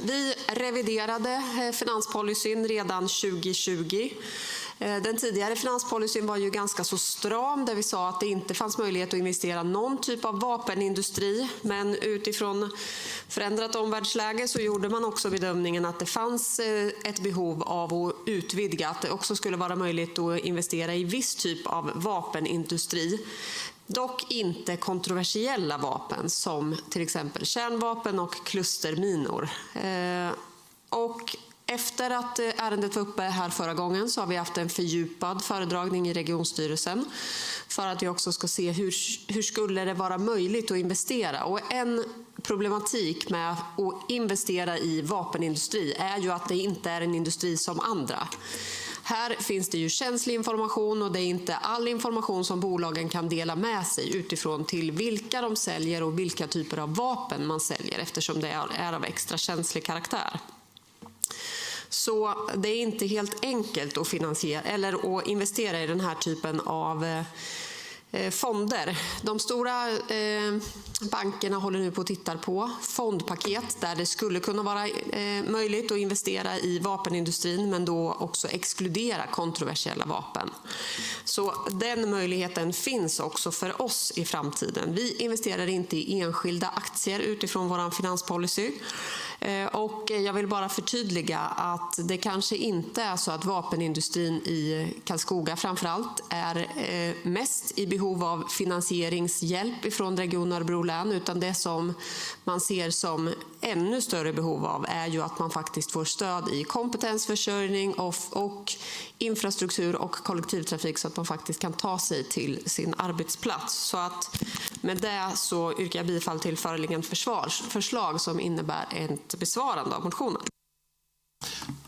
Vi reviderade finanspolicyn redan 2020. Den tidigare finanspolicyn var ju ganska så stram där vi sa att det inte fanns möjlighet att investera någon typ av vapenindustri, men utifrån förändrat omvärldsläge så gjorde man också bedömningen att det fanns ett behov av att utvidga, att det också skulle vara möjligt att investera i viss typ av vapenindustri. Dock inte kontroversiella vapen som till exempel kärnvapen och klusterminor. Och efter att ärendet var uppe här förra gången så har vi haft en fördjupad föredragning i regionstyrelsen för att vi också ska se hur skulle det vara möjligt att investera. Och en problematik med att investera i vapenindustri är ju att det inte är en industri som andra. Här finns det ju känslig information och det är inte all information som bolagen kan dela med sig utifrån till vilka de säljer och vilka typer av vapen man säljer eftersom det är av extra känslig karaktär. Så det är inte helt enkelt att finansiera eller att investera i den här typen av fonder. De stora bankerna håller nu på att titta på fondpaket där det skulle kunna vara möjligt att investera i vapenindustrin men då också exkludera kontroversiella vapen. Så den möjligheten finns också för oss i framtiden. Vi investerar inte i enskilda aktier utifrån vår finanspolicy. Och jag vill bara förtydliga att det kanske inte är så att vapenindustrin i Karlskoga framförallt är mest i behov av finansieringshjälp ifrån Region Örebro län, utan det som man ser som ännu större behov av är ju att man faktiskt får stöd i kompetensförsörjning och infrastruktur och kollektivtrafik så att man faktiskt kan ta sig till sin arbetsplats. Så att med det så yrkar jag bifall till föreliggande förslag som innebär ett besvarande av motionen.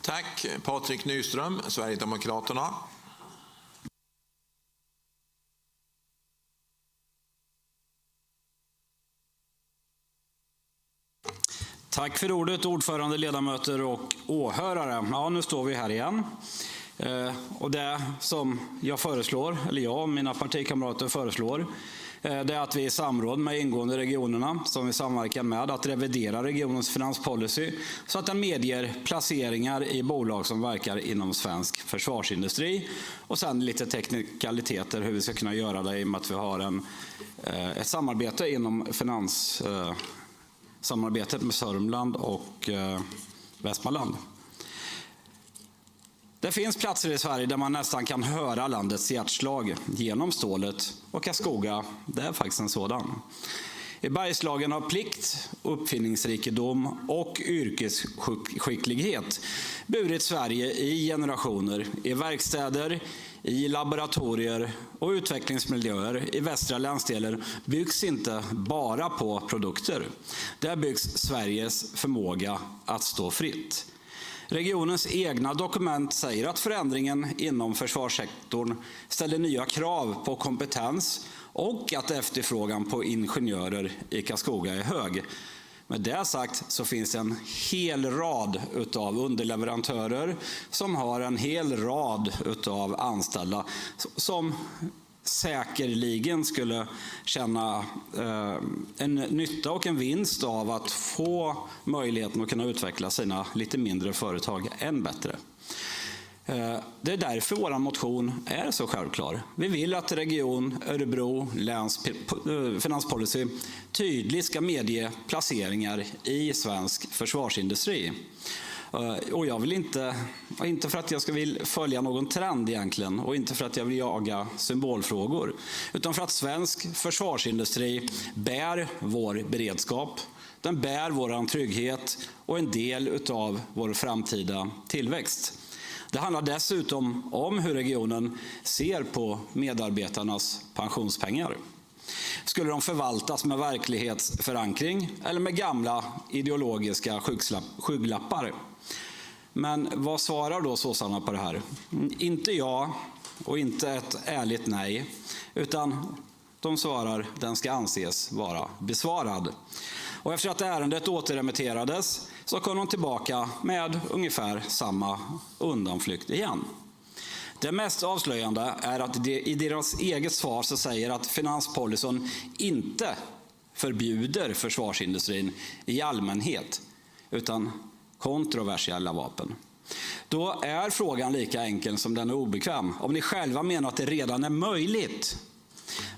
Tack. Patrik Nyström, Sverigedemokraterna. Tack för ordet, ordförande, ledamöter och åhörare. Ja, nu står vi här igen. Och det som jag och mina partikamrater föreslår, det är att vi i samråd med ingående regionerna som vi samverkar med att revidera regionens finanspolicy så att den medger placeringar i bolag som verkar inom svensk försvarsindustri. Och sen lite teknikaliteter hur vi ska kunna göra det i och med att vi har ett samarbete inom samarbetet med Sörmland och Västmanland. Det finns platser i Sverige där man nästan kan höra landets hjärtslag genom stålet, och Karlskoga, det är faktiskt en sådan. I Bergslagen har plikt, uppfinningsrikedom och yrkesskicklighet burit Sverige i generationer, i verkstäder, i laboratorier och utvecklingsmiljöer i västra länsdelen byggs inte bara på produkter. Där byggs Sveriges förmåga att stå fritt. Regionens egna dokument säger att förändringen inom försvarssektorn ställer nya krav på kompetens och att efterfrågan på ingenjörer i Karlskoga är hög. Med det sagt så finns en hel rad utav underleverantörer som har en hel rad utav anställda som säkerligen skulle känna en nytta och en vinst av att få möjligheten att kunna utveckla sina lite mindre företag än bättre. Det är därför vår motion är så självklar. Vi vill att Region Örebro läns finanspolicy tydligt ska medge placeringar i svensk försvarsindustri. Och jag vill inte för att jag ska vilja följa någon trend egentligen, och inte för att jag vill jaga symbolfrågor, utan för att svensk försvarsindustri bär vår beredskap, den bär vår trygghet och en del av vår framtida tillväxt. Det handlar dessutom om hur regionen ser på medarbetarnas pensionspengar. Skulle de förvaltas med verklighetsförankring eller med gamla ideologiska skygglappar? Men vad svarar då sossarna på det här? Inte ja och inte ett ärligt nej, utan de svarar den ska anses vara besvarad. Och efter att ärendet återremitterades så kom de tillbaka med ungefär samma undanflykt igen. Det mest avslöjande är att i deras eget svar så säger att finanspolicyn inte förbjuder försvarsindustrin i allmänhet, utan kontroversiella vapen. Då är frågan lika enkel som den är obekväm. Om ni själva menar att det redan är möjligt,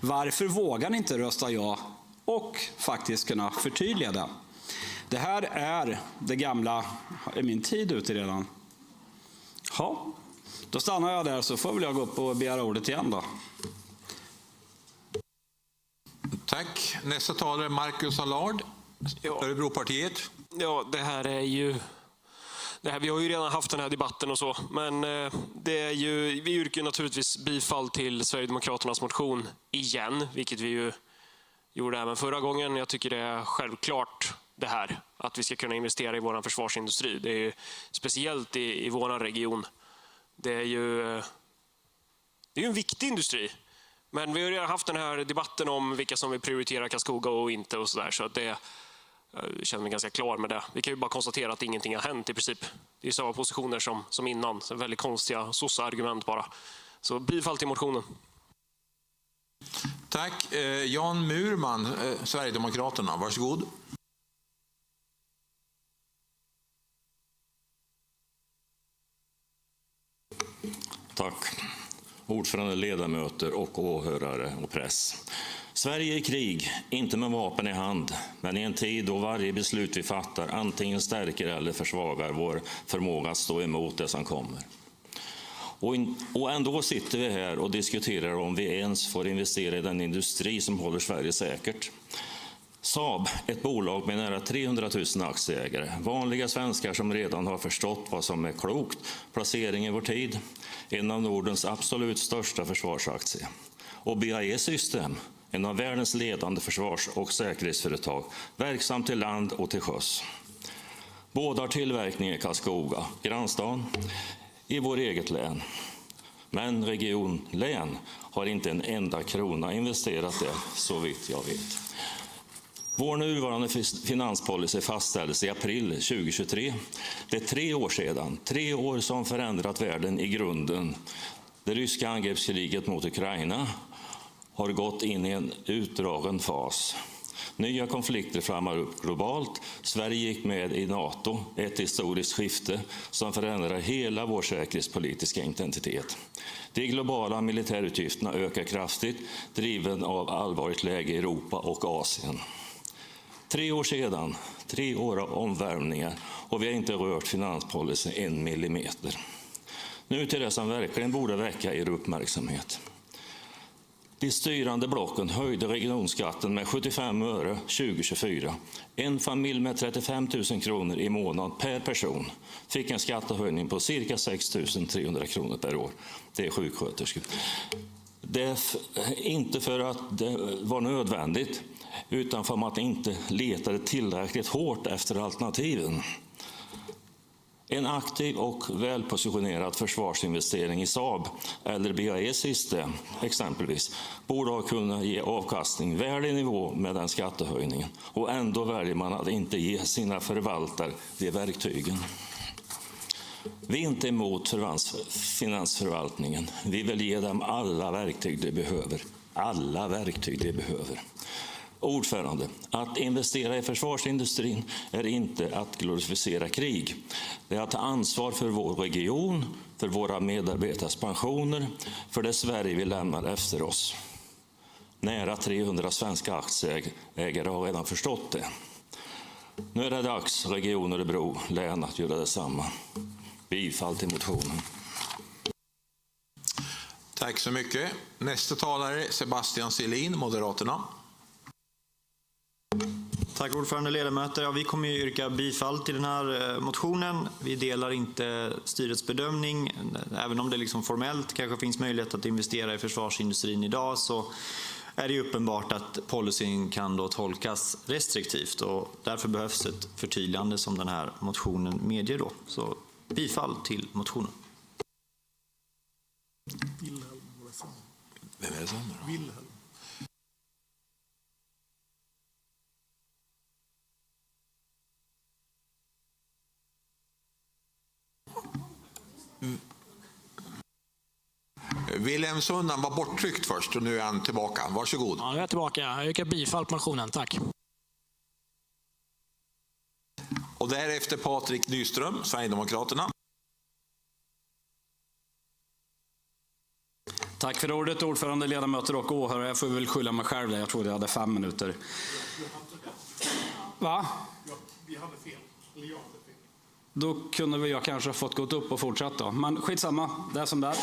varför vågar ni inte rösta ja och faktiskt kunna förtydliga det? Det här är det gamla... Är min tid ute redan? Ja, då stannar jag där, så får väl jag gå upp och begära ordet igen då. Tack. Nästa talare är Marcus Allard, Örebropartiet. Ja, det här är ju... vi har ju redan haft den här debatten och så, men vi yrkar naturligtvis bifall till Sverigedemokraternas motion igen, vilket vi ju gjorde även förra gången. Jag tycker det är självklart det här, att vi ska kunna investera i vår försvarsindustri. Det är ju speciellt i vår region. Det är ju en viktig industri. Men vi har redan haft den här debatten om vilka som vill prioritera Karlskoga och inte och sådär, så att det känner mig ganska klar med det. Vi kan ju bara konstatera att ingenting har hänt i princip. Det är samma positioner som innan. Så väldigt konstiga sossa-argument bara. Så bifall till motionen. Tack. Jan Murman, Sverigedemokraterna. Varsågod. Tack. Ordförande, ledamöter och åhörare och press. Sverige är i krig, inte med vapen i hand, men i en tid då varje beslut vi fattar antingen stärker eller försvagar vår förmåga att stå emot det som kommer. Och ändå sitter vi här och diskuterar om vi ens får investera i den industri som håller Sverige säkert. Saab, ett bolag med nära 300 000 aktieägare, vanliga svenskar som redan har förstått vad som är klokt, placering i vår tid, en av Nordens absolut största försvarsaktie. Och BAE System, en av världens ledande försvars- och säkerhetsföretag, verksam till land och till sjöss. Båda har tillverkning i Karlskoga, grannstaden, i vår eget län. Men Region Län har inte en enda krona investerat där, så vitt jag vet. Vår nuvarande finanspolicy fastställdes i april 2023. Det är 3 år sedan, 3 år som förändrat världen i grunden. Det ryska angreppskriget mot Ukraina har gått in i en utdragen fas. Nya konflikter flammar upp globalt. Sverige gick med i NATO, ett historiskt skifte som förändrar hela vår säkerhetspolitiska identitet. De globala militärutgifterna ökar kraftigt, driven av allvarligt läge i Europa och Asien. 3 år sedan, 3 år av omvärvningar, och vi har inte rört finanspolicy 1 millimeter. Nu till det som verkligen borde väcka er uppmärksamhet. De styrande blocken höjde regionskatten med 75 öre 2024. En familj med 35 000 kronor i månaden per person fick en skattehöjning på cirka 6 300 kronor per år. Det är sjuksköterskor. Det är inte för att det var nödvändigt, utan för att man inte letade tillräckligt hårt efter alternativen. En aktiv och välpositionerad försvarsinvestering i Saab eller BAE System exempelvis borde ha kunnat ge avkastning väl i nivå med den skattehöjningen, och ändå väljer man att inte ge sina förvaltare de verktygen. Vi är inte emot finansförvaltningen. Vi vill ge dem alla verktyg de behöver. Alla verktyg de behöver. Ordförande, att investera i försvarsindustrin är inte att glorificera krig. Det är att ta ansvar för vår region, för våra medarbetares pensioner, för det Sverige vi lämnar efter oss. Nära 300 svenska aktieägare har redan förstått det. Nu är det dags, Region Örebro län, att göra detsamma. Bifall till motionen. Tack så mycket. Nästa talare är Sebastian Selin, Moderaterna. Tack ordförande, ledamöter. Ja, vi kommer ju yrka bifall till den här motionen. Vi delar inte styrets bedömning. Även om det liksom formellt kanske finns möjlighet att investera i försvarsindustrin idag, så är det uppenbart att policyn kan då tolkas restriktivt, och därför behövs ett förtydligande som den här motionen medger då. Så bifall till motionen. Vem är det som är Wilhelm. Wilhelm Sundman var borttryckt först och nu är han tillbaka. Varsågod. Ja, jag är tillbaka. Jag yrkar bifall på motionen. Tack. Och därefter Patrik Nyström, Sverigedemokraterna. Tack för ordet, ordförande, ledamöter och åhörare. Jag får väl skylla mig själv där. Jag trodde jag hade 5 minuter. Va? Vi hade fel. Eller jag hade fel. Då kunde väl jag kanske ha fått gått upp och fortsatt då. Men skitsamma, det är som där.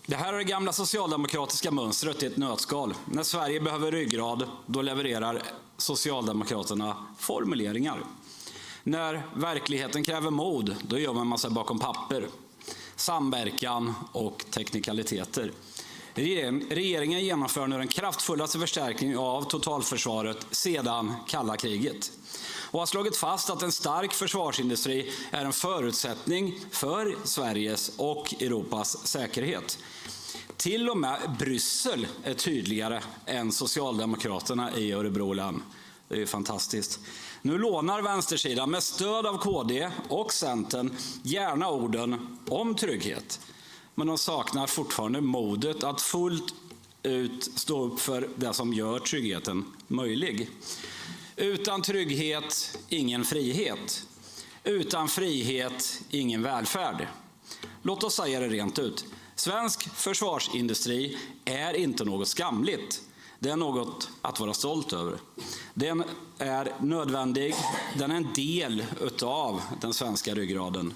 Det här är det gamla socialdemokratiska mönstret i ett nötskal. När Sverige behöver ryggrad, då levererar Socialdemokraterna formuleringar. När verkligheten kräver mod, då gör man sig bakom papper, samverkan och teknikaliteter. Regeringen genomför nu den kraftfullaste förstärkningen av totalförsvaret sedan kalla kriget, och har slagit fast att en stark försvarsindustri är en förutsättning för Sveriges och Europas säkerhet. Till och med Bryssel är tydligare än Socialdemokraterna i Örebro län. Det är ju fantastiskt. Nu lånar vänstersidan med stöd av KD och Centern gärna orden om trygghet. Men de saknar fortfarande modet att fullt ut stå upp för det som gör tryggheten möjlig. Utan trygghet, ingen frihet. Utan frihet, ingen välfärd. Låt oss säga det rent ut. Svensk försvarsindustri är inte något skamligt. Det är något att vara stolt över. Den är nödvändig, den är en del utav den svenska ryggraden.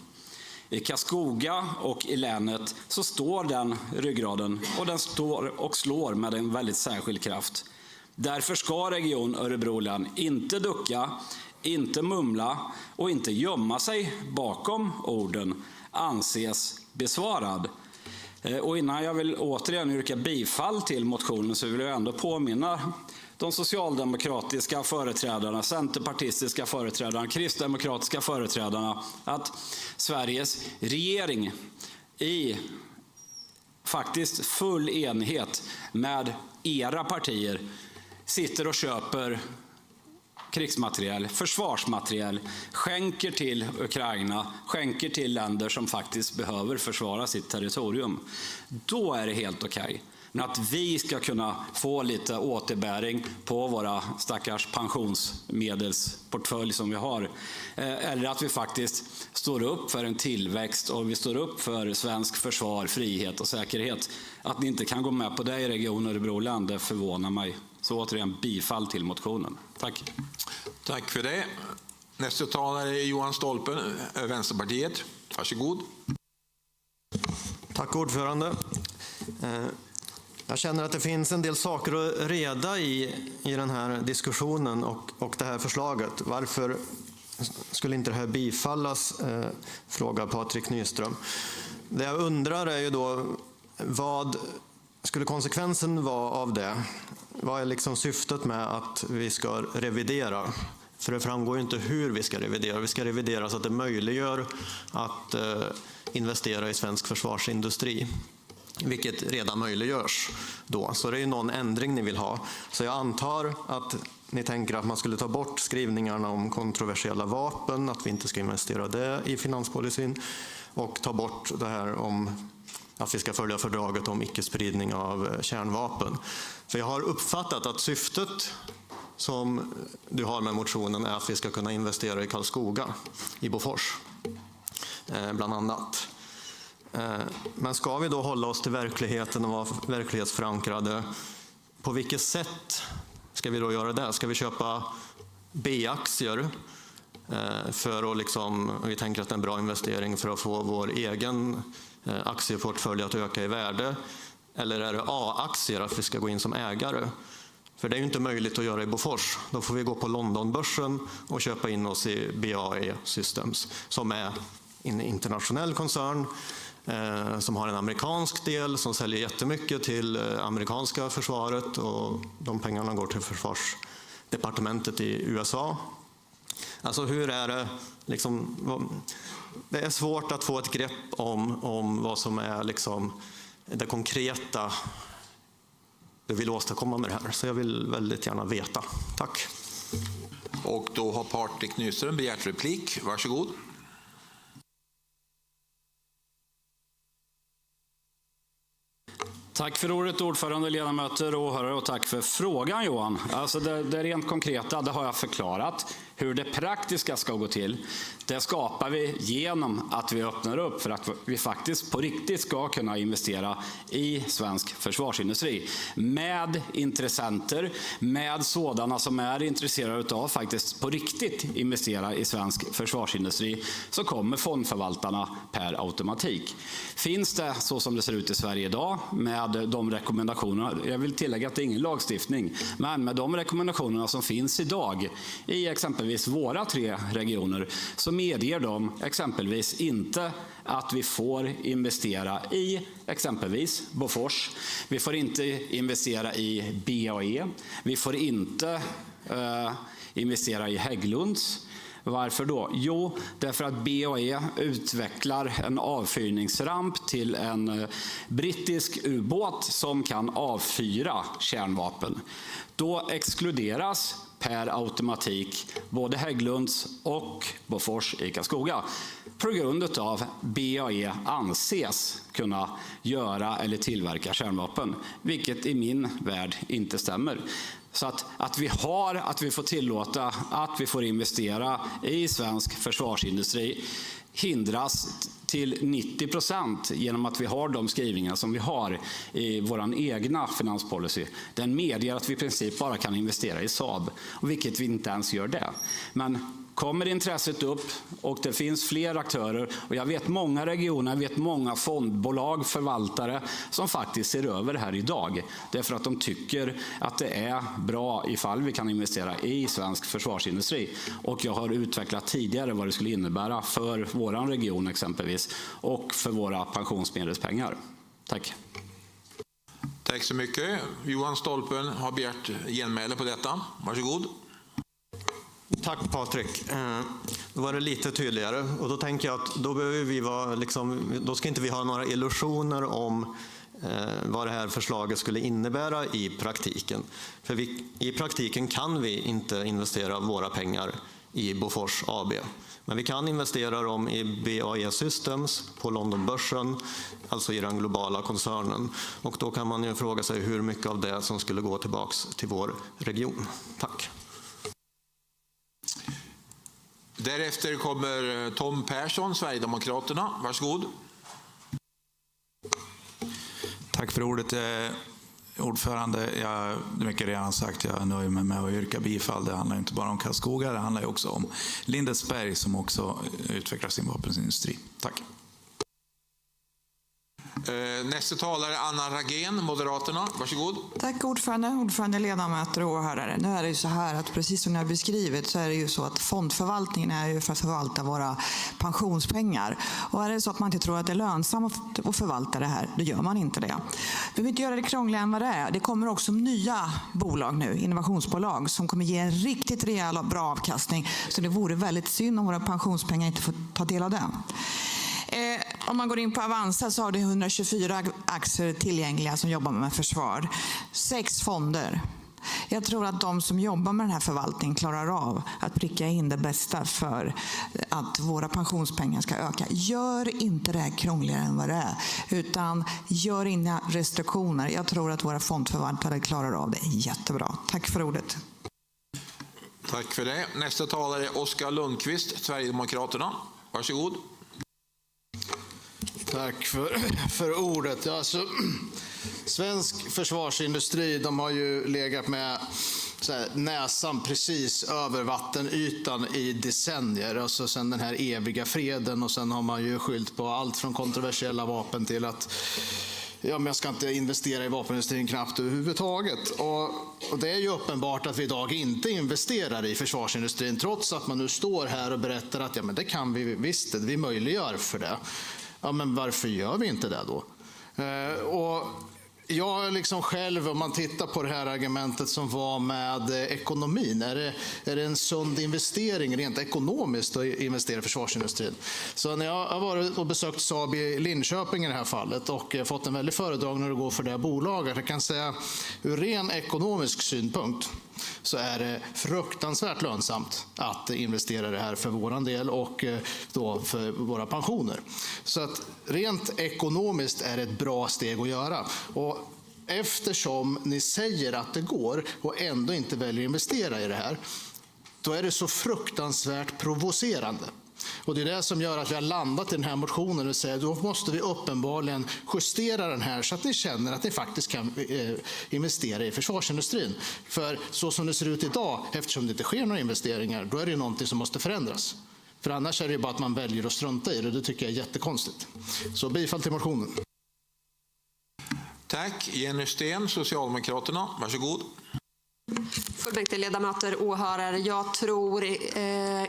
I Karlskoga och i länet så står den ryggraden och den står och slår med en väldigt särskild kraft. Därför ska Region Örebro län inte ducka, inte mumla och inte gömma sig bakom orden anses besvarad. Och innan jag vill återigen yrka bifall till motionen så vill jag ändå påminna de socialdemokratiska företrädarna, centerpartistiska företrädarna, kristdemokratiska företrädarna att Sveriges regering i faktiskt full enighet med era partier sitter och köper krigsmateriel, försvarsmateriel, skänker till Ukraina, skänker till länder som faktiskt behöver försvara sitt territorium. Då är det helt okej. Men att vi ska kunna få lite återbäring på våra stackars pensionsmedelsportfölj som vi har. Eller att vi faktiskt står upp för en tillväxt och vi står upp för svensk försvar, frihet och säkerhet. Att ni inte kan gå med på det i Region Örebro län, det förvånar mig. Så återigen bifall till motionen. Tack. Tack för det. Nästa talare är Johan Stolpen, Vänsterpartiet. Varsågod. Tack ordförande. Jag känner att det finns en del saker att reda i den här diskussionen och det här förslaget. Varför skulle inte det här bifallas, frågar Patrik Nyström. Det jag undrar är ju då, vad skulle konsekvensen vara av det? Vad är liksom syftet med att vi ska revidera? För det framgår ju inte hur vi ska revidera. Vi ska revidera så att det möjliggör att investera i svensk försvarsindustri. Vilket redan möjliggörs då. Så det är någon ändring ni vill ha. Så jag antar att ni tänker att man skulle ta bort skrivningarna om kontroversiella vapen, att vi inte ska investera det i finanspolicyn, och ta bort det här om att vi ska följa fördraget om icke-spridning av kärnvapen. För jag har uppfattat att syftet som du har med motionen är att vi ska kunna investera i Karlskoga, i Bofors, bland annat. Men ska vi då hålla oss till verkligheten och vara verklighetsförankrade, på vilket sätt ska vi då göra det? Ska vi köpa B-aktier för att liksom, vi tänker att det är en bra investering för att få vår egen aktieportfölj att öka i värde? Eller är det A-aktier, att vi ska gå in som ägare? För det är ju inte möjligt att göra i Bofors. Då får vi gå på Londonbörsen och köpa in oss i BAE Systems, som är en internationell koncern som har en amerikansk del som säljer jättemycket till amerikanska försvaret, och de pengarna går till försvarsdepartementet i USA. Alltså hur är det liksom, det är svårt att få ett grepp om vad som är liksom det konkreta du vill åstadkomma med det här. Så jag vill väldigt gärna veta. Tack. Och då har Patrik Nyström begärt replik. Varsågod. Tack för ordet, ordförande, ledamöter och åhörare, och tack för frågan, Johan. Alltså det rent konkreta, det har jag förklarat. Hur det praktiska ska gå till, det skapar vi genom att vi öppnar upp för att vi faktiskt på riktigt ska kunna investera i svensk försvarsindustri. Med intressenter, med sådana som är intresserade av faktiskt på riktigt investera i svensk försvarsindustri, så kommer fondförvaltarna per automatik. Finns det så som det ser ut i Sverige idag med de rekommendationerna, jag vill tillägga att det är ingen lagstiftning, men med de rekommendationerna som finns idag i exempelvis våra 3 regioner, så medger de exempelvis inte att vi får investera i exempelvis Bofors. Vi får inte investera i BAE. Vi får inte investera i Hägglunds. Varför då? Jo, därför att BAE utvecklar en avfyrningsramp till en brittisk ubåt som kan avfyra kärnvapen. Då exkluderas per automatik både Hägglunds och Bofors i Karlskoga på grund av BAE anses kunna göra eller tillverka kärnvapen, vilket i min värld inte stämmer. Så att vi får tillåta att vi får investera i svensk försvarsindustri hindras till 90% genom att vi har de skrivningar som vi har i vår egna finanspolicy. Den medger att vi i princip bara kan investera i Saab, vilket vi inte ens gör det. Men kommer intresset upp och det finns fler aktörer, och jag vet många regioner, jag vet många fondbolag, förvaltare som faktiskt ser över det här idag. Därför att de tycker att det är bra ifall vi kan investera i svensk försvarsindustri. Och jag har utvecklat tidigare vad det skulle innebära för våran region exempelvis och för våra pensionsmedelspengar. Tack. Tack så mycket. Johan Stolpen har begärt genmäle på detta. Varsågod. Tack Patrik. Då var det lite tydligare, och då tänker jag att då behöver vi vara då ska inte vi ha några illusioner om vad det här förslaget skulle innebära i praktiken. För i praktiken kan vi inte investera våra pengar i Bofors AB. Men vi kan investera dem i BAE Systems på Londonbörsen, alltså i den globala koncernen. Och då kan man ju fråga sig hur mycket av det som skulle gå tillbaks till vår region. Tack. Därefter kommer Tom Persson, Sverigedemokraterna. Varsågod. Tack för ordet, ordförande. Det är mycket redan sagt. Jag nöjer mig med att yrka bifall. Det handlar inte bara om Karlskoga, det handlar också om Lindesberg som också utvecklar sin vapenindustri. Tack. Nästa talare är Anna Ragén, Moderaterna. Varsågod. Tack ordförande, ledamöter och åhörare. Nu är det ju så här att precis som ni har beskrivit så är det ju så att fondförvaltningen är ju för att förvalta våra pensionspengar. Och är det så att man inte tror att det är lönsamt att förvalta det här, då gör man inte det. Vi vill inte göra det krångligare än vad det är. Det kommer också nya bolag nu, innovationsbolag, som kommer ge en riktigt rejäl och bra avkastning. Så det vore väldigt synd om våra pensionspengar inte får ta del av det. Om man går in på Avanza så har det 124 aktier tillgängliga som jobbar med försvar. 6 fonder. Jag tror att de som jobbar med den här förvaltningen klarar av att pricka in det bästa för att våra pensionspengar ska öka. Gör inte det här krångligare än vad det är, utan gör inga restriktioner. Jag tror att våra fondförvaltare klarar av det jättebra. Tack för ordet. Tack för det. Nästa talare är Oskar Lundqvist, Sverigedemokraterna. Varsågod. Tack för ordet. Alltså, svensk försvarsindustri, de har ju legat med näsan precis över vattenytan i decennier. Alltså sen den här eviga freden, och sen har man ju skyllt på allt från kontroversiella vapen till att men jag ska inte investera i vapenindustrin knappt överhuvudtaget. Och det är ju uppenbart att vi idag inte investerar i försvarsindustrin, trots att man nu står här och berättar att men det kan vi visst, vi möjliggör för det. Ja, men varför gör vi inte det då? Och jag liksom själv, om man tittar på det här argumentet som var med ekonomin, är det en sund investering rent ekonomiskt att investera i försvarsindustrin? Så när jag har varit och besökt Saab i Linköping i det här fallet och fått en väldigt föredragning när det går för det här bolaget, jag kan säga ur ren ekonomisk synpunkt så är det fruktansvärt lönsamt att investera det här för våran del och då för våra pensioner. Så att rent ekonomiskt är det ett bra steg att göra. Och eftersom ni säger att det går och ändå inte väljer att investera i det här, då är det så fruktansvärt provocerande. Och det är det som gör att vi har landat i den här motionen och säger att då måste vi uppenbarligen justera den här så att ni känner att ni faktiskt kan investera i försvarsindustrin. För så som det ser ut idag, eftersom det inte sker några investeringar, då är det någonting som måste förändras. För annars är det bara att man väljer att strunta i det. Det tycker jag är jättekonstigt. Så bifall till motionen. Tack. Jenny Sten, Socialdemokraterna. Varsågod. Fullmäktigeledamöter, åhörare, jag tror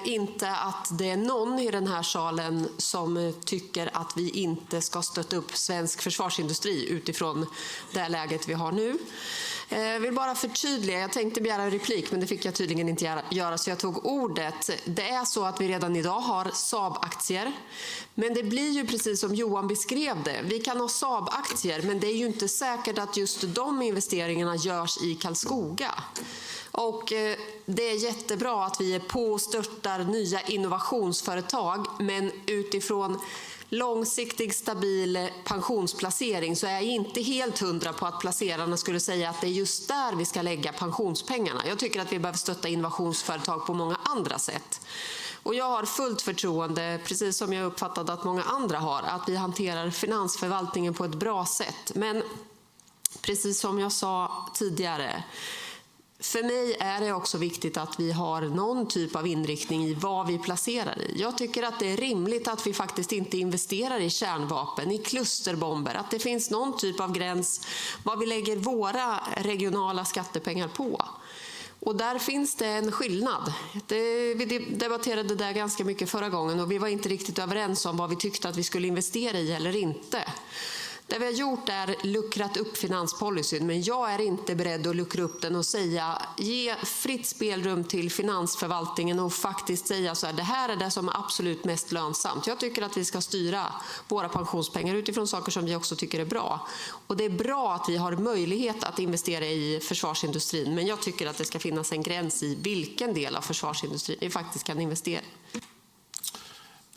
inte att det är någon i den här salen som tycker att vi inte ska stötta upp svensk försvarsindustri utifrån det läget vi har nu. Jag vill bara förtydliga, jag tänkte begära en replik men det fick jag tydligen inte göra så jag tog ordet. Det är så att vi redan idag har Saab-aktier, men det blir ju precis som Johan beskrev det. Vi kan ha Saab-aktier, men det är ju inte säkert att just de investeringarna görs i Karlskoga. Och det är jättebra att vi är på och stöttar nya innovationsföretag, men utifrån långsiktig stabil pensionsplacering så är jag inte helt hundra på att placerarna skulle säga att det är just där vi ska lägga pensionspengarna. Jag tycker att vi behöver stötta innovationsföretag på många andra sätt. Och jag har fullt förtroende, precis som jag uppfattade att många andra har, att vi hanterar finansförvaltningen på ett bra sätt. Men precis som jag sa tidigare, för mig är det också viktigt att vi har någon typ av inriktning i vad vi placerar i. Jag tycker att det är rimligt att vi faktiskt inte investerar i kärnvapen, i klusterbomber. Att det finns någon typ av gräns vad vi lägger våra regionala skattepengar på. Och där finns det en skillnad. Vi debatterade det där ganska mycket förra gången och vi var inte riktigt överens om vad vi tyckte att vi skulle investera i eller inte. Det vi har gjort är luckrat upp finanspolicyn, men jag är inte beredd att luckra upp den och säga, ge fritt spelrum till finansförvaltningen och faktiskt säga så här, det här är det som är absolut mest lönsamt. Jag tycker att vi ska styra våra pensionspengar utifrån saker som vi också tycker är bra. Och det är bra att vi har möjlighet att investera i försvarsindustrin, men jag tycker att det ska finnas en gräns i vilken del av försvarsindustrin vi faktiskt kan investera.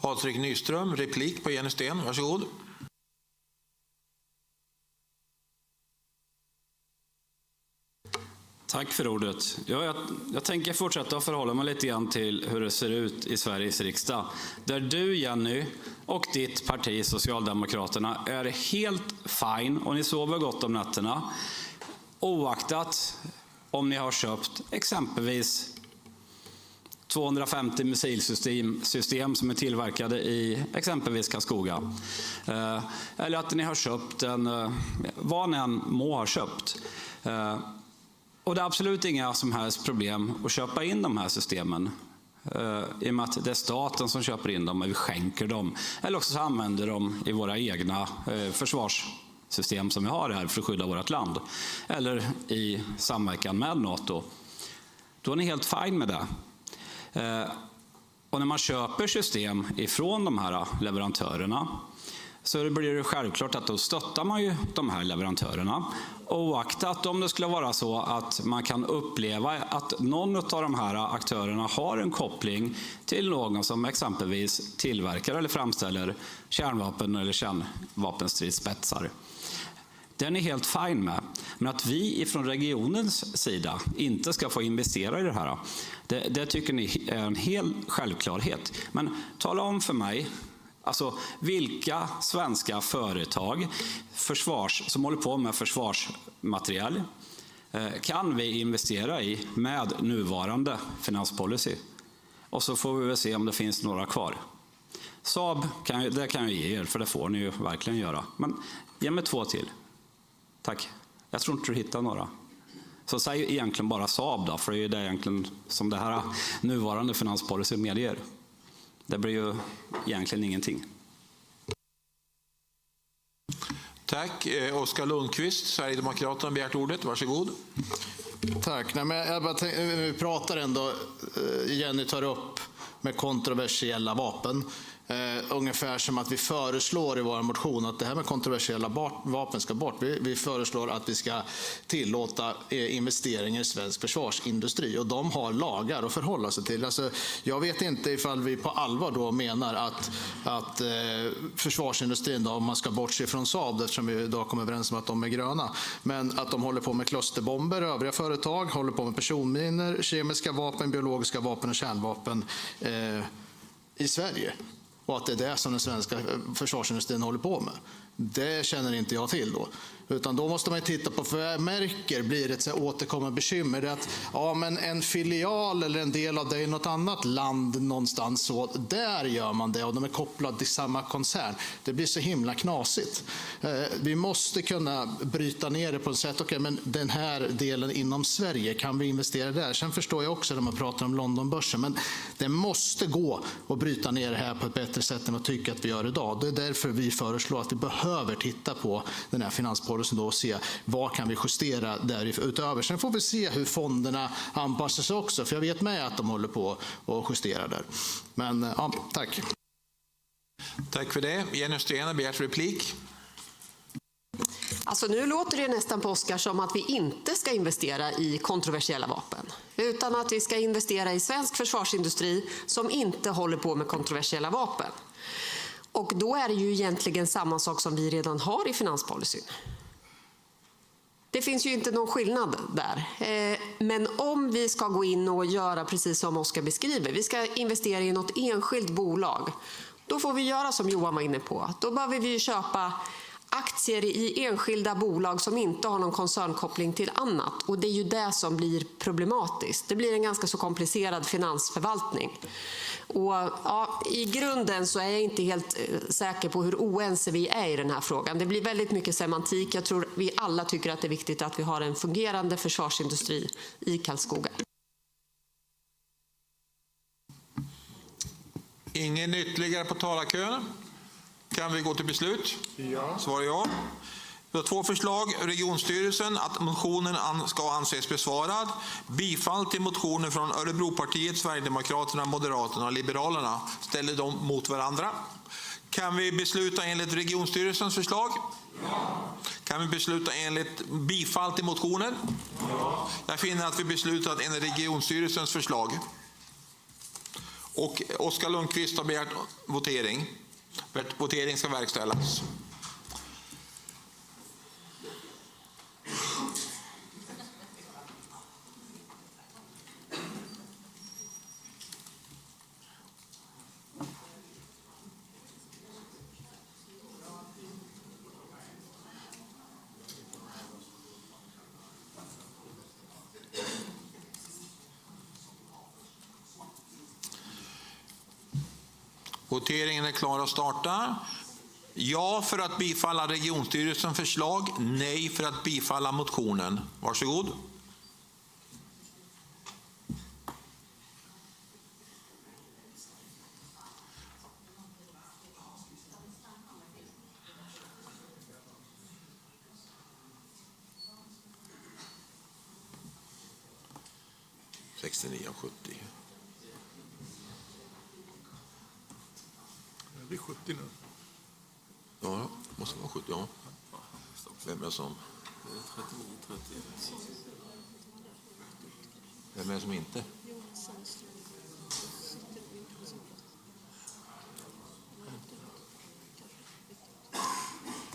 Patrik Nyström, replik på Jenny Sten, varsågod. Tack för ordet. Jag tänker fortsätta att förhålla mig lite grann till hur det ser ut i Sveriges riksdag. Där du, Jenny, och ditt parti Socialdemokraterna är helt fine och ni sover gott om nätterna. Oaktat om ni har köpt exempelvis 250 missilsystem som är tillverkade i exempelvis Karlskoga. Eller att ni har köpt vad ni än må ha köpt. Och det är absolut inga som helst problem att köpa in de här systemen. I och med att det är staten som köper in dem och vi skänker dem. Eller också så använder dem i våra egna försvarssystem som vi har här för att skydda vårt land. Eller i samverkan med NATO. Då är ni helt fine med det. Och när man köper system ifrån de här leverantörerna så blir det självklart att då stöttar man ju de här leverantörerna. Oaktat om det skulle vara så att man kan uppleva att någon av de här aktörerna har en koppling till någon som exempelvis tillverkar eller framställer kärnvapen eller kärnvapenstridsspetsar. Den är helt fine med. Men att vi från regionens sida inte ska få investera i det här, det tycker ni är en hel självklarhet. Men tala om för mig, alltså vilka svenska företag som håller på med försvarsmateriel kan vi investera i med nuvarande finanspolicy? Och så får vi väl se om det finns några kvar. Saab, det kan jag ge er, för det får ni ju verkligen göra. Men ge mig 2 till. Tack. Jag tror inte du hittar några. Så säg egentligen bara Saab då, för det är ju det egentligen som det här nuvarande finanspolicy medger. Det blir ju egentligen ingenting. Tack. Oskar Lundqvist, Sverigedemokraterna, begärt ordet. Varsågod. Tack. Nej, men jag bara vi pratar ändå, Jenny tar upp med kontroversiella vapen. Ungefär som att vi föreslår i vår motion att det här med kontroversiella vapen ska bort. Vi föreslår att vi ska tillåta investeringar i svensk försvarsindustri och de har lagar att förhålla sig till. Alltså, jag vet inte ifall vi på allvar då menar att försvarsindustrin, då, om man ska bortse från Saab eftersom vi idag kommer överens om att de är gröna, men att de håller på med klusterbomber, övriga företag håller på med personminor, kemiska vapen, biologiska vapen och kärnvapen i Sverige. Och att det är det som den svenska försvarsindustrin håller på med. Det känner inte jag till då. Utan då måste man ju titta på, för jag märker blir det ett så återkommande bekymmer. Det att men en filial eller en del av det i något annat land någonstans, så där gör man det och de är kopplade till samma koncern. Det blir så himla knasigt. Vi måste kunna bryta ner det på ett sätt. Okej, men den här delen inom Sverige, kan vi investera där? Sen förstår jag också när man pratar om Londonbörsen, men det måste gå att bryta ner det här på ett bättre sätt än att tycka att vi gör idag. Det är därför vi föreslår att vi behöver titta på den här finanspolicyn då och se vad kan vi justera där utöver. Sen får vi se hur fonderna anpassar sig också, för jag vet med att de håller på att justera där. Men ja, tack. Tack för det. Jenny Sten, begärt replik. Alltså nu låter det nästan på Oskar som att vi inte ska investera i kontroversiella vapen, utan att vi ska investera i svensk försvarsindustri som inte håller på med kontroversiella vapen. Och då är det ju egentligen samma sak som vi redan har i finanspolicyn. Det finns ju inte någon skillnad där. Men om vi ska gå in och göra precis som Oskar beskriver, vi ska investera i något enskilt bolag, då får vi göra som Johan var inne på. Då behöver vi köpa aktier i enskilda bolag som inte har någon koncernkoppling till annat. Och det är ju det som blir problematiskt. Det blir en ganska så komplicerad finansförvaltning. Och ja, i grunden så är jag inte helt säker på hur oense vi är i den här frågan. Det blir väldigt mycket semantik. Jag tror vi alla tycker att det är viktigt att vi har en fungerande försvarsindustri i Karlskoga. Ingen ytterligare på talarkön. Kan vi gå till beslut? Ja. Svar ja. Vi har 2 förslag. Regionstyrelsen att motionen ska anses besvarad. Bifall till motioner från Örebropartiet, Sverigedemokraterna, Moderaterna och Liberalerna. Ställer dem mot varandra. Kan vi besluta enligt regionstyrelsens förslag? Ja. Kan vi besluta enligt bifall till motionen? Ja. Jag finner att vi beslutat enligt regionstyrelsens förslag. Och Oskar Lundqvist har begärt votering. Votering ska verkställas. Voteringen är klar att starta. Ja för att bifalla regionstyrelsens förslag, nej för att bifalla motionen. Varsågod. av 70. Det är 70 nu. Ja, måste vara 70. Ja. Vem är det som? 39-31. Vem är det som inte?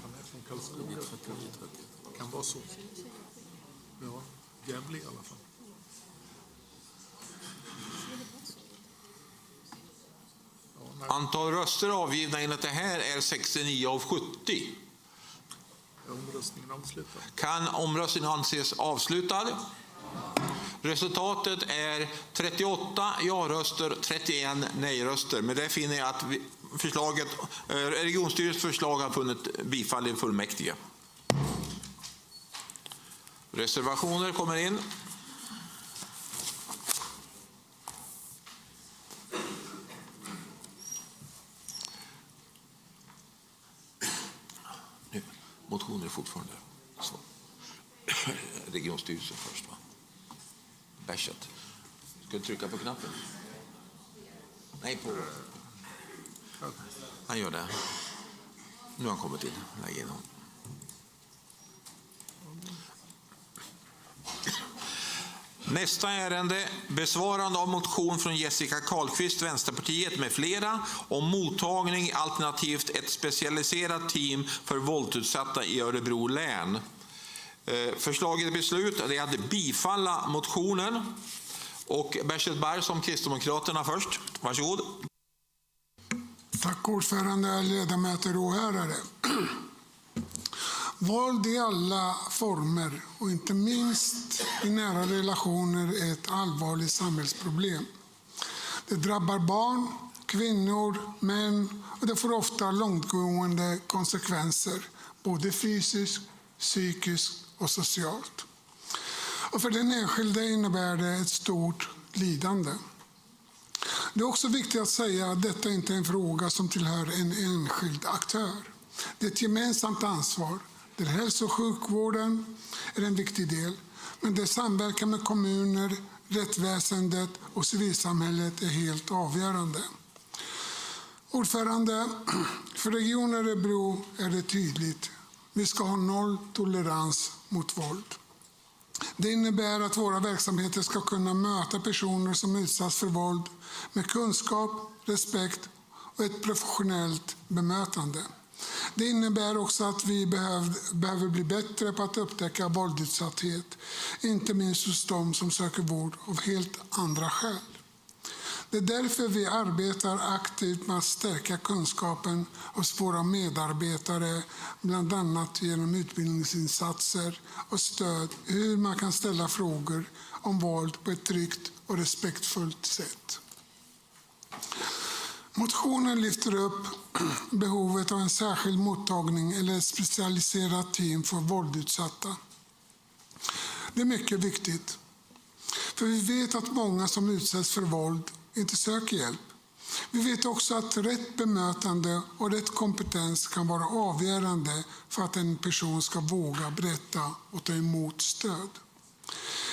Han är från Karlskoga. Kan vara så. Ja, Gävle i alla fall. Antal röster avgivna enligt det här är 69 av 70. Omröstningen avslutad. Kan omröstningen anses avslutad? Resultatet är 38 ja-röster, 31 nej-röster. Men det finner jag att regionstyrelsens förslag har funnit bifall i fullmäktige. Reservationer kommer in. Motioner är fortfarande så. Regionstyrelsen först, va? Bärsat. Ska du trycka på knappen? Nej, på. Han gör det. Nu har han kommit in. Lägg in honom. Nästa ärende, besvarande av motion från Jessica Karlqvist, Vänsterpartiet med flera, om mottagning alternativt ett specialiserat team för våldsutsatta i Örebro län. Förslaget i beslut är att bifalla motionen. Och Bertil Berg som Kristdemokraterna först. Varsågod. Tack ordförande, ledamöter och åhörare. Våld i alla former och inte minst i nära relationer är ett allvarligt samhällsproblem. Det drabbar barn, kvinnor, män och det får ofta långtgående konsekvenser, både fysiskt, psykiskt och socialt. Och för den enskilde innebär det ett stort lidande. Det är också viktigt att säga att detta inte är en fråga som tillhör en enskild aktör. Det är ett gemensamt ansvar där hälso- och sjukvården är en viktig del, men där samverkan med kommuner, rättsväsendet och civilsamhället är helt avgörande. Ordförande, för Region Örebro är det tydligt. Vi ska ha noll tolerans mot våld. Det innebär att våra verksamheter ska kunna möta personer som utsatts för våld med kunskap, respekt och ett professionellt bemötande. Det innebär också att vi behöver bli bättre på att upptäcka våldsutsatthet, inte minst hos de som söker vård av helt andra skäl. Det är därför vi arbetar aktivt med att stärka kunskapen hos våra medarbetare, bland annat genom utbildningsinsatser och stöd hur man kan ställa frågor om våld på ett tryggt och respektfullt sätt. Motionen lyfter upp behovet av en särskild mottagning eller ett specialiserat team för våldutsatta. Det är mycket viktigt, för vi vet att många som utsätts för våld inte söker hjälp. Vi vet också att rätt bemötande och rätt kompetens kan vara avgörande för att en person ska våga berätta och ta emot stöd.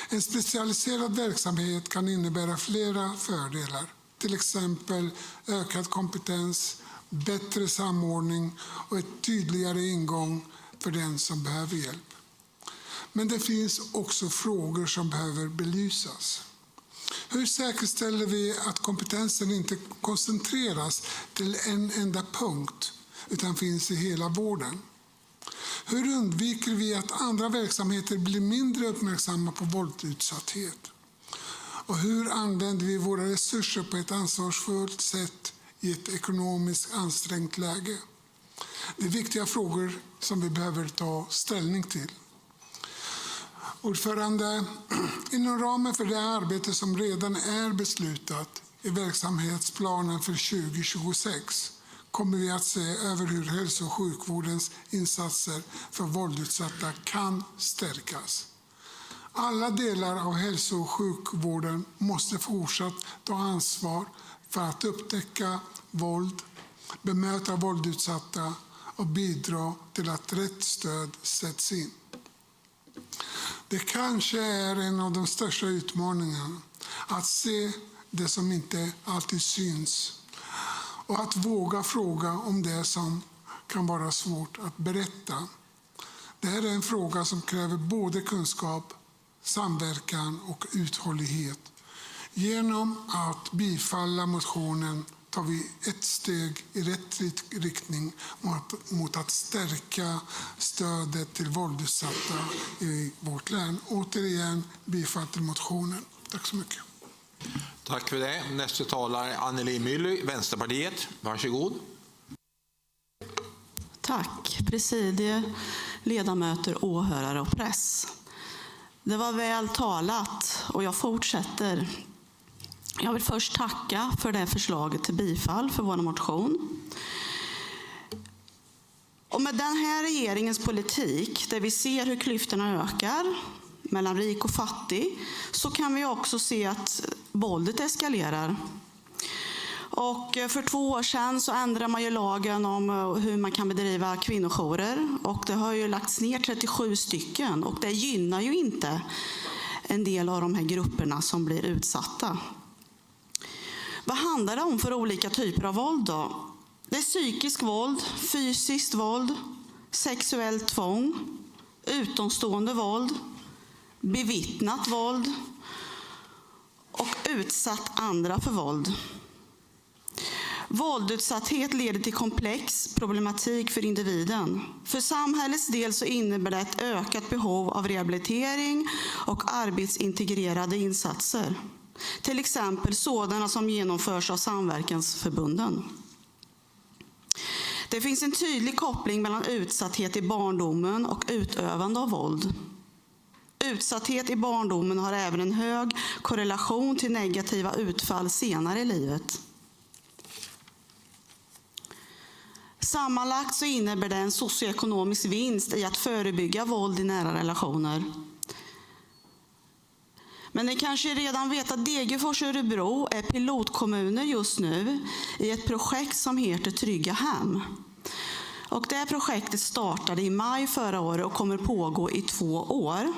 En specialiserad verksamhet kan innebära flera fördelar, till exempel ökad kompetens, bättre samordning och ett tydligare ingång för den som behöver hjälp. Men det finns också frågor som behöver belysas. Hur säkerställer vi att kompetensen inte koncentreras till en enda punkt utan finns i hela vården? Hur undviker vi att andra verksamheter blir mindre uppmärksamma på våldsutsatthet? Och hur använder vi våra resurser på ett ansvarsfullt sätt i ett ekonomiskt ansträngt läge? Det är viktiga frågor som vi behöver ta ställning till. Ordförande, inom ramen för det arbete som redan är beslutat i verksamhetsplanen för 2026 kommer vi att se över hur hälso- och sjukvårdens insatser för våldsutsatta kan stärkas. Alla delar av hälso- och sjukvården måste fortsatt ta ansvar för att upptäcka våld, bemöta våldsutsatta och bidra till att rätt stöd sätts in. Det kanske är en av de största utmaningarna, att se det som inte alltid syns och att våga fråga om det som kan vara svårt att berätta. Det här är en fråga som kräver både kunskap, samverkan och uthållighet. Genom att bifalla motionen tar vi ett steg i rätt riktning mot att stärka stödet till våldsutsatta i vårt län. Återigen bifall till motionen. Tack så mycket. Tack för det. Nästa talare är Anneli Mylly, Vänsterpartiet. Varsågod. Tack, presidie, ledamöter, åhörare och press. Det var väl talat och jag fortsätter. Jag vill först tacka för det förslaget till bifall för vår motion. Och med den här regeringens politik, där vi ser hur klyftorna ökar mellan rik och fattig, så kan vi också se att våldet eskalerar. Och för 2 år sedan så ändrade man ju lagen om hur man kan bedriva kvinnojourer. Och det har ju lagts ner 37 stycken. Och det gynnar ju inte en del av de här grupperna som blir utsatta. Vad handlar det om för olika typer av våld då? Det är psykisk våld, fysiskt våld, sexuellt tvång, utomstående våld, bevittnat våld och utsatt andra för våld. Våldsutsatthet leder till komplex problematik för individen. För samhällets del så innebär det ett ökat behov av rehabilitering och arbetsintegrerade insatser. Till exempel sådana som genomförs av samverkansförbunden. Det finns en tydlig koppling mellan utsatthet i barndomen och utövande av våld. Utsatthet i barndomen har även en hög korrelation till negativa utfall senare i livet. Sammanlagt så innebär det en socioekonomisk vinst i att förebygga våld i nära relationer. Men ni kanske redan vet att Degerfors och Örebro är pilotkommuner just nu i ett projekt som heter Trygga hem. Och det projektet startade i maj förra året och kommer pågå i 2 år.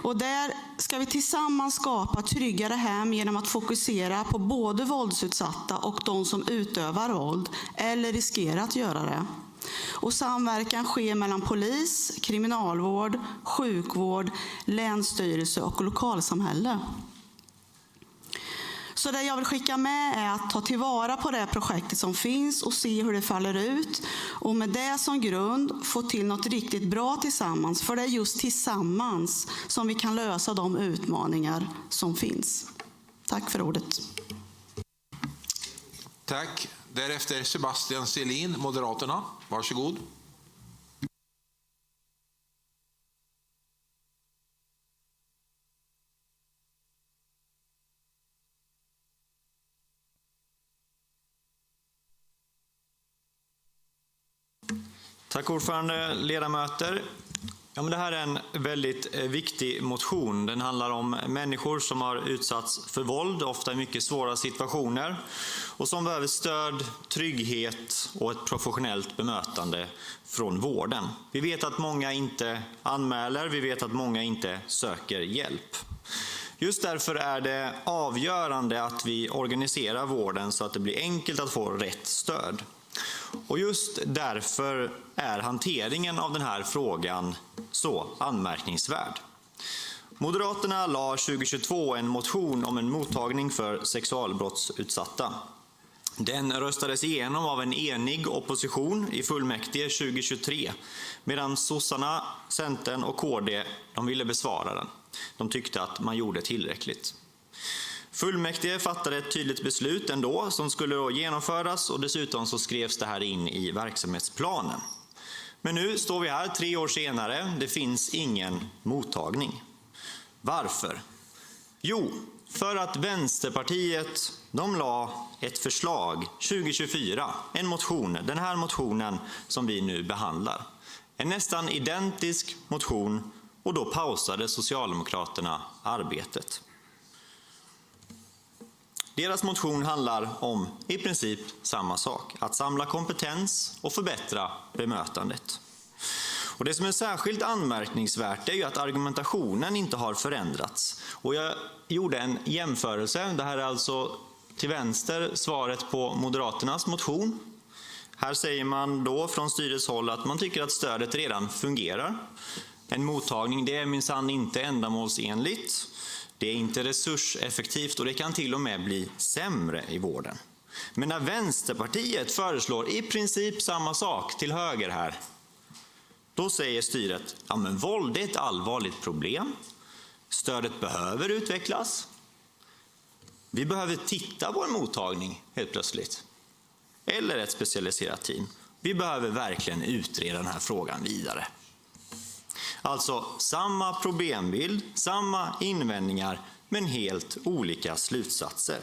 Och där ska vi tillsammans skapa tryggare hem genom att fokusera på både våldsutsatta och de som utövar våld eller riskerar att göra det. Och samverkan sker mellan polis, kriminalvård, sjukvård, länsstyrelse och lokalsamhälle. Så det jag vill skicka med är att ta tillvara på det projektet som finns och se hur det faller ut. Och med det som grund få till något riktigt bra tillsammans. För det är just tillsammans som vi kan lösa de utmaningar som finns. Tack för ordet. Tack. Därefter Sebastian Selin, Moderaterna. Varsågod. Tack ordförande, ledamöter. Ja, men det här är en väldigt viktig motion. Den handlar om människor som har utsatts för våld, ofta i mycket svåra situationer, och som behöver stöd, trygghet och ett professionellt bemötande från vården. Vi vet att många inte anmäler, vi vet att många inte söker hjälp. Just därför är det avgörande att vi organiserar vården så att det blir enkelt att få rätt stöd. Och just därför är hanteringen av den här frågan så anmärkningsvärd. Moderaterna la 2022 en motion om en mottagning för sexualbrottsutsatta. Den röstades igenom av en enig opposition i fullmäktige 2023, medan sossarna, Centern och KD de ville besvara den. De tyckte att man gjorde tillräckligt. Fullmäktige fattade ett tydligt beslut ändå som skulle då genomföras, och dessutom så skrevs det här in i verksamhetsplanen. Men nu står vi här 3 år senare, det finns ingen mottagning. Varför? Jo, för att Vänsterpartiet de la ett förslag 2024, en motion, den här motionen som vi nu behandlar. En nästan identisk motion, och då pausade Socialdemokraterna arbetet. Deras motion handlar om i princip samma sak, att samla kompetens och förbättra bemötandet. Och det som är särskilt anmärkningsvärt är ju att argumentationen inte har förändrats. Och jag gjorde en jämförelse, det här är alltså till vänster svaret på Moderaternas motion. Här säger man då från styrets håll att man tycker att stödet redan fungerar. En mottagning, det är minsann inte ändamålsenligt. Det är inte resurseffektivt och det kan till och med bli sämre i vården. Men när Vänsterpartiet föreslår i princip samma sak till höger här, då säger styret, ja men våld är ett allvarligt problem. Stödet behöver utvecklas. Vi behöver titta på en mottagning helt plötsligt. Eller ett specialiserat team. Vi behöver verkligen utreda den här frågan vidare. Alltså samma problembild, samma invändningar, men helt olika slutsatser.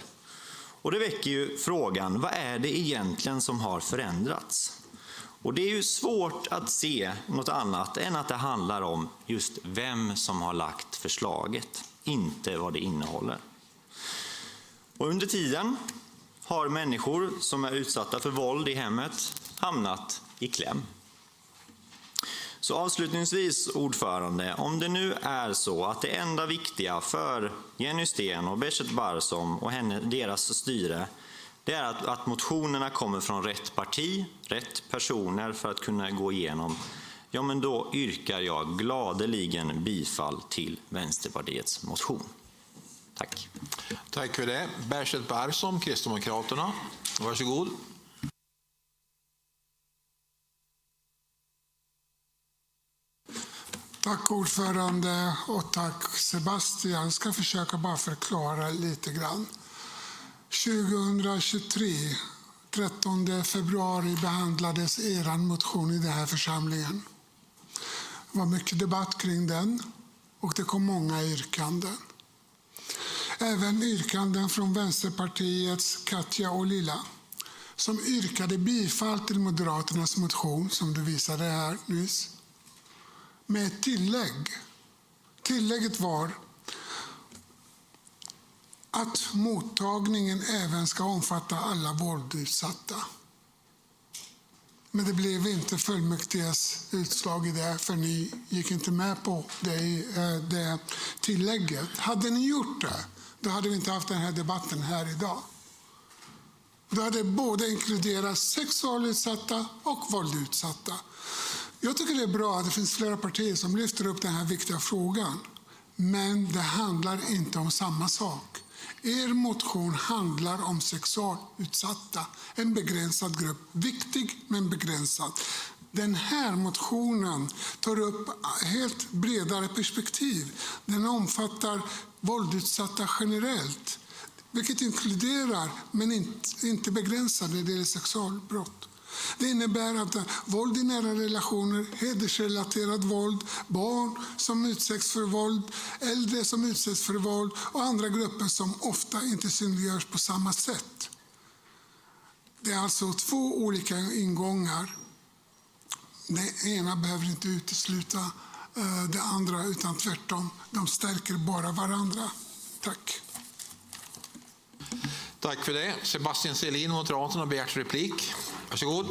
Och det väcker ju frågan, vad är det egentligen som har förändrats? Och det är ju svårt att se något annat än att det handlar om just vem som har lagt förslaget, inte vad det innehåller. Och under tiden har människor som är utsatta för våld i hemmet hamnat i kläm. Så avslutningsvis, ordförande, om det nu är så att det enda viktiga för Jenny Sten och Behçet Barsom och deras styre, det är att motionerna kommer från rätt parti, rätt personer för att kunna gå igenom, ja men då yrkar jag gladeligen bifall till Vänsterpartiets motion. Tack. Tack för det. Behçet Barsom, Kristdemokraterna. Varsågod. Tack ordförande och tack Sebastian. Jag ska försöka bara förklara lite grann. 2023, 13 februari behandlades eran motion i den här församlingen. Det var mycket debatt kring den och det kom många yrkanden. Även yrkanden från Vänsterpartiets Katja och Lilla som yrkade bifall till Moderaternas motion som du visade här nyss. Med ett tillägg. Tillägget var att mottagningen även ska omfatta alla våldutsatta. Men det blev inte fullmäktiges utslag i det, för ni gick inte med på det tillägget. Hade ni gjort det, då hade vi inte haft den här debatten här idag. Då hade både inkluderat sexualutsatta och våldutsatta. Jag tycker det är bra att det finns flera partier som lyfter upp den här viktiga frågan. Men det handlar inte om samma sak. Er motion handlar om sexualutsatta, en begränsad grupp. Viktig men begränsad. Den här motionen tar upp helt bredare perspektiv. Den omfattar våldutsatta generellt, vilket inkluderar men inte begränsar när det gäller sexualbrott. Det innebär att våld i nära relationer, hedersrelaterat våld, barn som utsätts för våld, äldre som utsätts för våld och andra grupper som ofta inte synliggörs på samma sätt. Det är alltså två olika ingångar. Det ena behöver inte utesluta det andra, utan tvärtom. De stärker bara varandra. Tack. Tack för det. Sebastian Selin, Moderaterna, har begärt replik. Varsågod.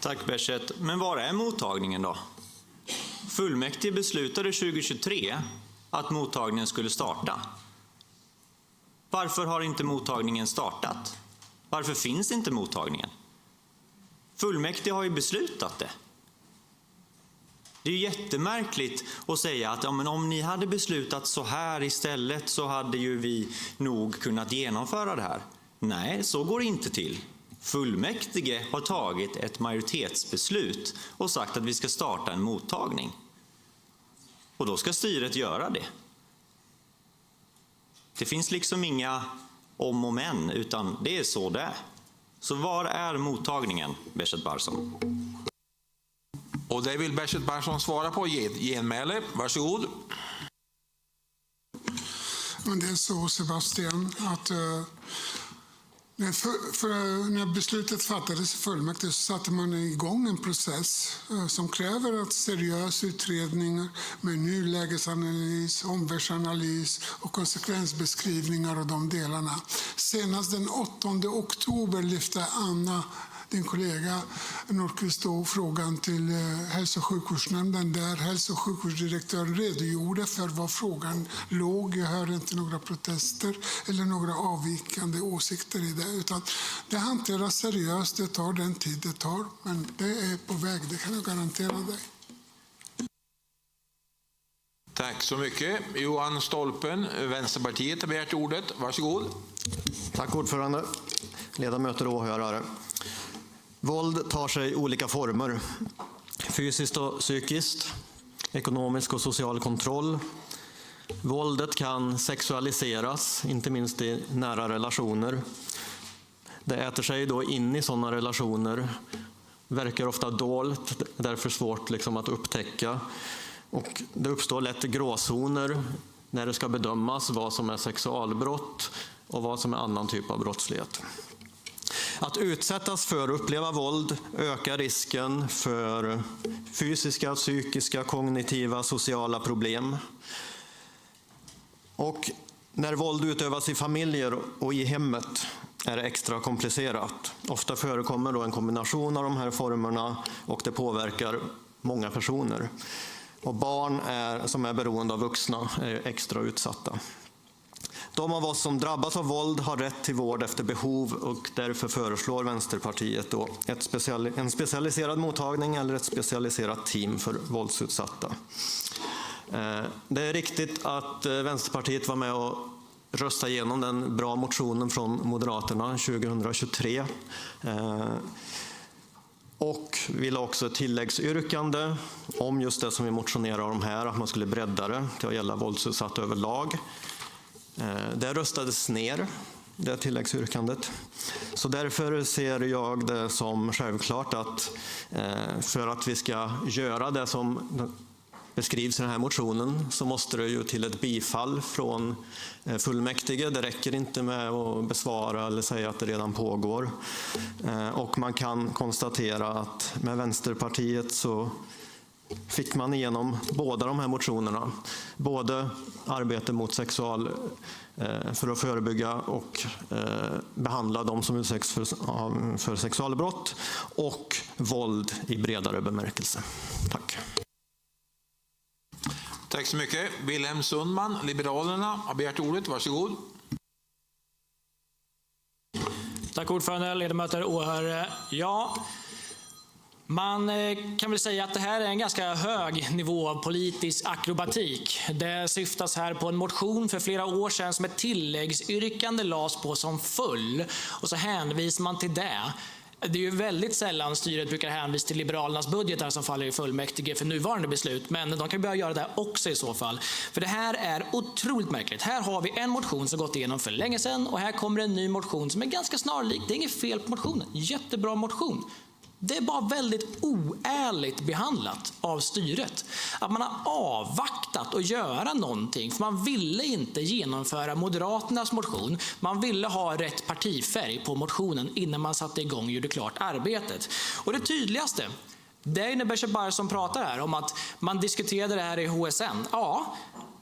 Tack Bechet. Men var är mottagningen då? Fullmäktige beslutade 2023 att mottagningen skulle starta. Varför har inte mottagningen startat? Varför finns inte mottagningen? Fullmäktige har ju beslutat det. Det är ju jättemärkligt att säga att om ni hade beslutat så här istället så hade ju vi nog kunnat genomföra det här. Nej, så går det inte till. Fullmäktige har tagit ett majoritetsbeslut och sagt att vi ska starta en mottagning. Och då ska styret göra det. Det finns liksom inga om och men, utan det är så det är. Så var är mottagningen, Bechet Barsson? Och det vill Bechet Barsson svara på. Genmäle. Varsågod. Men det är så, Sebastian, att när beslutet fattades i fullmäktige så satte man igång en process som kräver att seriös utredningar med nulägesanalys, omvärldsanalys och konsekvensbeskrivningar och de delarna. Senast den 8 oktober lyfte Anna, din kollega Nordqvist, då frågan till hälso- och sjukvårdsnämnden där hälso- och sjukvårdsdirektören redogjorde för vad frågan låg. Jag hörde inte några protester eller några avvikande åsikter i det, utan det hanteras seriöst. Det tar den tid det tar, men det är på väg, det kan jag garantera dig. Tack så mycket. Johan Stolpen, Vänsterpartiet, har begärt ordet. Varsågod. Tack ordförande, ledamöter och åhörare. Våld tar sig olika former. Fysiskt och psykiskt, ekonomisk och social kontroll. Våldet kan sexualiseras, inte minst i nära relationer. Det äter sig då in i sådana relationer, verkar ofta dolt, därför svårt att upptäcka. Och det uppstår lätt gråzoner när det ska bedömas vad som är sexualbrott och vad som är annan typ av brottslighet. Att utsättas för och uppleva våld ökar risken för fysiska, psykiska, kognitiva, sociala problem. Och när våld utövas i familjer och i hemmet är det extra komplicerat. Ofta förekommer då en kombination av de här formerna och det påverkar många personer. Och barn som är beroende av vuxna är extra utsatta. De av oss som drabbas av våld har rätt till vård efter behov och därför föreslår Vänsterpartiet då en specialiserad mottagning eller ett specialiserat team för våldsutsatta. Det är riktigt att Vänsterpartiet var med och rösta igenom den bra motionen från Moderaterna 2023. Och vill också ett tilläggsyrkande om just det som vi motionerar om här, att man skulle bredda det till att gälla våldsutsatta överlag. Det röstades ner, det tilläggsyrkandet. Så därför ser jag det som självklart att för att vi ska göra det som beskrivs i den här motionen så måste det ju till ett bifall från fullmäktige. Det räcker inte med att besvara eller säga att det redan pågår. Och man kan konstatera att med Vänsterpartiet så fick man igenom båda de här motionerna. Både arbete mot för att förebygga och behandla de som utsätts för sexualbrott och våld i bredare bemärkelse. Tack. Tack så mycket. Wilhelm Sundman, Liberalerna, har begärt ordet. Varsågod. Tack ordförande, ledamöter, åhörare. Ja, Man kan väl säga att det här är en ganska hög nivå av politisk akrobatik. Det syftas här på en motion för flera år sedan som ett tilläggsyrkande lades på som full. Och så hänvisar man till det. Det är ju väldigt sällan styret brukar hänvisa till Liberalernas budgetar som faller i fullmäktige för nuvarande beslut. Men de kan börja göra det också i så fall. För det här är otroligt märkligt. Här har vi en motion som gått igenom för länge sedan. Och här kommer en ny motion som är ganska snarlik. Det är inget fel på motionen. Jättebra motion. Det är bara väldigt oärligt behandlat av styret. Att man har avvaktat att göra någonting. För man ville inte genomföra Moderaternas motion. Man ville ha rätt partifärg på motionen innan man satte igång och gjorde klart arbetet. Och det tydligaste, det är Nebbe Shebar som pratar här om att man diskuterade det här i HSN. Ja,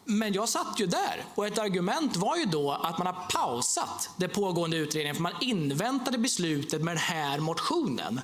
men jag satt ju där och ett argument var ju då att man har pausat det pågående utredningen för man inväntade beslutet med den här motionen.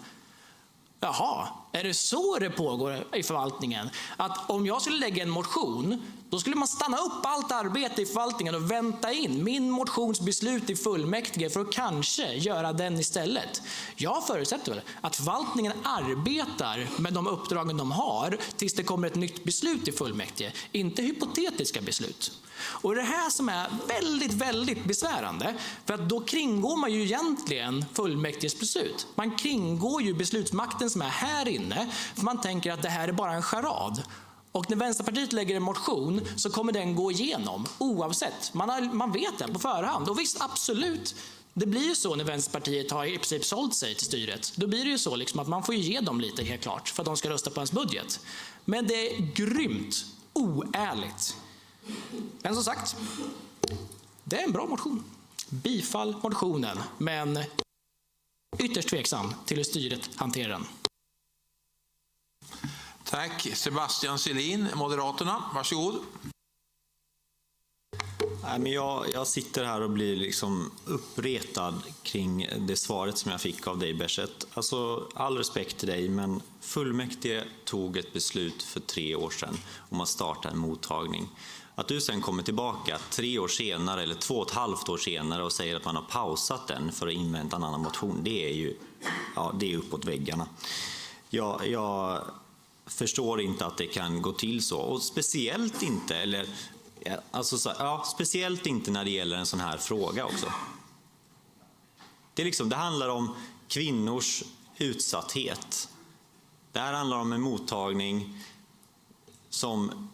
Jaha, är det så det pågår i förvaltningen? Att om jag skulle lägga en motion, då skulle man stanna upp allt arbete i förvaltningen och vänta in min motionsbeslut i fullmäktige för att kanske göra den istället. Jag förutsätter väl att förvaltningen arbetar med de uppdragen de har tills det kommer ett nytt beslut i fullmäktige, inte hypotetiska beslut. Och det här som är väldigt, väldigt besvärande, för att då kringgår man ju egentligen fullmäktiges beslut. Man kringgår ju beslutsmakten som är här inne, för man tänker att det här är bara en charad. Och när Vänsterpartiet lägger en motion så kommer den gå igenom oavsett. Man vet det på förhand. Och visst, absolut, det blir ju så när Vänsterpartiet har i princip sålt sig till styret. Då blir det ju så liksom att man får ju ge dem lite helt klart för att de ska rösta på ens budget. Men det är grymt oärligt. Men som sagt, det är en bra motion. Bifall motionen, men ytterst tveksam till hur styret hanterar den. Tack. Sebastian Selin, Moderaterna. Varsågod. Nej, men jag sitter här och blir liksom uppretad kring det svaret som jag fick av dig, Bechet. Alltså, all respekt till dig, men fullmäktige tog ett beslut för 3 år sedan om att starta en mottagning. Att du sen kommer tillbaka 3 år senare eller 2,5 år senare och säger att man har pausat den för att invänta en annan motion, det är ju det är uppåt väggarna. Jag förstår inte att det kan gå till så, och speciellt inte, speciellt inte när det gäller en sån här fråga också. Det handlar om kvinnors utsatthet. Det här handlar om en mottagning som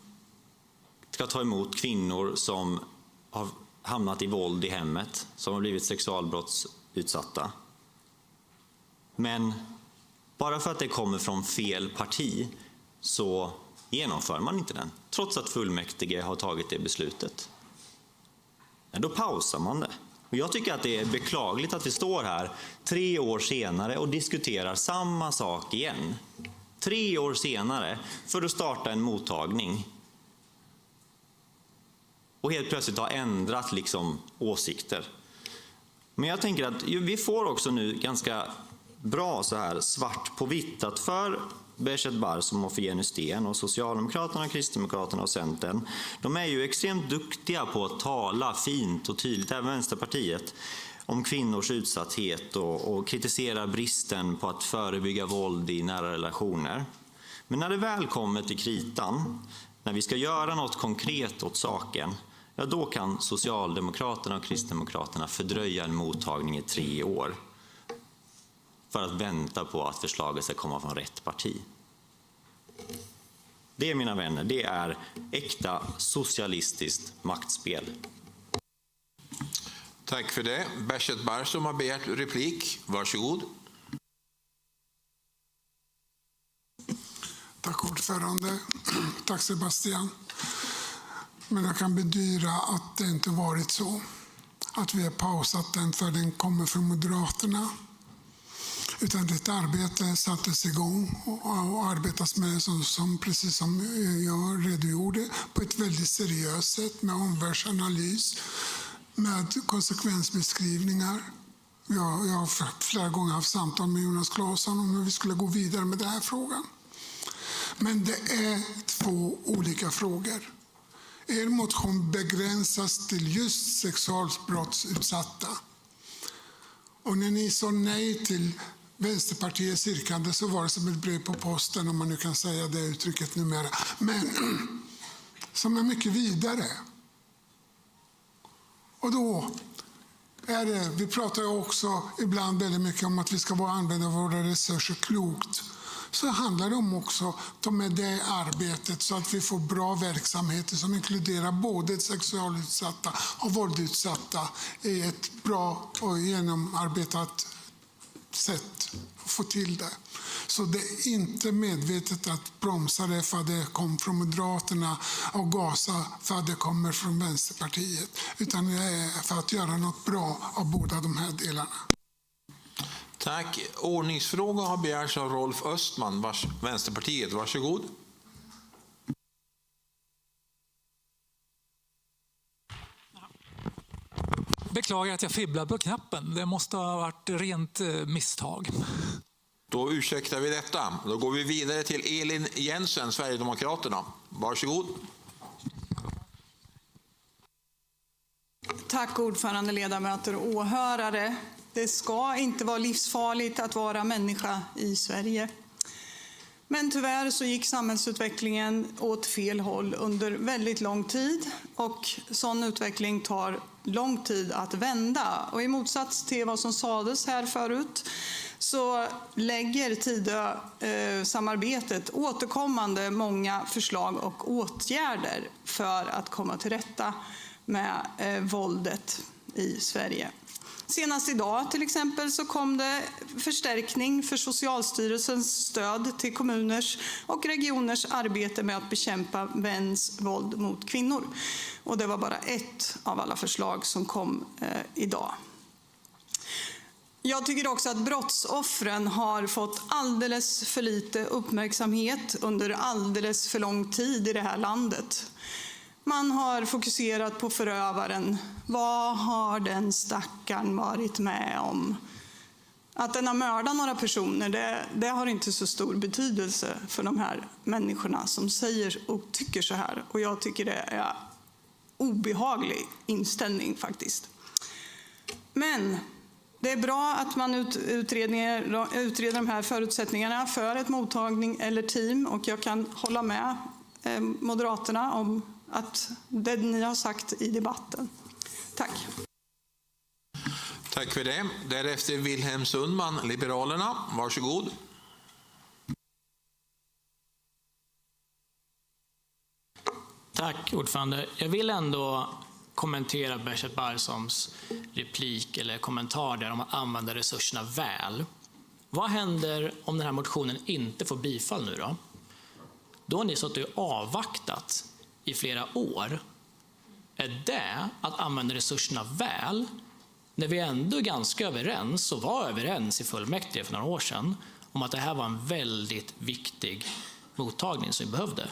ska ta emot kvinnor som har hamnat i våld i hemmet, som har blivit sexualbrottsutsatta. Men bara för att det kommer från fel parti så genomför man inte den, trots att fullmäktige har tagit det beslutet. Men då pausar man det. Och jag tycker att det är beklagligt att vi står här 3 år senare och diskuterar samma sak igen. 3 år senare för att starta en mottagning. Och helt plötsligt har ändrat åsikter. Men jag tänker att vi får också nu ganska bra så här svart på vitt att för Bechet Barsom och för Jenny Sten och Socialdemokraterna, Kristdemokraterna och Centern, de är ju extremt duktiga på att tala fint och tydligt, även Vänsterpartiet, om kvinnors utsatthet och kritisera bristen på att förebygga våld i nära relationer. Men när det väl kommer till kritan, när vi ska göra något konkret åt saken, då kan Socialdemokraterna och Kristdemokraterna fördröja en mottagning i 3 år för att vänta på att förslaget ska komma från rätt parti. Det, mina vänner, det är äkta socialistiskt maktspel. Tack för det. Bechet Barsom har begärt replik. Varsågod. Tack ordförande. Tack Sebastian. Men jag kan bedyra att det inte varit så. Att vi har pausat den för den kommer från Moderaterna. Utan det arbete sattes igång och arbetas med precis som jag redogjorde på ett väldigt seriöst sätt med omvärldsanalys, med konsekvensbeskrivningar. Jag har flera gånger haft samtal med Jonas Claesson om hur vi skulle gå vidare med den här frågan. Men det är 2 olika frågor. Er motion begränsas till just sexualbrottsutsatta. Och när ni sa nej till Vänsterpartiets yrkande så var det som ett brev på posten, om man nu kan säga det uttrycket numera, men som är mycket vidare. Och då är det, vi pratar ju också ibland väldigt mycket om att vi ska använda våra resurser klokt. Så handlar det om också att ta med det arbetet så att vi får bra verksamheter som inkluderar både sexualutsatta och våldutsatta i ett bra och genomarbetat sätt att få till det. Så det är inte medvetet att bromsa det för att det kom från Moderaterna och gasa för att det kommer från Vänsterpartiet, utan det är för att göra något bra av båda de här delarna. Tack. Ordningsfråga har begärts av Rolf Östman, Vänsterpartiet. Varsågod. Beklagar att jag fibblar på knappen. Det måste ha varit rent misstag. Då ursäktar vi detta. Då går vi vidare till Elin Jensen, Sverigedemokraterna. Varsågod. Tack ordförande, ledamöter och åhörare. Det ska inte vara livsfarligt att vara människa i Sverige. Men tyvärr så gick samhällsutvecklingen åt fel håll under väldigt lång tid, och sån utveckling tar lång tid att vända. Och i motsats till vad som sades här förut så lägger Tidösamarbetet återkommande många förslag och åtgärder för att komma till rätta med våldet i Sverige. Senast idag till exempel så kom det förstärkning för Socialstyrelsens stöd till kommuners och regioners arbete med att bekämpa mäns våld mot kvinnor. Och det var bara ett av alla förslag som kom idag. Jag tycker också att brottsoffren har fått alldeles för lite uppmärksamhet under alldeles för lång tid i det här landet. Man har fokuserat på förövaren. Vad har den stackaren varit med om? Att den har mördat några personer, det har inte så stor betydelse för de här människorna som säger och tycker så här. Och jag tycker det är obehaglig inställning faktiskt. Men det är bra att man utreder de här förutsättningarna för ett mottagning eller team, och jag kan hålla med Moderaterna om att det ni har sagt i debatten. Tack. Tack för det. Därefter Wilhelm Sundman, Liberalerna. Varsågod. Tack ordförande. Jag vill ändå kommentera Behrzad Barsoms replik eller kommentar där om att använda resurserna väl. Vad händer om den här motionen inte får bifall nu då? Då har ni suttit och avvaktat i flera år. Är det att använda resurserna väl när vi ändå är ganska överens och var överens i fullmäktige för några år sedan om att det här var en väldigt viktig mottagning som vi behövde?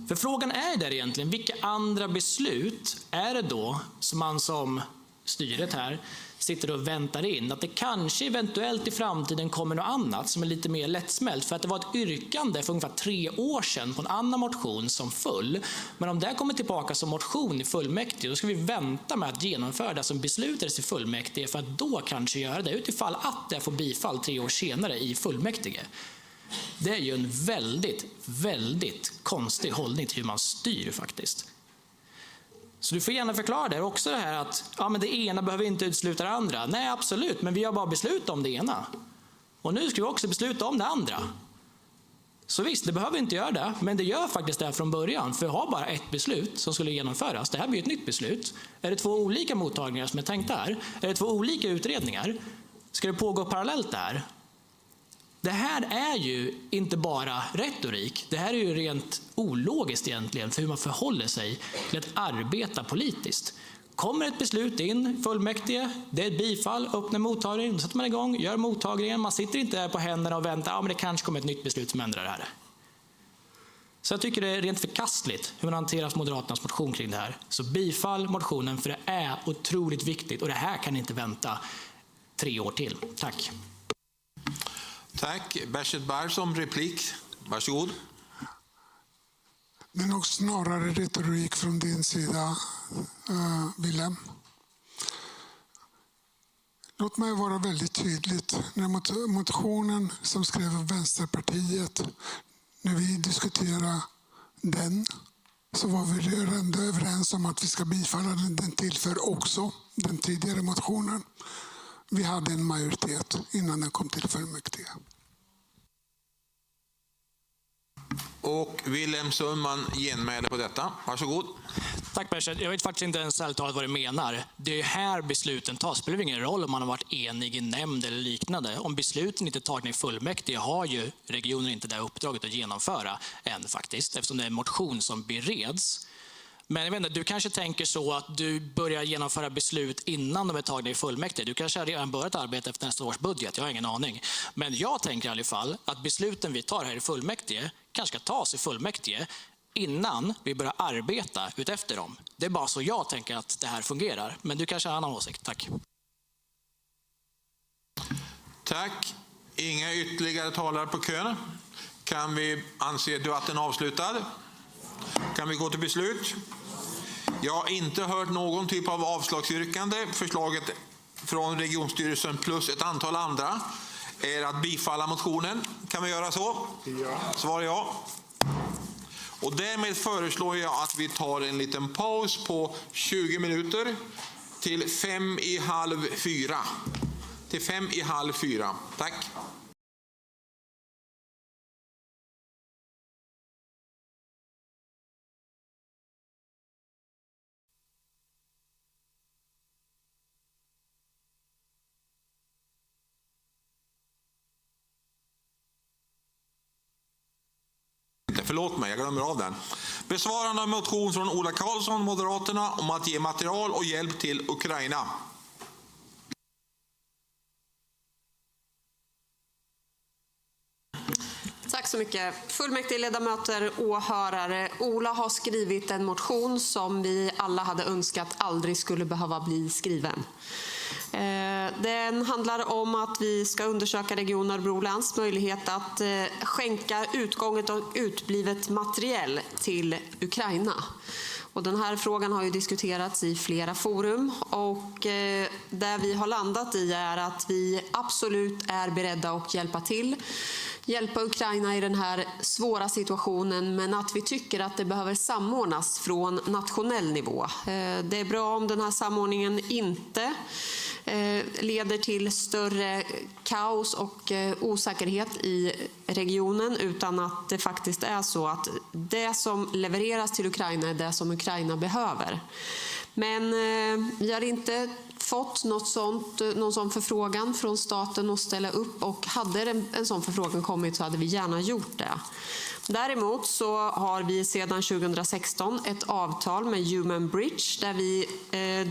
För frågan är där egentligen, vilka andra beslut är det då som man som styret här sitter och väntar in? Att det kanske eventuellt i framtiden kommer något annat som är lite mer lättsmält, för att det var ett yrkande för ungefär 3 år sedan på en annan motion som föll. Men om det kommer tillbaka som motion i fullmäktige, då ska vi vänta med att genomföra det som beslutades i fullmäktige för att då kanske göra det utifall att det får bifall 3 år senare i fullmäktige. Det är ju en väldigt, väldigt konstig hållning till hur man styr faktiskt. Så du får gärna förklara det också, det här att men det ena behöver inte utesluta det andra. Nej, absolut, men vi har bara beslutat om det ena. Och nu ska vi också besluta om det andra. Så visst, det behöver inte göra det, men det gör faktiskt det från början. För vi har bara ett beslut som skulle genomföras. Det här blir ett nytt beslut. Är det 2 olika mottagningar som är tänkt här? Är det 2 olika utredningar? Ska det pågå parallellt där? Det här är ju inte bara retorik. Det här är ju rent ologiskt egentligen för hur man förhåller sig till att arbeta politiskt. Kommer ett beslut in, fullmäktige, det är ett bifall, öppnar mottagningen, då sätter man igång, gör mottagningen. Man sitter inte där på händerna och väntar, men det kanske kommer ett nytt beslut som ändrar det här. Så jag tycker det är rent förkastligt hur man hanterar Moderaternas motion kring det här. Så bifall motionen, för det är otroligt viktigt och det här kan inte vänta 3 år till. Tack. Tack. Behrzad Barsom, replik. Varsågod. Det är nog snarare retorik från din sida, Willem. Låt mig vara väldigt tydligt. När motionen som skrev Vänsterpartiet, när vi diskuterade den, så var vi redan överens om att vi ska bifalla den. Den tillför också den tidigare motionen. Vi hade en majoritet innan den kom till fullmäktige. Och Wilhelm Sundman genmäler på detta. Varsågod. Tack Perset. Jag vet faktiskt inte ens ärligt talat vad du menar. Det är här besluten tas. Det spelar ingen roll om man har varit enig i nämnd eller liknande. Om besluten inte är tagna i fullmäktige har ju regionen inte det uppdraget att genomföra än faktiskt. Eftersom det är en motion som bereds. Men jag vet inte, du kanske tänker så att du börjar genomföra beslut innan de är tagna i fullmäktige. Du kanske har redan börjat arbeta efter nästa års budget, jag har ingen aning. Men jag tänker i alla fall att besluten vi tar här i fullmäktige kanske ska tas i fullmäktige innan vi börjar arbeta utefter dem. Det är bara så jag tänker att det här fungerar. Men du kanske har en annan åsikt. Tack. Tack. Inga ytterligare talare på kön. Kan vi anse debatten avslutad? Kan vi gå till beslut? Jag har inte hört någon typ av avslagsyrkande. Förslaget från regionstyrelsen plus ett antal andra är att bifalla motionen. Kan vi göra så? Ja. Svar ja. Och därmed föreslår jag att vi tar en liten paus på 20 minuter till 3:55. Till 3:55. Tack. Förlåt mig, jag glömmer av den. Besvarande av motion från Ola Karlsson, Moderaterna, om att ge material och hjälp till Ukraina. Tack så mycket. Fullmäktigeledamöter, åhörare. Ola har skrivit en motion som vi alla hade önskat aldrig skulle behöva bli skriven. Den handlar om att vi ska undersöka Region Örebro läns möjlighet att skänka utgånget och utblivet materiell till Ukraina. Och den här frågan har ju diskuterats i flera forum och där vi har landat i är att vi absolut är beredda att hjälpa Ukraina i den här svåra situationen, men att vi tycker att det behöver samordnas från nationell nivå. Det är bra om den här samordningen inte leder till större kaos och osäkerhet i regionen, utan att det faktiskt är så att det som levereras till Ukraina är det som Ukraina behöver. Men vi har inte fått någon sån förfrågan från staten att ställa upp, och hade en sån förfrågan kommit så hade vi gärna gjort det. Däremot så har vi sedan 2016 ett avtal med Human Bridge där vi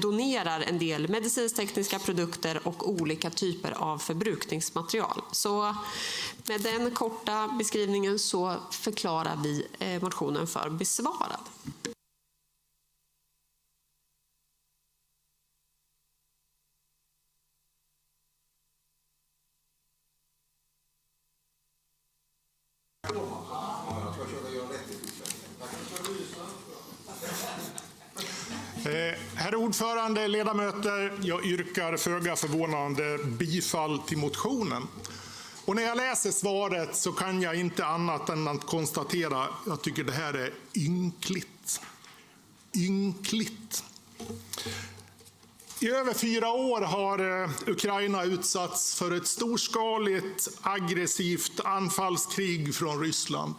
donerar en del medicintekniska produkter och olika typer av förbrukningsmaterial. Så med den korta beskrivningen så förklarar vi motionen för besvarad. Herr ordförande, ledamöter, jag yrkar föga förvånande bifall till motionen. Och när jag läser svaret så kan jag inte annat än att konstatera, jag tycker det här är ynkligt. Ynkligt. I över 4 år har Ukraina utsatts för ett storskaligt, aggressivt anfallskrig från Ryssland.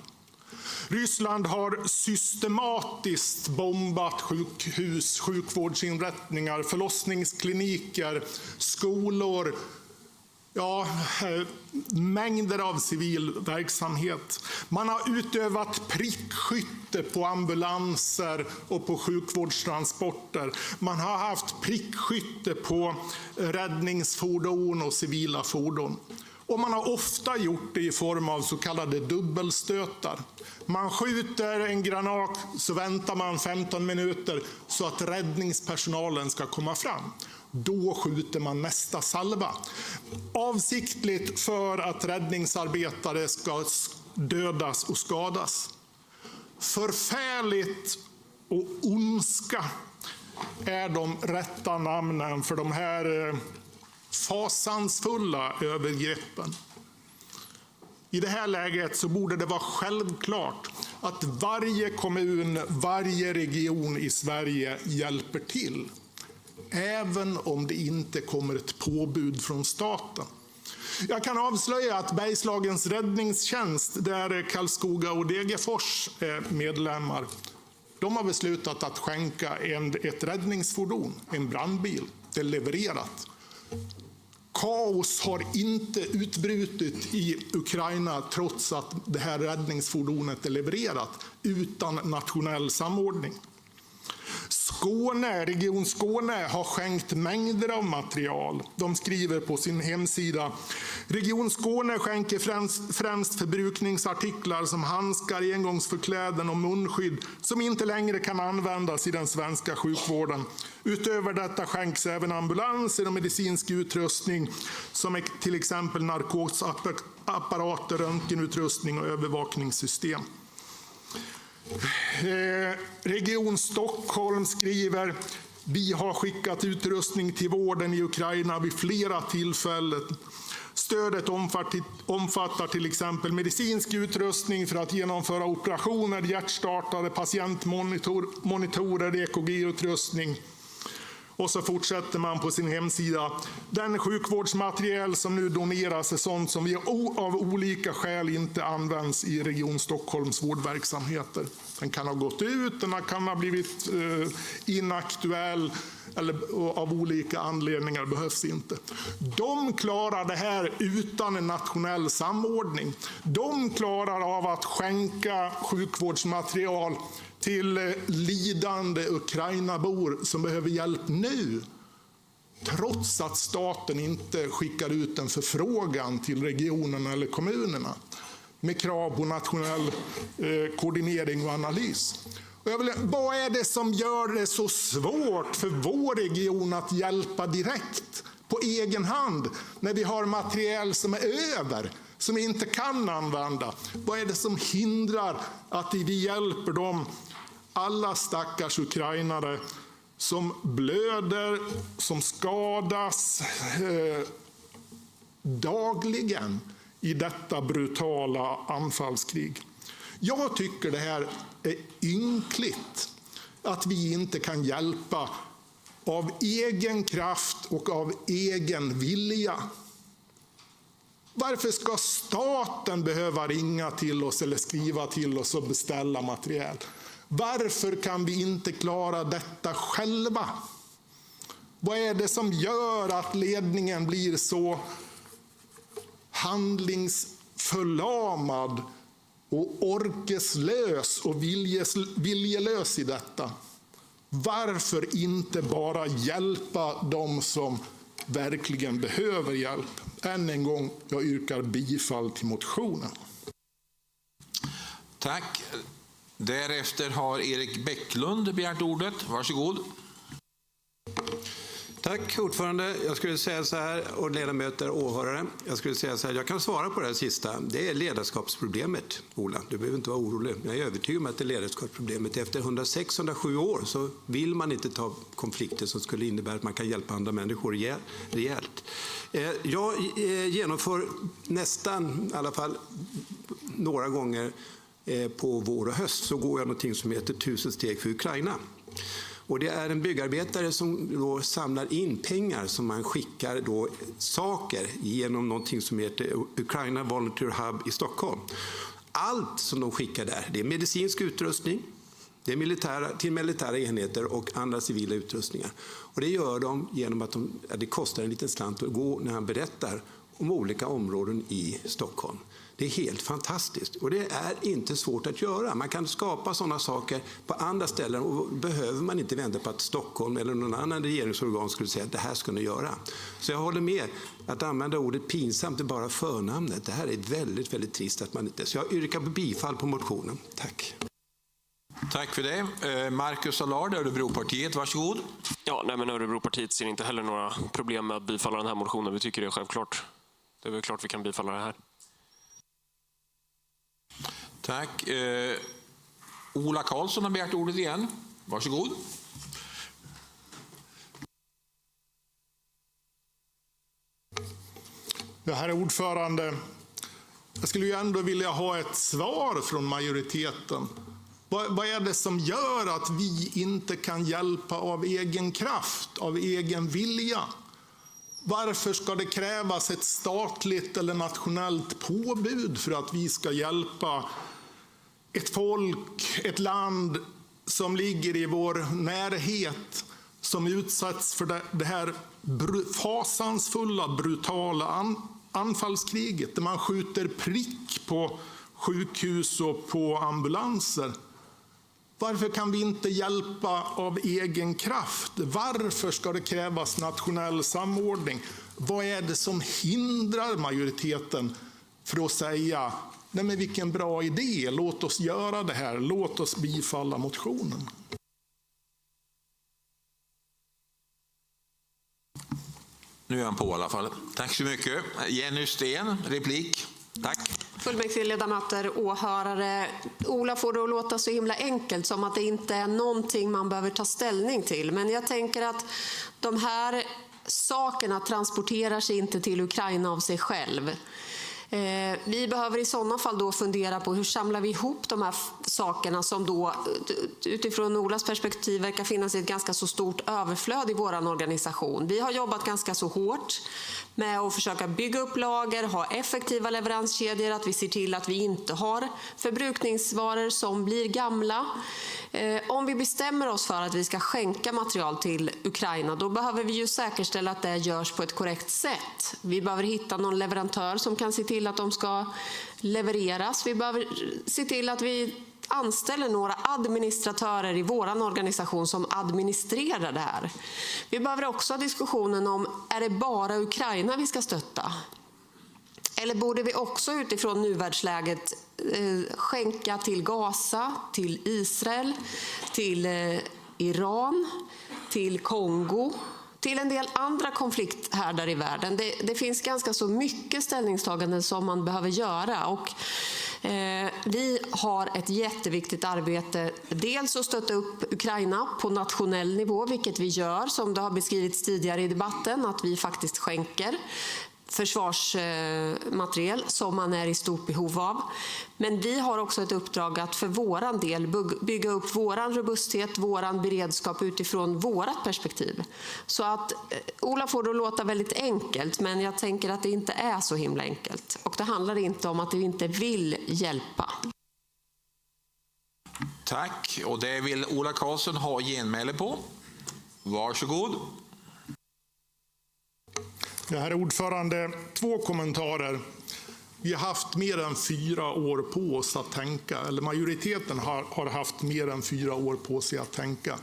Ryssland har systematiskt bombat sjukhus, sjukvårdsinrättningar, förlossningskliniker, skolor, ja, mängder av civil verksamhet. Man har utövat prickskytte på ambulanser och på sjukvårdstransporter. Man har haft prickskytte på räddningsfordon och civila fordon. Och man har ofta gjort det i form av så kallade dubbelstötar. Man skjuter en granat, så väntar man 15 minuter så att räddningspersonalen ska komma fram. Då skjuter man nästa salva. Avsiktligt för att räddningsarbetare ska dödas och skadas. Förfärligt och ondska är de rätta namnen för de här fasansfulla övergreppen. I det här läget så borde det vara självklart att varje kommun, varje region i Sverige hjälper till. Även om det inte kommer ett påbud från staten. Jag kan avslöja att Bergslagens räddningstjänst, där Karlskoga och Degerfors är medlemmar, de har beslutat att skänka ett räddningsfordon, en brandbil. Det är levererat. Kaos har inte utbrutit i Ukraina trots att det här räddningsfordonet är levererat utan nationell samordning. Region Skåne har skänkt mängder av material. De skriver på sin hemsida: Region Skåne skänker främst förbrukningsartiklar som handskar, engångsförkläden och munskydd som inte längre kan användas i den svenska sjukvården. Utöver detta skänks även ambulanser och medicinsk utrustning som till exempel narkosapparater, röntgenutrustning och övervakningssystem. Region Stockholm skriver: vi har skickat utrustning till vården i Ukraina vid flera tillfällen. Stödet omfattar till exempel medicinsk utrustning för att genomföra operationer, hjärtstartare, patientmonitorer, EKG-utrustning. Och så fortsätter man på sin hemsida: den sjukvårdsmateriel som nu doneras är sånt som av olika skäl inte används i Region Stockholms vårdverksamheter. Den kan ha gått ut, den kan ha blivit inaktuell eller av olika anledningar behövs inte. De klarar det här utan en nationell samordning. De klarar av att skänka sjukvårdsmaterial till lidande Ukrainabor som behöver hjälp nu, trots att staten inte skickar ut en förfrågan till regionerna eller kommunerna med krav på nationell koordinering och analys. Vad är det som gör det så svårt för vår region att hjälpa direkt på egen hand när vi har materiel som är över, som vi inte kan använda? Vad är det som hindrar att vi hjälper dem, alla stackars ukrainare som blöder, som skadas dagligen i detta brutala anfallskrig? Jag tycker det här är ynkligt, att vi inte kan hjälpa av egen kraft och av egen vilja. Varför ska staten behöva ringa till oss eller skriva till oss och beställa material? Varför kan vi inte klara detta själva? Vad är det som gör att ledningen blir så handlingsförlamad och orkeslös och viljelös i detta? Varför inte bara hjälpa dem som verkligen behöver hjälp? Än en gång, jag yrkar bifall till motionen. Tack. Därefter har Erik Bäcklund begärt ordet. Varsågod. Tack ordförande. Jag skulle säga så här, och ledamöter och åhörare. Jag skulle säga så här, jag kan svara på det här sista. Det är ledarskapsproblemet, Ola. Du behöver inte vara orolig. Jag är övertygad om att det är ledarskapsproblemet. Efter 106-107 år så vill man inte ta konflikter som skulle innebära att man kan hjälpa andra människor rejält. Jag genomför nästan, i alla fall några gånger på vår och höst, så går jag någonting som heter 1000 steg för Ukraina. Och det är en byggarbetare som då samlar in pengar som man skickar då saker genom någonting som heter Ukraina Volunteer Hub i Stockholm. Allt som de skickar där, det är medicinsk utrustning, det är till militära enheter och andra civila utrustningar. Och det gör de genom att det kostar en liten slant att gå när han berättar om olika områden i Stockholm. Det är helt fantastiskt och det är inte svårt att göra. Man kan skapa sådana saker på andra ställen och behöver man inte vänta på att Stockholm eller någon annan regeringsorgan skulle säga att det här ska ni göra. Så jag håller med att använda ordet pinsamt är bara förnamnet. Det här är väldigt, väldigt trist att man inte... Så jag yrkar på bifall på motionen. Tack. Tack för det. Marcus Allard, Örebropartiet, varsågod. Ja, nej, men Örebropartiet ser inte heller några problem med att bifalla den här motionen. Vi tycker det är självklart. Det är väl klart vi kan bifalla det här. Tack. Ola Karlsson har begärt ordet igen. Varsågod. Ja, herr ordförande, jag skulle ju ändå vilja ha ett svar från majoriteten. Vad är det som gör att vi inte kan hjälpa av egen kraft, av egen vilja? Varför ska det krävas ett statligt eller nationellt påbud för att vi ska hjälpa ett folk, ett land som ligger i vår närhet, som utsätts för det här fasansfulla, brutala anfallskriget, där man skjuter prick på sjukhus och på ambulanser? Varför kan vi inte hjälpa av egen kraft? Varför ska det krävas nationell samordning? Vad är det som hindrar majoriteten för att säga, nej men vilken bra idé, låt oss göra det här, låt oss bifalla motionen? Nu är han på i alla fall. Tack så mycket. Jenny Sten, replik. Tack. Fullmäktigeledamöter, åhörare. Ola får det att låta så himla enkelt, som att det inte är någonting man behöver ta ställning till. Men jag tänker att de här sakerna transporterar sig inte till Ukraina av sig själv. Vi behöver i sådana fall då fundera på hur samlar vi ihop de här sakerna som då utifrån Olas perspektiv verkar finnas ett ganska så stort överflöd i vår organisation. Vi har jobbat ganska så hårt med att försöka bygga upp lager, ha effektiva leveranskedjor, att vi ser till att vi inte har förbrukningsvaror som blir gamla. Om vi bestämmer oss för att vi ska skänka material till Ukraina, då behöver vi ju säkerställa att det görs på ett korrekt sätt. Vi behöver hitta någon leverantör som kan se till att de ska levereras. Vi behöver se till att vi anställer några administratörer i vår organisation som administrerar det här. Vi behöver också ha diskussionen om, är det bara Ukraina vi ska stötta? Eller borde vi också utifrån nuvärdesläget skänka till Gaza, till Israel, till Iran, till Kongo, till en del andra konflikthärdar i världen? Det finns ganska så mycket ställningstaganden som man behöver göra, och vi har ett jätteviktigt arbete. Dels att stötta upp Ukraina på nationell nivå, vilket vi gör, som det har beskrivits tidigare i debatten, att vi faktiskt skänker försvarsmateriel som man är i stort behov av. Men vi har också ett uppdrag att för våran del bygga upp våran robusthet, våran beredskap utifrån vårat perspektiv. Så att Ola får det att låta väldigt enkelt, men jag tänker att det inte är så himla enkelt. Och det handlar inte om att vi inte vill hjälpa. Tack, och det vill Ola Karlsson ha genmäle på. Varsågod. Ja, herr ordförande, 2 kommentarer. Vi har haft mer än 4 år på oss att tänka, eller majoriteten har haft mer än 4 år på sig att tänka,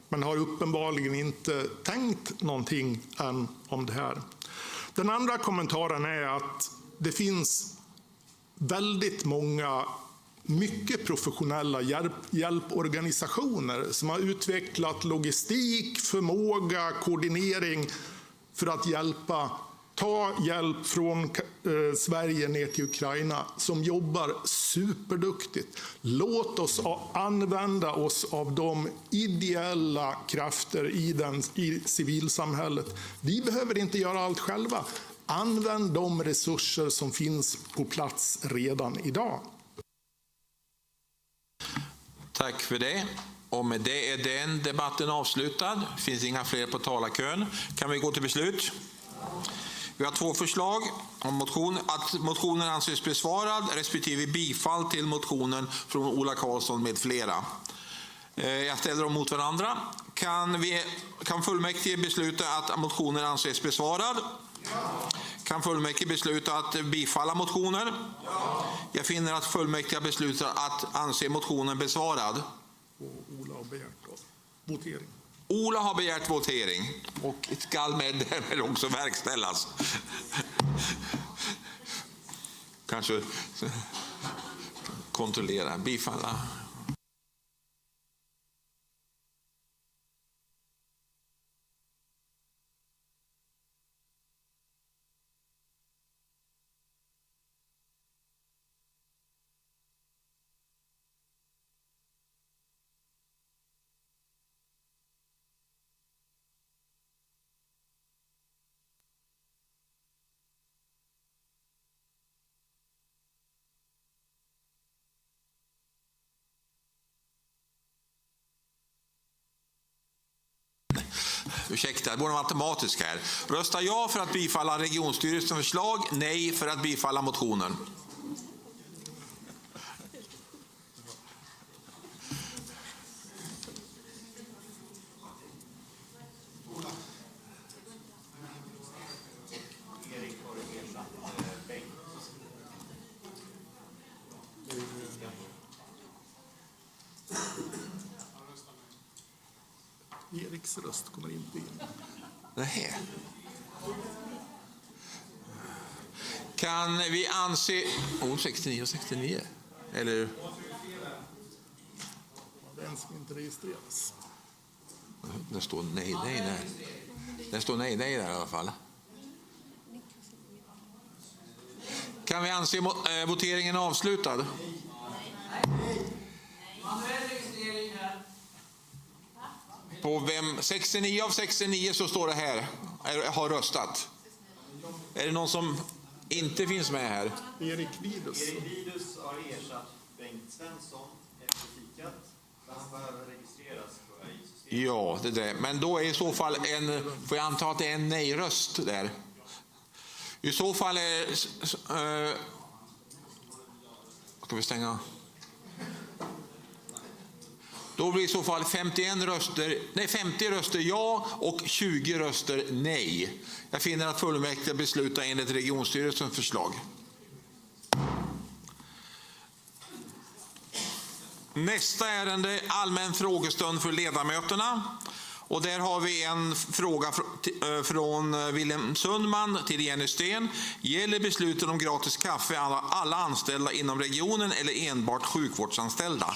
men har uppenbarligen inte tänkt någonting än om det här. Den andra kommentaren är att det finns väldigt många mycket professionella hjälporganisationer som har utvecklat logistik, förmåga, koordinering för att ta hjälp från Sverige ner till Ukraina, som jobbar superduktigt. Låt oss använda oss av de ideella krafter i civilsamhället. Vi behöver inte göra allt själva. Använd de resurser som finns på plats redan idag. Tack för det. Och med det är den debatten avslutad. Det finns inga fler på talarkön. Kan vi gå till beslut? Vi har 2 förslag om att motionen anses besvarad respektive bifall till motionen från Ola Karlsson med flera. Jag ställer dem mot varandra. Kan fullmäktige besluta att motionen anses besvarad? Ja. Kan fullmäktige besluta att bifalla motionen? Ja. Jag finner att fullmäktige beslutar att anse motionen besvarad. Ola har begärt votering. Ola har begärt votering och ska därmed också verkställas. Kanske kontrollera, bifalla. Ursäkta, det borde vara automatisk här. Rösta ja för att bifalla regionstyrelsens förslag, nej för att bifalla motionen. Eriks röst kommer inte in. Nej. Kan vi anse... 69 och 69? Eller? Den ska inte registreras. Det står nej där. Det står nej där i alla fall. Kan vi anse voteringen avslutad? På vem? 69 av 69 så står det här. Har röstat. Är det någon som inte finns med här? Erik Vidus. Erik Vidus har ersatt Bengt Svensson efter fikat. Han behöver registreras i systemet. Ja, det där. Men då är i så fall får jag anta att det är en nej-röst där. I så fall är... ska vi stänga? Då blir i så fall 50 röster ja och 20 röster nej. Jag finner att fullmäktige beslutar enligt regionstyrelsens förslag. Nästa ärende, allmän frågestund för ledamöterna. Och där har vi en fråga från Wilhelm Sundman till Jenny Sten. Gäller besluten om gratis kaffe alla anställda inom regionen eller enbart sjukvårdsanställda?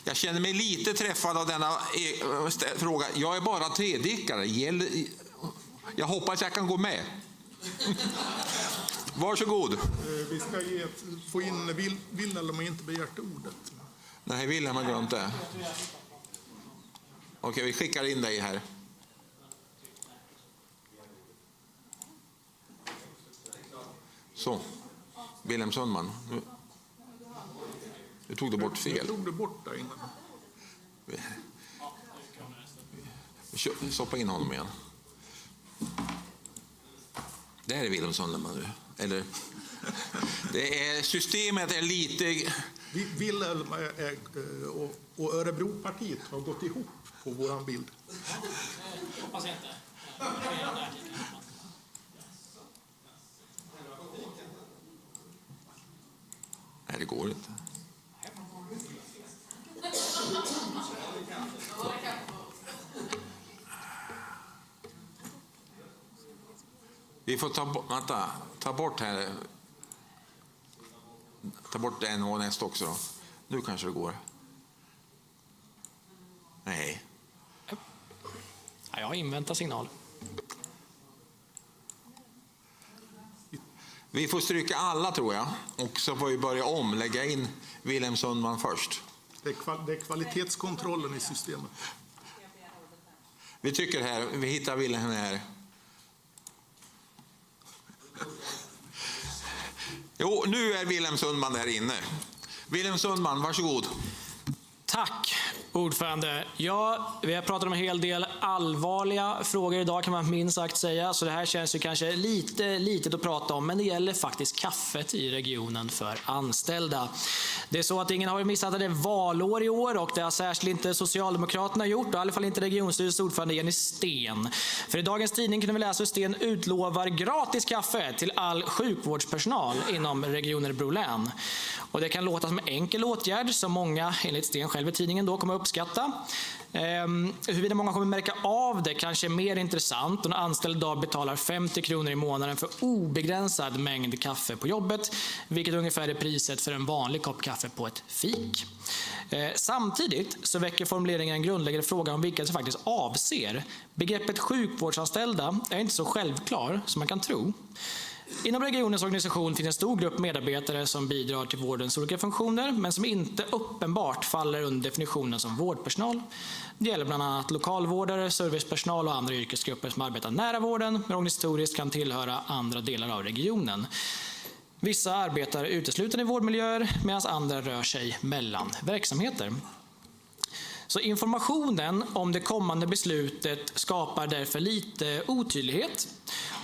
Jag känner mig lite träffad av denna fråga. Jag är bara tredikare. Jag hoppas jag kan gå med. Varsågod. Vi ska få in Wilhelm har inte begärt ordet. Nej, Wilhelm har glömt det. Okej, vi skickar in dig här. Så. Wilhelm Sundman. Nu tog du bort fel. Jag tog det bort där innan. Stoppa in honom igen. Det här är Wilhelm Sundman nu. Eller? Systemet är lite... Wilhelm och Örebropartiet har gått ihop på våran bild. Hoppas jag inte. Nej, det går inte. Vi får ta bort här. Ta bort en och nästa också då. Nu kanske det går. Nej. Jag inväntar signal. Vi får stryka alla tror jag. Och så får vi börja om. Lägga in Wilhelm Sundman först. Det är kvalitetskontrollen i systemet. Vi tycker här. Vi hittar Wilhelm här. Jo, nu är Wilhelm Sundman där inne. Wilhelm Sundman, varsågod. Tack, ordförande. Ja, vi har pratat om en hel del allvarliga frågor idag kan man minst sagt säga. Så det här känns ju kanske lite litet att prata om. Men det gäller faktiskt kaffet i regionen för anställda. Det är så att ingen har missat att det är valår i år. Och det har särskilt inte Socialdemokraterna gjort. Och i alla fall inte regionstyrelsens ordförande Jenny Sten. För i dagens tidning kunde vi läsa hur Sten utlovar gratis kaffe till all sjukvårdspersonal inom regionen Örebro län. Och det kan låta som en enkel åtgärd som många enligt Sten själv i tidningen då kommer att uppskatta. Huruvida många kommer märka av det kanske är mer intressant. Och en anställd idag betalar 50 kronor i månaden för obegränsad mängd kaffe på jobbet. Vilket ungefär är priset för en vanlig kopp kaffe på ett fik. Samtidigt så väcker formuleringen en grundläggande fråga om vilka det faktiskt avser. Begreppet sjukvårdsanställda är inte så självklar som man kan tro. Inom regionens organisation finns en stor grupp medarbetare som bidrar till vårdens olika funktioner men som inte uppenbart faller under definitionen som vårdpersonal. Det gäller bland annat lokalvårdare, servicepersonal och andra yrkesgrupper som arbetar nära vården men organisatoriskt kan tillhöra andra delar av regionen. Vissa arbetar uteslutande i vårdmiljöer medan andra rör sig mellan verksamheter. Så informationen om det kommande beslutet skapar därför lite otydlighet.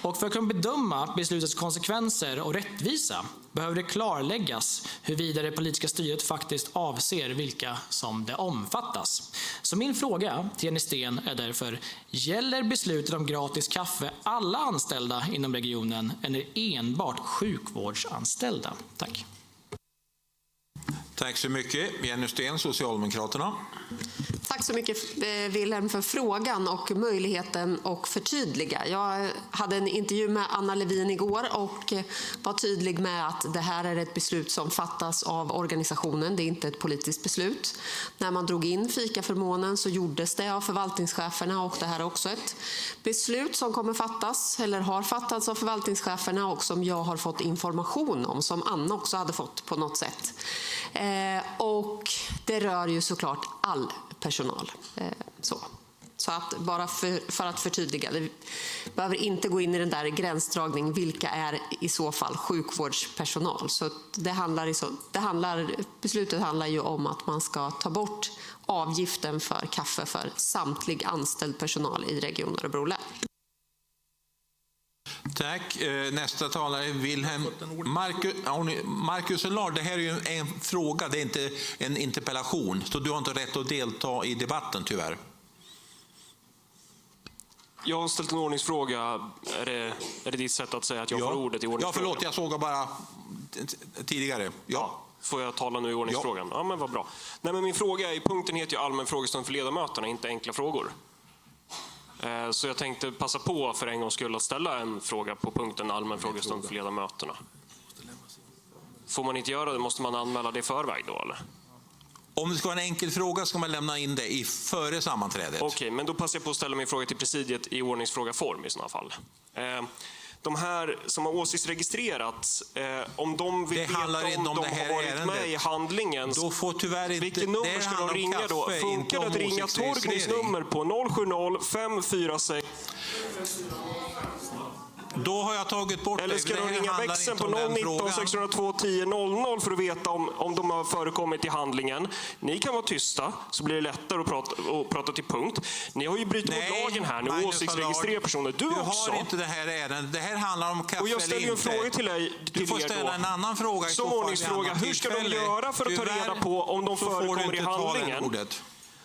Och för att kunna bedöma beslutets konsekvenser och rättvisa behöver det klarläggas huruvida det politiska styret faktiskt avser vilka som det omfattas. Så min fråga till Jenny Sten är därför: gäller beslutet om gratis kaffe alla anställda inom regionen eller enbart sjukvårdsanställda? Tack. Tack så mycket. Jenny Sten, Socialdemokraterna. Tack så mycket Wilhelm för frågan och möjligheten att förtydliga. Jag hade en intervju med Anna Levin igår och var tydlig med att det här är ett beslut som fattas av organisationen. Det är inte ett politiskt beslut. När man drog in fikaförmånen så gjordes det av förvaltningscheferna och det här är också ett beslut som kommer fattas eller har fattats av förvaltningscheferna och som jag har fått information om, som Anna också hade fått på något sätt. Och det rör ju såklart all personal. Så att bara för att förtydliga, det behöver inte gå in i den där gränsdragningen, vilka är i så fall sjukvårdspersonal. Så beslutet handlar ju om att man ska ta bort avgiften för kaffe för samtlig anställd personal i Region Örebro län. Tack. Nästa talare är Wilhelm Marcus Allard. Det här är ju en fråga, det är inte en interpellation. Så du har inte rätt att delta i debatten tyvärr. Jag har ställt en ordningsfråga. Är det ditt sätt att säga att jag får ordet i ordningsfrågan? Ja, förlåt, jag såg bara tidigare. Ja. Får jag tala nu i ordningsfrågan? Ja, men vad bra. Nej, men min fråga är, punkten heter ju allmän frågestund för ledamöterna, inte enkla frågor. Så jag tänkte passa på för en gångs skull att ställa en fråga på punkten allmän frågestund för ledamöterna. Får man inte göra det? Måste man anmäla det i förväg då, eller? Om det ska vara en enkel fråga ska man lämna in det före sammanträdet. Okej, men då passar jag på att ställa min fråga till presidiet i ordningsfrågaform i sådana fall. De här som har åsiktsregistrerats, om de vill veta om de har varit med i handlingen, då får tyvärr inte, vilket nummer ska de ringa då? Funkar det att ringa Torgnys nummer på 070 546? Då har jag tagit bort eller ska de ringa växeln på 019 602 10 00 för att veta om de har förekommit i handlingen? Ni kan vara tysta så blir det lättare att prata till punkt. Ni har ju brutit mot lagen här nu, åsiktsregistrera personer. Du också. Har inte det här ärendet. Det här handlar om kaffe. Och jag ställer en fråga till dig. Du får ställa en annan fråga. Som ordningsfråga, hur ska de göra för att ta reda på om de förekommer i handlingen?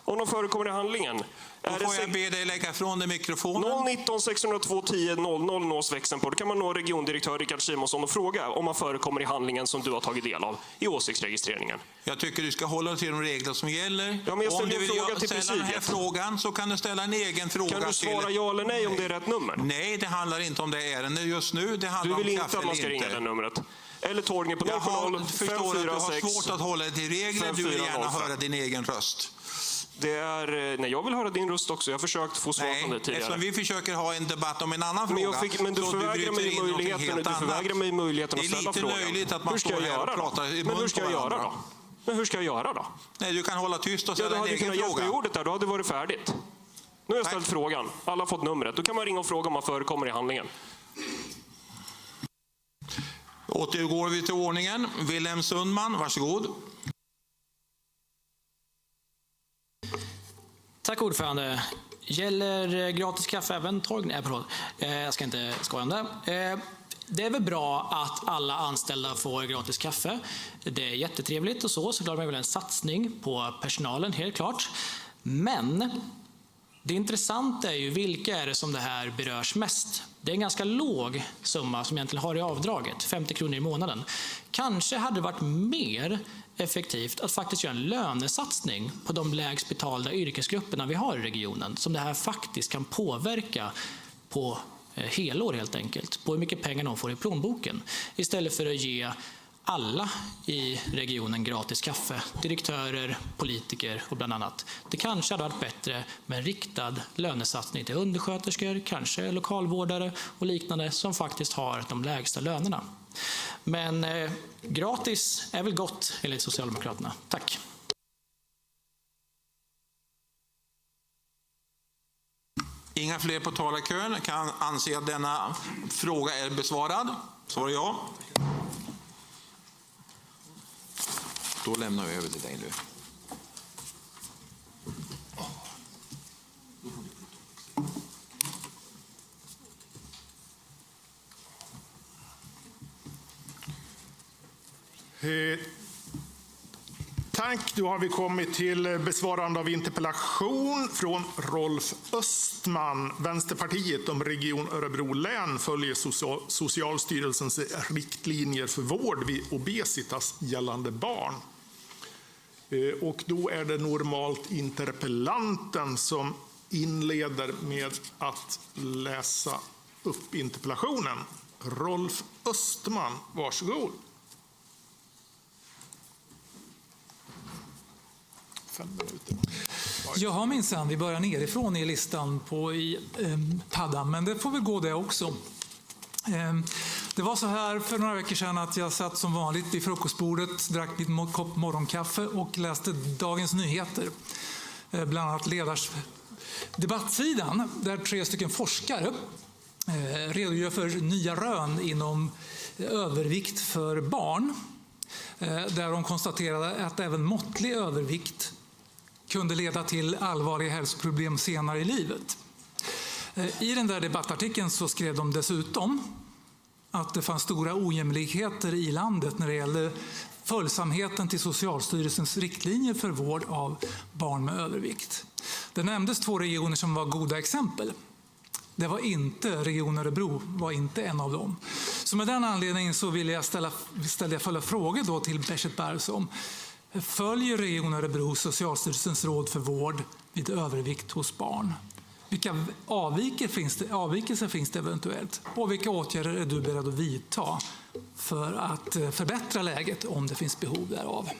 Om de förekommer i handlingen. Då får jag be dig lägga ifrån dig mikrofonen. 019 602 10 00 nås växeln på. Då kan man nå regiondirektör Rickard Simonsson och fråga om man förekommer i handlingen som du har tagit del av i åsiktsregistreringen. Jag tycker du ska hålla dig till de regler som gäller. Ja, men jag om du vill fråga till ställa den här frågan så kan du ställa en egen fråga. Kan du svara ja eller nej om det är rätt nummer? Nej, det handlar inte om det ärendet just nu. Det handlar du vill om inte att man ska ringa det numret? Eller Torgny på 070 546 förstår att du har svårt att hålla dig till regler. Du vill gärna höra din egen röst. Nej, jag vill höra din röst också. Jag har försökt få svar från dig tidigare. Eftersom vi försöker ha en debatt om en annan fråga. Men du förvägrar mig möjligheten att ställa frågan. Det är lite löjligt att man står här och pratar i mun på varandra. Men hur ska jag göra då? Nej, du kan hålla tyst och ställa en egen fråga. Du hade kunnat ge mig ordet där, då hade det varit färdigt. Nu har jag ställt frågan. Alla har fått numret. Då kan man ringa och fråga om man förekommer i handlingen. Återgår vi till ordningen. Wilhelm Sundman, varsågod. Tack ordförande. Gäller gratis kaffe även Torgny? Jag ska inte skoja om det. Det är väl bra att alla anställda får gratis kaffe. Det är jättetrevligt och såklart är det väl en satsning på personalen, helt klart. Men det intressanta är ju vilka är det som det här berörs mest. Det är en ganska låg summa som egentligen har i avdraget, 50 kronor i månaden. Kanske hade det varit mer effektivt att faktiskt göra en lönesatsning på de lägst betalda yrkesgrupperna vi har i regionen, som det här faktiskt kan påverka på helår helt enkelt, på hur mycket pengar de får i plånboken, istället för att ge alla i regionen gratis kaffe, direktörer, politiker och bland annat. Det kanske hade varit bättre med en riktad lönesatsning till undersköterskor, kanske lokalvårdare och liknande som faktiskt har de lägsta lönerna. Men gratis är väl gott enligt Socialdemokraterna. Tack. Inga fler på talarkön. Kan anse att denna fråga är besvarad. Svarar jag. Då lämnar vi över till dig nu. Tack, då har vi kommit till besvarande av interpellation från Rolf Östman, Vänsterpartiet, om Region Örebro län följer Socialstyrelsens riktlinjer för vård vid obesitas gällande barn. Och då är det normalt interpellanten som inleder med att läsa upp interpellationen. Rolf Östman, varsågod. 5 minuter. Jaha minsann, vi börjar nerifrån i listan i paddan, men det får väl gå det också. Det var så här för några veckor sedan att jag satt som vanligt vid frukostbordet, drack mitt kopp morgonkaffe och läste Dagens Nyheter. Bland annat ledardebattsidan där 3 stycken forskare redogör för nya rön inom övervikt för barn. Där de konstaterade att även måttlig övervikt kunde leda till allvarliga hälsoproblem senare i livet. I den där debattartikeln så skrev de dessutom att det fanns stora ojämlikheter i landet när det gällde följsamheten till Socialstyrelsens riktlinjer för vård av barn med övervikt. Det nämndes 2 regioner som var goda exempel. Det var inte Region Örebro, var inte en av dem. Så med den anledningen så vill jag ställa följande frågor då till Beshet Barsom. Följer Region Örebro Socialstyrelsens råd för vård vid övervikt hos barn? Vilka avvikelser finns det eventuellt? Och vilka åtgärder är du beredd att vidta för att förbättra läget om det finns behov därav?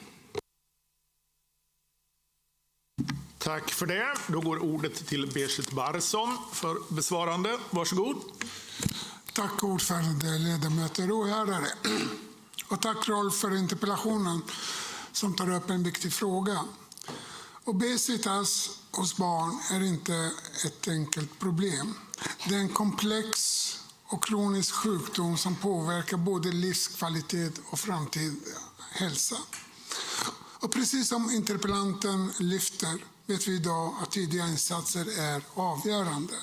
Tack för det. Då går ordet till Beshet Barsom för besvarande. Varsågod. Tack ordförande, ledamöter och åhörare. Och tack Rolf för interpellationen som tar upp en viktig fråga. Obesitas hos barn är inte ett enkelt problem. Det är en komplex och kronisk sjukdom som påverkar både livskvalitet och framtida hälsa. Och precis som interpellanten lyfter vet vi idag att tidiga insatser är avgörande.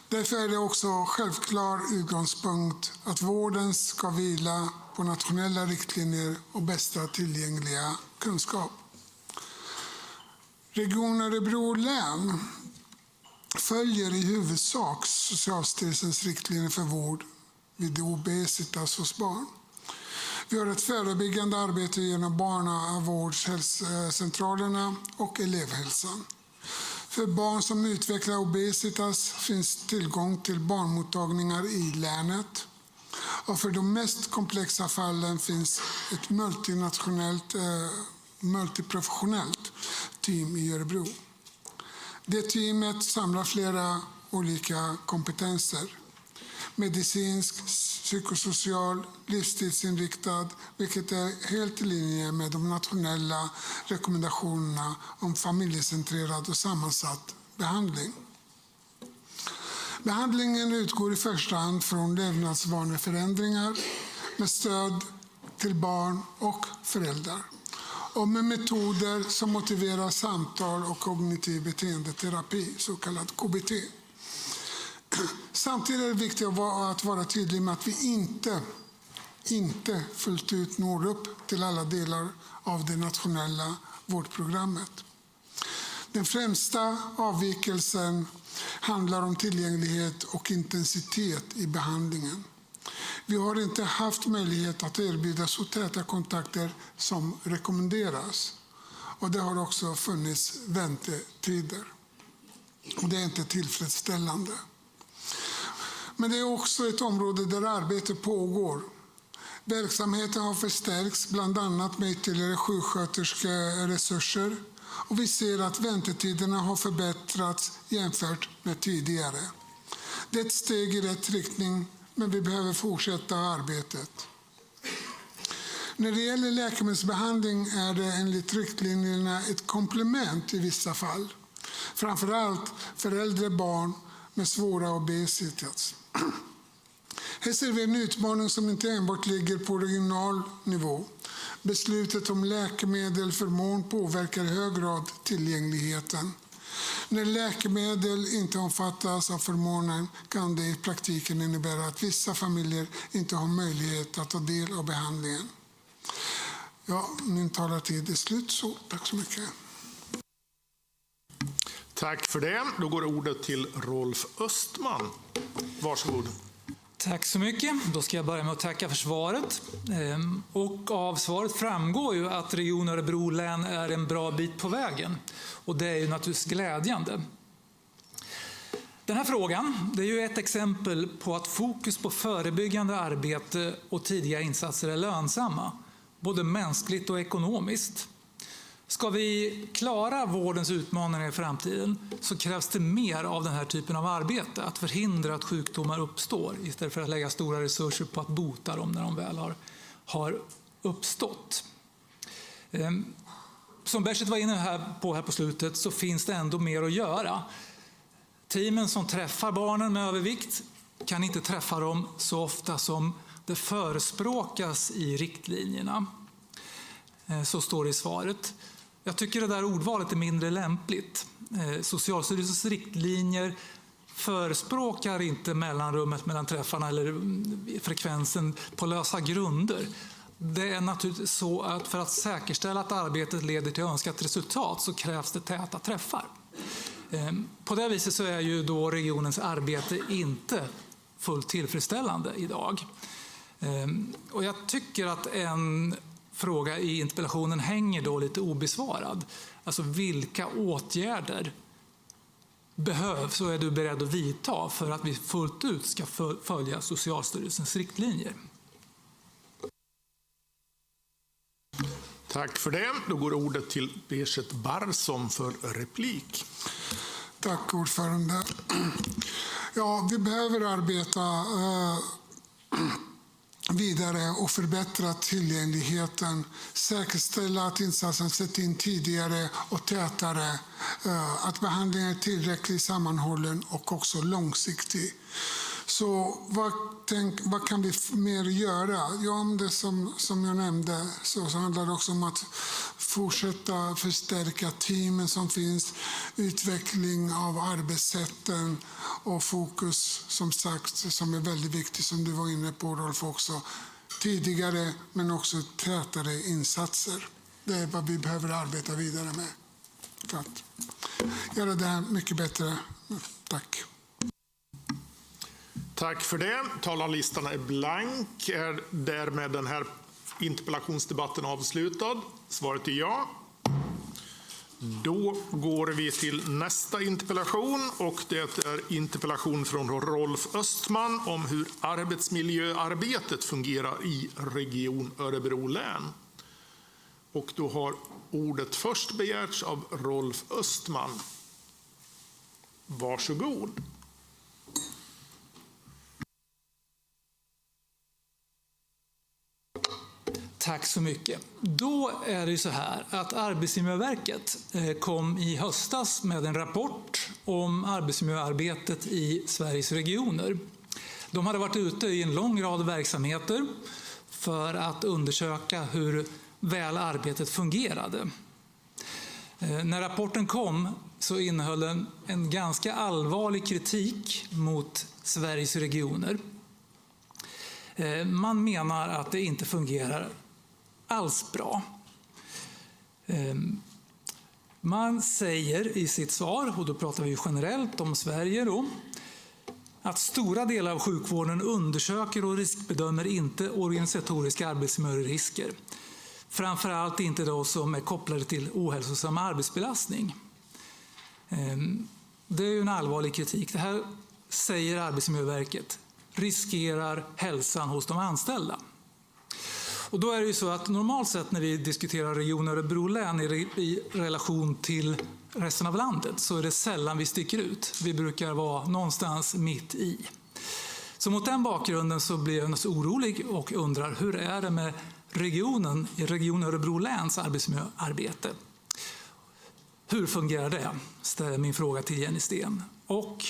Därför är det också självklar utgångspunkt att vården ska vila på nationella riktlinjer och bästa tillgängliga kunskap. Region Örebro län följer i huvudsak Socialstyrelsens riktlinjer för vård vid obesitas hos barn. Vi har ett förebyggande arbete genom barnavårdscentralerna och elevhälsan. För barn som utvecklar obesitas finns tillgång till barnmottagningar i länet. Och för de mest komplexa fallen finns ett multiprofessionellt team i Örebro. Det teamet samlar flera olika kompetenser. Medicinsk, psykosocial, livsstilsinriktad, vilket är helt i linje med de nationella rekommendationerna om familjecentrerad och sammansatt behandling. Behandlingen utgår i första hand från levnadsvaneförändringar med stöd till barn och föräldrar och med metoder som motiverar samtal och kognitiv beteendeterapi, så kallad KBT. Samtidigt är det viktigt att vara tydlig med att vi inte fullt ut når upp till alla delar av det nationella vårdprogrammet. Den främsta avvikelsen handlar om tillgänglighet och intensitet i behandlingen. Vi har inte haft möjlighet att erbjuda så täta kontakter som rekommenderas. Och det har också funnits väntetider. Och det är inte tillfredsställande. Men det är också ett område där arbete pågår. Verksamheten har förstärkts bland annat med ytterligare sjuksköterskeresurser. Och vi ser att väntetiderna har förbättrats jämfört med tidigare. Det är ett steg i rätt riktning, men vi behöver fortsätta arbetet. När det gäller läkemedelsbehandling är det enligt riktlinjerna ett komplement i vissa fall. Framförallt för äldre barn med svåra obesitas. Här ser vi en utmaning som inte enbart ligger på regional nivå. Beslutet om läkemedelförmån påverkar i hög grad tillgängligheten. När läkemedel inte omfattas av förmånen kan det i praktiken innebära att vissa familjer inte har möjlighet att ta del av behandlingen. Ja, min talartid är slut, så tack så mycket. Tack för det. Då går ordet till Rolf Östman. Varsågod. Tack så mycket. Då ska jag börja med att tacka för svaret. Och av svaret framgår ju att Region Örebro län är en bra bit på vägen. Och det är ju naturligtvis glädjande. Den här frågan, det är ju ett exempel på att fokus på förebyggande arbete och tidiga insatser är lönsamma, både mänskligt och ekonomiskt. Ska vi klara vårdens utmaningar i framtiden så krävs det mer av den här typen av arbete, att förhindra att sjukdomar uppstår istället för att lägga stora resurser på att bota dem när de väl har uppstått. Som Berset var inne här på slutet så finns det ändå mer att göra. Teamen som träffar barnen med övervikt kan inte träffa dem så ofta som det förespråkas i riktlinjerna. Så står det i svaret. Jag tycker det där ordvalet är mindre lämpligt. Socialstyrelsens riktlinjer förespråkar inte mellanrummet mellan träffarna eller frekvensen på lösa grunder. Det är naturligtvis så att för att säkerställa att arbetet leder till önskat resultat så krävs det täta träffar. På det viset så är ju då regionens arbete inte fullt tillfredsställande idag. Och jag tycker att en fråga i interpellationen hänger då lite obesvarad. Alltså vilka åtgärder behövs och är du beredd att vidta för att vi fullt ut ska följa Socialstyrelsens riktlinjer? Tack för det. Då går ordet till Berset Barsson för replik. Tack ordförande. Ja, vi behöver arbeta vidare och förbättra tillgängligheten, säkerställa att insatsen sätts in tidigare och tätare, att behandlingen är tillräckligt sammanhållen och också långsiktig. Så vad kan vi mer göra? Ja, om det som jag nämnde så handlar det också om att fortsätta förstärka teamen som finns, utveckling av arbetssätten och fokus som sagt som är väldigt viktigt som du var inne på Rolf också. Tidigare men också tätare insatser. Det är vad vi behöver arbeta vidare med för att göra det här mycket bättre. Tack. Tack för det. Talarlistan är blank. Är därmed den här interpellationsdebatten avslutad? Svaret är ja. Då går vi till nästa interpellation och det är interpellation från Rolf Östman om hur arbetsmiljöarbetet fungerar i Region Örebro län. Och då har ordet först begärts av Rolf Östman. Varsågod. Tack så mycket. Då är det ju så här att Arbetsmiljöverket kom i höstas med en rapport om arbetsmiljöarbetet i Sveriges regioner. De hade varit ute i en lång rad verksamheter för att undersöka hur väl arbetet fungerade. När rapporten kom så innehöll den en ganska allvarlig kritik mot Sveriges regioner. Man menar att det inte fungerar alls bra. Man säger i sitt svar, och då pratar vi generellt om Sverige då, att stora delar av sjukvården undersöker och riskbedömer inte organisatoriska arbetsmiljörisker. Framförallt inte de som är kopplade till ohälsosam arbetsbelastning. Det är ju en allvarlig kritik. Det här säger Arbetsmiljöverket riskerar hälsan hos de anställda. Och då är det ju så att normalt sett när vi diskuterar Region Örebro län i relation till resten av landet så är det sällan vi sticker ut. Vi brukar vara någonstans mitt i. Så mot den bakgrunden så blir jag orolig och undrar hur är det med Region Örebro läns arbetsmiljöarbete? Hur fungerar det? Ställer min fråga till Jenny Sten. Och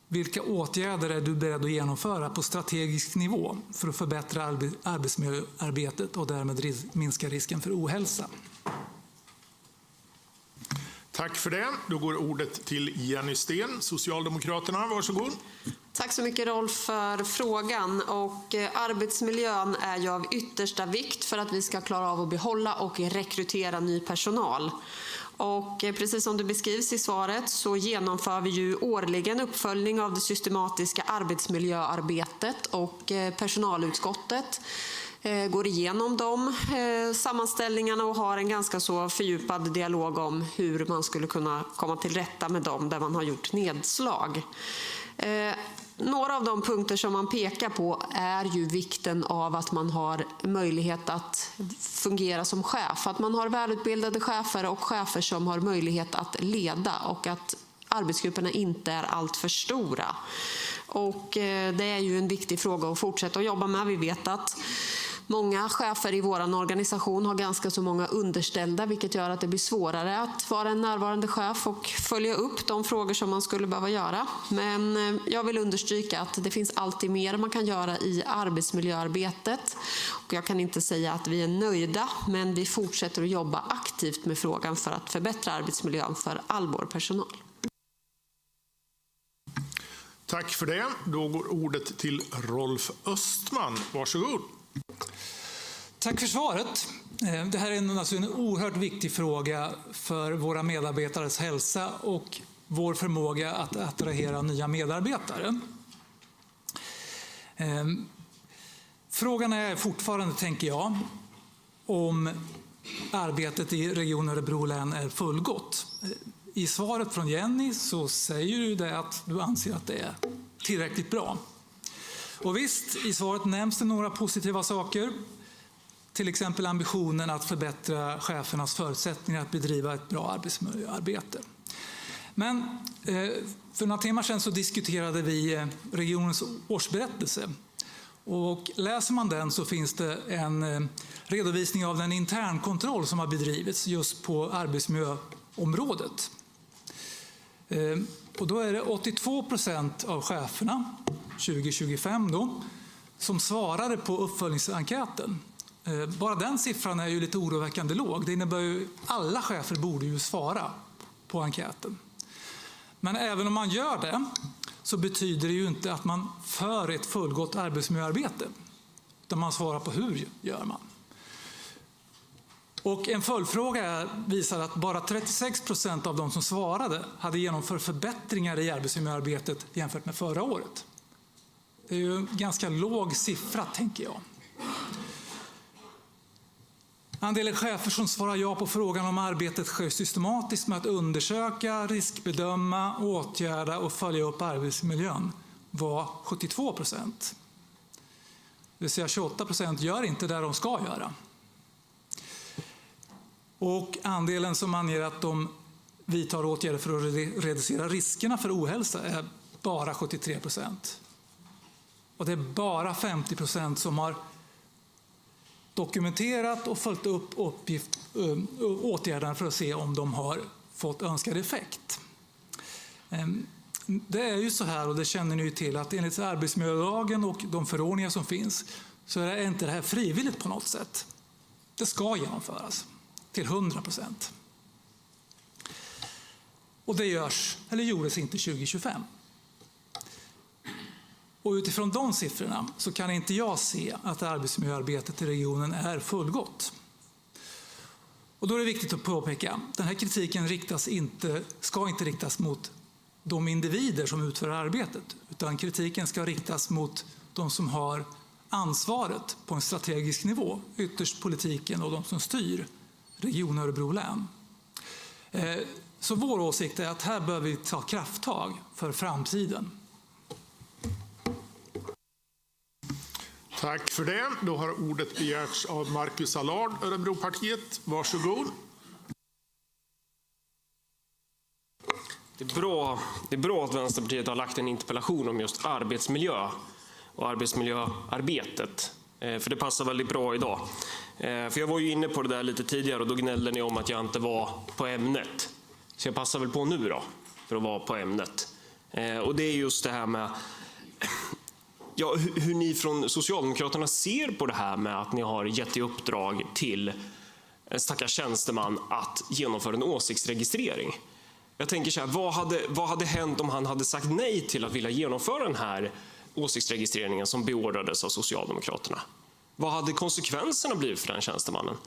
vilka åtgärder är du beredd att genomföra på strategisk nivå för att förbättra arbetsmiljöarbetet och därmed minska risken för ohälsa? Tack för det. Då går ordet till Jenny Sten, Socialdemokraterna. Varsågod. Tack så mycket Rolf för frågan. Och arbetsmiljön är ju av yttersta vikt för att vi ska klara av att behålla och rekrytera ny personal. Och precis som det beskrivs i svaret så genomför vi ju årligen uppföljning av det systematiska arbetsmiljöarbetet och personalutskottet går igenom de sammanställningarna och har en ganska så fördjupad dialog om hur man skulle kunna komma till rätta med dem där man har gjort nedslag. Några av de punkter som man pekar på är ju vikten av att man har möjlighet att fungera som chef. Att man har välutbildade chefer och chefer som har möjlighet att leda och att arbetsgrupperna inte är allt för stora. Och det är ju en viktig fråga att fortsätta att jobba med. Vi vet att många chefer i vår organisation har ganska så många underställda, vilket gör att det blir svårare att vara en närvarande chef och följa upp de frågor som man skulle behöva göra. Men jag vill understryka att det finns alltid mer man kan göra i arbetsmiljöarbetet. Och jag kan inte säga att vi är nöjda, men vi fortsätter att jobba aktivt med frågan för att förbättra arbetsmiljön för all vår personal. Tack för det. Då går ordet till Rolf Östman. Varsågod. Tack för svaret. Det här är en oerhört viktig fråga för våra medarbetares hälsa och vår förmåga att attrahera nya medarbetare. Frågan är fortfarande, tänker jag, om arbetet i Region Örebro län är fullgott. I svaret från Jenny så säger du det att du anser att det är tillräckligt bra. Och visst, i svaret nämns det några positiva saker. Till exempel ambitionen att förbättra chefernas förutsättningar att bedriva ett bra arbetsmiljöarbete. Men för några timmar sedan så diskuterade vi regionens årsberättelse. Och läser man den så finns det en redovisning av den internkontroll som har bedrivits just på arbetsmiljöområdet. Och då är det 82% av cheferna 2025 då, som svarade på uppföljningsenkäten. Bara den siffran är ju lite oroväckande låg. Det innebär ju alla chefer borde ju svara på enkäten. Men även om man gör det så betyder det ju inte att man för ett fullgott arbetsmiljöarbete. Utan man svarar på hur gör man. Och en följdfråga visar att bara 36% av de som svarade hade genomfört förbättringar i arbetsmiljöarbetet jämfört med förra året. Det är ju en ganska låg siffra, tänker jag. Andelen chefer som svarar ja på frågan om arbetet sker systematiskt med att undersöka, riskbedöma, åtgärda och följa upp arbetsmiljön var 72%. Det vill säga 28% gör inte det de ska göra. Och andelen som anger att de vidtar åtgärder för att reducera riskerna för ohälsa är bara 73%. Och det är bara 50% som har dokumenterat och följt upp åtgärderna för att se om de har fått önskad effekt. Det är ju så här, och det känner ni ju till, att enligt arbetsmiljölagen och de förordningar som finns så är inte det här frivilligt på något sätt. Det ska genomföras till 100%. Och det gjordes inte 2025. Och utifrån de siffrorna så kan inte jag se att arbetsmiljöarbetet i regionen är fullgott. Och då är det viktigt att påpeka att den här kritiken ska inte riktas mot de individer som utför arbetet, utan kritiken ska riktas mot de som har ansvaret på en strategisk nivå, ytterst politiken och de som styr Region Örebro län. Så vår åsikt är att här bör vi ta krafttag för framtiden. Tack för det. Då har ordet begärts av Marcus Allard, Örebropartiet. Varsågod. Det är bra att Vänsterpartiet har lagt en interpellation om just arbetsmiljö och arbetsmiljöarbetet. För det passar väldigt bra idag. För jag var ju inne på det där lite tidigare och då gnällde ni om att jag inte var på ämnet. Så jag passar väl på nu då, för att vara på ämnet. Och det är just det här med hur ni från Socialdemokraterna ser på det här med att ni har gett i uppdrag till en stackars tjänsteman att genomföra en åsiktsregistrering. Jag tänker så här, vad hade hänt om han hade sagt nej till att vilja genomföra den här åsiktsregistreringen som beordrades av Socialdemokraterna? Vad hade konsekvenserna blivit för den tjänstemannen?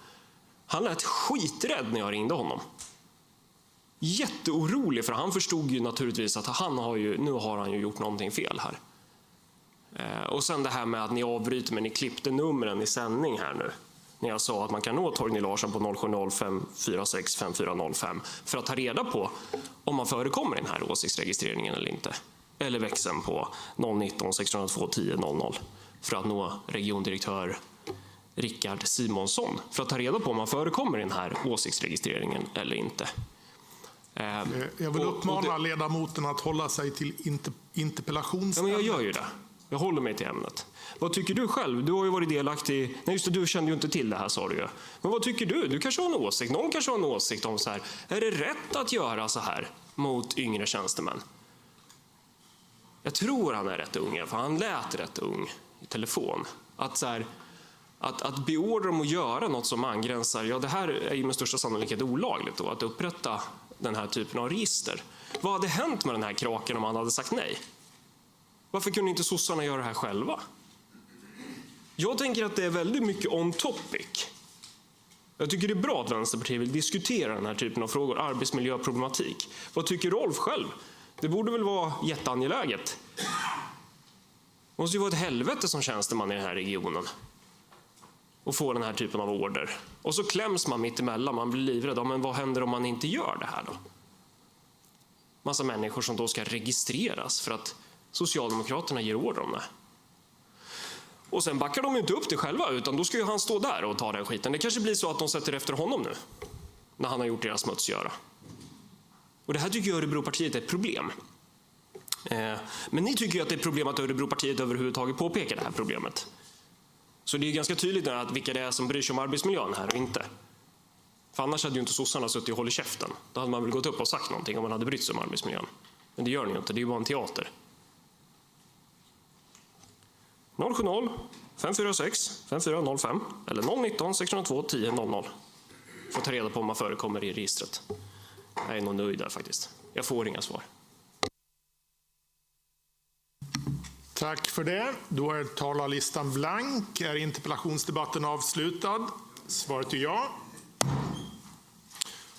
Han lät skiträdd när jag ringde honom. Jätteorolig, för han förstod ju naturligtvis att nu har han gjort någonting fel här. Och sen det här med att ni avbryter, men ni klippte numren i sändning här nu. När jag sa att man kan nå Torgny Larsson på 070-546 5405 för att ta reda på om man förekommer i den här åsiktsregistreringen eller inte. Eller växeln på 019 602 10 00 för att nå regiondirektör Rickard Simonsson för att ta reda på om man förekommer i den här åsiktsregistreringen eller inte. Jag vill uppmana ledamoten att hålla sig till interpellationsämnet. Ja, men jag gör ju det. Jag håller mig till ämnet. Vad tycker du själv? Du har ju varit delaktig. Nej, just det, du kände ju inte till det här, sa du ju. Men vad tycker du? Du kanske har en åsikt. Någon kanske har en åsikt om så här. Är det rätt att göra så här mot yngre tjänstemän? Jag tror han är rätt ung, för han lät rätt ung i telefon. Att beordra dem att göra något som angränsar, ja, det här är ju med största sannolikhet olagligt då, att upprätta den här typen av register. Vad hade hänt med den här kraken om han hade sagt nej? Varför kunde inte sossarna göra det här själva? Jag tänker att det är väldigt mycket on topic. Jag tycker det är bra att Vänsterpartiet vill diskutera den här typen av frågor, arbetsmiljöproblematik. Vad tycker Rolf själv? Det borde väl vara jätteangeläget. Det måste ju vara ett helvete som tjänsteman i den här regionen och få den här typen av order. Och så kläms man mitt emellan, man blir livrädd. Ja, men vad händer om man inte gör det här då? Massa människor som då ska registreras för att Socialdemokraterna ger order om det. Och sen backar de ju inte upp det själva, utan då ska ju han stå där och ta den skiten. Det kanske blir så att de sätter efter honom nu, när han har gjort deras smutsgöra. Och det här tycker jag Örebropartiet är ett problem. Men ni tycker ju att det är ett problem att Örebropartiet överhuvudtaget påpekar det här problemet. Så det är ganska tydligt att vilka det är som bryr sig om arbetsmiljön här och inte. För annars hade ju inte sossarna suttit och hållit käften. Då hade man väl gått upp och sagt någonting om man hade brytt sig om arbetsmiljön. Men det gör ni ju inte, det är ju bara en teater. 070-546 5405 eller 019 602 10 00 för att ta reda på om man förekommer i registret. Jag är nog nöjd där faktiskt. Jag får inga svar. Tack för det. Då är talarlistan blank. Är interpellationsdebatten avslutad? Svaret är ja.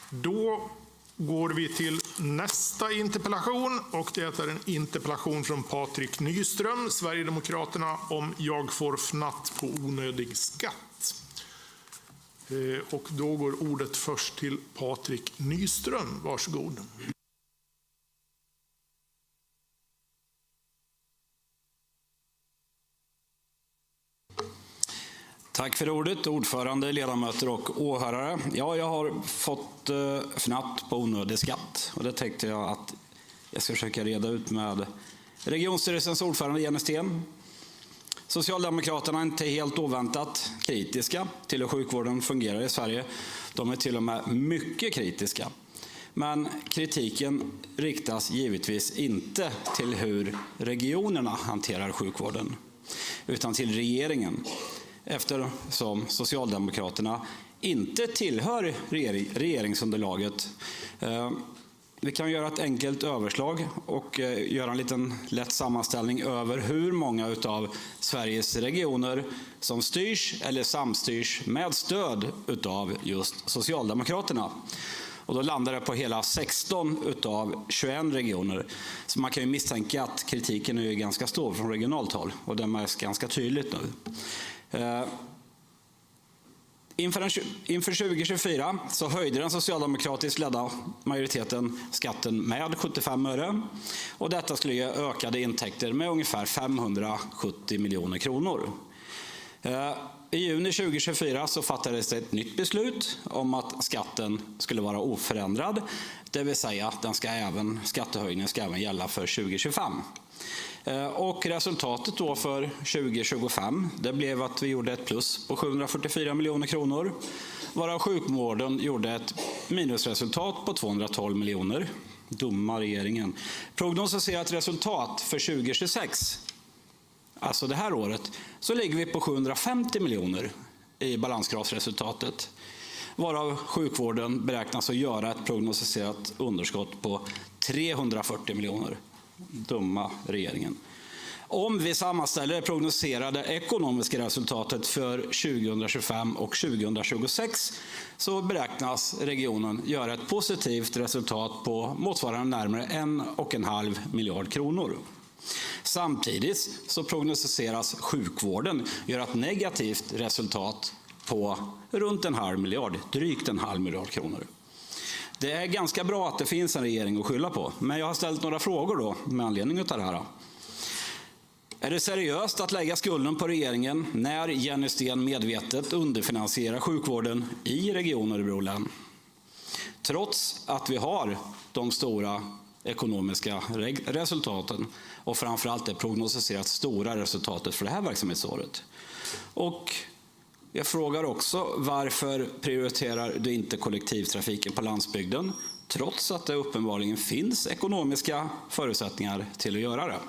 Då går vi till nästa interpellation, och det är en interpellation från Patrik Nyström, Sverigedemokraterna, om jag får fnatt på onödig skatt. Och då går ordet först till Patrik Nyström. Varsågod. Tack för ordet, ordförande, ledamöter och åhörare. Ja, jag har fått fnatt på onödig skatt, och det tänkte jag att jag ska försöka reda ut med regionstyrelsens ordförande Jenny Sten. Socialdemokraterna är inte helt oväntat kritiska till hur sjukvården fungerar i Sverige. De är till och med mycket kritiska. Men kritiken riktas givetvis inte till hur regionerna hanterar sjukvården, utan till regeringen. Eftersom Socialdemokraterna inte tillhör regeringsunderlaget. Vi kan göra ett enkelt överslag och göra en liten lätt sammanställning över hur många av Sveriges regioner som styrs eller samstyrs med stöd av just Socialdemokraterna. Och då landar det på hela 16 av 21 regioner. Så man kan ju misstänka att kritiken är ganska stor från regionalt håll, och det märks ganska tydligt nu. Inför 2024 så höjde den socialdemokratiskt ledda majoriteten skatten med 75 öre, och detta skulle ge ökade intäkter med ungefär 570 miljoner kronor. I juni 2024 så fattades det ett nytt beslut om att skatten skulle vara oförändrad, det vill säga att skattehöjningen ska även gälla för 2025. Och resultatet då för 2025, det blev att vi gjorde ett plus på 744 miljoner kronor, varav sjukvården gjorde ett minusresultat på 212 miljoner. Dumma regeringen. Prognosen ser ett resultat för 2026, alltså det här året, så ligger vi på 750 miljoner i balansgravsresultatet. varav sjukvården beräknas att göra ett prognostiserat underskott på 340 miljoner. Dumma regeringen. Om vi sammanställer det prognostiserade ekonomiska resultatet för 2025 och 2026 så beräknas regionen göra ett positivt resultat på motsvarande närmare 1,5 miljard kronor. Samtidigt så prognostiseras sjukvården göra ett negativt resultat på runt drygt en halv miljard kronor. Det är ganska bra att det finns en regering att skylla på, men jag har ställt några frågor då med anledning av det här. Är det seriöst att lägga skulden på regeringen när Jenny Sten medvetet underfinansierar sjukvården i Region Örebro län? Trots att vi har de stora ekonomiska resultaten och framförallt det prognostiserat stora resultatet för det här verksamhetsåret. Och jag frågar också, varför prioriterar du inte kollektivtrafiken på landsbygden trots att det uppenbarligen finns ekonomiska förutsättningar till att göra det?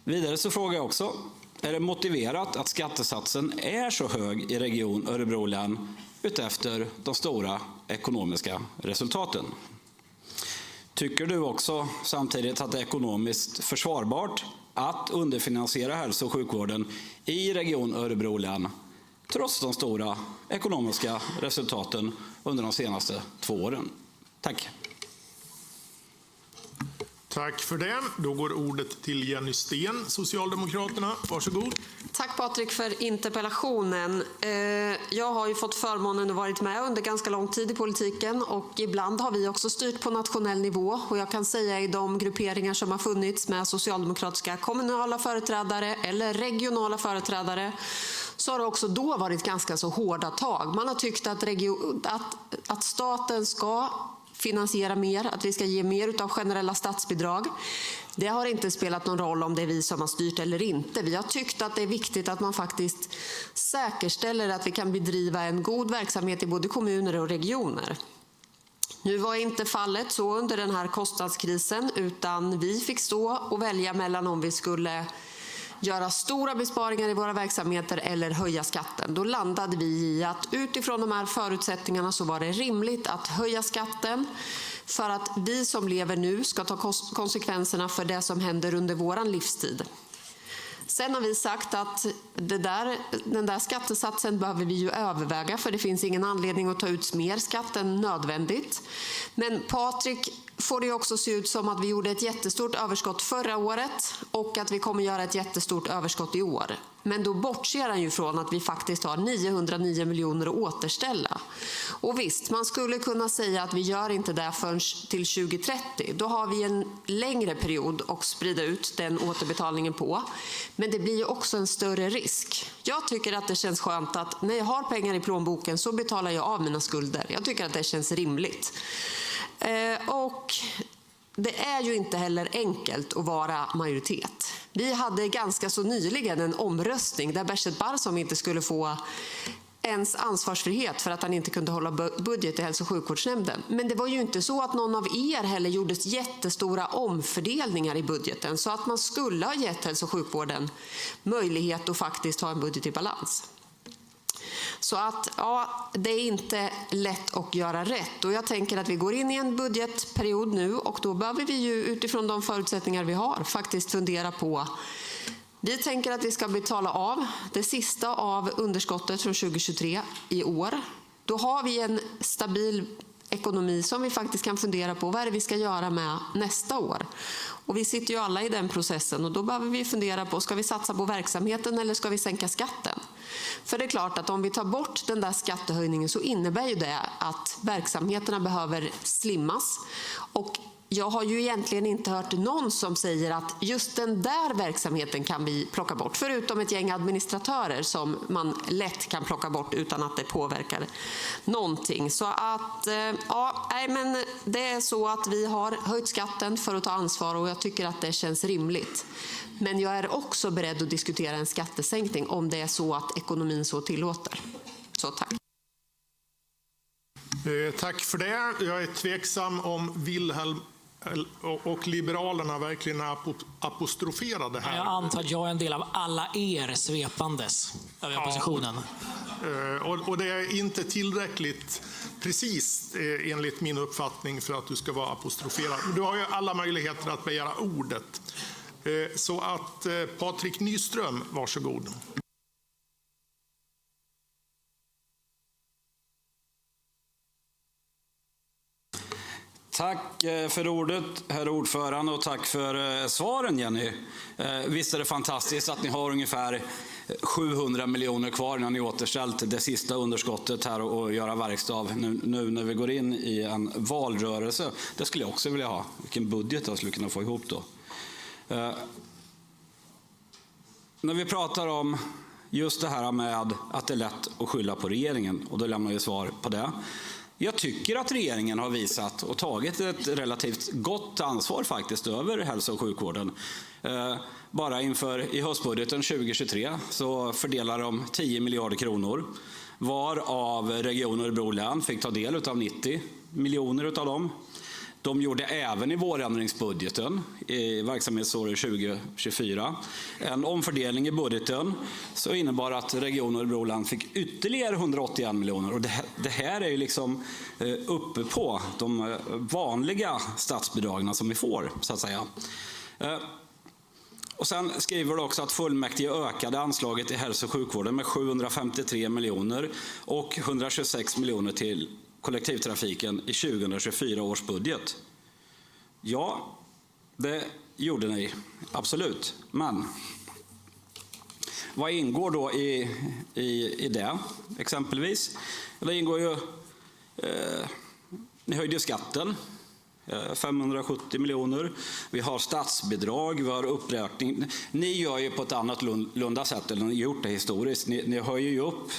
Vidare så frågar jag också, är det motiverat att skattesatsen är så hög i Region Örebro län utefter de stora ekonomiska resultaten? Tycker du också samtidigt att det är ekonomiskt försvarbart att underfinansiera hälso- och sjukvården i Region Örebro län trots de stora ekonomiska resultaten under de senaste 2 åren? Tack. Tack för det. Då går ordet till Jenny Sten, Socialdemokraterna. Varsågod. Tack Patrik för interpellationen. Jag har ju fått förmånen att varit med under ganska lång tid i politiken och ibland har vi också styrt på nationell nivå. Och jag kan säga i de grupperingar som har funnits med socialdemokratiska kommunala företrädare eller regionala företrädare så har det också då varit ganska så hårda tag. Man har tyckt att staten ska finansiera mer, att vi ska ge mer av generella statsbidrag. Det har inte spelat någon roll om det är vi som har styrt eller inte. Vi har tyckt att det är viktigt att man faktiskt säkerställer att vi kan bedriva en god verksamhet i både kommuner och regioner. Nu var inte fallet så under den här kostnadskrisen, utan vi fick stå och välja mellan om vi skulle göra stora besparingar i våra verksamheter eller höja skatten. Då landade vi i att utifrån de här förutsättningarna så var det rimligt att höja skatten för att vi som lever nu ska ta konsekvenserna för det som händer under våran livstid. Sen har vi sagt att den där skattesatsen behöver vi ju överväga, för det finns ingen anledning att ta ut mer skatt än nödvändigt. Men Patrik, får det också se ut som att vi gjorde ett jättestort överskott förra året och att vi kommer göra ett jättestort överskott i år. Men då bortser han ju från att vi faktiskt har 909 miljoner att återställa. Och visst, man skulle kunna säga att vi gör inte det förrän till 2030. Då har vi en längre period att sprida ut den återbetalningen på. Men det blir ju också en större risk. Jag tycker att det känns skönt att när jag har pengar i plånboken så betalar jag av mina skulder. Jag tycker att det känns rimligt. Och det är ju inte heller enkelt att vara majoritet. Vi hade ganska så nyligen en omröstning där Behrzad Barsom inte skulle få ens ansvarsfrihet för att han inte kunde hålla budget i hälso- och sjukvårdsnämnden. Men det var ju inte så att någon av er heller gjorde jättestora omfördelningar i budgeten så att man skulle ha gett hälso- och sjukvården möjlighet att faktiskt ha en budget i balans. Så att ja, det är inte lätt att göra rätt. Och jag tänker att vi går in i en budgetperiod nu och då behöver vi ju utifrån de förutsättningar vi har faktiskt fundera på. Vi tänker att vi ska betala av det sista av underskottet från 2023 i år. Då har vi en stabil ekonomi som vi faktiskt kan fundera på vad är det vi ska göra med nästa år. Och vi sitter ju alla i den processen och då behöver vi fundera på, ska vi satsa på verksamheten eller ska vi sänka skatten? För det är klart att om vi tar bort den där skattehöjningen så innebär ju det att verksamheterna behöver slimmas. Och jag har ju egentligen inte hört någon som säger att just den där verksamheten kan vi plocka bort. Förutom ett gäng administratörer som man lätt kan plocka bort utan att det påverkar någonting. Så att, ja, men det är så att vi har höjt skatten för att ta ansvar och jag tycker att det känns rimligt. Men jag är också beredd att diskutera en skattesänkning om det är så att ekonomin så tillåter. Så tack. Tack för det. Jag är tveksam om Wilhelm och Liberalerna verkligen är apostroferade här. Jag antar att jag är en del av alla er svepandes över oppositionen. Och det är inte tillräckligt precis enligt min uppfattning för att du ska vara apostroferad. Du har ju alla möjligheter att begära ordet. Så att Patrik Nyström, varsågod. Tack för ordet, herr ordförande, och tack för svaren, Jenny. Visst är det fantastiskt att ni har ungefär 700 miljoner kvar när ni återställt det sista underskottet här och göra verkstad av nu när vi går in i en valrörelse. Det skulle jag också vilja ha. Vilken budget jag skulle kunna få ihop då. När vi pratar om just det här med att det är lätt att skylla på regeringen, och då lämnar jag svar på det. Jag tycker att regeringen har visat och tagit ett relativt gott ansvar faktiskt över hälso- och sjukvården. Bara i höstbudgeten 2023 så fördelar de 10 miljarder kronor, varav Region Örebro län fick ta del av 90 miljoner av dem. De gjorde även i vårändringsbudgeten i verksamhetsåret 2024 en omfördelning i budgeten så innebar att Region Örebro län fick ytterligare 181 miljoner. Och det här är ju liksom uppe på de vanliga statsbidragen som vi får, så att säga. Och sen skriver det också att fullmäktige ökade anslaget i hälso- och sjukvården med 753 miljoner och 126 miljoner till kollektivtrafiken i 2024 års budget. Ja, det gjorde ni, absolut. Men vad ingår då i det, exempelvis? Det ingår ju, ni höjde skatten, 570 miljoner. Vi har statsbidrag, vi har uppräkning. Ni gör ju på ett annat lunda sätt än ni gjort det historiskt. Ni höjer ju upp,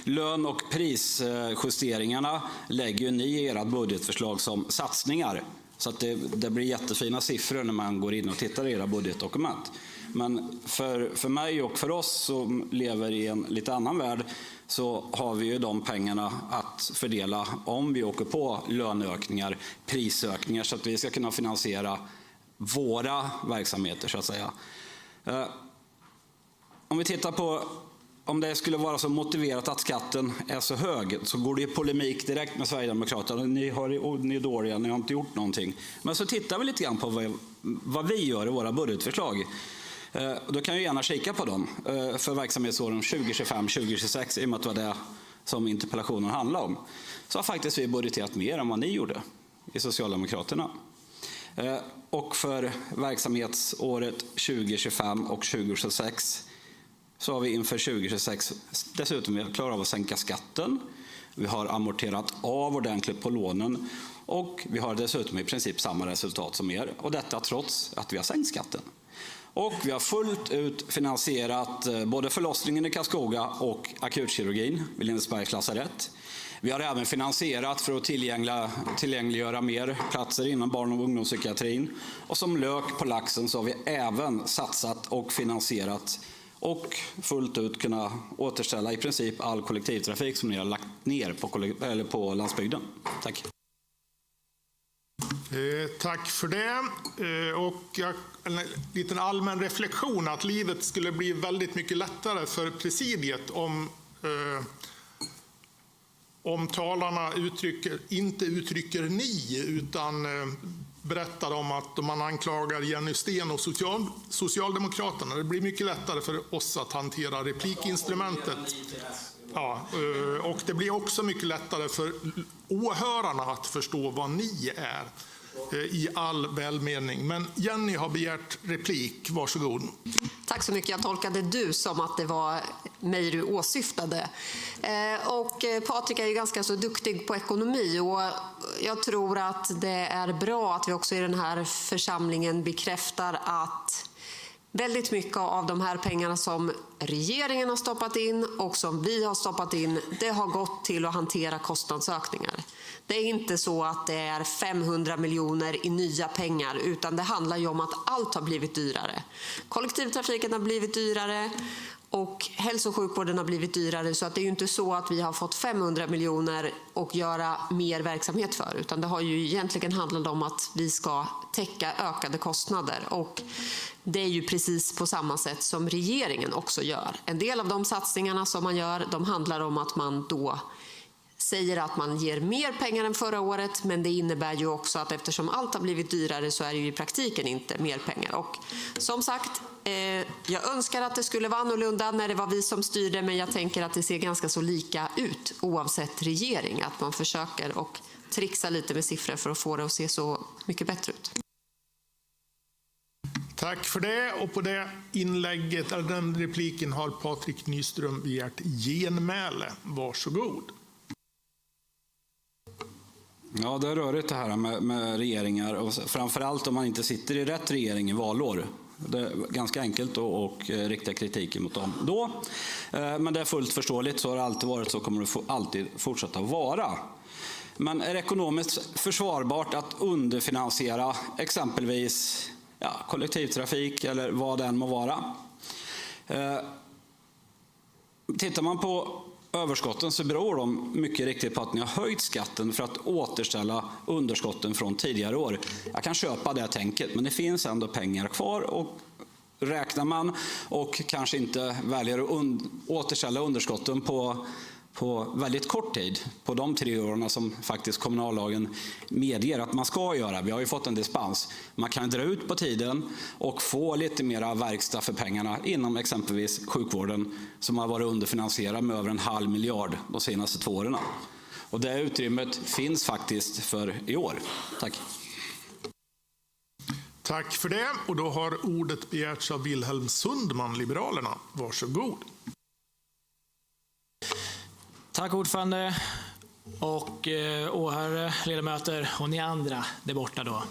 lön- och prisjusteringarna lägger ju ni i era budgetförslag som satsningar. Så att det blir jättefina siffror när man går in och tittar i era budgetdokument. Men för mig och för oss som lever i en lite annan värld så har vi ju de pengarna att fördela om vi åker på löneökningar, prisökningar, så att vi ska kunna finansiera våra verksamheter, så att säga. Om vi tittar på om det skulle vara så motiverat att skatten är så hög, så går det i polemik direkt med Sverigedemokraterna. Ni är dåliga, ni har inte gjort någonting. Men så tittar vi lite grann på vad vi gör i våra budgetförslag. Då kan jag gärna kika på dem för verksamhetsåren 2025-2026, i och med att det var det som interpellationen handlar om. Så har faktiskt vi budgeterat mer än vad ni gjorde i Socialdemokraterna. Och för verksamhetsåret 2025 och 2026 så har vi inför 2026 dessutom klarat av att sänka skatten. Vi har amorterat av ordentligt på lånen och vi har dessutom i princip samma resultat som er. Och detta trots att vi har sänkt skatten. Och vi har fullt ut finansierat både förlossningen i Karlskoga och akutkirurgin vid Lindesbergs lasarett. Vi har även finansierat för att tillgängliggöra mer platser inom barn- och ungdomspsykiatrin. Och som lök på laxen så har vi även satsat och finansierat och fullt ut kunna återställa i princip all kollektivtrafik som ni har lagt ner på landsbygden. Tack. Tack för det. Och en liten allmän reflektion att livet skulle bli väldigt mycket lättare för presidiet om talarna inte uttrycker ni utan berättar om att man anklagar Jenny Sten och Socialdemokraterna. Det blir mycket lättare för oss att hantera replikinstrumentet. Ja, och det blir också mycket lättare för åhörarna att förstå vad ni är i all välmening. Men Jenny har begärt replik. Varsågod. Tack så mycket. Jag tolkade du som att det var mig du åsyftade. Och Patrik är ju ganska så duktig på ekonomi och jag tror att det är bra att vi också i den här församlingen bekräftar att väldigt mycket av de här pengarna som regeringen har stoppat in och som vi har stoppat in, det har gått till att hantera kostnadsökningar. Det är inte så att det är 500 miljoner i nya pengar, utan det handlar ju om att allt har blivit dyrare. Kollektivtrafiken har blivit dyrare Och hälso- och sjukvården har blivit dyrare, så att det är ju inte så att vi har fått 500 miljoner och göra mer verksamhet för, utan det har ju egentligen handlat om att vi ska täcka ökade kostnader. Och det är ju precis på samma sätt som regeringen också gör. En del av de satsningarna som man gör, de handlar om att man då säger att man ger mer pengar än förra året, men det innebär ju också att eftersom allt har blivit dyrare så är det ju i praktiken inte mer pengar. Och som sagt, jag önskar att det skulle vara annorlunda när det var vi som styrde, men jag tänker att det ser ganska så lika ut oavsett regering, att man försöker och trixa lite med siffror för att få det att se så mycket bättre ut. Tack för det. Och på det inlägget, eller den repliken, har Patrik Nyström begärt genmäle. Varsågod. Ja, det är rörigt det här med regeringar, och framförallt om man inte sitter i rätt regering i valår. Det är ganska enkelt att rikta kritiken mot dem då. Men det är fullt förståeligt, så har det alltid varit, så kommer det alltid fortsätta vara. Men är det ekonomiskt försvarbart att underfinansiera exempelvis kollektivtrafik eller vad det än må vara? Tittar man på överskotten så beror de mycket riktigt på att ni har höjt skatten för att återställa underskotten från tidigare år. Jag kan köpa det tänket, men det finns ändå pengar kvar, och räknar man och kanske inte väljer att återställa underskotten på väldigt kort tid, på de 3 åren som faktiskt kommunallagen medger att man ska göra. Vi har ju fått en dispens. Man kan dra ut på tiden och få lite mera verkstad för pengarna inom exempelvis sjukvården, som har varit underfinansierad med över 1,5 miljard de senaste 2 åren. Och det utrymmet finns faktiskt för i år. Tack. Tack för det. Och då har ordet begärts av Wilhelm Sundman, Liberalerna. Varsågod. Tack ordförande och åhörare, ledamöter och ni andra där borta då.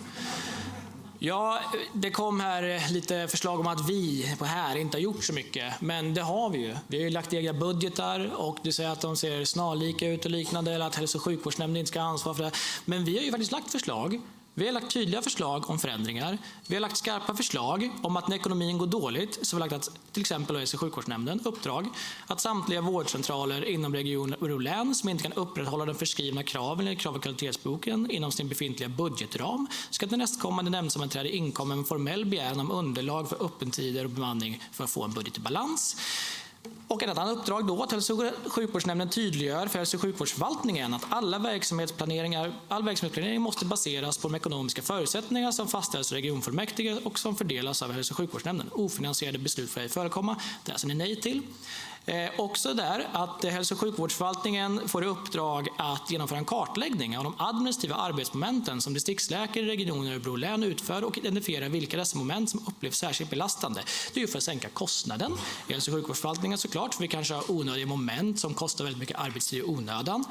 Ja, det kom här lite förslag om att vi på här inte har gjort så mycket, men det har vi ju. Vi har ju lagt egna budgetar, och du säger att de ser snarlika ut och liknande, eller att hälso- och sjukvårdsnämnden inte ska ha ansvar för det. Men vi har ju faktiskt lagt förslag. Vi har lagt tydliga förslag om förändringar. Vi har lagt skarpa förslag om att när ekonomin går dåligt, så har vi lagt att till exempel hälso- och sjukvårdsnämnden uppdrag att samtliga vårdcentraler inom region och län som inte kan upprätthålla den förskrivna kraven eller krav i kvalitetsboken inom sin befintliga budgetram ska till nästkommande nämndsammanträde inkomma med en formell begäran om underlag för öppettider och bemanning för att få en budget i balans. Och ett annat uppdrag då att hälso- och sjukvårdsnämnden tydliggör för hälso- och sjukvårdsförvaltningen att all verksamhetsplanering måste baseras på de ekonomiska förutsättningar som fastställs av regionfullmäktige och som fördelas av hälso- och sjukvårdsnämnden. Ofinansierade beslut får ej förekomma. Det säger ni nej till. Också där att hälso- och sjukvårdsförvaltningen får i uppdrag att genomföra en kartläggning av de administrativa arbetsmomenten som distriktsläkare i regioner och Örebro län utför och identifiera vilka dessa moment som upplevs särskilt belastande. Det är ju för att sänka kostnaden i hälso- och sjukvårdsförvaltningen såklart, för vi kanske har onödiga moment som kostar väldigt mycket arbetstid i onödan,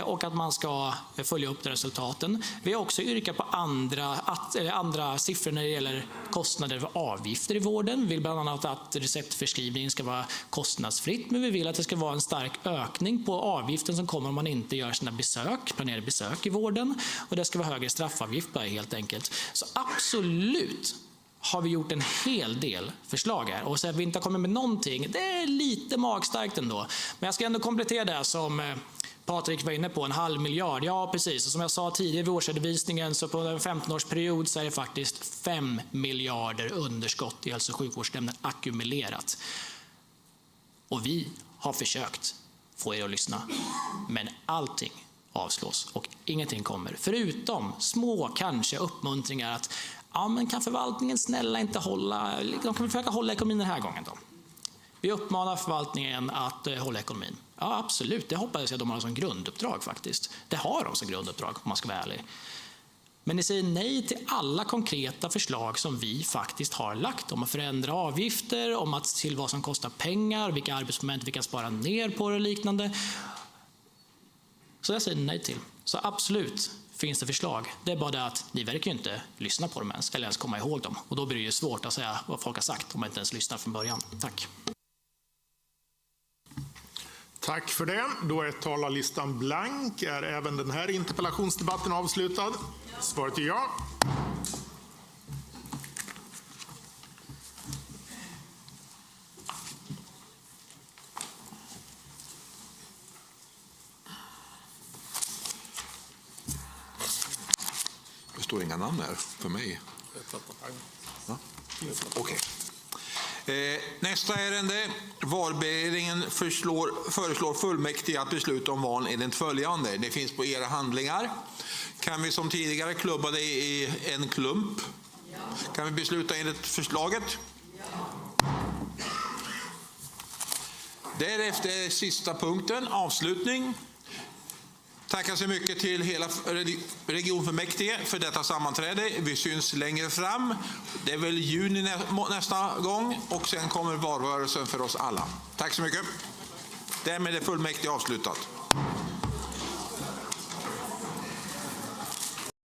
och att man ska följa upp de resultaten. Vi har också yrkat på andra siffror när det gäller kostnader för avgifter i vården. Vi vill bland annat att receptförskrivningen ska vara kostnadsfritt, men vi vill att det ska vara en stark ökning på avgiften som kommer om man inte gör sina planerade besök i vården, och det ska vara högre straffavgift bara helt enkelt. Så absolut har vi gjort en hel del förslag här, och så att vi inte har kommit med någonting, det är lite magstarkt ändå. Men jag ska ändå komplettera det som Patrik var inne på, 1,5 miljard. Ja, precis. Och som jag sa tidigare vid årsredovisningen, så på en 15-årsperiod så är det faktiskt 5 miljarder underskott i hälso- och sjukvårdsnämnden ackumulerat. Och vi har försökt få er att lyssna, men allting avslås och ingenting kommer. Förutom små kanske uppmuntringar att men kan förvaltningen snälla inte de kan försöka hålla ekonomin den här gången då. Vi uppmanar förvaltningen att hålla ekonomin. Ja, absolut, det hoppas jag att de har som grunduppdrag faktiskt. Det har de som grunduppdrag om man ska vara ärlig. Men ni säger nej till alla konkreta förslag som vi faktiskt har lagt om att förändra avgifter, om att se till vad som kostar pengar, vilka arbetsmoment vi kan spara ner på och liknande. Så jag säger nej till. Så absolut finns det förslag. Det är bara det att ni verkar ju inte lyssna på dem ens, eller ens komma ihåg dem. Och då blir det ju svårt att säga vad folk har sagt om man inte ens lyssnar från början. Tack. Tack för det. Då är talarlistan blank. Är även den här interpellationsdebatten avslutad? Svaret är ja. står inga namn här för mig. Ja? Okej. Nästa ärende. Valberedningen föreslår fullmäktige att besluta om val enligt följande. Det finns på era handlingar. Kan vi som tidigare klubba det i en klump? Ja. Kan vi besluta enligt förslaget? Ja. Därefter sista punkten, avslutning. Tackar så mycket till hela regionfullmäktige för detta sammanträde. Vi syns längre fram. Det är väl juni nästa gång och sen kommer valrörelsen för oss alla. Tack så mycket. Därmed är fullmäktige avslutat.